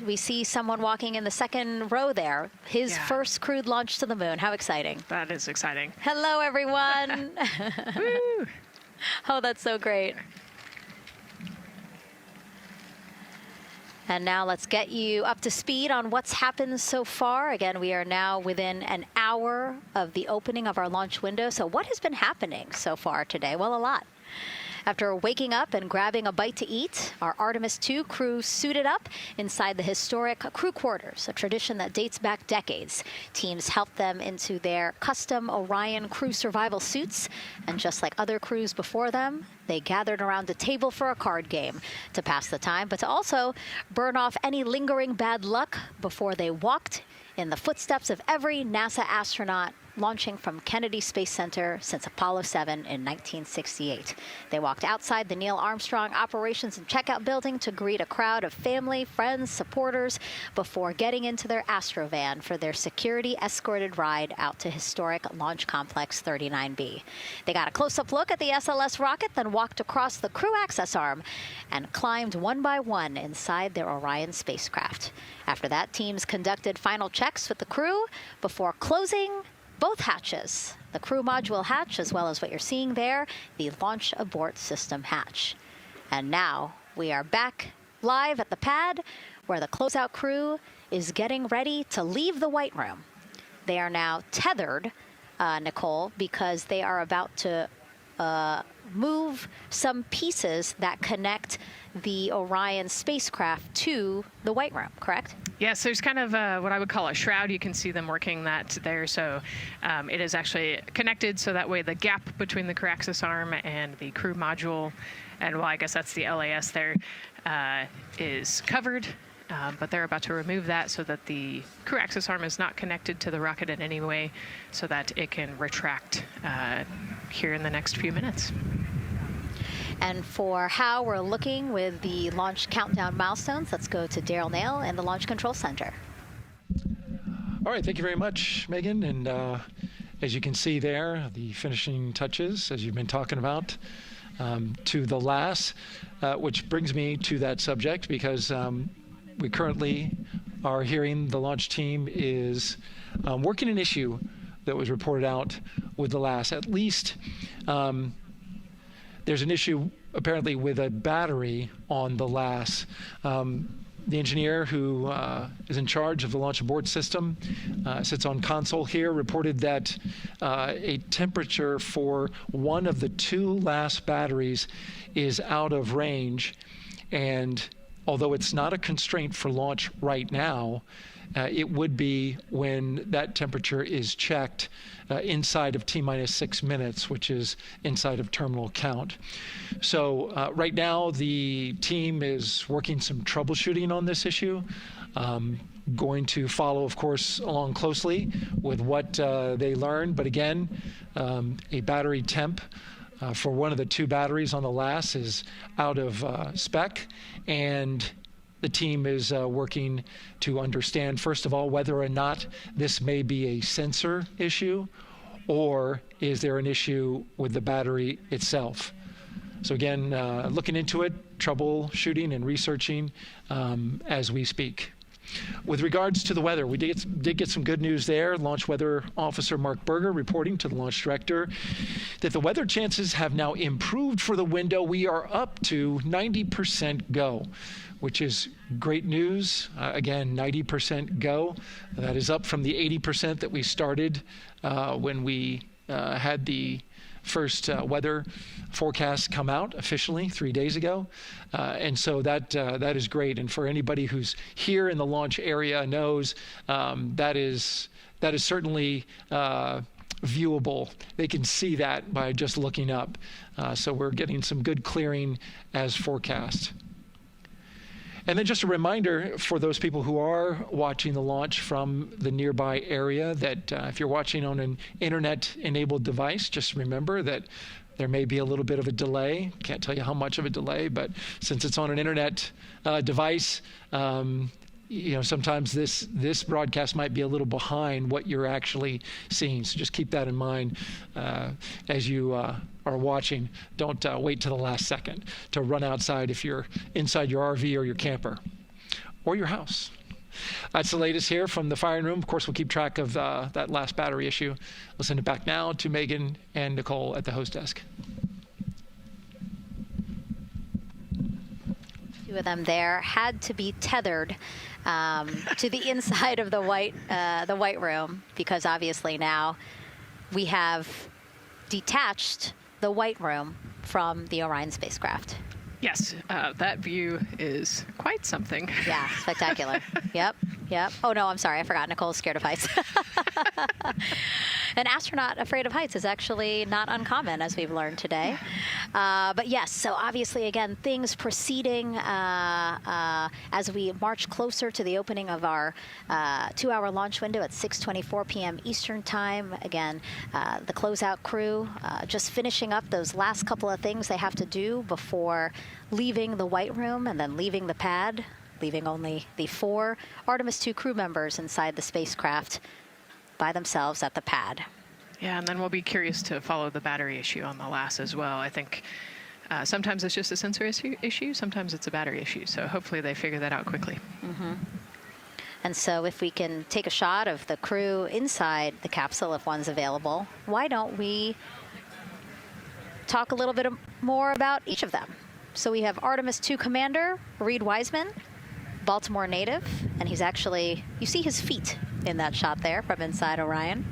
We see someone walking in the second row there. His first crewed launch to the moon. How exciting. That is exciting. Hello, everyone. Woo. Oh, that's so great. And now let's get you up to speed on what's happened so far. Again, we are now within an hour of the opening of our launch window. So what has been happening so far today? Well, a lot. After waking up and grabbing a bite to eat, our Artemis II crew suited up inside the historic crew quarters, a tradition that dates back decades. Teams helped them into their custom Orion crew survival suits, and just like other crews before them, they gathered around a table for a card game to pass the time, but to also burn off any lingering bad luck before they walked in the footsteps of every NASA astronaut launching from Kennedy Space Center since Apollo 7 in 1968. They walked outside the Neil Armstrong Operations and Checkout Building to greet a crowd of family, friends, supporters before getting into their Astrovan for their security-escorted ride out to historic Launch Complex 39B. They got a close-up look at the SLS rocket, then walked across the crew access arm and climbed one by one inside their Orion spacecraft. After that, teams conducted final checks with the crew before closing both hatches, the crew module hatch, as well as what you're seeing there, the launch abort system hatch. And now we are back live at the pad where the closeout crew is getting ready to leave the White Room. They are now tethered, Nicole, because they are about to move some pieces that connect the Orion spacecraft to the White Room, correct? Yes, there's kind of what I would call a shroud. You can see them working that there. So it is actually connected, so that way the gap between the crew access arm and the crew module, and well, I guess that's the LAS there, is covered. But they're about to remove that so that the crew access arm is not connected to the rocket in any way, so that it can retract here in the next few minutes. And for how we're looking with the launch countdown milestones, let's go to Daryl Nail in the Launch Control Center. All right, thank you very much, Megan. And as you can see there, the finishing touches, as you've been talking about, to the LAS, which brings me to that subject, because we currently are hearing the launch team is working an issue that was reported out with the LAS. At least there's an issue apparently with a battery on the LAS. The engineer who is in charge of the launch abort system sits on console here, reported that a temperature for one of the two LAS batteries is out of range, and although it's not a constraint for launch right now, it would be when that temperature is checked inside of T-minus 6 minutes, which is inside of terminal count. So right now, the team is working some troubleshooting on this issue. Going to follow, of course, along closely with what they learn. But again, a battery temp for one of the two batteries on the LAS is out of spec, and the team is working to understand, first of all, whether or not this may be a sensor issue, or is there an issue with the battery itself. So again, looking into it, troubleshooting and researching as we speak. With regards to the weather, we did get some good news there. Launch Weather Officer Mark Berger reporting to the launch director that the weather chances have now improved for the window. We are up to 90% go, which is great news. Again, 90% go. That is up from the 80% that we started when we had the first weather forecast come out officially 3 days ago. And so that is great. And for anybody who's here in the launch area knows that is certainly viewable. They can see that by just looking up. So we're getting some good clearing as forecast. And then just a reminder for those people who are watching the launch from the nearby area that if you're watching on an internet-enabled device, just remember that there may be a little bit of a delay. Can't tell you how much of a delay, but since it's on an internet device, sometimes this broadcast might be a little behind what you're actually seeing. So just keep that in mind as you are watching. Don't wait till the last second to run outside if you're inside your RV or your camper or your house. That's the latest here from the firing room. Of course, we'll keep track of that last battery issue. We'll send it back now to Megan and Nicole at the host desk. Two of them there had to be tethered to the inside of the White Room, because obviously now we have detached the White Room from the Orion spacecraft. Yes, that view is quite something. Yeah, spectacular. Yep. Oh, no, I'm sorry. I forgot. Nicole's scared of heights. An astronaut afraid of heights is actually not uncommon, as we've learned today. But yes, so obviously, again, things proceeding as we march closer to the opening of our 2-hour launch window at 6:24 p.m. Eastern Time. Again, the closeout crew just finishing up those last couple of things they have to do before leaving the White Room and then leaving the pad, leaving only the 4 Artemis 2 crew members inside the spacecraft by themselves at the pad. Yeah, and then we'll be curious to follow the battery issue on the LAS as well. I think sometimes it's just a sensor issue, sometimes it's a battery issue. So hopefully they figure that out quickly. Mm-hmm. And so if we can take a shot of the crew inside the capsule, if one's available, why don't we talk a little bit more about each of them? So we have Artemis 2 Commander Reed Wiseman, Baltimore native, and he's actually, you see his feet in that shot there from inside Orion.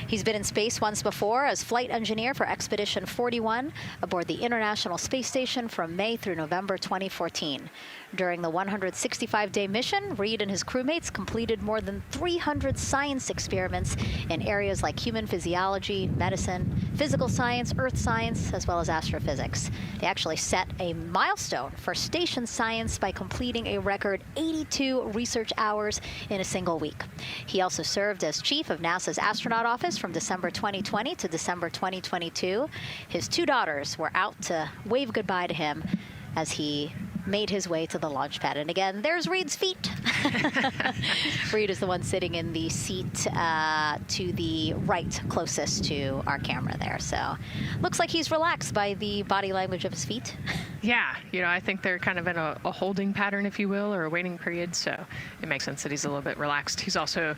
He's been in space once before as flight engineer for Expedition 41 aboard the International Space Station from May through November 2014. During the 165-day mission, Reed and his crewmates completed more than 300 science experiments in areas like human physiology, medicine, physical science, earth science, as well as astrophysics. They actually set a milestone for station science by completing a record 82 research hours in a single week. He also served as chief of NASA's astronaut office from December 2020 to December 2022. His 2 daughters were out to wave goodbye to him as he made his way to the launch pad. And again, there's Reed's feet. Reed is the one sitting in the seat to the right, closest to our camera there. So looks like he's relaxed by the body language of his feet. Yeah, I think they're kind of in a holding pattern, if you will, or a waiting period. So it makes sense that he's a little bit relaxed. He's also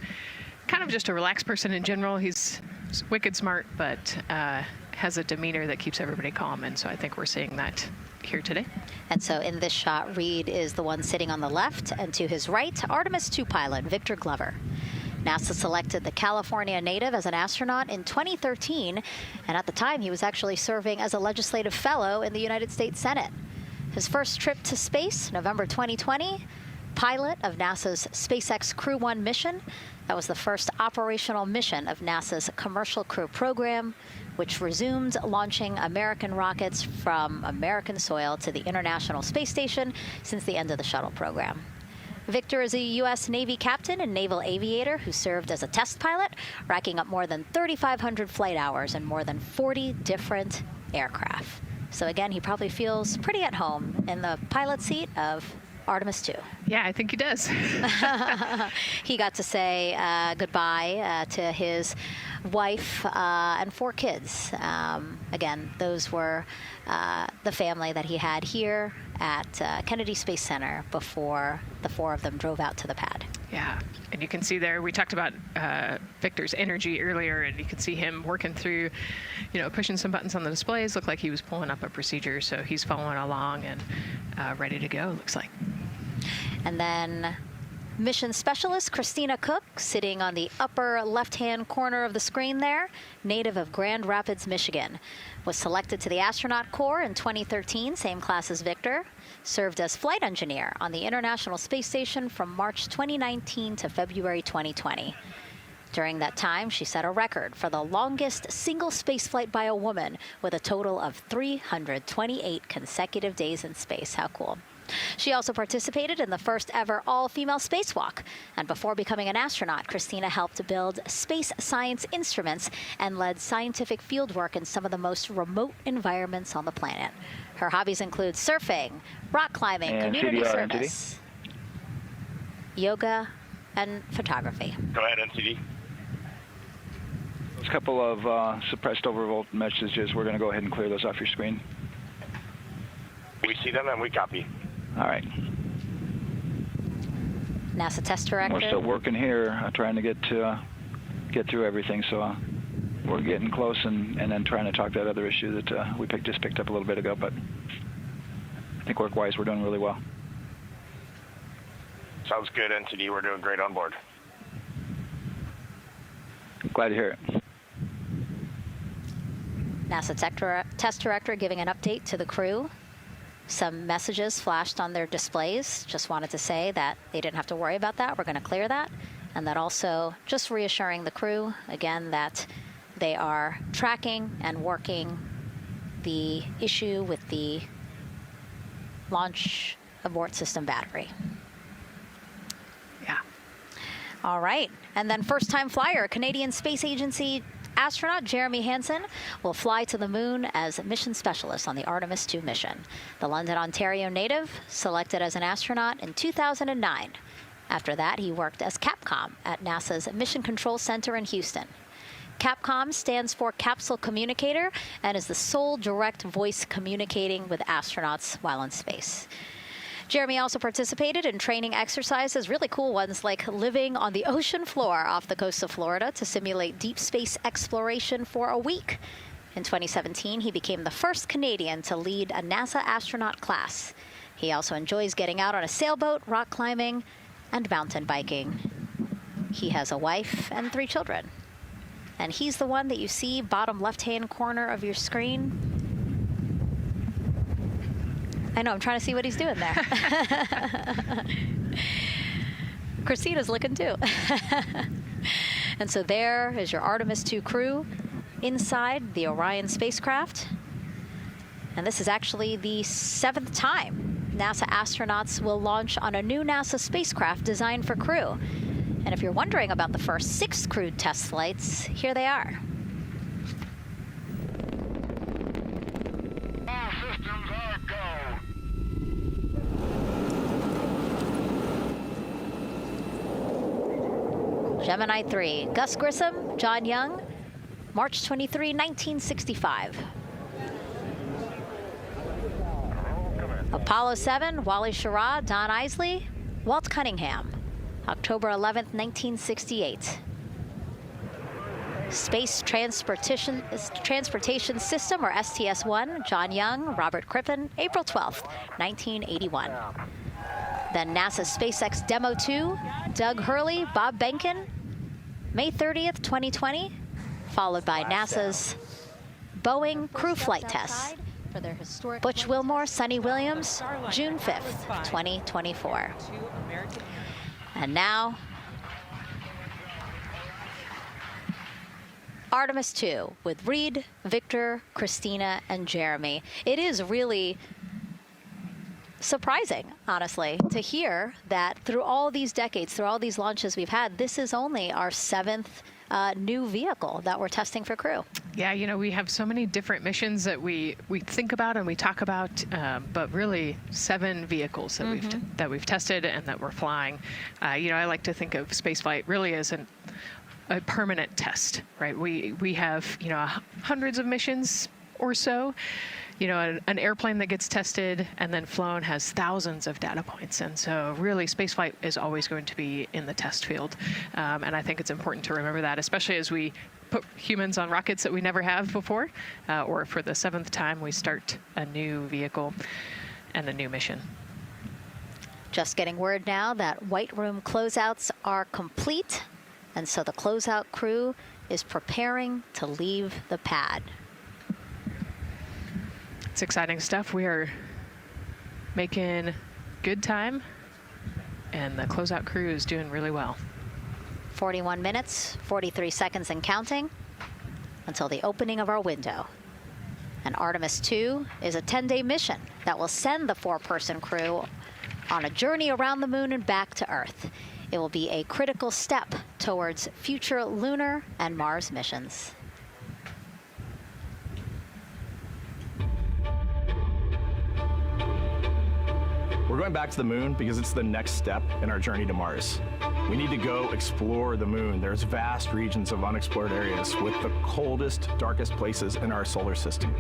kind of just a relaxed person in general. He's wicked smart, but has a demeanor that keeps everybody calm. And so I think we're seeing that here today. And so in this shot, Reed is the one sitting on the left, and to his right, Artemis 2 pilot Victor Glover. NASA selected the California native as an astronaut in 2013, and at the time he was actually serving as a legislative fellow in the United States Senate. His first trip to space, November 2020, pilot of NASA's SpaceX Crew 1 mission. That was the first operational mission of NASA's Commercial Crew program, which resumed launching American rockets from American soil to the International Space Station since the end of the shuttle program. Victor is a U.S. Navy captain and naval aviator who served as a test pilot, racking up more than 3,500 flight hours in more than 40 different aircraft. So again, he probably feels pretty at home in the pilot seat of Artemis 2. Yeah, I think he does. He got to say goodbye to his wife and 4 kids. Again, those were the family that he had here at Kennedy Space Center before the 4 of them drove out to the pad. Yeah, and you can see there, we talked about Victor's energy earlier, and you can see him working through, pushing some buttons on the displays. Looked like he was pulling up a procedure, so he's following along and ready to go, looks like. And then mission specialist Christina Cook, sitting on the upper left-hand corner of the screen there, native of Grand Rapids, Michigan, was selected to the Astronaut Corps in 2013, same class as Victor, served as flight engineer on the International Space Station from March 2019 to February 2020. During that time, she set a record for the longest single spaceflight by a woman with a total of 328 consecutive days in space. How cool. She also participated in the first ever all-female spacewalk. And before becoming an astronaut, Christina helped build space science instruments and led scientific fieldwork in some of the most remote environments on the planet. Her hobbies include surfing, rock climbing, and community CDR, service, yoga, and photography. Go ahead, NCD. There's a couple of suppressed overvolt messages. We're going to go ahead and clear those off your screen. We see them and we copy. All right. NASA test director. We're still working here, trying to get through everything. So we're getting close, and then trying to talk that other issue that we just picked up a little bit ago. But I think work-wise, we're doing really well. Sounds good, NCD. We're doing great on board. Glad to hear it. NASA test director giving an update to the crew. Some messages flashed on their displays. Just wanted to say that they didn't have to worry about that. We're going to clear that. And that also just reassuring the crew, again, that they are tracking and working the issue with the launch abort system battery. Yeah. All right. And then first-time flyer, Canadian Space Agency astronaut Jeremy Hansen will fly to the moon as mission specialist on the Artemis 2 mission. The London, Ontario native selected as an astronaut in 2009. After that, he worked as Capcom at NASA's Mission Control Center in Houston. Capcom stands for Capsule Communicator and is the sole direct voice communicating with astronauts while in space. Jeremy also participated in training exercises, really cool ones like living on the ocean floor off the coast of Florida to simulate deep space exploration for a week. In 2017, he became the first Canadian to lead a NASA astronaut class. He also enjoys getting out on a sailboat, rock climbing, and mountain biking. He has a wife and 3 children. And he's the one that you see bottom left-hand corner of your screen. I know, I'm trying to see what he's doing there. Christina's looking too. And so there is your Artemis 2 crew inside the Orion spacecraft. And this is actually the 7th time NASA astronauts will launch on a new NASA spacecraft designed for crew. And if you're wondering about the first 6 crewed test flights, here they are. All systems are go. Gemini 3, Gus Grissom, John Young, March 23, 1965. Apollo 7, Wally Schirra, Don Isley, Walt Cunningham, October 11th, 1968. Space Transportation System, or STS-1, John Young, Robert Crippen, April 12th, 1981. Then NASA's SpaceX Demo 2, Doug Hurley, Bob Behnken, May 30th, 2020, followed by NASA's Boeing crew flight tests. Butch Wilmore, Sonny Williams, June 5th, 2024. And now, Artemis 2 with Reed, Victor, Christina, and Jeremy. It is really surprising, honestly, to hear that through all these decades, through all these launches we've had, this is only our 7th new vehicle that we're testing for crew. Yeah, you know, we have so many different missions that we think about and we talk about, but really 7 vehicles that we've tested and that we're flying. You know, I like to think of spaceflight really as a permanent test, right? We have, you know, hundreds of missions or so. You know, an airplane that gets tested and then flown has thousands of data points. And so really spaceflight is always going to be in the test field. And I think it's important to remember that, especially as we put humans on rockets that we never have before, or for the 7th time we start a new vehicle and a new mission. Just getting word now that White Room closeouts are complete. And so the closeout crew is preparing to leave the pad. It's exciting stuff. We are making good time, and the closeout crew is doing really well. 41 minutes, 43 seconds and counting until the opening of our window. And Artemis 2 is a 10-day mission that will send the 4-person crew on a journey around the moon and back to Earth. It will be a critical step towards future lunar and Mars missions. We're going back to the moon because it's the next step in our journey to Mars. We need to go explore the moon. There's vast regions of unexplored areas with the coldest, darkest places in our solar system.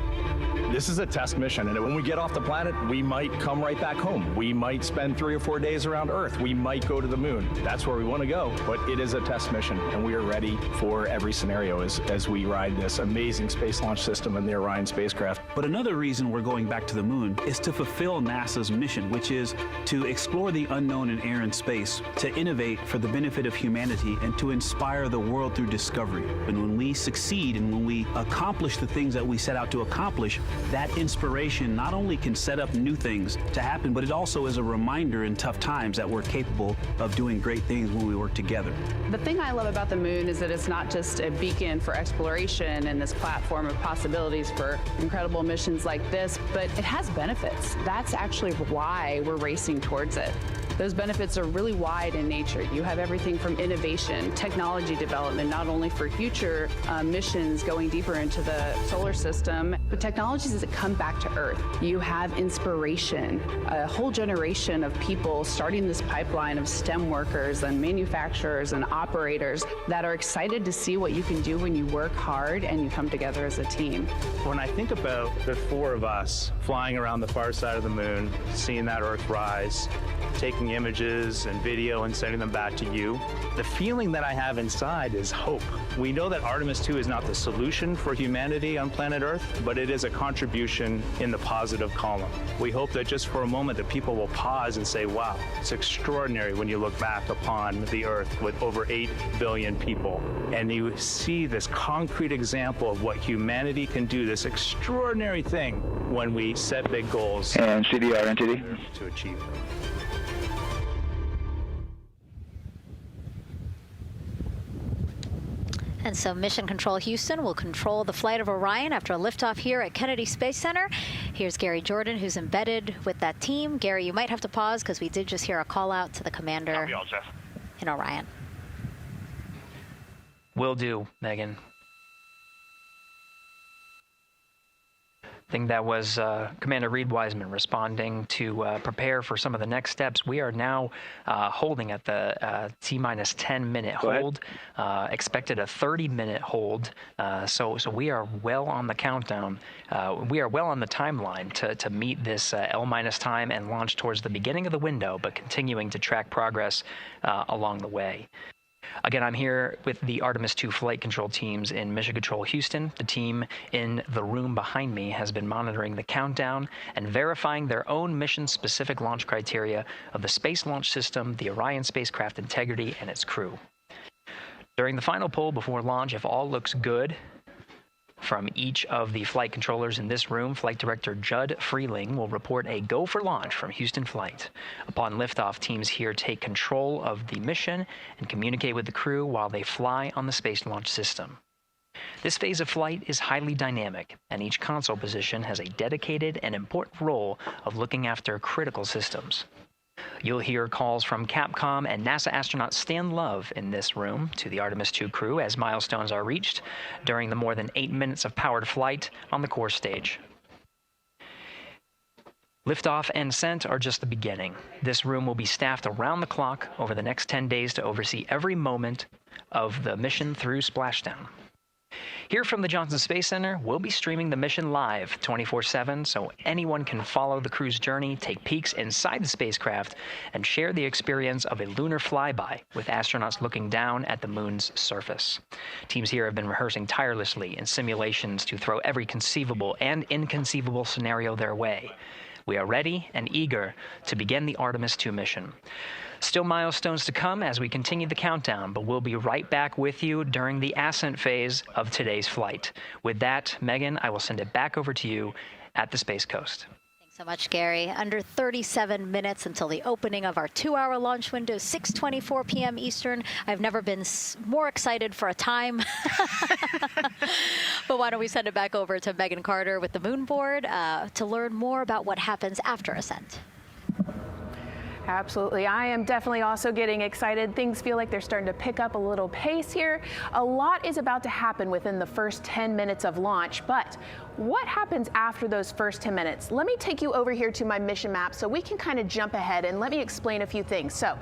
This is a test mission, and when we get off the planet, we might come right back home. We might spend 3 or 4 days around Earth. We might go to the moon. That's where we want to go, but it is a test mission, and we are ready for every scenario as we ride this amazing space launch system in the Orion spacecraft. But another reason we're going back to the moon is to fulfill NASA's mission, which is to explore the unknown in air and space, to innovate for for the benefit of humanity and to inspire the world through discovery. And when we succeed and when we accomplish the things that we set out to accomplish, that inspiration not only can set up new things to happen, but it also is a reminder in tough times that we're capable of doing great things when we work together. The thing I love about the moon is that it's not just a beacon for exploration and this platform of possibilities for incredible missions like this, but it has benefits. That's actually why we're racing towards it. Those benefits are really wide in nature. You have everything from innovation, technology development, not only for future missions going deeper into the solar system, but technologies that come back to Earth. You have inspiration, a whole generation of people starting this pipeline of STEM workers and manufacturers and operators that are excited to see what you can do when you work hard and you come together as a team. When I think about the four of us flying around the far side of the moon, seeing that Earth rise, taking images and video and sending them back to you, the feeling that I have inside is hope. We know that Artemis 2 is not the solution for humanity on planet Earth, but it is a contribution in the positive column. We hope that just for a moment that people will pause and say, wow, it's extraordinary when you look back upon the Earth with over 8 billion people, and you see this concrete example of what humanity can do, this extraordinary thing when we set big goals and CDR NTD to achieve them. And so Mission Control Houston will control the flight of Orion after a liftoff here at Kennedy Space Center. Here's Gary Jordan, who's embedded with that team. Gary, you might have to pause because we did just hear a call out to the commander in Orion. Will do, Megan. I think that was Commander Reed Wiseman responding to prepare for some of the next steps. We are now holding at the T-minus 10-minute hold. Expected a 30-minute hold. So we are well on the countdown. We are well on the timeline to meet this L-minus time and launch towards the beginning of the window, but continuing to track progress along the way. Again, I'm here with the Artemis 2 flight control teams in Mission Control Houston. The team in the room behind me has been monitoring the countdown and verifying their own mission-specific launch criteria of the Space Launch System, the Orion spacecraft integrity, and its crew. During the final poll before launch, if all looks good from each of the flight controllers in this room, Flight Director Judd Freeling will report a go for launch from Houston Flight. Upon liftoff, teams here take control of the mission and communicate with the crew while they fly on the Space Launch System. This phase of flight is highly dynamic, and each console position has a dedicated and important role of looking after critical systems. You'll hear calls from Capcom and NASA astronaut Stan Love in this room to the Artemis 2 crew as milestones are reached during the more than 8 minutes of powered flight on the core stage. Liftoff and ascent are just the beginning. This room will be staffed around the clock over the next 10 days to oversee every moment of the mission through splashdown. Here from the Johnson Space Center, we'll be streaming the mission live 24/7 so anyone can follow the crew's journey, take peeks inside the spacecraft, and share the experience of a lunar flyby with astronauts looking down at the moon's surface. Teams here have been rehearsing tirelessly in simulations to throw every conceivable and inconceivable scenario their way. We are ready and eager to begin the Artemis 2 mission. Still milestones to come as we continue the countdown, but we'll be right back with you during the ascent phase of today's flight. With that, Megan, I will send it back over to you at the Space Coast. Thanks so much, Gary. Under 37 minutes until the opening of our 2-hour launch window, 6:24 p.m. Eastern. I've never been more excited for a time. But why don't we send it back over to Megan Carter with the Moon Board to learn more about what happens after ascent. Absolutely. I am definitely also getting excited. Things feel like they're starting to pick up a little pace here. A lot is about to happen within the first 10 minutes of launch, but what happens after those first 10 minutes? Let me take you over here to my mission map so we can kind of jump ahead and let me explain a few things. So,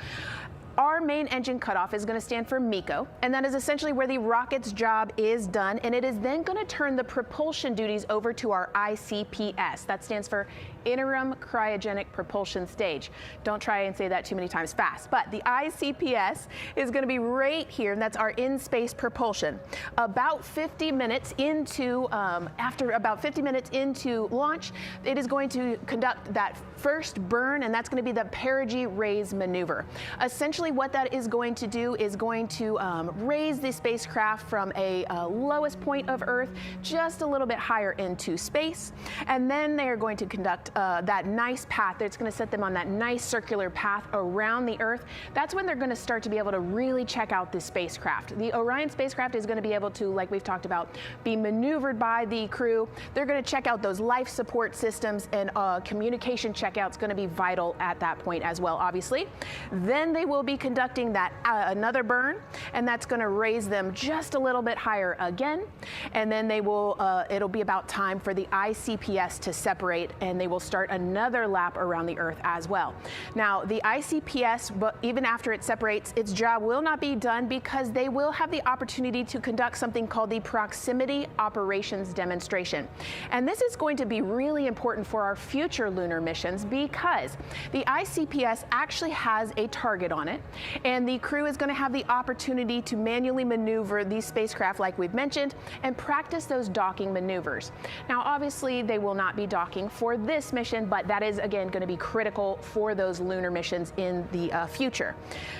our main engine cutoff is going to stand for MECO, and that is essentially where the rocket's job is done, and it is then going to turn the propulsion duties over to our ICPS. That stands for Interim Cryogenic Propulsion Stage. Don't try and say that too many times fast, but the ICPS is going to be right here, and that's our in-space propulsion. About 50 minutes into, after about 50 minutes into launch, it is going to conduct that first burn, and that's going to be the perigee raise maneuver. Essentially, essentially what that is going to do is going to raise the spacecraft from a lowest point of Earth just a little bit higher into space. And then they are going to conduct that nice path. It's going to set them on that nice circular path around the Earth. That's when they're going to start to be able to really check out this spacecraft. The Orion spacecraft is going to be able to, like we've talked about, be maneuvered by the crew. They're going to check out those life support systems, and communication checkout's going to be vital at that point as well, obviously. Then they will be conducting that another burn, and that's going to raise them just a little bit higher again. And then they will, it'll be about time for the ICPS to separate, and they will start another lap around the Earth as well. Now, the ICPS, but even after it separates, its job will not be done because they will have the opportunity to conduct something called the Proximity Operations Demonstration. And this is going to be really important for our future lunar missions because the ICPS actually has a target on it, and the crew is going to have the opportunity to manually maneuver these spacecraft like we've mentioned and practice those docking maneuvers. Now, obviously, they will not be docking for this mission, but that is, again, going to be critical for those lunar missions in the future.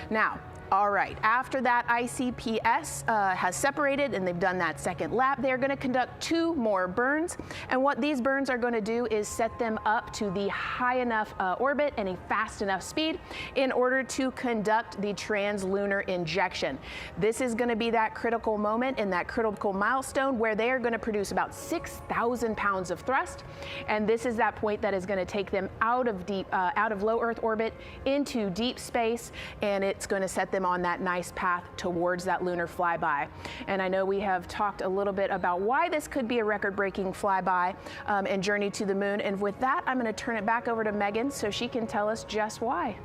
Now, all right, after that ICPS has separated and they've done that second lap, they're going to conduct 2 more burns. And what these burns are going to do is set them up to the high enough orbit and a fast enough speed in order to conduct the translunar injection. This is going to be that critical moment and that critical milestone where they are going to produce about 6,000 pounds of thrust. And this is that point that is going to take them out of low Earth orbit into deep space, and it's going to set them on that nice path towards that lunar flyby. And I know we have talked a little bit about why this could be a record-breaking flyby and journey to the moon. And with that, I'm going to turn it back over to Megan so she can tell us just why.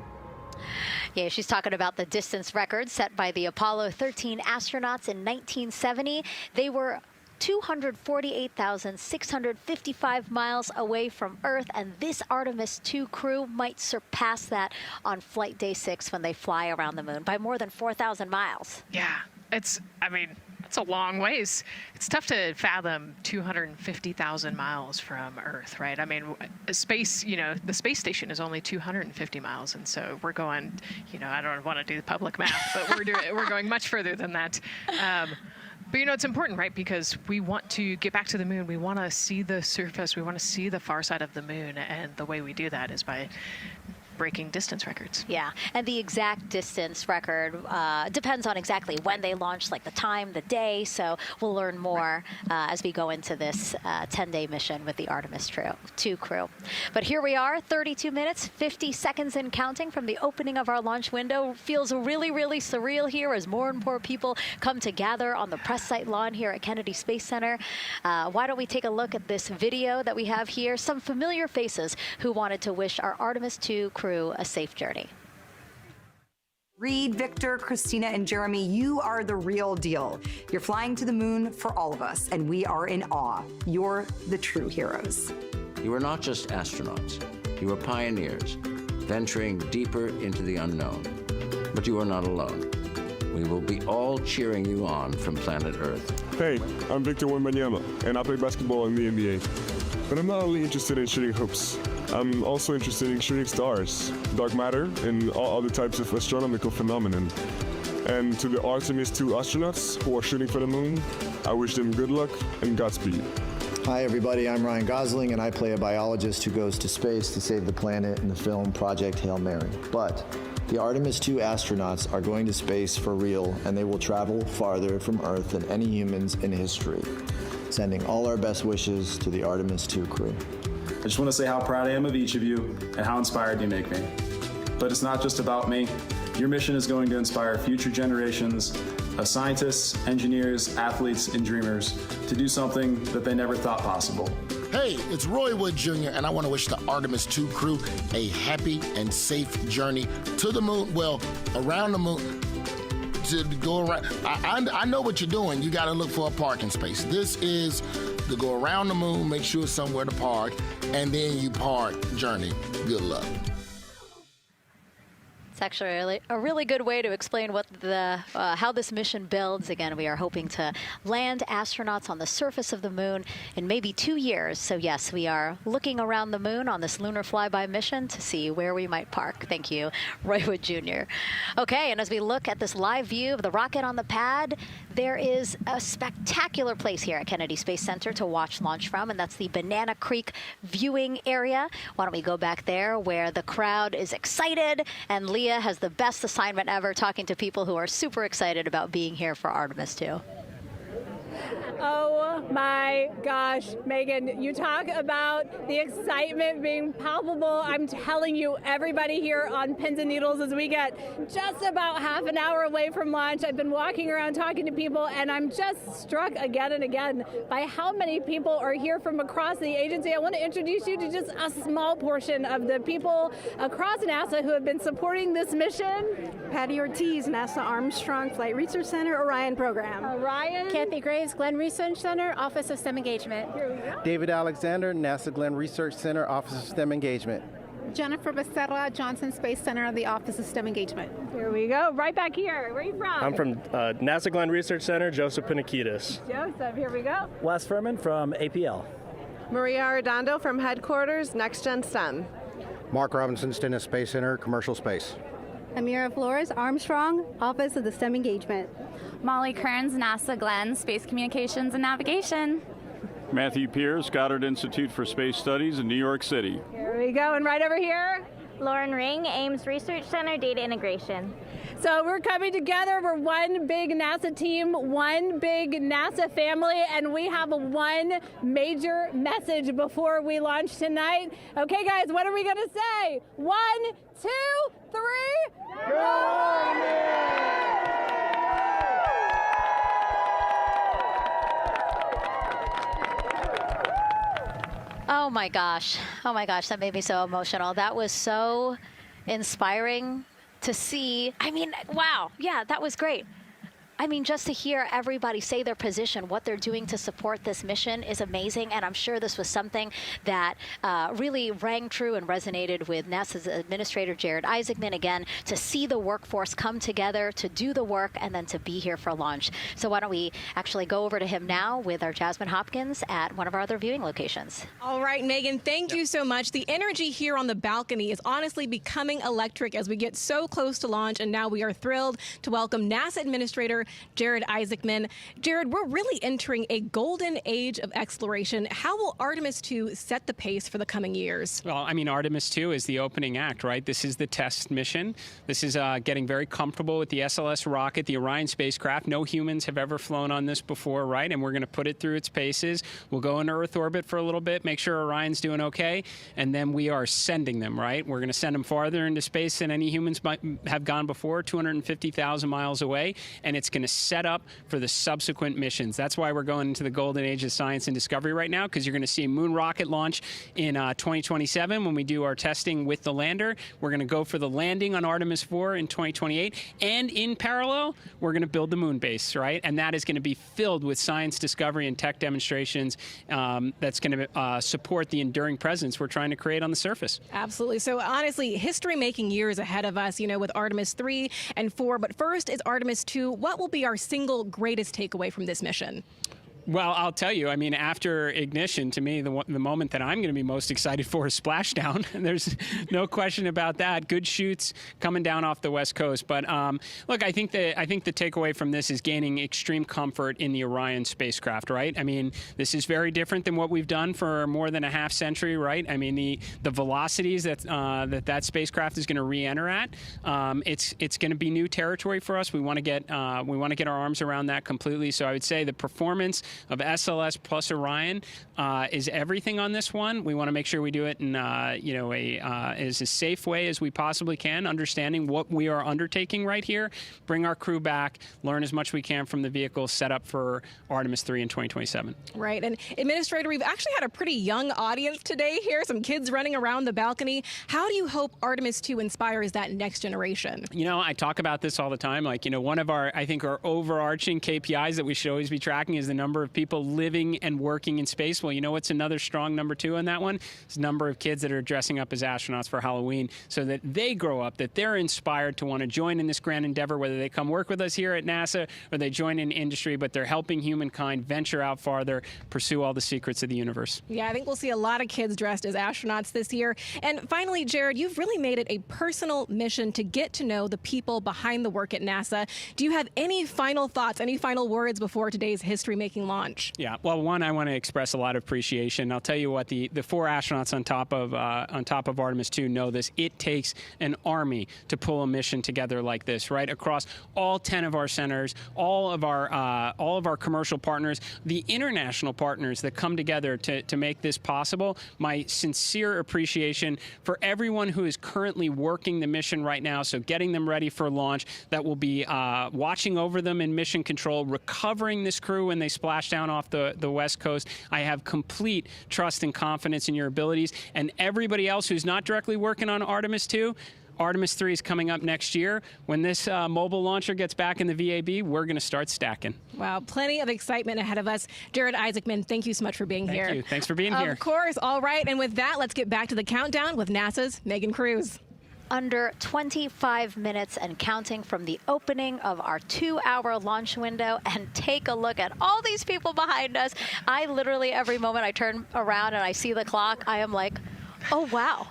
Yeah, she's talking about the distance record set by the Apollo 13 astronauts in 1970. They were 248,655 miles away from Earth, and this Artemis 2 crew might surpass that on flight day 6 when they fly around the moon by more than 4,000 miles. Yeah, it's a long ways. It's tough to fathom 250,000 miles from Earth, right? I mean, space, the space station is only 250 miles, and so we're going, I don't want to do the public math, but we're going much further than that. But it's important, right? Because we want to get back to the moon. We want to see the surface. We want to see the far side of the moon. And the way we do that is by breaking distance records. Yeah, and the exact distance record depends on exactly when they launched, like the time, the day. So we'll learn more as we go into this 10-day mission with the Artemis 2 crew. But here we are, 32 minutes, 50 seconds and counting from the opening of our launch window. Feels really, really surreal here as more and more people come to gather on the press site lawn here at Kennedy Space Center. Why don't we take a look at this video that we have here? Some familiar faces who wanted to wish our Artemis 2 crew a safe journey. Reed, Victor, Christina, and Jeremy, you are the real deal. You're flying to the moon for all of us, and we are in awe. You're the true heroes. You are not just astronauts. You are pioneers, venturing deeper into the unknown. But you are not alone. We will be all cheering you on from planet Earth. Hey, I'm Victor Wembanyama, and I play basketball in the NBA. But I'm not only interested in shooting hoops. I'm also interested in shooting stars, dark matter, and all other types of astronomical phenomenon. And to the Artemis 2 astronauts who are shooting for the moon, I wish them good luck and Godspeed. Hi everybody, I'm Ryan Gosling, and I play a biologist who goes to space to save the planet in the film Project Hail Mary. But the Artemis 2 astronauts are going to space for real, and they will travel farther from Earth than any humans in history. Sending all our best wishes to the Artemis 2 crew. I just want to say how proud I am of each of you and how inspired you make me. But it's not just about me. Your mission is going to inspire future generations of scientists, engineers, athletes, and dreamers to do something that they never thought possible. Hey, it's Roy Wood Jr., and I want to wish the Artemis 2 crew a happy and safe journey to the moon, well, around the moon. To go around. I know what you're doing. You got to look for a parking space. This is to go around the moon, make sure it's somewhere to park, and then you park journey. Good luck. actually a really good way to explain what how this mission builds. Again, we are hoping to land astronauts on the surface of the moon in maybe 2 years. So yes, we are looking around the moon on this lunar flyby mission to see where we might park. Thank you, Roywood Jr. Okay, and as we look at this live view of the rocket on the pad, there is a spectacular place here at Kennedy Space Center to watch launch from, and that's the Banana Creek viewing area. Why don't we go back there where the crowd is excited, and Leah has the best assignment ever talking to people who are super excited about being here for Artemis 2. Oh my gosh, Megan, you talk about the excitement being palpable. I'm telling you, everybody here on pins and needles as we get just about half an hour away from launch. I've been walking around talking to people, and I'm just struck again and again by how many people are here from across the agency. I want to introduce you to just a small portion of the people across NASA who have been supporting this mission. Patty Ortiz, NASA Armstrong Flight Research Center, Orion Program. Orion. Kathy Graves, Glenn Research Center, Office of STEM Engagement. David Alexander, NASA Glenn Research Center, Office of STEM Engagement. Jennifer Becerra, Johnson Space Center, the Office of STEM Engagement. Here we go, right back here. Where are you from? I'm from NASA Glenn Research Center, Joseph Pinakitis. Joseph, here we go. Wes Furman from APL. Maria Arredondo from Headquarters, Next Gen STEM. Mark Robinson, Stennis Space Center, Commercial Space. Amira Flores, Armstrong, Office of the STEM Engagement. Molly Kearns, NASA Glenn, Space Communications and Navigation. Matthew Pierce, Goddard Institute for Space Studies in New York City. Here we go, and right over here. Lauren Ring, Ames Research Center, Data Integration. So we're coming together. We're one big NASA team, one big NASA family, and we have one major message before we launch tonight. Okay, guys, what are we going to say? 1, 2, 3. Go Artemis! Oh my gosh, that made me so emotional. That was so inspiring to see. I mean, wow, yeah, that was great. I mean, just to hear everybody say their position, what they're doing to support this mission is amazing. And I'm sure this was something that really rang true and resonated with NASA's Administrator Jared Isaacman, again, to see the workforce come together to do the work and then to be here for launch. So why don't we actually go over to him now with our Jasmine Hopkins at one of our other viewing locations. All right, Megan, thank you so much. The energy here on the balcony is honestly becoming electric as we get so close to launch. And now we are thrilled to welcome NASA Administrator Jared Isaacman. Jared, we're really entering a golden age of exploration. How will Artemis 2 set the pace for the coming years? Well, I mean, Artemis 2 is the opening act, right? This is the test mission. This is getting very comfortable with the SLS rocket, the Orion spacecraft. No humans have ever flown on this before, right? And we're going to put it through its paces. We'll go into Earth orbit for a little bit, make sure Orion's doing okay, and then we are sending them, right? We're going to send them farther into space than any humans might have gone before, 250,000 miles away, and it's going to set up for the subsequent missions. That's why we're going into the golden age of science and discovery right now, because you're going to see a moon rocket launch in 2027 when we do our testing with the lander. We're going to go for the landing on Artemis 4 in 2028. And in parallel, we're going to build the moon base, right? And that is going to be filled with science discovery and tech demonstrations that's going to support the enduring presence we're trying to create on the surface. Absolutely. So honestly, history-making years ahead of us, you know, with Artemis 3 and 4. But first is Artemis 2. What will be our single greatest takeaway from this mission? Well, I'll tell you, I mean, after ignition, to me, the moment that I'm going to be most excited for is splashdown. There's no question about that. Good shoots coming down off the West Coast. But look, I think the takeaway from this is gaining extreme comfort in the Orion spacecraft, right? I mean, this is very different than what we've done for more than a half century, right? I mean, the velocities that spacecraft is going to re-enter at, it's going to be new territory for us. We want to get our arms around that completely. So I would say the performance of SLS plus Orion is everything on this one. We want to make sure we do it in as a safe way as we possibly can, understanding what we are undertaking right here, bring our crew back, learn as much we can from the vehicle, set up for Artemis 3 in 2027. Right. And Administrator, we've actually had a pretty young audience today here, some kids running around the balcony. How do you hope Artemis 2 inspires that next generation? You know, I talk about this all the time. Like, you know, one of our overarching KPIs that we should always be tracking is the number number of people living and working in space. Well, you know what's another strong number 2 on that one? It's the number of kids that are dressing up as astronauts for Halloween so that they grow up, that they're inspired to want to join in this grand endeavor, whether they come work with us here at NASA or they join in industry, but they're helping humankind venture out farther, pursue all the secrets of the universe. Yeah, I think we'll see a lot of kids dressed as astronauts this year. And finally, Jared, you've really made it a personal mission to get to know the people behind the work at NASA. Do you have any final thoughts, any final words before today's history-making launch? Yeah, well, one, I want to express a lot of appreciation. I'll tell you what, the 4 astronauts on top of Artemis 2 know this. It takes an army to pull a mission together like this, right? Across all 10 of our centers, all of our commercial partners, the international partners that come together to make this possible. My sincere appreciation for everyone who is currently working the mission right now, so getting them ready for launch, that will be watching over them in mission control, recovering this crew when they splash down off the West Coast. I have complete trust and confidence in your abilities. And everybody else who's not directly working on Artemis 2, Artemis 3 is coming up next year. When this mobile launcher gets back in the VAB, we're going to start stacking. Wow, plenty of excitement ahead of us. Jared Isaacman, thank you so much for being here. Thank you. Thanks for being here. Of course. All right. And with that, let's get back to the countdown with NASA's Megan Cruz. Under 25 minutes and counting from the opening of our 2-hour launch window. And take a look at all these people behind us. I literally, every moment I turn around and I see the clock, I am like, oh, wow.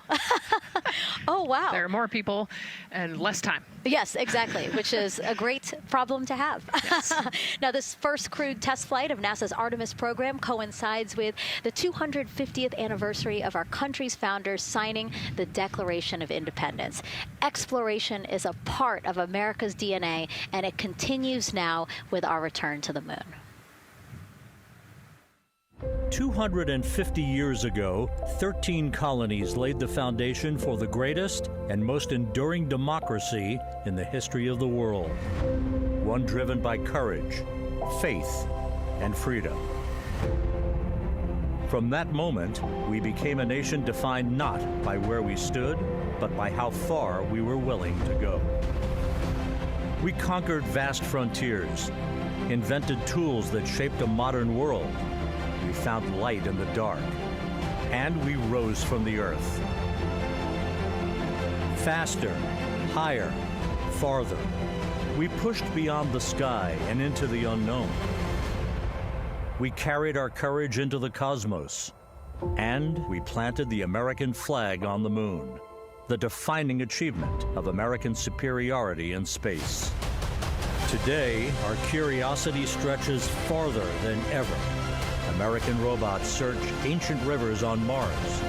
Oh, wow. There are more people and less time. Yes, exactly, which is a great problem to have. Yes. Now, this first crewed test flight of NASA's Artemis program coincides with the 250th anniversary of our country's founders signing the Declaration of Independence. Exploration is a part of America's DNA, and it continues now with our return to the moon. 250 years ago, 13 colonies laid the foundation for the greatest and most enduring democracy in the history of the world. One driven by courage, faith, and freedom. From that moment, we became a nation defined not by where we stood, but by how far we were willing to go. We conquered vast frontiers, invented tools that shaped a modern world. We found light in the dark, and we rose from the earth. Faster, higher, farther. We pushed beyond the sky and into the unknown. We carried our courage into the cosmos, and we planted the American flag on the moon, the defining achievement of American superiority in space. Today, our curiosity stretches farther than ever. American robots search ancient rivers on Mars.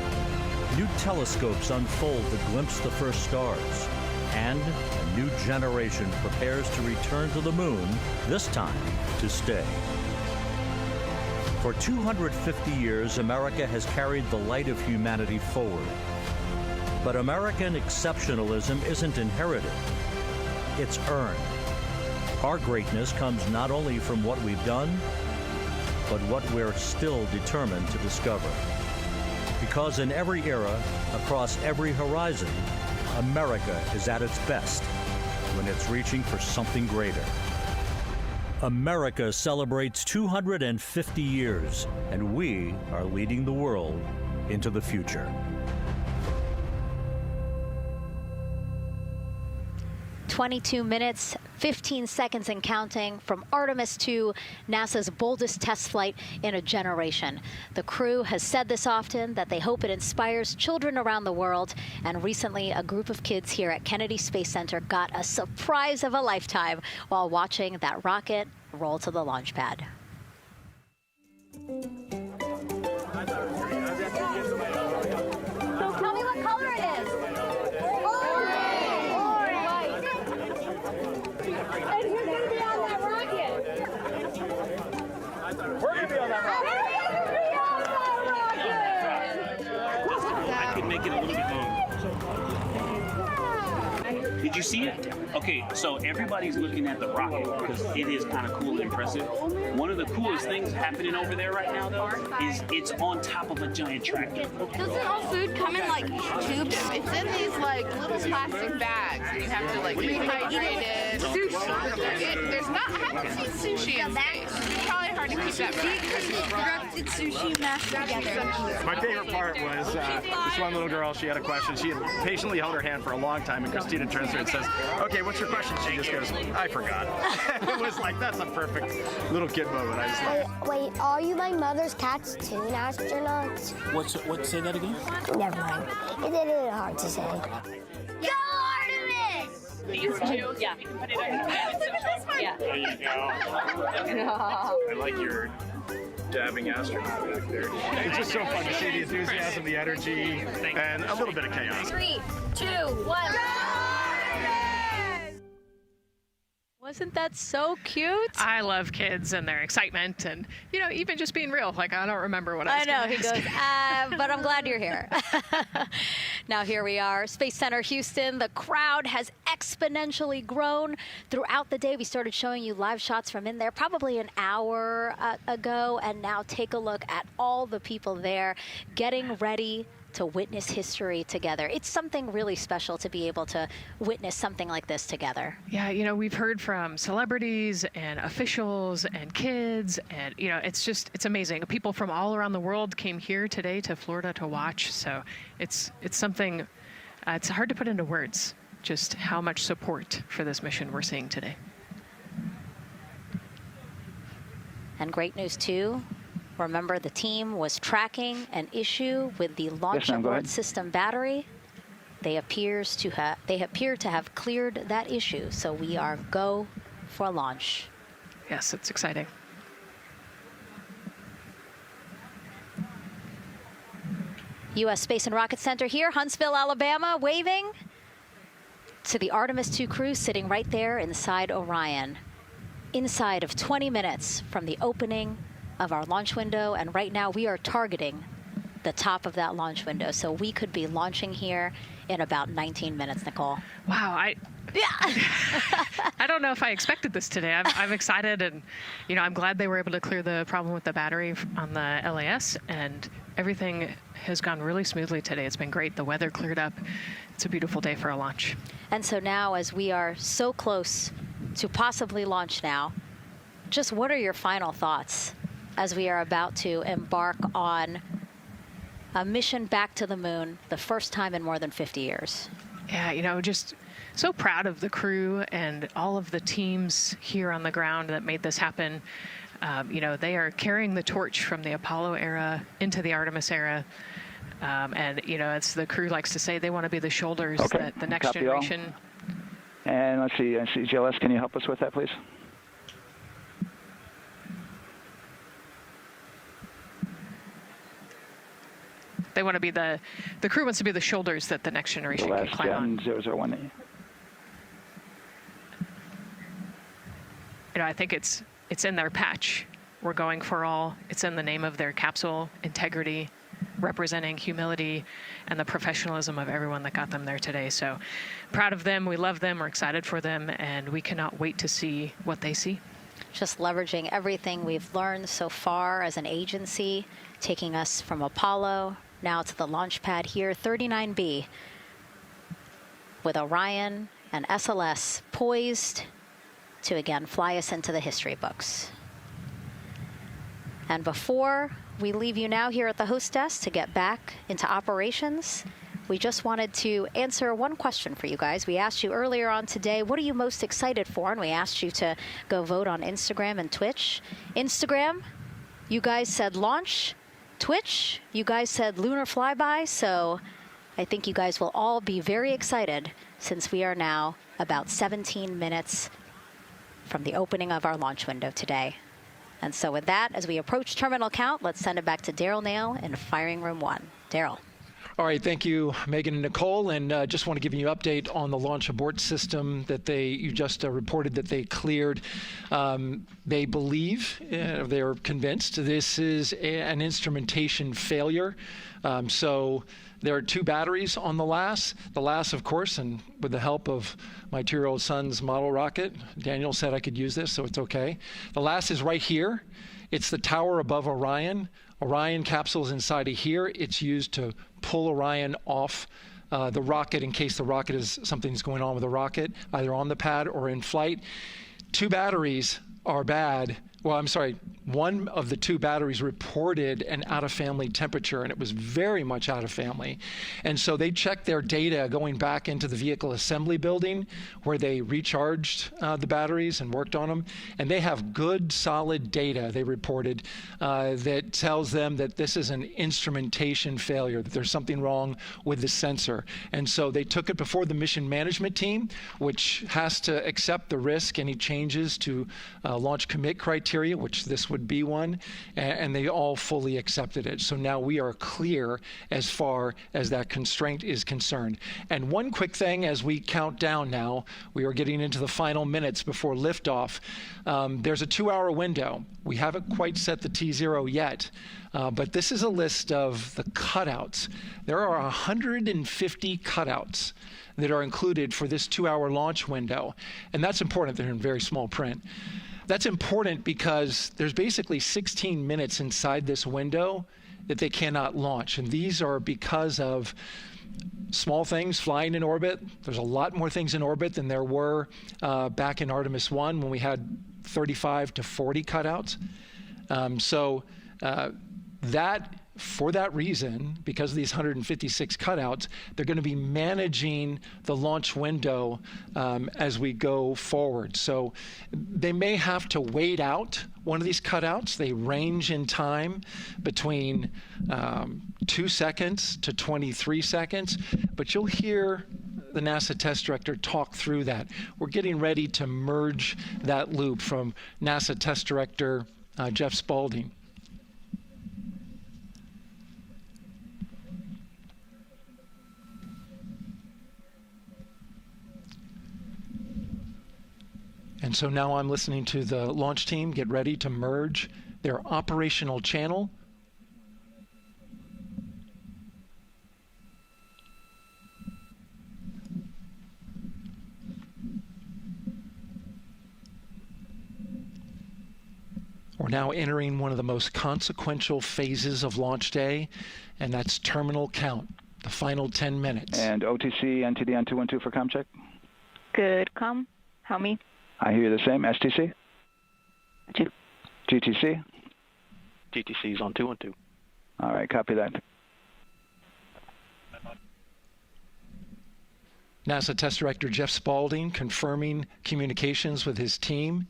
New telescopes unfold to glimpse the first stars. And a new generation prepares to return to the moon, this time to stay. For 250 years, America has carried the light of humanity forward. But American exceptionalism isn't inherited, it's earned. Our greatness comes not only from what we've done, but what we're still determined to discover. Because in every era, across every horizon, America is at its best when it's reaching for something greater. America celebrates 250 years, and we are leading the world into the future. 22 minutes, 15 seconds and counting from Artemis 2, NASA's boldest test flight in a generation. The crew has said this often, that they hope it inspires children around the world. And recently, a group of kids here at Kennedy Space Center got a surprise of a lifetime while watching that rocket roll to the launch pad. So tell me what color it is. And who's going to be on that rocket? We're going to be on that rocket. I could make it a little bit longer. Did you see it? Okay, so everybody's looking at the rocket because it is kind of cool and impressive. One of the coolest things happening over there right now, though, is it's on top of a giant tractor. Doesn't all food come in like tubes? It's in these like little plastic bags, and you have to like rehydrate it. Sushi. There's not. I haven't seen sushi in space. You've probably heard hard to keep that constructed sushi mashed together. My favorite part was this one little girl, she had a question. She had patiently held her hand for a long time, and Christina turns to her and says, okay, what's your question? She just goes, I forgot. It was like, that's a perfect little kid moment. I just love. Wait, are you my mother's cartoon astronauts? What? Say that again? Never mind. It's a little hard to say. Go Artemis! These two? Yeah. You can put it on your yeah. There you go. I like your dabbing astronaut back there. It's just so fun to see the enthusiasm, the energy, and a little bit of chaos. 3, 2, 1. Wasn't that so cute? I love kids and their excitement and, even just being real. Like, I don't remember what I was know, gonna he ask. goes, but I'm glad you're here. Now here we are, Space Center Houston. The crowd has exponentially grown throughout the day. We started showing you live shots from in there probably an hour ago, and now take a look at all the people there getting ready to witness history together. It's something really special to be able to witness something like this together. Yeah, we've heard from celebrities and officials and kids, and it's amazing. People from all around the world came here today to Florida to watch. So it's something. It's hard to put into words just how much support for this mission we're seeing today. And great news too. Remember, the team was tracking an issue with the launch abort system battery. They appear to have cleared that issue, so we are go for launch. Yes, it's exciting. U.S. Space and Rocket Center here, Huntsville, Alabama, waving to the Artemis 2 crew sitting right there inside Orion. Inside of 20 minutes from the opening of our launch window, and right now we are targeting the top of that launch window, so we could be launching here in about 19 minutes, Nicole. Wow, I don't know if I expected this today. I'm excited, and I'm glad they were able to clear the problem with the battery on the LAS, and everything has gone really smoothly today. It's been great. The weather cleared up. It's a beautiful day for a launch. And so now, as we are so close to possibly launch now, just what are your final thoughts as we are about to embark on a mission back to the moon, the first time in more than 50 years? Yeah, just so proud of the crew and all of the teams here on the ground that made this happen. They are carrying the torch from the Apollo era into the Artemis era. And, as the crew likes to say, they want to be the shoulders that the next generation. And let's see, GLS, can you help us with that, please? They want to be the crew wants to be the shoulders that the next generation can climb on. 0018. I think it's in their patch. We're going for all. It's in the name of their capsule, integrity, representing humility and the professionalism of everyone that got them there today. So proud of them. We love them. We're excited for them, and we cannot wait to see what they see. Just leveraging everything we've learned so far as an agency, taking us from Apollo now to the launch pad here, 39B, with Orion and SLS poised to again fly us into the history books. And before we leave you now here at the host desk to get back into operations, we just wanted to answer one question for you guys. We asked you earlier on today, what are you most excited for? And we asked you to go vote on Instagram and Twitch. Instagram, you guys said launch. Twitch, you guys said lunar flyby. So I think you guys will all be very excited since we are now about 17 minutes from the opening of our launch window today. And so with that, as we approach terminal count, let's send it back to Daryl Nail in firing room 1. Daryl. All right, thank you, Megan and Nicole, and just want to give you an update on the launch abort system that you just reported that they cleared. They believe, they're convinced, this is an instrumentation failure. So there are 2 batteries on the LAS. The LAS, of course, and with the help of my 2-year-old son's model rocket, Daniel said I could use this, so it's okay. The LAS is right here. It's the tower above Orion. Orion capsule is inside of here. It's used to pull Orion off the rocket in case the rocket is something's going on with the rocket, either on the pad or in flight. 2 batteries are bad. Well, I'm sorry, one of the two batteries reported an out-of-family temperature, and it was very much out of family. And so they checked their data going back into the vehicle assembly building where they recharged the batteries and worked on them. And they have good, solid data, they reported, that tells them that this is an instrumentation failure, that there's something wrong with the sensor. And so they took it before the mission management team, which has to accept the risk, any changes to launch commit criteria, which this would be one, and they all fully accepted it. So now we are clear as far as that constraint is concerned. And one quick thing as we count down now, we are getting into the final minutes before liftoff. There's a 2-hour window. We haven't quite set the T0 yet, but this is a list of the cutouts. There are 150 cutouts that are included for this 2-hour launch window, and that's important. They're in very small print. That's important because there's basically 16 minutes inside this window that they cannot launch. And these are because of small things flying in orbit. There's a lot more things in orbit than there were back in Artemis 1 when we had 35 to 40 cutouts. For that reason, because of these 156 cutouts, they're going to be managing the launch window as we go forward. So they may have to wait out one of these cutouts. They range in time between 2 seconds to 23 seconds, but you'll hear the NASA test director talk through that. We're getting ready to merge that loop from NASA test director Jeff Spaulding. And so now I'm listening to the launch team get ready to merge their operational channel. We're now entering one of the most consequential phases of launch day, and that's terminal count, the final 10 minutes. And OTC, NTD on 212 for comm check. Good, comm. How me? I hear you the same. STC? 2. GTC? GTC is on 212. All right, copy that. NASA Test Director Jeff Spaulding confirming communications with his team.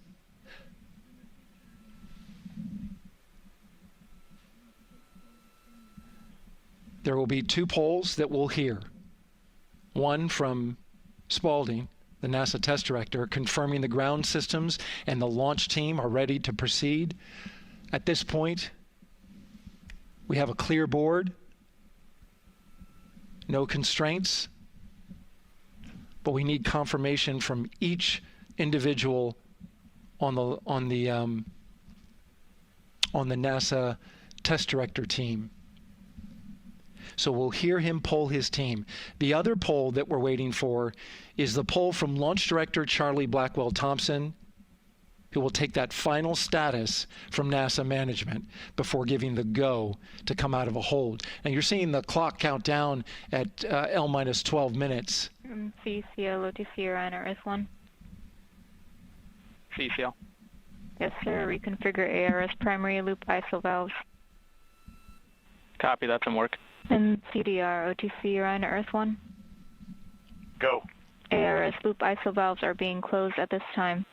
There will be 2 polls that we'll hear. One from Spaulding, the NASA Test Director, confirming the ground systems and the launch team are ready to proceed. At this point, we have a clear board, no constraints, but we need confirmation from each individual on the NASA Test Director team. So we'll hear him poll his team. The other poll that we're waiting for is the poll from Launch Director Charlie Blackwell Thompson, who will take that final status from NASA management before giving the go to come out of a hold. And you're seeing the clock count down at L minus 12 minutes. CCL, OTC, Orion, RS1. CCL. Yes, sir. Reconfigure ARS primary loop ISO valves. Copy, that's in work. And CDR, OTC, Orion, RS1. Go. ARS loop ISO valves are being closed at this time.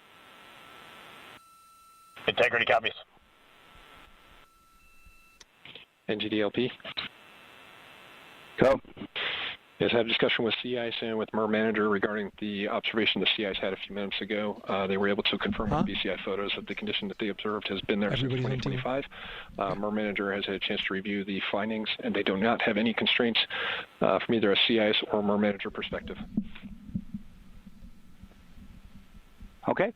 Integrity copies. NGDLP. Go. Yes, I had a discussion with Sea Ice and with MER Manager regarding the observation the Sea Ice had a few minutes ago. They were able to confirm with BCI photos that the condition that they observed has been there since 2025. MER Manager has had a chance to review the findings, and they do not have any constraints from either a Sea Ice or MER Manager perspective. Okay.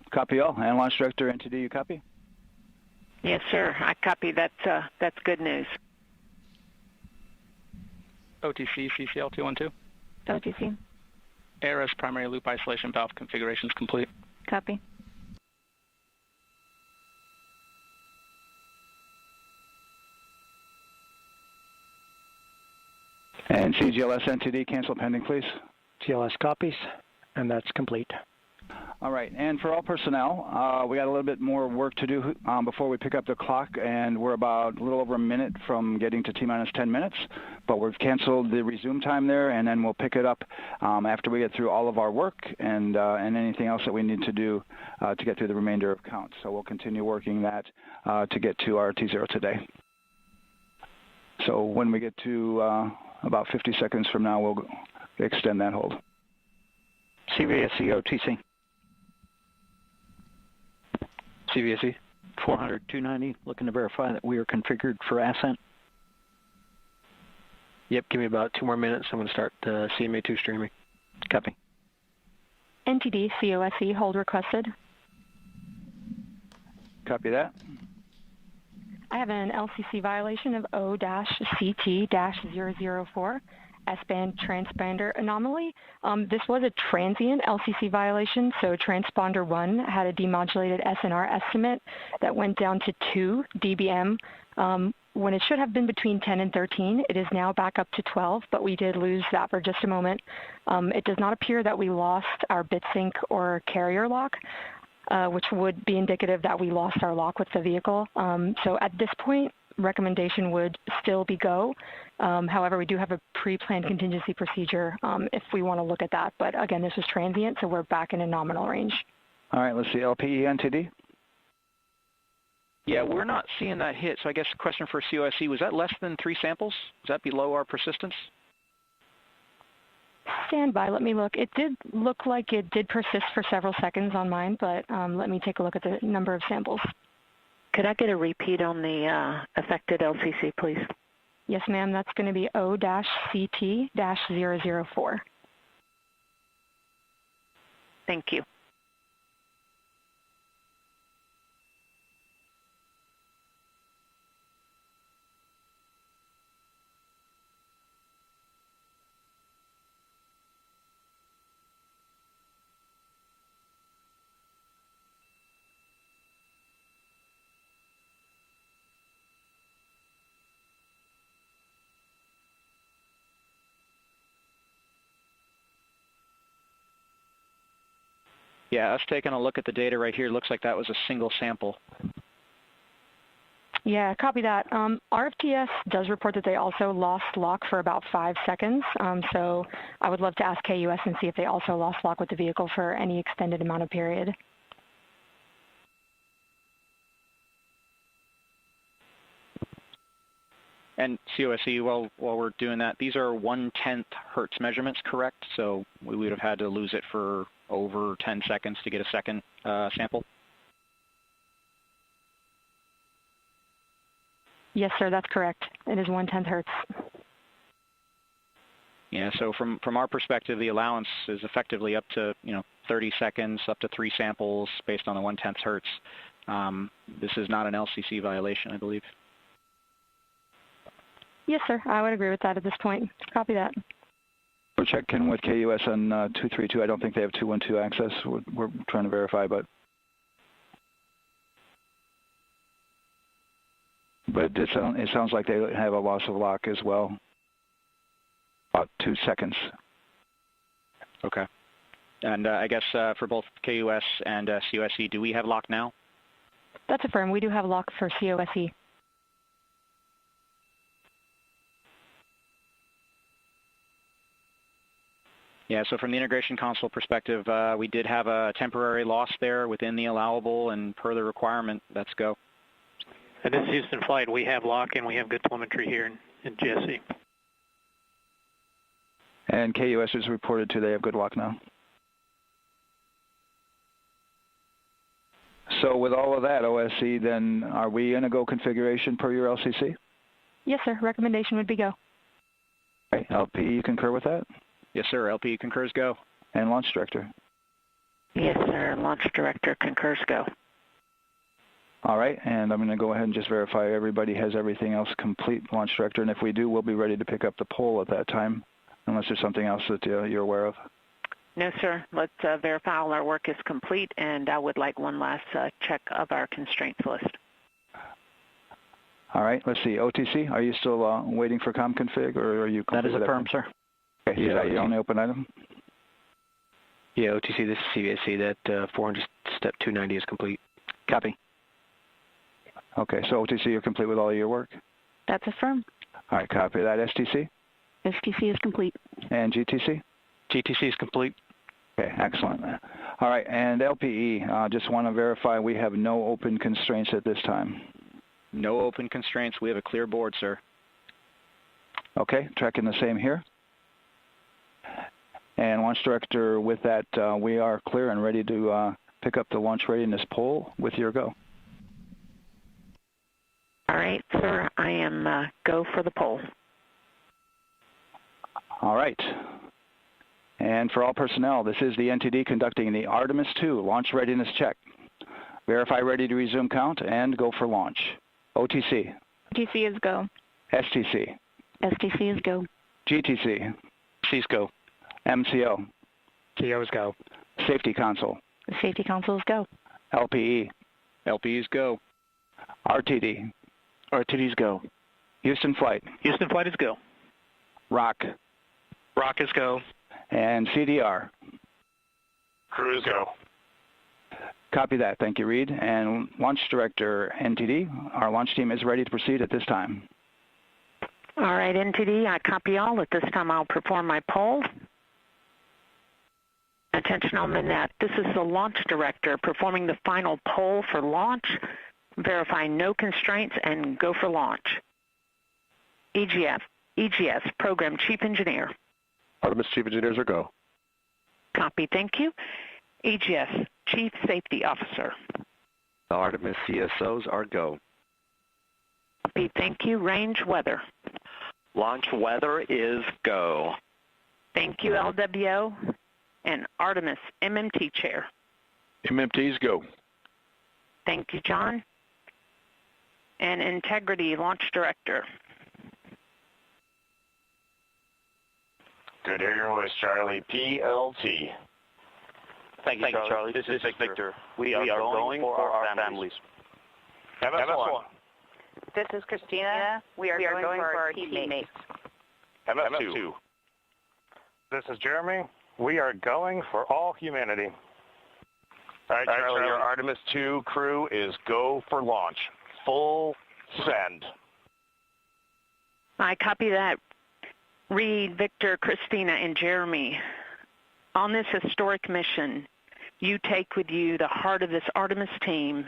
Copy all. And Launch Director NTD, you copy? Yes, sir. I copy. That's good news. OTC, CCL 212. OTC. ARS primary loop isolation valve configuration is complete. Copy. And CGLS NTD, cancel pending, please. GLS copies, and that's complete. All right, and for all personnel, we got a little bit more work to do before we pick up the clock, and we're about a little over a minute from getting to T-minus 10 minutes, but we've canceled the resume time there, and then we'll pick it up after we get through all of our work and anything else that we need to do to get through the remainder of count. So we'll continue working that to get to our T0 today. So when we get to about 50 seconds from now, we'll extend that hold. CVSE OTC. CVSE 400-290, looking to verify that we are configured for ascent. Yep, give me about 2 more minutes. I'm going to start CMA2 streaming. Copy. NTD COSE hold requested. Copy that. I have an LCC violation of O-CT-004, S-band transponder anomaly. This was a transient LCC violation, so transponder 1 had a demodulated SNR estimate that went down to 2 dBm when it should have been between 10 and 13. It is now back up to 12, but we did lose that for just a moment. It does not appear that we lost our bit sync or carrier lock, which would be indicative that we lost our lock with the vehicle. So at this point, recommendation would still be go. However, we do have a pre-planned contingency procedure if we want to look at that. But again, this was transient, so we're back in a nominal range. All right, let's see, LPE NTD. Yeah, we're not seeing that hit. So I guess the question for COSE, was that less than 3 samples? Was that below our persistence? Stand by, let me look. It did look like it did persist for several seconds on mine, but let me take a look at the number of samples. Could I get a repeat on the affected LCC, please? Yes, ma'am. That's going to be O-CT-004. Thank you. Yeah, us taking a look at the data right here, looks like that was a single sample. Yeah, copy that. RFTS does report that they also lost lock for about 5 seconds. So I would love to ask KUS and see if they also lost lock with the vehicle for any extended amount of period. And COSE, while we're doing that, these are 1/10 hertz measurements, correct? So we would have had to lose it for over 10 seconds to get a second sample? Yes, sir, that's correct. It is 1/10 hertz. Yeah, so from our perspective, the allowance is effectively up to 30 seconds, up to 3 samples based on the 1/10 hertz. This is not an LCC violation, I believe. Yes, sir. I would agree with that at this point. Copy that. We're checking with KUS on 232. I don't think they have 212 access. We're trying to verify, but it sounds like they have a loss of lock as well. About 2 seconds. Okay. And I guess for both KUS and COSE, do we have lock now? That's affirmed. We do have lock for COSE. Yeah, so from the integration console perspective, we did have a temporary loss there within the allowable, and per the requirement, let's go. And this is Houston Flight. We have lock and we have good telemetry here in GSE. And KUS is reported to they have good lock now. So with all of that, OSC, then are we in a go configuration per your LCC? Yes, sir. Recommendation would be go. Okay. LPE, you concur with that? Yes, sir. LPE concurs go. And Launch Director? Yes, sir. Launch Director concurs go. All right, and I'm going to go ahead and just verify everybody has everything else complete, Launch Director, and if we do, we'll be ready to pick up the poll at that time, unless there's something else that you're aware of. No, sir. Let's verify all our work is complete, and I would like one last check of our constraints list. All right, let's see. OTC, are you still waiting for ComConfig, or are you? That is affirmed, sir. Okay, is that your only open item? Yeah, OTC, this is CVSC. That 400 step 290 is complete. Copy. Okay, so OTC, you're complete with all your work? That's affirmed. All right, copy that. STC? STC is complete. And GTC? GTC is complete. Okay, excellent. All right, and LPE, just want to verify we have no open constraints at this time. No open constraints. We have a clear board, sir. Okay, tracking the same here. And Launch Director, with that, we are clear and ready to pick up the launch readiness poll with your go. All right, sir. I am go for the poll. All right. And for all personnel, this is the NTD conducting the Artemis II launch readiness check. Verify ready to resume count and go for launch. OTC. OTC is go. STC. STC is go. GTC. C's go. MCO. CO is go. Safety Console. The Safety Console is go. LPE. LPE's go. RTD. RTD's go. Houston Flight. Houston Flight is go. ROC. ROC is go. And CDR. Crew is go. Copy that. Thank you, Reed. And Launch Director, NTD, our launch team is ready to proceed at this time. All right, NTD, I copy all. At this time, I'll perform my poll. Attention on the net. This is the Launch Director performing the final poll for launch. Verify no constraints and go for launch. EGS, Program Chief Engineer. Artemis Chief Engineers are go. Copy, thank you. EGS, Chief Safety Officer. Artemis CSOs are go. Copy, thank you. Range Weather. Launch weather is go. Thank you, LWO. And Artemis MMT Chair. MMTs go. Thank you, John. And Integrity Launch Director. Good to hear your voice, Charlie. PLT. Thank you, Charlie. This is Victor. We are going for our families. MS1. This is Christina. We are going for our teammates. MS2. This is Jeremy. We are going for all humanity. All right, Charlie, your Artemis II crew is go for launch. Full send. I copy that. Reed, Victor, Christina, and Jeremy. On this historic mission, you take with you the heart of this Artemis team,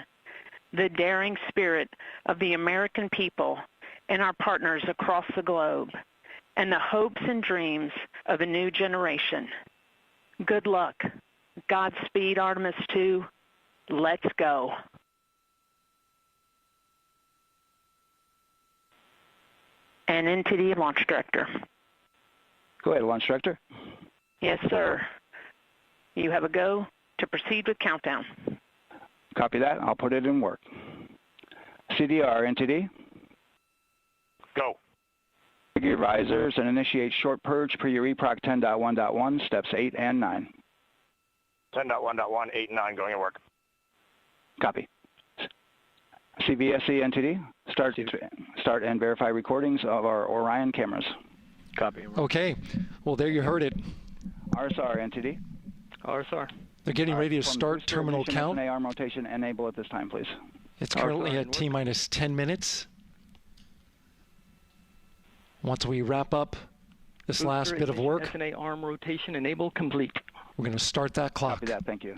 the daring spirit of the American people and our partners across the globe, and the hopes and dreams of a new generation. Good luck. Godspeed, Artemis II. Let's go. And NTD Launch Director. Go ahead, Launch Director. Yes, sir. You have a go to proceed with countdown. Copy that. I'll put it in work. CDR, NTD. Go. Your risers and initiate short purge per your EPROC 10.1.1, steps 8 and 9. 10.1.1, 8 and 9 going to work. Copy. CVSC, NTD. Start and verify recordings of our Orion cameras. Copy. Okay. Well, there you heard it. RSR, NTD. RSR. They're getting ready to start terminal count. arm rotation enable at this time, please. It's currently at T-minus 10 minutes. Once we wrap up this last bit of work, SNA arm rotation enable complete. we're going to start that clock. Copy that. Thank you.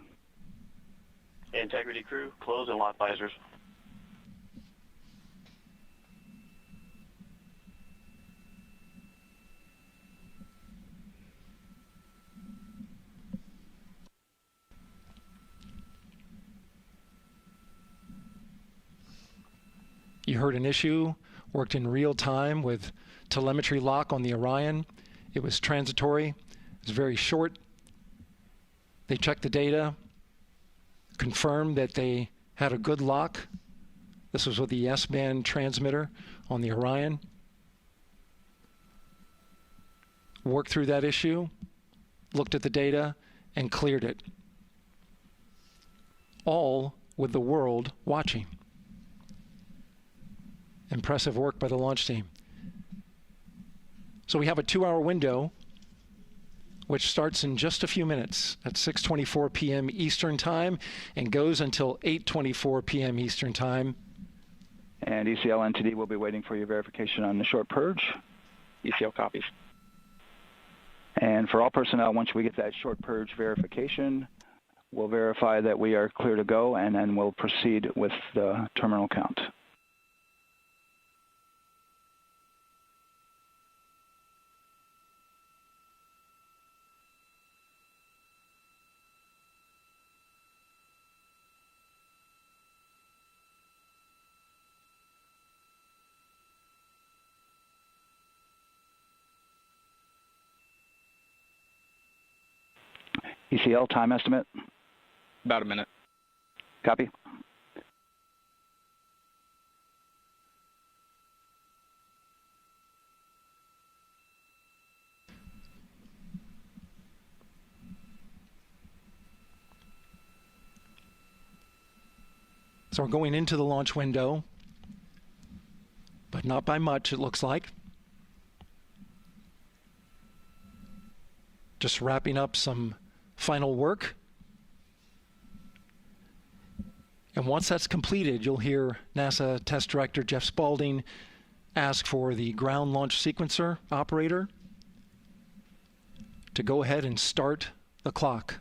Integrity crew, close and lock visors. You heard an issue, worked in real time with telemetry lock on the Orion. It was transitory. It was very short. They checked the data, confirmed that they had a good lock. This was with the S-band transmitter on the Orion. Worked through that issue, looked at the data, and cleared it. All with the world watching. Impressive work by the launch team. So we have a 2-hour window which starts in just a few minutes at 6:24 p.m. Eastern Time and goes until 8:24 p.m. Eastern Time. And ECL NTD will be waiting for your verification on the short purge. ECL copies. And for all personnel, once we get that short purge verification, we'll verify that we are clear to go, and then we'll proceed with the terminal count. ECL time estimate? About a minute. Copy. So we're going into the launch window, but not by much, it looks like. Just wrapping up some final work. And once that's completed, you'll hear NASA Test Director Jeff Spaulding ask for the ground launch sequencer operator to go ahead and start the clock.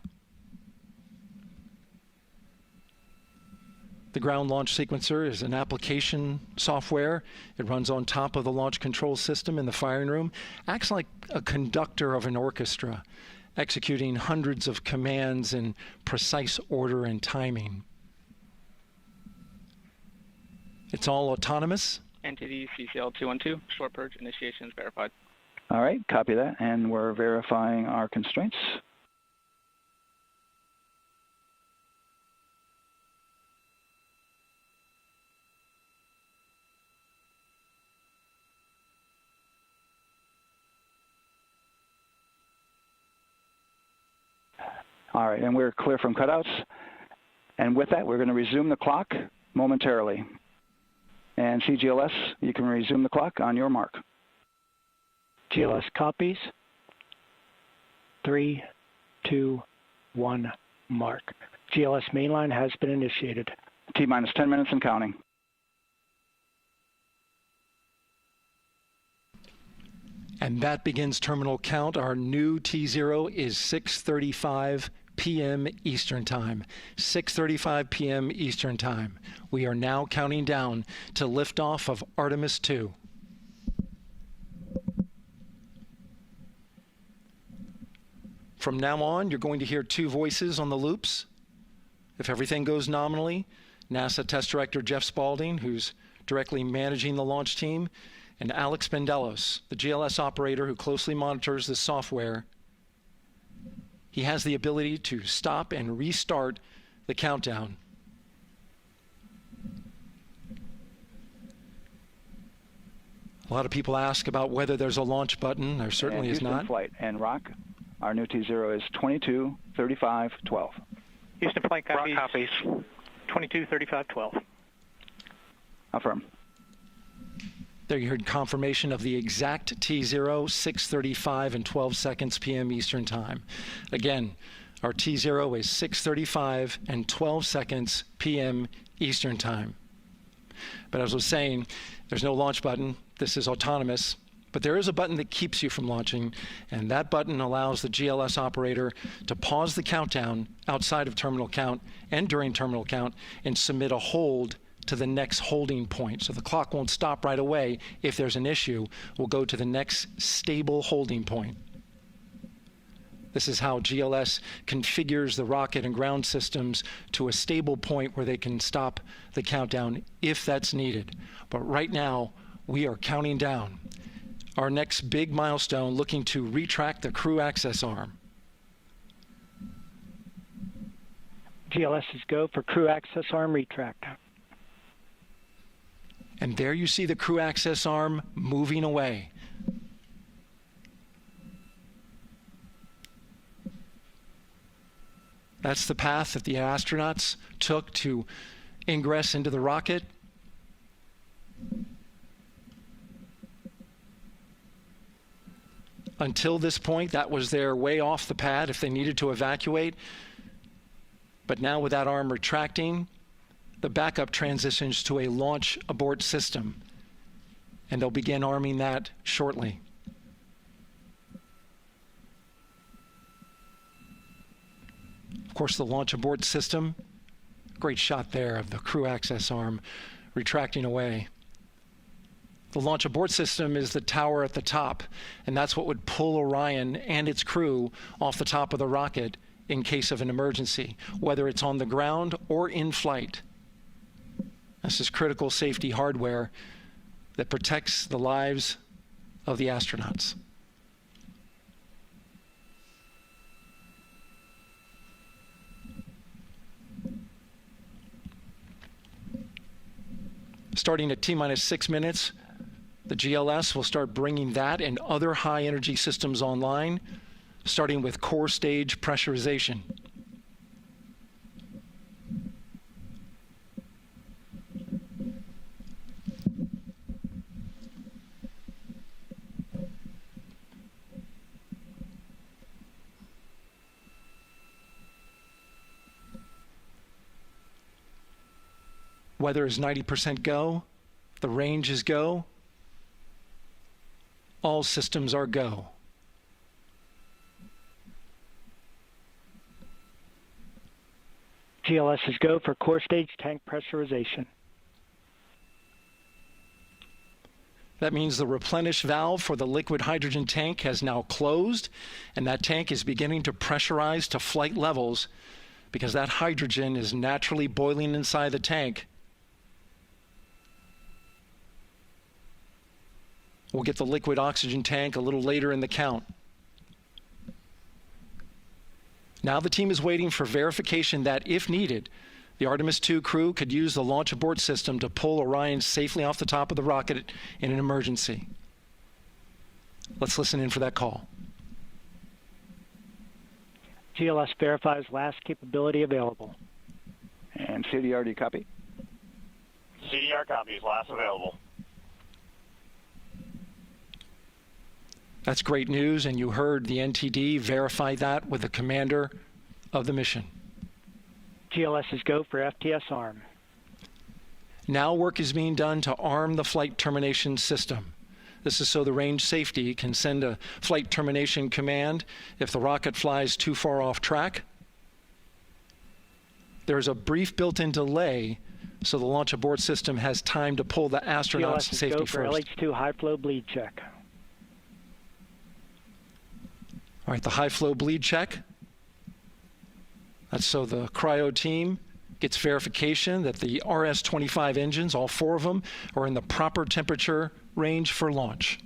The ground launch sequencer is an application software. It runs on top of the launch control system in the firing room, acts like a conductor of an orchestra, executing hundreds of commands in precise order and timing. It's all autonomous. NTD CCL 212, short purge initiation is verified. All right, copy that, and we're verifying our constraints. All right, and we're clear from cutouts. And with that, we're going to resume the clock momentarily. And CGLS, you can resume the clock on your mark. GLS copies. 3, 2, 1, mark. GLS mainline has been initiated. T-minus 10 minutes and counting. And that begins terminal count. Our new T0 is 6:35 p.m. Eastern Time. 6:35 p.m. Eastern Time. We are now counting down to liftoff of Artemis 2. From now on, you're going to hear two voices on the loops. If everything goes nominally, NASA Test Director Jeff Spaulding, who's directly managing the launch team, and Alex Bendelos, the GLS operator who closely monitors the software. He has the ability to stop and restart the countdown. A lot of people ask about whether there's a launch button. There certainly is not. Flight and Rock, our new T0 is 22:35:12. Houston flight copies. Rock copies. 22:35:12. Affirm. There you heard confirmation of the exact T0, 6:35 and 12 seconds p.m. Eastern Time. Again, our T0 is 6:35 and 12 seconds p.m. Eastern Time. But as I was saying, there's no launch button. This is autonomous. But there is a button that keeps you from launching, and that button allows the GLS operator to pause the countdown outside of terminal count and during terminal count and submit a hold to the next holding point. So the clock won't stop right away. If there's an issue, we'll go to the next stable holding point. This is how GLS configures the rocket and ground systems to a stable point where they can stop the countdown if that's needed. But right now, we are counting down. Our next big milestone, looking to retract the crew access arm. GLS is go for crew access arm retract. And there you see the crew access arm moving away. That's the path that the astronauts took to ingress into the rocket. Until this point, that was their way off the pad if they needed to evacuate. But now with that arm retracting, the backup transitions to a launch abort system, and they'll begin arming that shortly. Of course, the launch abort system, great shot there of the crew access arm retracting away. The launch abort system is the tower at the top, and that's what would pull Orion and its crew off the top of the rocket in case of an emergency, whether it's on the ground or in flight. This is critical safety hardware that protects the lives of the astronauts. Starting at T-minus 6 minutes, the GLS will start bringing that and other high-energy systems online, starting with core stage pressurization. Weather is 90% go. The range is go. All systems are go. GLS is go for core stage tank pressurization. That means the replenish valve for the liquid hydrogen tank has now closed, and that tank is beginning to pressurize to flight levels because that hydrogen is naturally boiling inside the tank. We'll get the liquid oxygen tank a little later in the count. Now the team is waiting for verification that, if needed, the Artemis II crew could use the launch abort system to pull Orion safely off the top of the rocket in an emergency. Let's listen in for that call. GLS verifies last capability available. And CDR, do you copy? CDR copies, last available. That's great news, and you heard the NTD verify that with the commander of the mission. GLS is go for FTS arm. Now work is being done to arm the flight termination system. This is so the range safety can send a flight termination command if the rocket flies too far off track. There's a brief built-in delay, so the launch abort system has time to pull the astronauts to safety first. GLS is go for LH2 high flow bleed check. All right, the high flow bleed check. That's so the cryo team gets verification that the RS-25 engines, all 4 of them, are in the proper temperature range for launch.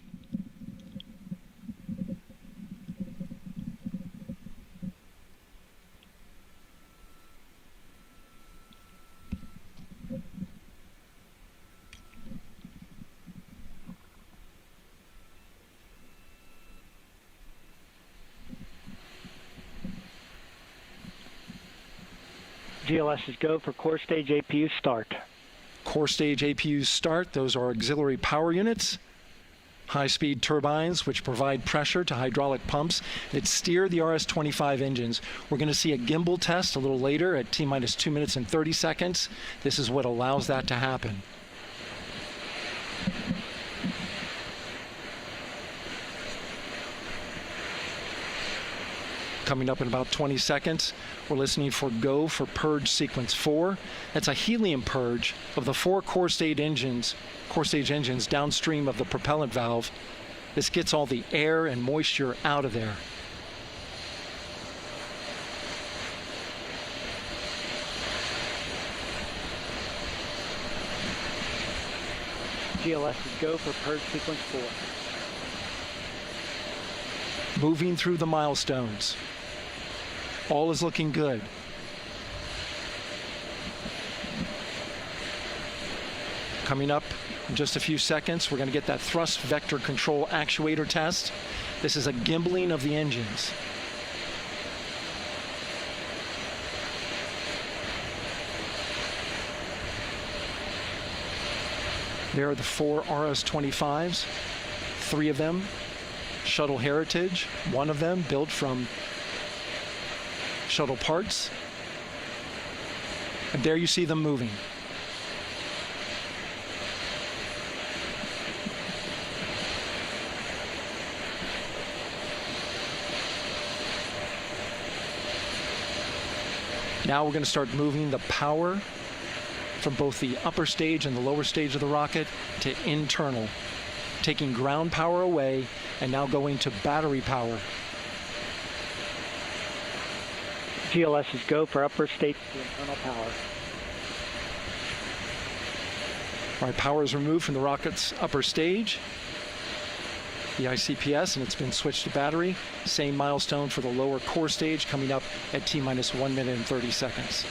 GLS is go for core stage APU start. Core stage APUs start. Those are auxiliary power units, high-speed turbines which provide pressure to hydraulic pumps that steer the RS-25 engines. We're going to see a gimbal test a little later at T-minus 2 minutes and 30 seconds. This is what allows that to happen. Coming up in about 20 seconds, we're listening for go for purge sequence 4. That's a helium purge of the 4 core stage engines downstream of the propellant valve. This gets all the air and moisture out of there. GLS is go for purge sequence 4. Moving through the milestones. All is looking good. Coming up in just a few seconds, we're going to get that thrust vector control actuator test. This is a gimbaling of the engines. There are the 4 RS-25s, 3 of them shuttle heritage, one of them built from shuttle parts. And there you see them moving. Now we're going to start moving the power from both the upper stage and the lower stage of the rocket to internal, taking ground power away and now going to battery power. GLS is go for upper stage to internal power. All right, power is removed from the rocket's upper stage, the ICPS, and it's been switched to battery. Same milestone for the lower core stage coming up at T-minus 1 minute and 30 seconds.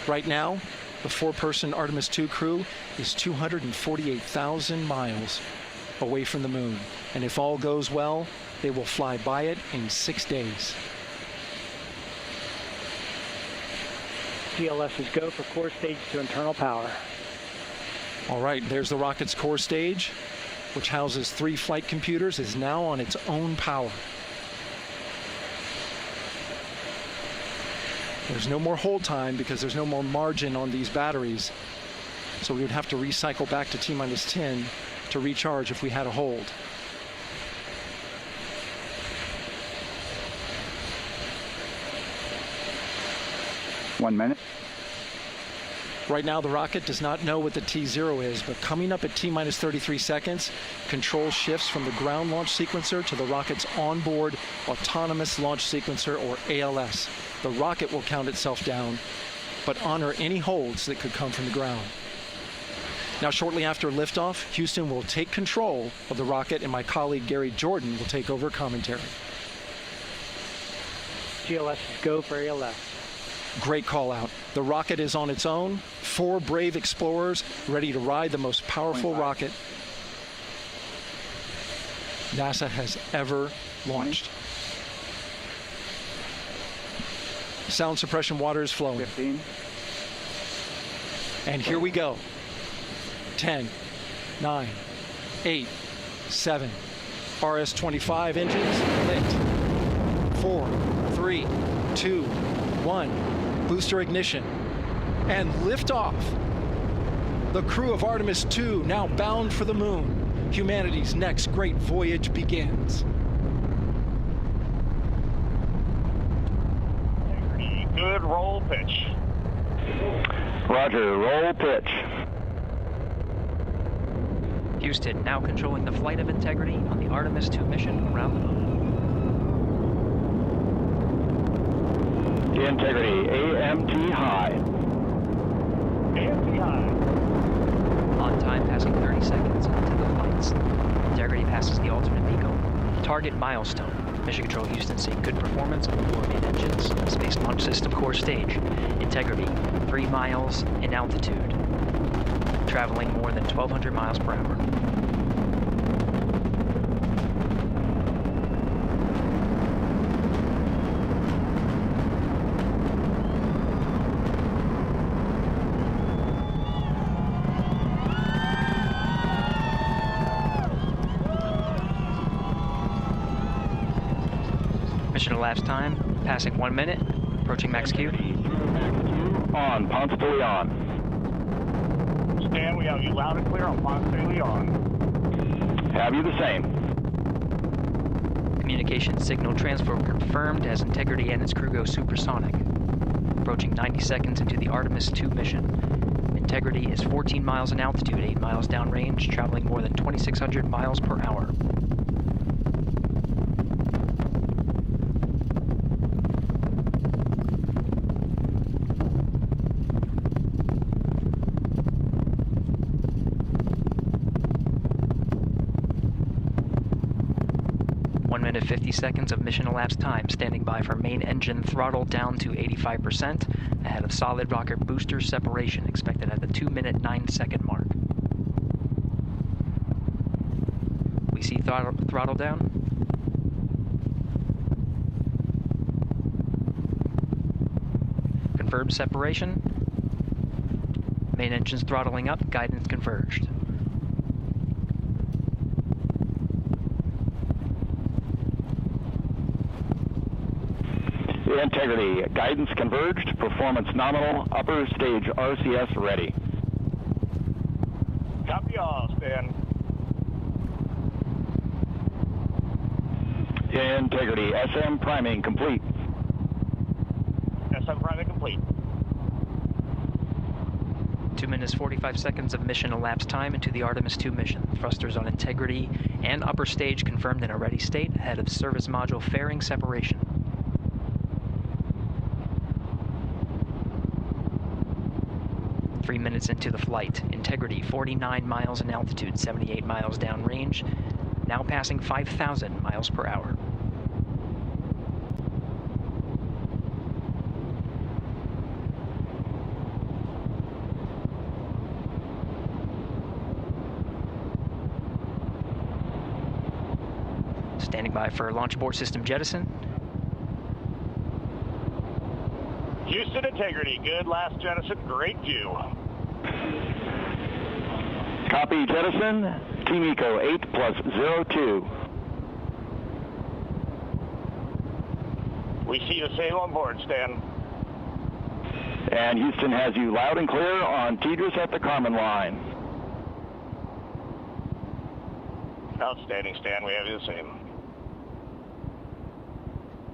Right now, the 4-person Artemis II crew is 248,000 miles away from the moon. And if all goes well, they will fly by it in 6 days. GLS is go for core stage to internal power. All right, there's the rocket's core stage, which houses 3 flight computers, is now on its own power. There's no more hold time because there's no more margin on these batteries. So we would have to recycle back to T-minus 10 to recharge if we had a hold. One minute. Right now, the rocket does not know what the T0 is, but coming up at T-minus 33 seconds, control shifts from the ground launch sequencer to the rocket's onboard autonomous launch sequencer, or ALS. The rocket will count itself down, but honor any holds that could come from the ground. Now, shortly after liftoff, Houston will take control of the rocket, and my colleague Gary Jordan will take over commentary. GLS is go for ALS. Great call out. The rocket is on its own. 4 brave explorers ready to ride the most powerful rocket NASA has ever launched. Sound suppression water is flowing. 15. And here we go. 10, 9, 8, 7. RS-25 engines lit. 4, 3, 2, 1. Booster ignition. And liftoff. The crew of Artemis II now bound for the moon. Humanity's next great voyage begins. Good roll pitch. Roger, roll pitch. Houston now controlling the flight of Integrity on the Artemis II mission around the moon. Integrity, AMT high. AMT high. On time, passing 30 seconds into the flights. Integrity passes the alternate beacon. Target milestone. Mission Control Houston seeing good performance on the 4 main engines. Space Launch System core stage. Integrity, 3 miles in altitude. Traveling more than 1,200 miles per hour. Mission elapsed time, passing 1 minute, approaching max Q. On, Ponce de Leon. Stan, we have you loud and clear on Ponce de Leon. Have you the same? Communication signal transfer confirmed as Integrity and its crew go supersonic. Approaching 90 seconds into the Artemis II mission. Integrity is 14 miles in altitude, 8 miles downrange, traveling more than 2,600 miles per hour. Minute 50 seconds of mission elapsed time, standing by for main engine throttle down to 85%, ahead of solid rocket booster separation, expected at the 2-minute 9-second mark. We see throttle down. Confirmed separation. Main engines throttling up, guidance converged. Integrity, guidance converged, performance nominal, upper stage RCS ready. Copy all, Stan. Integrity, SM priming complete. SM priming complete. 2 minutes 45 seconds of mission elapsed time into the Artemis 2 mission. Thrusters on Integrity and upper stage confirmed in a ready state ahead of service module fairing separation. Three minutes into the flight. Integrity 49 miles in altitude, 78 miles downrange, now passing 5,000 miles per hour. Standing by for launch abort system jettison. Houston Integrity, good last jettison, great view. Copy jettison, Team Eco 8+02. We see the same on board, Stan. And Houston has you loud and clear on TDRS at the Kármán line. Outstanding, Stan, we have you the same.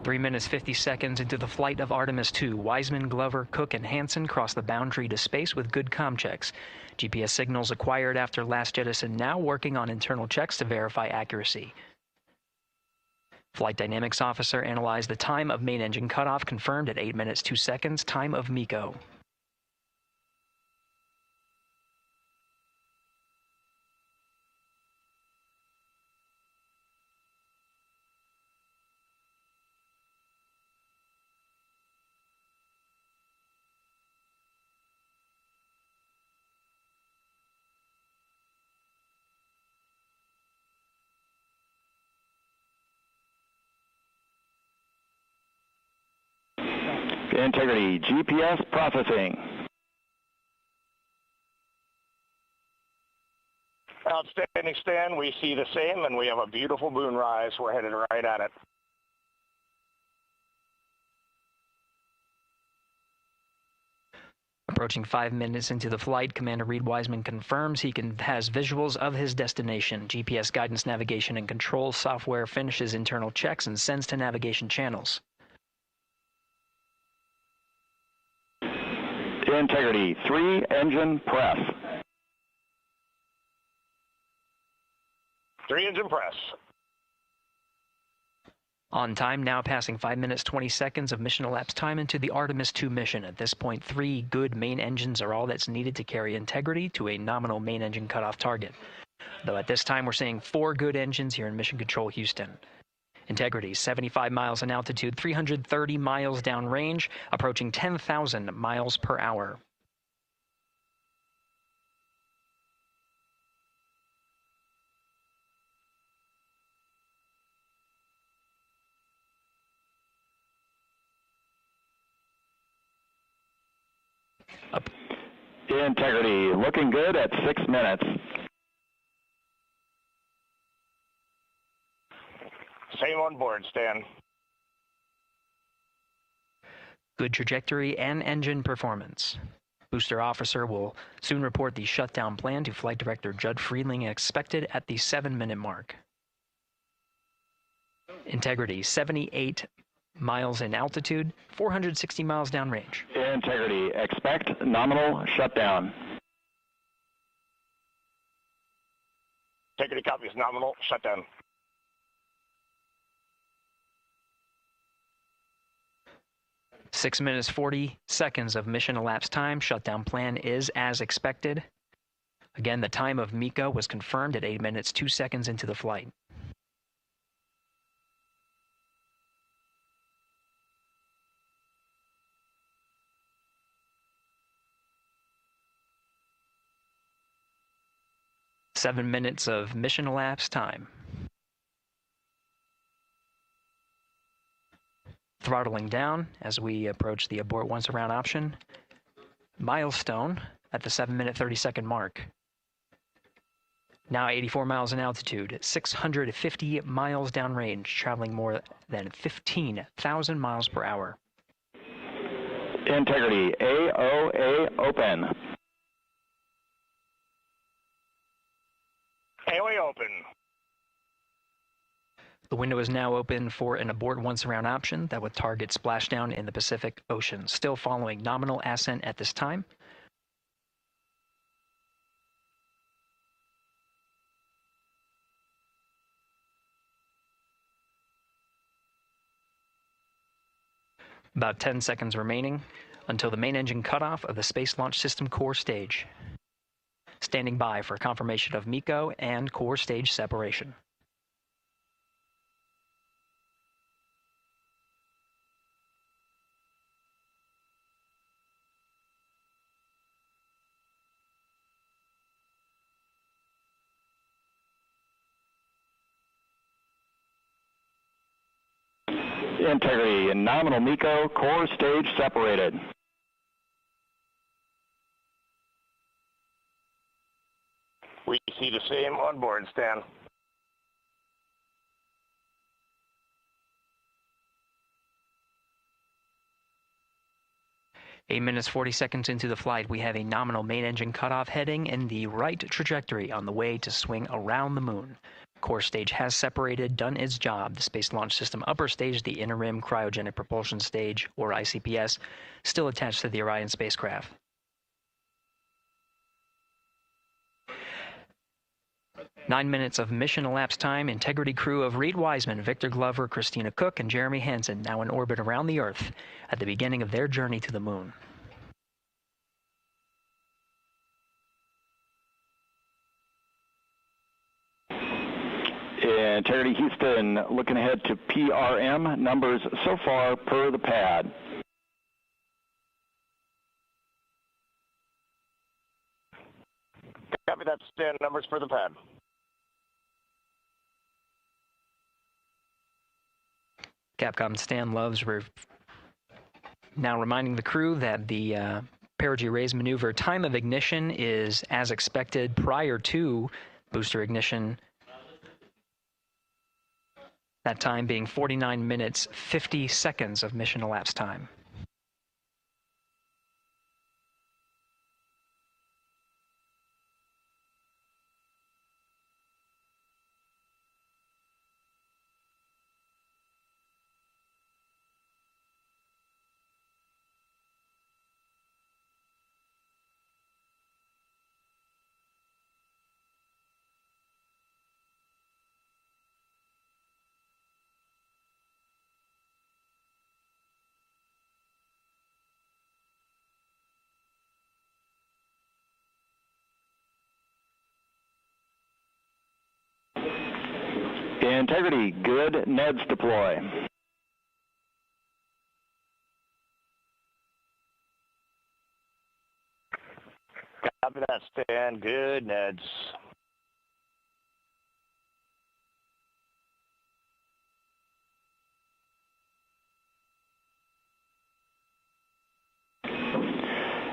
3 minutes 50 seconds into the flight of Artemis 2, Wiseman, Glover, Cook, and Hansen cross the boundary to space with good comm checks. GPS signals acquired after last jettison now working on internal checks to verify accuracy. Flight Dynamics Officer analyzed the time of main engine cutoff, confirmed at 8 minutes 2 seconds, time of MECO. Integrity, GPS processing. Outstanding, Stan. We see the same, and we have a beautiful moonrise. We're headed right at it. Approaching 5 minutes into the flight, Commander Reed Wiseman confirms he has visuals of his destination. GPS guidance, navigation, and control software finishes internal checks and sends to navigation channels. Integrity, 3 engine press. 3 engine press. On time, now passing 5 minutes 20 seconds of mission elapsed time into the Artemis 2 mission. At this point, 3 good main engines are all that's needed to carry Integrity to a nominal main engine cutoff target. Though at this time, we're seeing 4 good engines here in Mission Control Houston. Integrity, 75 miles in altitude, 330 miles downrange, approaching 10,000 miles per hour. Integrity, looking good at 6 minutes. Same on board, Stan. Good trajectory and engine performance. Booster officer will soon report the shutdown plan to Flight Director Judd Friedling, expected at the 7-minute mark. Integrity, 78 miles in altitude, 460 miles downrange. Integrity, expect nominal shutdown. Integrity copies nominal shutdown. Six minutes 40 seconds of mission elapsed time. Shutdown plan is as expected. Again, the time of MECO was confirmed at 8 minutes 2 seconds into the flight. Seven minutes of mission elapsed time. Throttling down as we approach the abort once around option. Milestone at the 7-minute 30-second mark. Now 84 miles in altitude, 650 miles downrange, traveling more than 15,000 miles per hour. Integrity, AOA open. AOA open. The window is now open for an abort once around option that would target splashdown in the Pacific Ocean. Still following nominal ascent at this time. About 10 seconds remaining until the main engine cutoff of the Space Launch System core stage. Standing by for confirmation of MECO and core stage separation. Integrity and nominal MECO, core stage separated. We see the same on board, Stan. Eight minutes, 40 seconds into the flight, we have a nominal main engine cutoff heading in the right trajectory on the way to swing around the moon. Core stage has separated, done its job. The Space Launch System upper stage, the interim cryogenic propulsion stage, or ICPS, still attached to the Orion spacecraft. Nine minutes of mission elapsed time. Integrity crew of Reed Wiseman, Victor Glover, Christina Cook, and Jeremy Hansen now in orbit around the Earth at the beginning of their journey to the moon. Integrity Houston, looking ahead to PRM numbers so far per the pad. Copy that, Stan. Numbers for the pad. Capcom Stan Loves now reminding the crew that the perigee raise maneuver time of ignition is as expected prior to booster ignition. That time being 49 minutes, 50 seconds of mission elapsed time. Integrity, good. NEDS deploy. Copy that, Stan. Good, NEDS.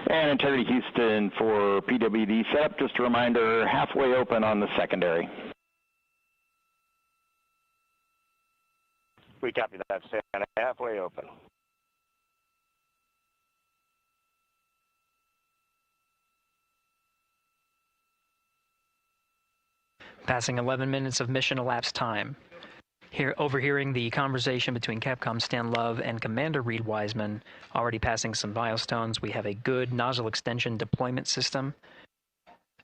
And Integrity Houston for PWD setup. Just a reminder, halfway open on the secondary. We copy that, Stan. Halfway open. Passing 11 minutes of mission elapsed time. Here, overhearing the conversation between Capcom Stan Love and Commander Reed Wiseman, already passing some milestones. We have a good nozzle extension deployment system.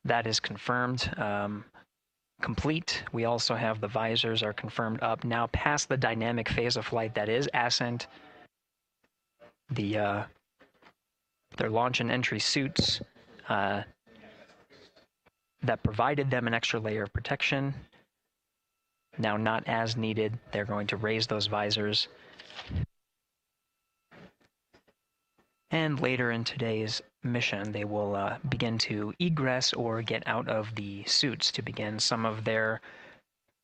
That is confirmed. Complete. We also have the visors are confirmed up, now past the dynamic phase of flight, that is ascent. Their launch and entry suits that provided them an extra layer of protection, now not as needed. They're going to raise those visors. And later in today's mission, they will begin to egress or get out of the suits to begin some of their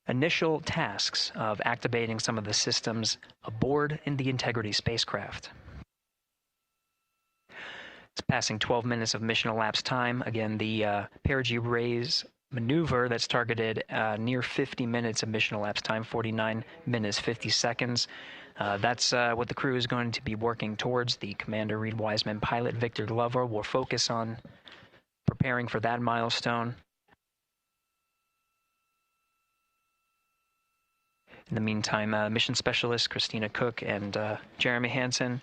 initial tasks of activating some of the systems aboard in the Integrity spacecraft. It's passing 12 minutes of mission elapsed time. Again, the perigee raise maneuver that's targeted near 50 minutes of mission elapsed time, 49 minutes, 50 seconds. That's what the crew is going to be working towards. The Commander Reed Wiseman, pilot Victor Glover will focus on preparing for that milestone. In the meantime, mission specialist Christina Cook and Jeremy Hansen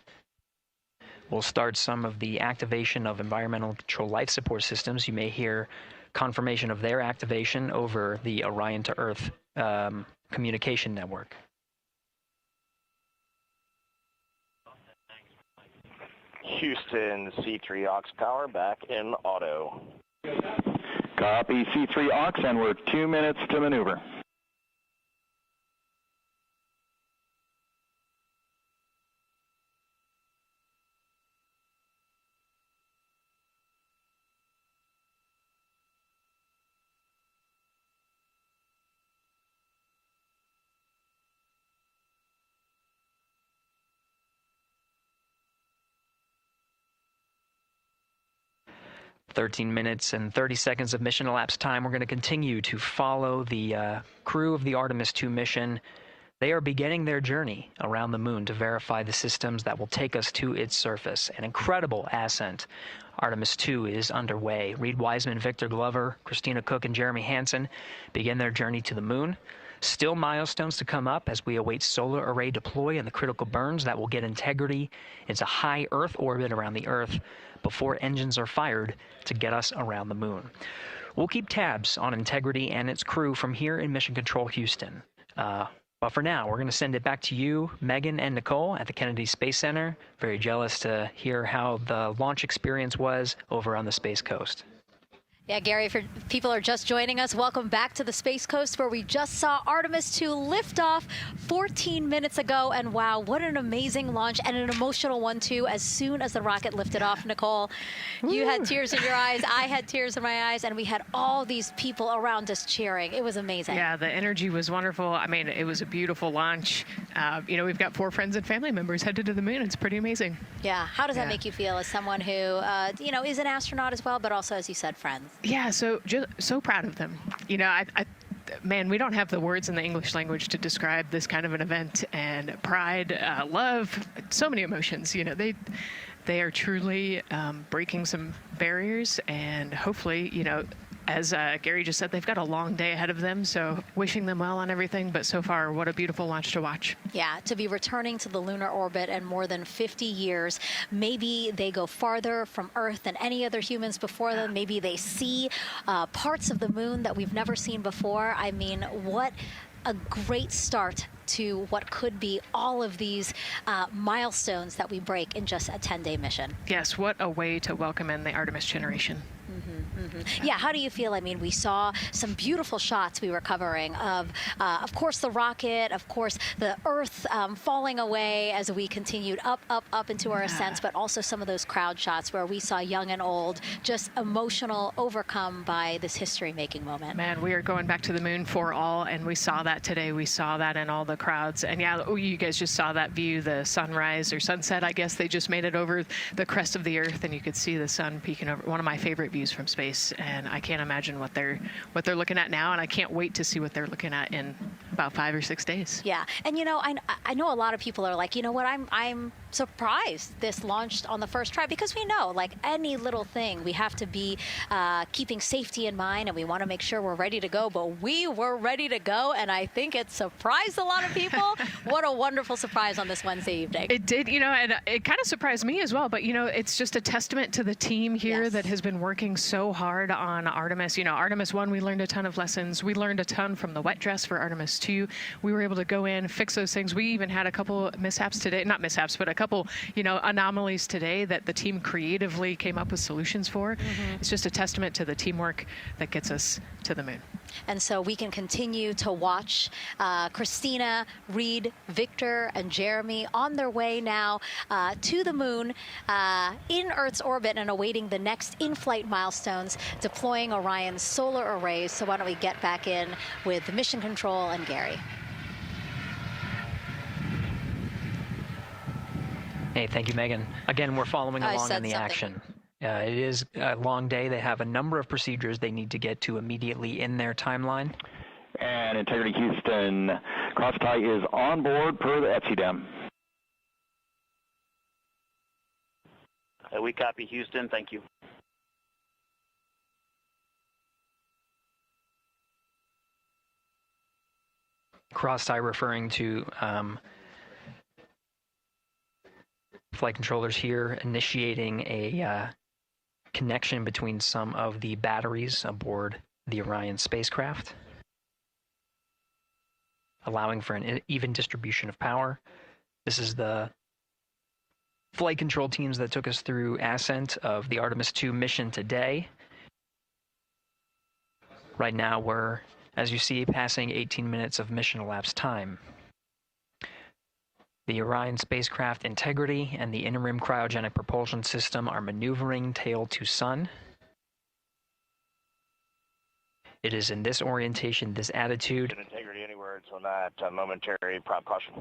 will start some of the activation of environmental control life support systems. You may hear confirmation of their activation over the Orion to Earth communication network. Houston, C3 aux power back in auto. Copy C3 aux, and we're 2 minutes to maneuver. $13 minutes and 30 seconds of mission elapsed time. We're going to continue to follow the crew of the Artemis 2 mission. They are beginning their journey around the moon to verify the systems that will take us to its surface. An incredible ascent. Artemis 2 is underway. Reed Wiseman, Victor Glover, Christina Cook, and Jeremy Hansen begin their journey to the moon. Still milestones to come up as we await solar array deploy and the critical burns that will get Integrity into high Earth orbit around the Earth before engines are fired to get us around the moon. We'll keep tabs on Integrity and its crew from here in Mission Control Houston. But for now, we're going to send it back to you, Megan and Nicole at the Kennedy Space Center. Very jealous to hear how the launch experience was over on the Space Coast. Yeah, Gary, if people are just joining us, welcome back to the Space Coast, where we just saw Artemis 2 lift off 14 minutes ago. And wow, what an amazing launch, and an emotional one, too. As soon as the rocket lifted off, Nicole, you had tears in your eyes, I had tears in my eyes, and we had all these people around us cheering. It was amazing. Yeah, the energy was wonderful. I mean, it was a beautiful launch. You know, we've got 4 friends and family members headed to the moon. It's pretty amazing. Yeah. How does that make you feel as someone who, you know, is an astronaut as well, but also, as you said, friends? Yeah, so proud of them. You know, man, we don't have the words in the English language to describe this kind of an event, and pride, love, so many emotions. You know, they are truly breaking some barriers, and hopefully, you know, as Gary just said, they've got a long day ahead of them, so wishing them well on everything. But so far, what a beautiful launch to watch. Yeah, to be returning to the lunar orbit in more than 50 years. Maybe they go farther from Earth than any other humans before them. Maybe they see parts of the moon that we've never seen before. I mean, what a great start to what could be all of these milestones that we break in just a 10-day mission. Yes, what a way to welcome in the Artemis generation. Yeah, how do you feel? I mean, we saw some beautiful shots we were covering of course, the rocket, of course, the Earth falling away as we continued up into our ascents, but also some of those crowd shots where we saw young and old, just emotional, overcome by this history-making moment. Man, we are going back to the moon for all, and we saw that today. We saw that in all the crowds. And yeah, you guys just saw that view, the sunrise or sunset, I guess. They just made it over the crest of the Earth, and you could see the sun peeking over. One of my favorite views from space, and I can't imagine what they're looking at now, and I can't wait to see what they're looking at in about 5 or 6 days. Yeah, and you know, I know a lot of people are like, you know what, I'm surprised this launched on the first try, because we know, like any little thing, we have to be keeping safety in mind, and we want to make sure we're ready to go. But we were ready to go, and I think it surprised a lot of people. What a wonderful surprise on this Wednesday evening. It did, you know, and it kind of surprised me as well. But you know, it's just a testament to the team here that has been working so hard on Artemis. You know, Artemis 1, we learned a ton of lessons. We learned a ton from the wet dress for Artemis 2. We were able to go in, fix those things. We even had a couple mishaps today, not mishaps, but a couple, you know, anomalies today that the team creatively came up with solutions for. It's just a testament to the teamwork that gets us to the moon. And so we can continue to watch Christina, Reed, Victor, and Jeremy on their way now to the moon in Earth's orbit and awaiting the next in-flight milestones, deploying Orion's solar arrays. So why don't we get back in with the mission control and Gary. Hey, thank you, Megan. Again, we're following along in the action. It is a long day. They have a number of procedures they need to get to immediately in their timeline. And Integrity Houston, cross tie is on board per the ETSI We copy Houston. Thank you. Cross-tie referring to flight controllers here initiating a connection between some of the batteries aboard the Orion spacecraft, allowing for an even distribution of power. This is the flight control teams that took us through ascent of the Artemis II mission today. Right now we're, as you see, passing 18 minutes of mission elapsed time. The Orion spacecraft integrity and the interim cryogenic propulsion system are maneuvering tail to sun. It is in this orientation, this attitude. Integrity anywhere until that momentary prop caution.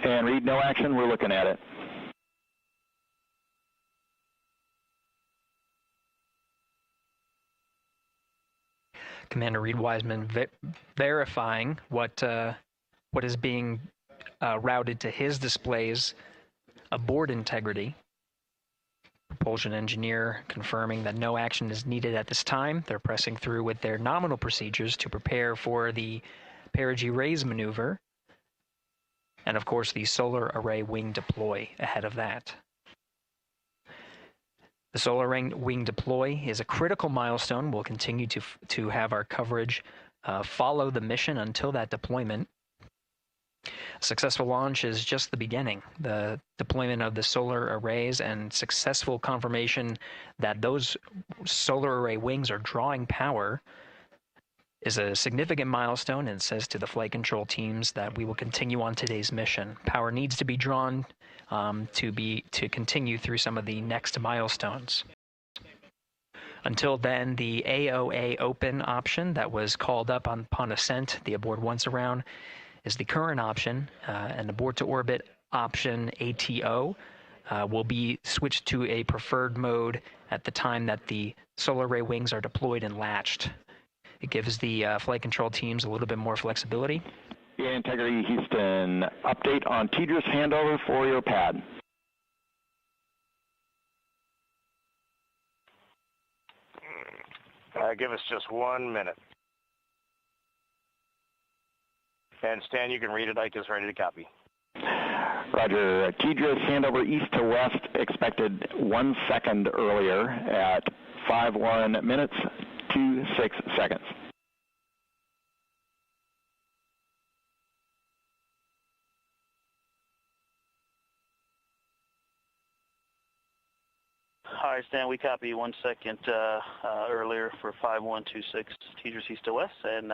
And Reed, no action. We're looking at it. Commander Reed Wiseman verifying what is being routed to his displays aboard integrity. Propulsion engineer confirming that no action is needed at this time. They're pressing through with their nominal procedures to prepare for the perigee raise maneuver. And of course, the solar array wing deploy ahead of that. The solar wing deploy is a critical milestone. We'll continue to have our coverage follow the mission until that deployment. A successful launch is just the beginning. The deployment of the solar arrays and successful confirmation that those solar array wings are drawing power is a significant milestone and says to the flight control teams that we will continue on today's mission. Power needs to be drawn to continue through some of the next milestones. Until then, the AOA open option that was called up upon ascent, the aboard once around, is the current option, and aboard to orbit option ATO will be switched to a preferred mode at the time that the solar array wings are deployed and latched. It gives the flight control teams a little bit more flexibility. Integrity Houston, update on TDRS handover for your pad. Give us just 1 minute. And Stan, you can read it. Ike is ready to copy. Roger. TDRS handover east to west expected 1 second earlier at 5:1 minutes 26 seconds. Hi, Stan. We copy 1 second earlier for 5126 TDRS east to west, and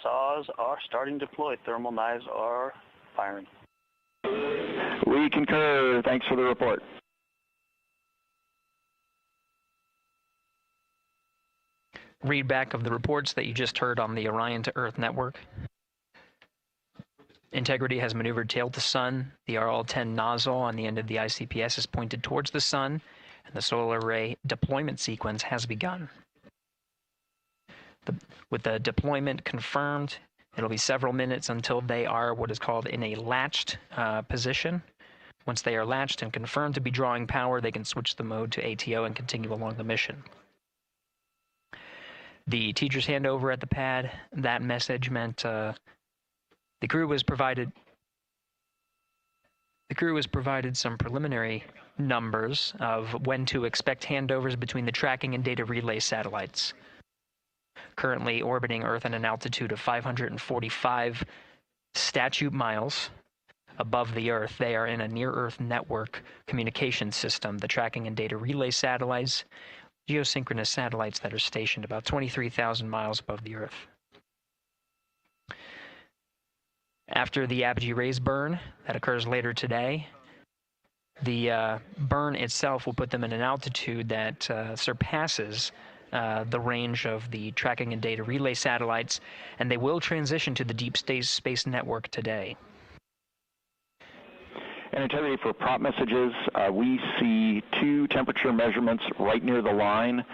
saws are starting to deploy. Thermal knives are firing. We concur. Thanks for the report. Read back of the reports that you just heard on the Orion to Earth network. Integrity has maneuvered tail to sun. The RL-10 nozzle on the end of the ICPS is pointed towards the sun, and the solar array deployment sequence has begun. With the deployment confirmed, it'll be several minutes until they are what is called in a latched position. Once they are latched and confirmed to be drawing power, they can switch the mode to ATO and continue along the mission. The teacher's handover at the pad, that message meant the crew was provided some preliminary numbers of when to expect handovers between the tracking and data relay satellites. Currently orbiting Earth at an altitude of 545 statute miles above the Earth, they are in a near-Earth network communication system. The tracking and data relay satellites, geosynchronous satellites that are stationed about 23,000 miles above the Earth. After the apogee raise burn that occurs later today, the burn itself will put them in an altitude that surpasses the range of the tracking and data relay satellites, and they will transition to the deep space network today. And Integrity, for prop messages, we see 2 temperature measurements right near the line.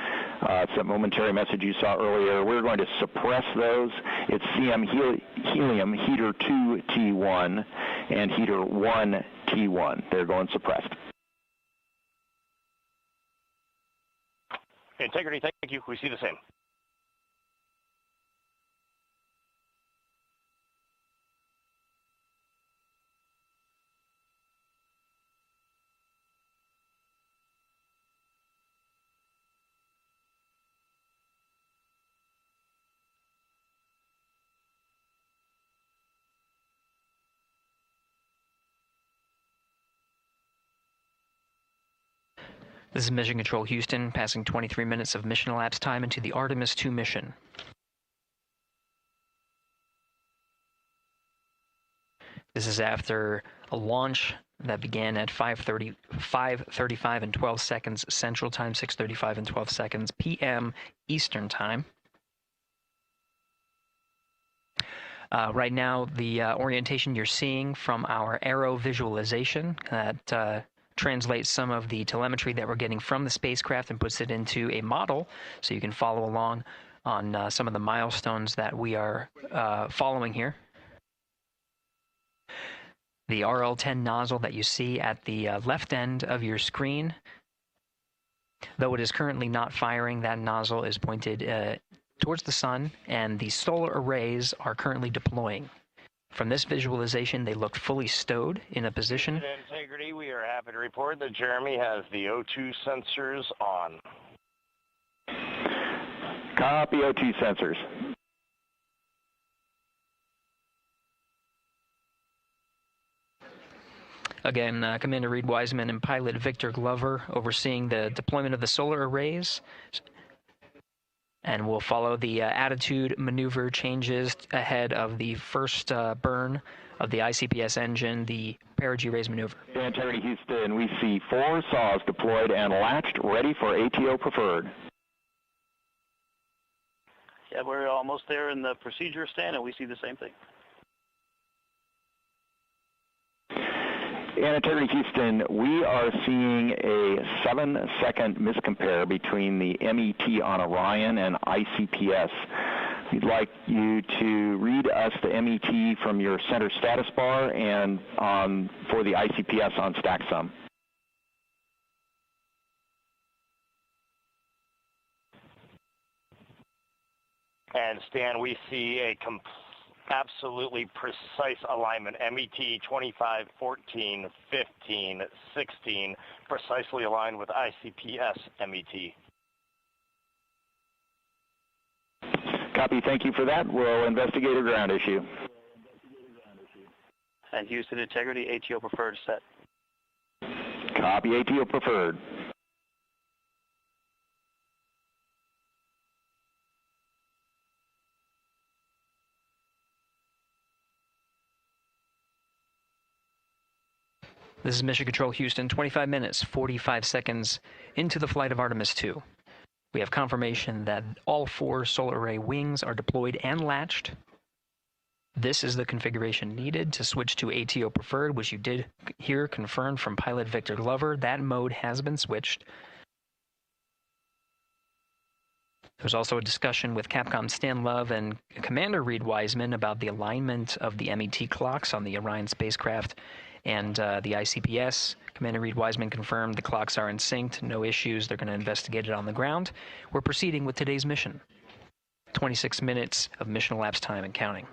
It's that momentary message you saw earlier. We're going to suppress those. It's CM helium heater 2 T1 and heater 1 T1. They're going suppressed. Integrity, thank you. We see the same. This is Mission Control Houston, passing 23 minutes of mission elapsed time into the Artemis 2 mission. This is after a launch that began at 5:35 and 12 seconds Central Time, 6:35 and 12 seconds p.m. Eastern Time. Right now, the orientation you're seeing from our arrow visualization that translates some of the telemetry that we're getting from the spacecraft and puts it into a model so you can follow along on some of the milestones that we are following here. The RL-10 nozzle that you see at the left end of your screen, though it is currently not firing, that nozzle is pointed towards the sun, and the solar arrays are currently deploying. From this visualization, they look fully stowed in a position. Integrity, we are happy to report that Jeremy has the O2 sensors on. Copy O2 sensors. Again, Commander Reed Wiseman and pilot Victor Glover overseeing the deployment of the solar arrays. And we'll follow the attitude maneuver changes ahead of the first burn of the ICPS engine, the perigee raise maneuver. Integrity Houston, we see 4 saws deployed and latched, ready for ATO preferred. Yeah, we're almost there in the procedure stand, and we see the same thing. And Integrity Houston, we are seeing a 7-second miscompare between the MET on Orion and ICPS. We'd like you to read us the MET from your center status bar and for the ICPS on StackSum. And Stan, we see a absolutely precise alignment. MET 25, 14, 15, 16, precisely aligned with ICPS MET. Copy, thank you for that. We'll investigate a ground issue. And Houston Integrity, ATO preferred set. Copy, ATO preferred. This is Mission Control Houston, 25 minutes, 45 seconds into the flight of Artemis 2. We have confirmation that all 4 solar array wings are deployed and latched. This is the configuration needed to switch to ATO preferred, which you did hear confirmed from pilot Victor Glover. That mode has been switched. There's also a discussion with Capcom Stan Love and Commander Reed Wiseman about the alignment of the MET clocks on the Orion spacecraft and the ICPS. Commander Reed Wiseman confirmed the clocks are in sync, no issues. They're going to investigate it on the ground. We're proceeding with today's mission. 26 minutes of mission elapsed time and counting.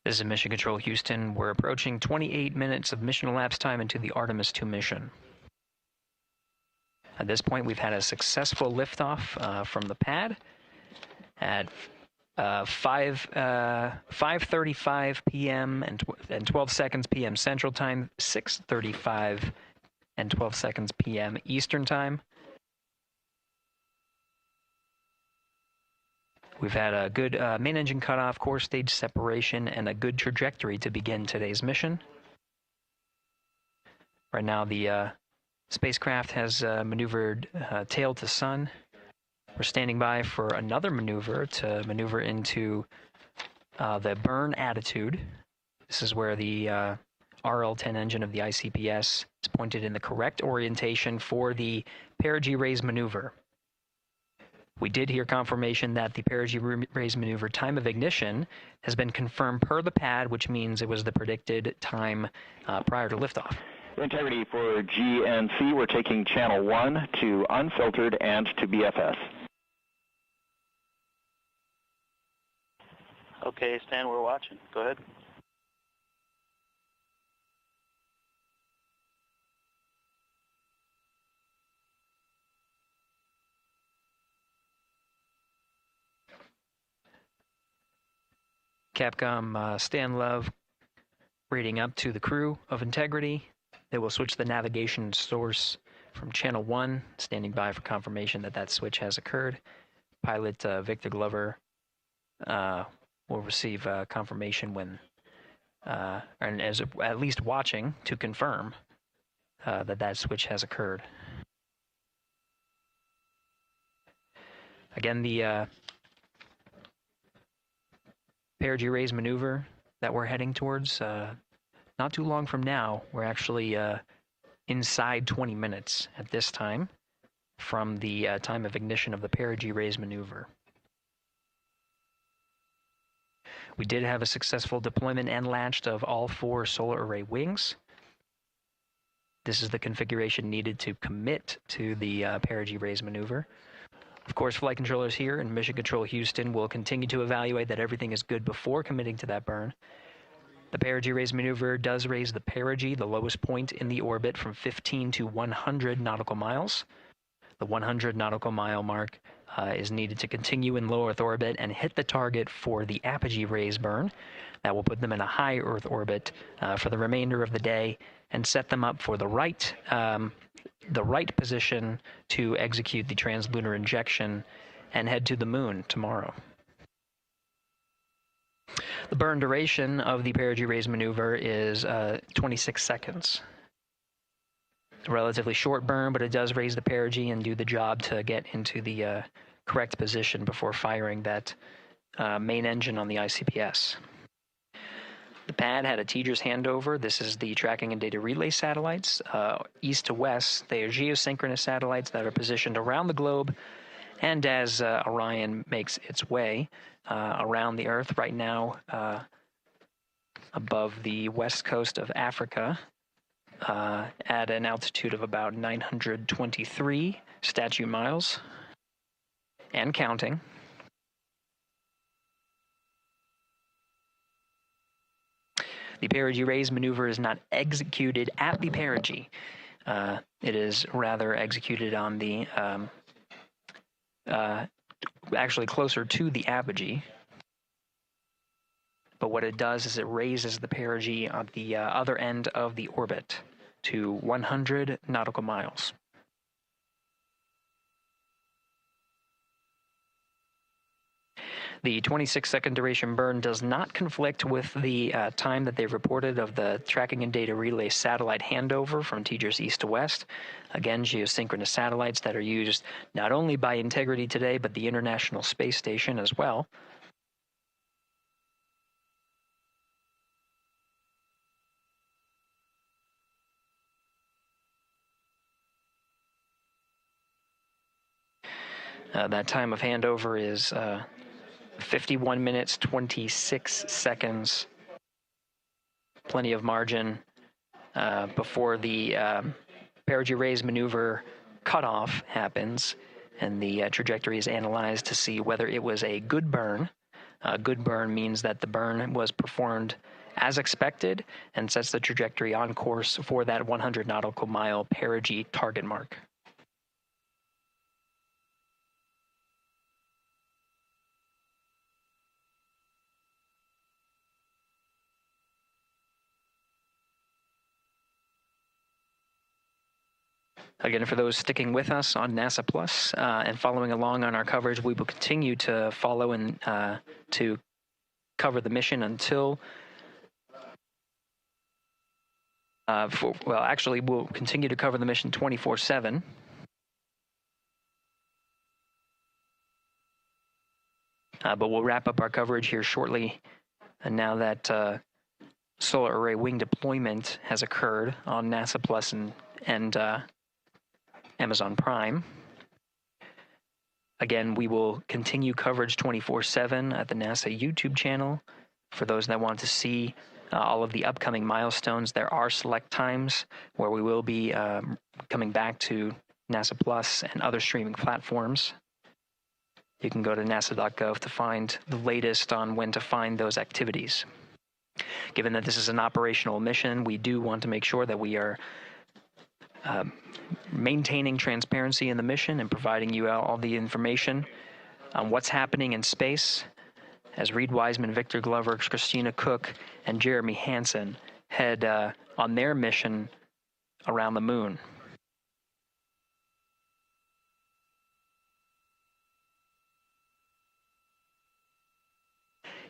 This is Mission Control Houston. We're approaching 28 minutes of mission elapsed time into the Artemis 2 mission. At this point, we've had a successful liftoff from the pad at 5:35 p.m. and 12 seconds p.m. Central Time, 6:35 and 12 seconds p.m. Eastern Time. We've had a good main engine cutoff, core stage separation, and a good trajectory to begin today's mission. Right now, the spacecraft has maneuvered tail to sun. We're standing by for another maneuver to maneuver into the burn attitude. This is where the RL-10 engine of the ICPS is pointed in the correct orientation for the perigee raise maneuver. We did hear confirmation that the perigee raise maneuver time of ignition has been confirmed per the pad, which means it was the predicted time prior to liftoff. Integrity for GNC, we're taking channel 1 to unfiltered and to BFS. Okay, Stan, we're watching. Go ahead. Capcom Stan Love rating up to the crew of Integrity. They will switch the navigation source from channel 1, standing by for confirmation that that switch has occurred. Pilot Victor Glover will receive confirmation when, and as at least watching to confirm that that switch has occurred. Again, the perigee raise maneuver that we're heading towards, not too long from now, we're actually inside 20 minutes at this time from the time of ignition of the perigee raise maneuver. We did have a successful deployment and launched of all 4 solar array wings. This is the configuration needed to commit to the perigee raise maneuver. Of course, flight controllers here in Mission Control Houston will continue to evaluate that everything is good before committing to that burn. The perigee raise maneuver does raise the perigee, the lowest point in the orbit, from 15 to 100 nautical miles. The 100 nautical mile mark is needed to continue in low Earth orbit and hit the target for the apogee raise burn. That will put them in a high Earth orbit for the remainder of the day and set them up for the right position to execute the translunar injection and head to the moon tomorrow. The burn duration of the perigee raise maneuver is 26 seconds. It's a relatively short burn, but it does raise the perigee and do the job to get into the correct position before firing that main engine on the ICPS. The pad had a TDRS handover. This is the tracking and data relay satellites. East to west, they are geosynchronous satellites that are positioned around the globe. And as Orion makes its way around the Earth right now, above the west coast of Africa, at an altitude of about 923 statute miles, and counting. The perigee raise maneuver is not executed at the perigee. It is rather executed on the, actually closer to the apogee. But what it does is it raises the perigee on the other end of the orbit to 100 nautical miles. The 26-second duration burn does not conflict with the time that they've reported of the tracking and data relay satellite handover from TDRS east to west. Again, geosynchronous satellites that are used not only by Integrity today, but the International Space Station as well. That time of handover is 51 minutes, 26 seconds. Plenty of margin before the perigee raise maneuver cutoff happens, and the trajectory is analyzed to see whether it was a good burn Good burn means that the burn was performed as expected and sets the trajectory on course for that 100 nautical mile perigee target mark. Again, for those sticking with us on NASA Plus and following along on our coverage, we will continue to follow and to cover the mission until, actually, we'll continue to cover the mission 24/7. But we'll wrap up our coverage here shortly. And now that solar array wing deployment has occurred on NASA Plus and Amazon Prime. Again, we will continue coverage 24/7 at the NASA YouTube channel. For those that want to see all of the upcoming milestones, there are select times where we will be coming back to NASA Plus and other streaming platforms. You can go to nasa.gov to find the latest on when to find those activities. Given that this is an operational mission, we do want to make sure that we are maintaining transparency in the mission and providing you all the information on what's happening in space as Reed Wiseman, Victor Glover, Christina Cook, and Jeremy Hansen head on their mission around the moon.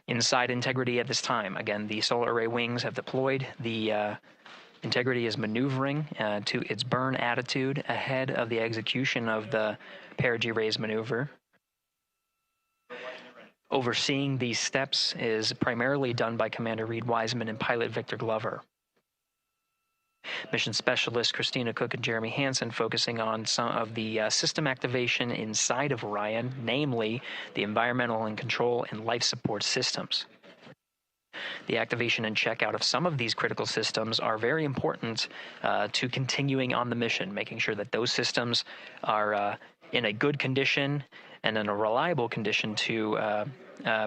Inside Integrity at this time, again, the solar array wings have deployed. The Integrity is maneuvering to its burn attitude ahead of the execution of the perigee raise maneuver. Overseeing these steps is primarily done by Commander Reed Wiseman and pilot Victor Glover. Mission specialist Christina Cook and Jeremy Hansen focusing on some of the system activation inside of Orion, namely the environmental and control and life support systems. The activation and checkout of some of these critical systems are very important to continuing on the mission, making sure that those systems are in a good condition and in a reliable condition to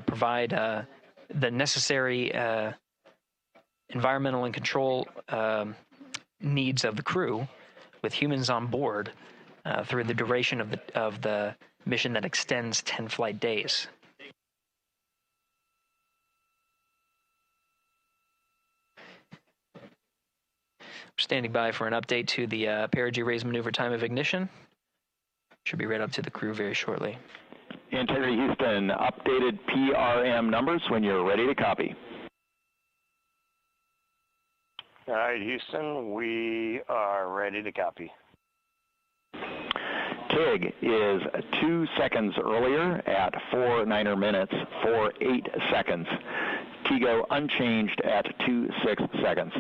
provide the necessary environmental and control needs of the crew, with humans on board through the duration of the mission that extends 10 flight days. Standing by for an update to the perigee raise maneuver time of ignition. Should be read up to the crew very shortly. Integrity Houston, updated PRM numbers when you're ready to copy. All right, Houston, we are ready to copy. TIG is 2 seconds earlier at 4 minutes, 48 seconds. TIGO unchanged at 26 seconds.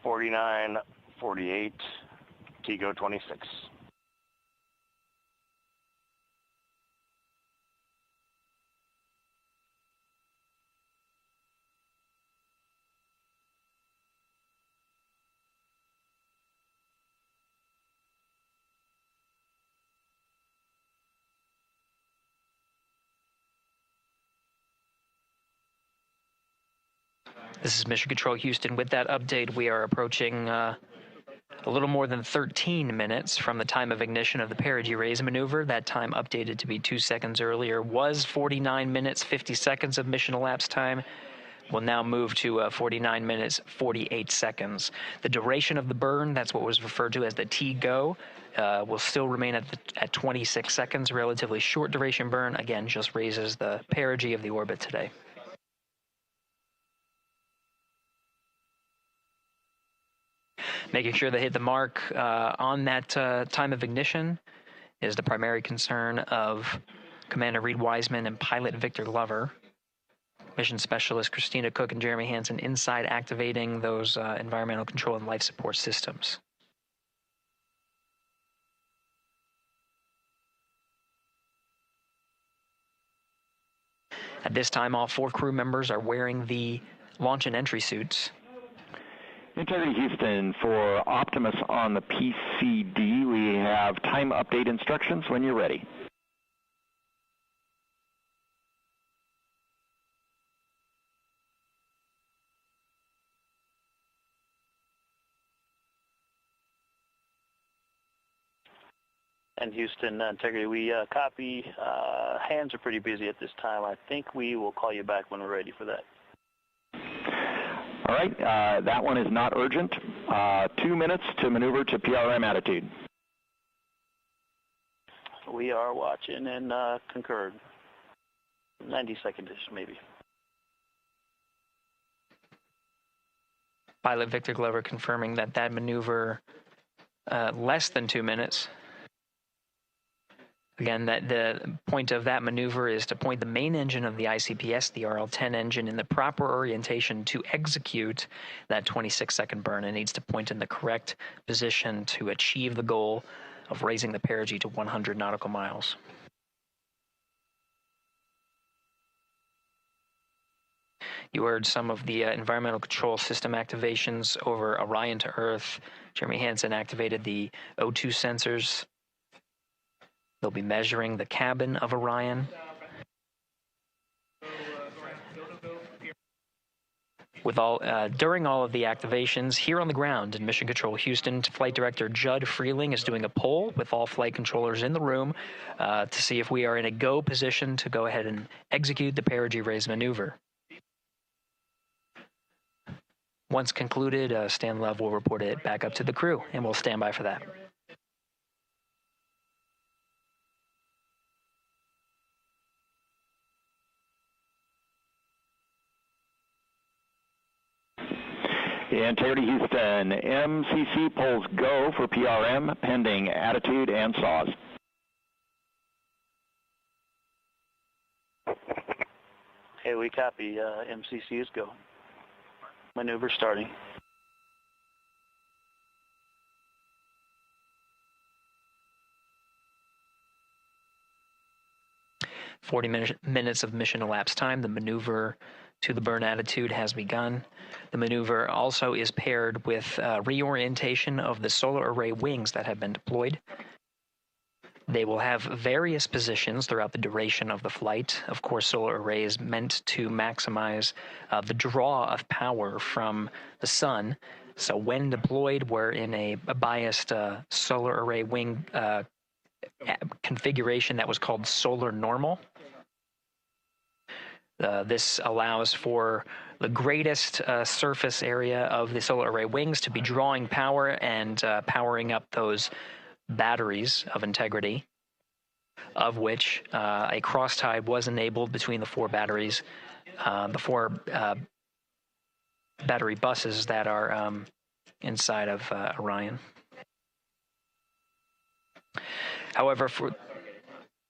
49, 48, TIGO 26. This is Mission Control Houston. With that update, we are approaching a little more than 13 minutes from the time of ignition of the perigee raise maneuver. That time updated to be 2 seconds earlier was 49 minutes, 50 seconds of mission elapsed time. We'll now move to 49 minutes, 48 seconds. The duration of the burn, that's what was referred to as the TGO, will still remain at 26 seconds. Relatively short duration burn, again, just raises the perigee of the orbit today. Making sure they hit the mark on that time of ignition is the primary concern of Commander Reed Wiseman and pilot Victor Glover. Mission specialist Christina Cook and Jeremy Hansen inside activating those environmental control and life support systems. At this time, all 4 crew members are wearing the launch and entry suits. Integrity Houston, for Optimus on the PCD, we have time update instructions when you're ready. And Houston, Integrity, we copy. Hands are pretty busy at this time. I think we will call you back when we're ready for that. All right, that one is not urgent. 2 minutes to maneuver to PRM attitude. We are watching and concurred. 90 seconds-ish, maybe. Pilot Victor Glover confirming that maneuver less than 2 minutes. Again, that the point of that maneuver is to point the main engine of the ICPS, the RL-10 engine, in the proper orientation to execute that 26-second burn. It needs to point in the correct position to achieve the goal of raising the perigee to 100 nautical miles. You heard some of the environmental control system activations over Orion to Earth. Jeremy Hansen activated the O2 sensors. They'll be measuring the cabin of Orion. During all of the activations, here on the ground in Mission Control Houston, Flight Director Judd Freeling is doing a poll with all flight controllers in the room to see if we are in a go position to go ahead and execute the perigee raise maneuver. Once concluded, Stan Love will report it back up to the crew, and we'll stand by for that. Integrity Houston, MCC polls go for PRM pending attitude and saws. Hey, we copy. MCC is go. Maneuver starting. Minutes of mission elapsed time. The maneuver to the burn attitude has begun. The maneuver also is paired with reorientation of the solar array wings that have been deployed. They will have various positions throughout the duration of the flight. Of course, solar array is meant to maximize the draw of power from the sun. So when deployed, we're in a biased solar array wing configuration that was called solar normal. This allows for the greatest surface area of the solar array wings to be drawing power and powering up those batteries of Integrity, of which a cross-tie was enabled between the four batteries, the four battery buses that are inside of Orion. However, for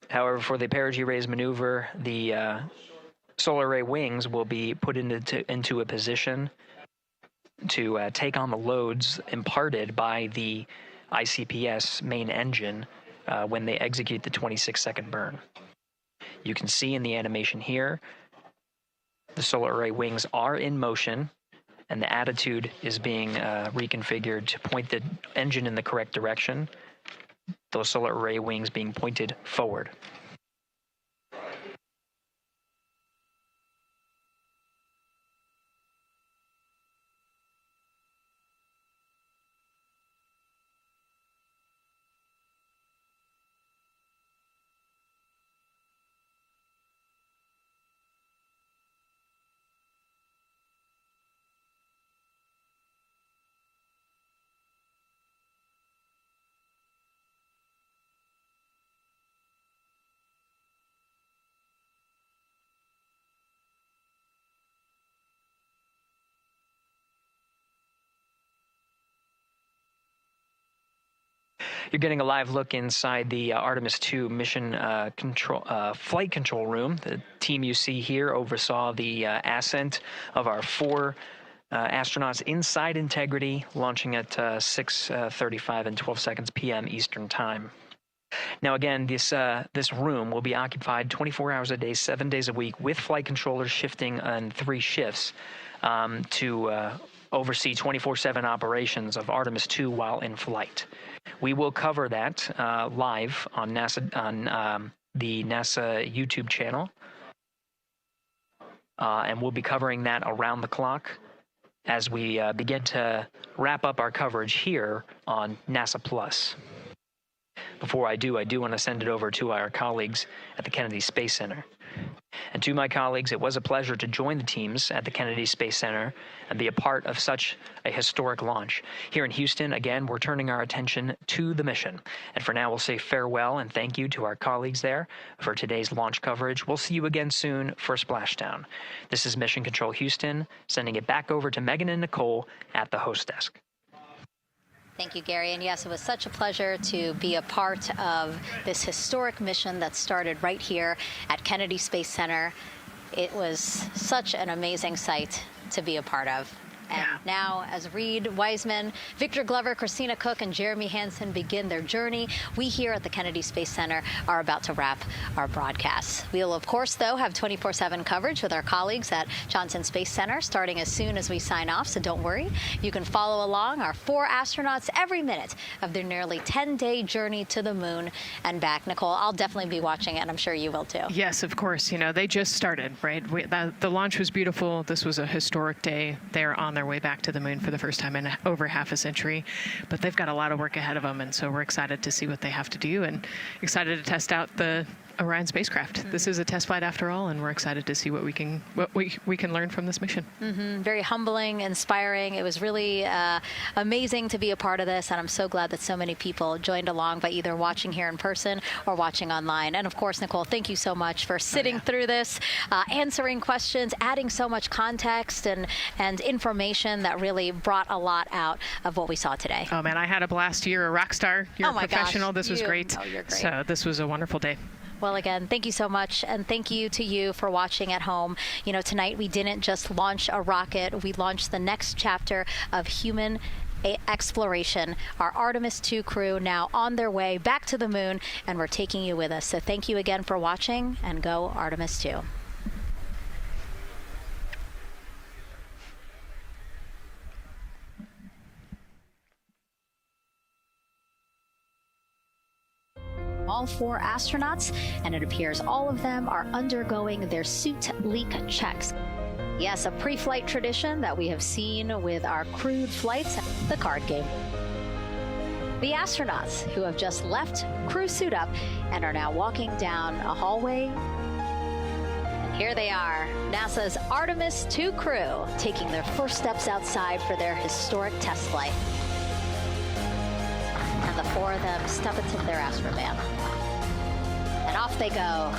the perigee raise maneuver, the solar array wings will be put into a position to take on the loads imparted by the ICPS main engine when they execute the 26-second burn. You can see in the animation here, the solar array wings are in motion, and the attitude is being reconfigured to point the engine in the correct direction, those solar array wings being pointed forward. You're getting a live look inside the Artemis 2 mission flight control room. The team you see here oversaw the ascent of our four astronauts inside Integrity, launching at 6:35 and 12 seconds p.m. Eastern Time. Now, again, this room will be occupied 24 hours a day, 7 days a week, with flight controllers shifting on 3 shifts to oversee 24/7 operations of Artemis 2 while in flight. We will cover that live on the NASA YouTube channel, and we'll be covering that around the clock as we begin to wrap up our coverage here on NASA Plus. Before I do want to send it over to our colleagues at the Kennedy Space Center. And to my colleagues, it was a pleasure to join the teams at the Kennedy Space Center and be a part of such a historic launch. Here in Houston, again, we're turning our attention to the mission. And for now, we'll say farewell and thank you to our colleagues there for today's launch coverage. We'll see you again soon for Splashdown. This is Mission Control Houston, sending it back over to Megan and Nicole at the host desk. Thank you, Gary. And yes, it was such a pleasure to be a part of this historic mission that started right here at Kennedy Space Center. It was such an amazing sight to be a part of. And now, as Reed Wiseman, Victor Glover, Christina Cook, and Jeremy Hansen begin their journey, we here at the Kennedy Space Center are about to wrap our broadcasts. We'll, of course, though, have 24/7 coverage with our colleagues at Johnson Space Center starting as soon as we sign off, so don't worry. You can follow along our 4 astronauts every minute of their nearly 10-day journey to the moon and back. Nicole, I'll definitely be watching it, and I'm sure you will, too. Yes, of course. You know, they just started, right? The launch was beautiful. This was a historic day. They're on their way back to the moon for the first time in over half a century, but they've got a lot of work ahead of them, and so we're excited to see what they have to do and excited to test out the Orion spacecraft. This is a test flight after all, and we're excited to see what we can learn from this mission. Very humbling, inspiring. It was really amazing to be a part of this, and I'm so glad that so many people joined along by either watching here in person or watching online. And of course, Nicole, thank you so much for sitting through this, answering questions, adding so much context and information that really brought a lot out of what we saw today. Oh man, I had a blast. You're a rock star. You're a professional. This was great. Oh, you're great. So this was a wonderful day. Well, again, thank you so much, and thank you to you for watching at home. You know, tonight we didn't just launch a rocket, we launched the next chapter of human exploration. Our Artemis 2 crew now on their way back to the moon, and we're taking you with us. So thank you again for watching, and go Artemis 2. All 4 astronauts, and it appears all of them are undergoing their suit leak checks. Yes, a pre-flight tradition that we have seen with our crewed flights, the card game. The astronauts who have just left crew suit up and are now walking down a hallway. And here they are, NASA's Artemis 2 crew, taking their first steps outside for their historic test flight. And the 4 of them step into their Astrovan. And off they go.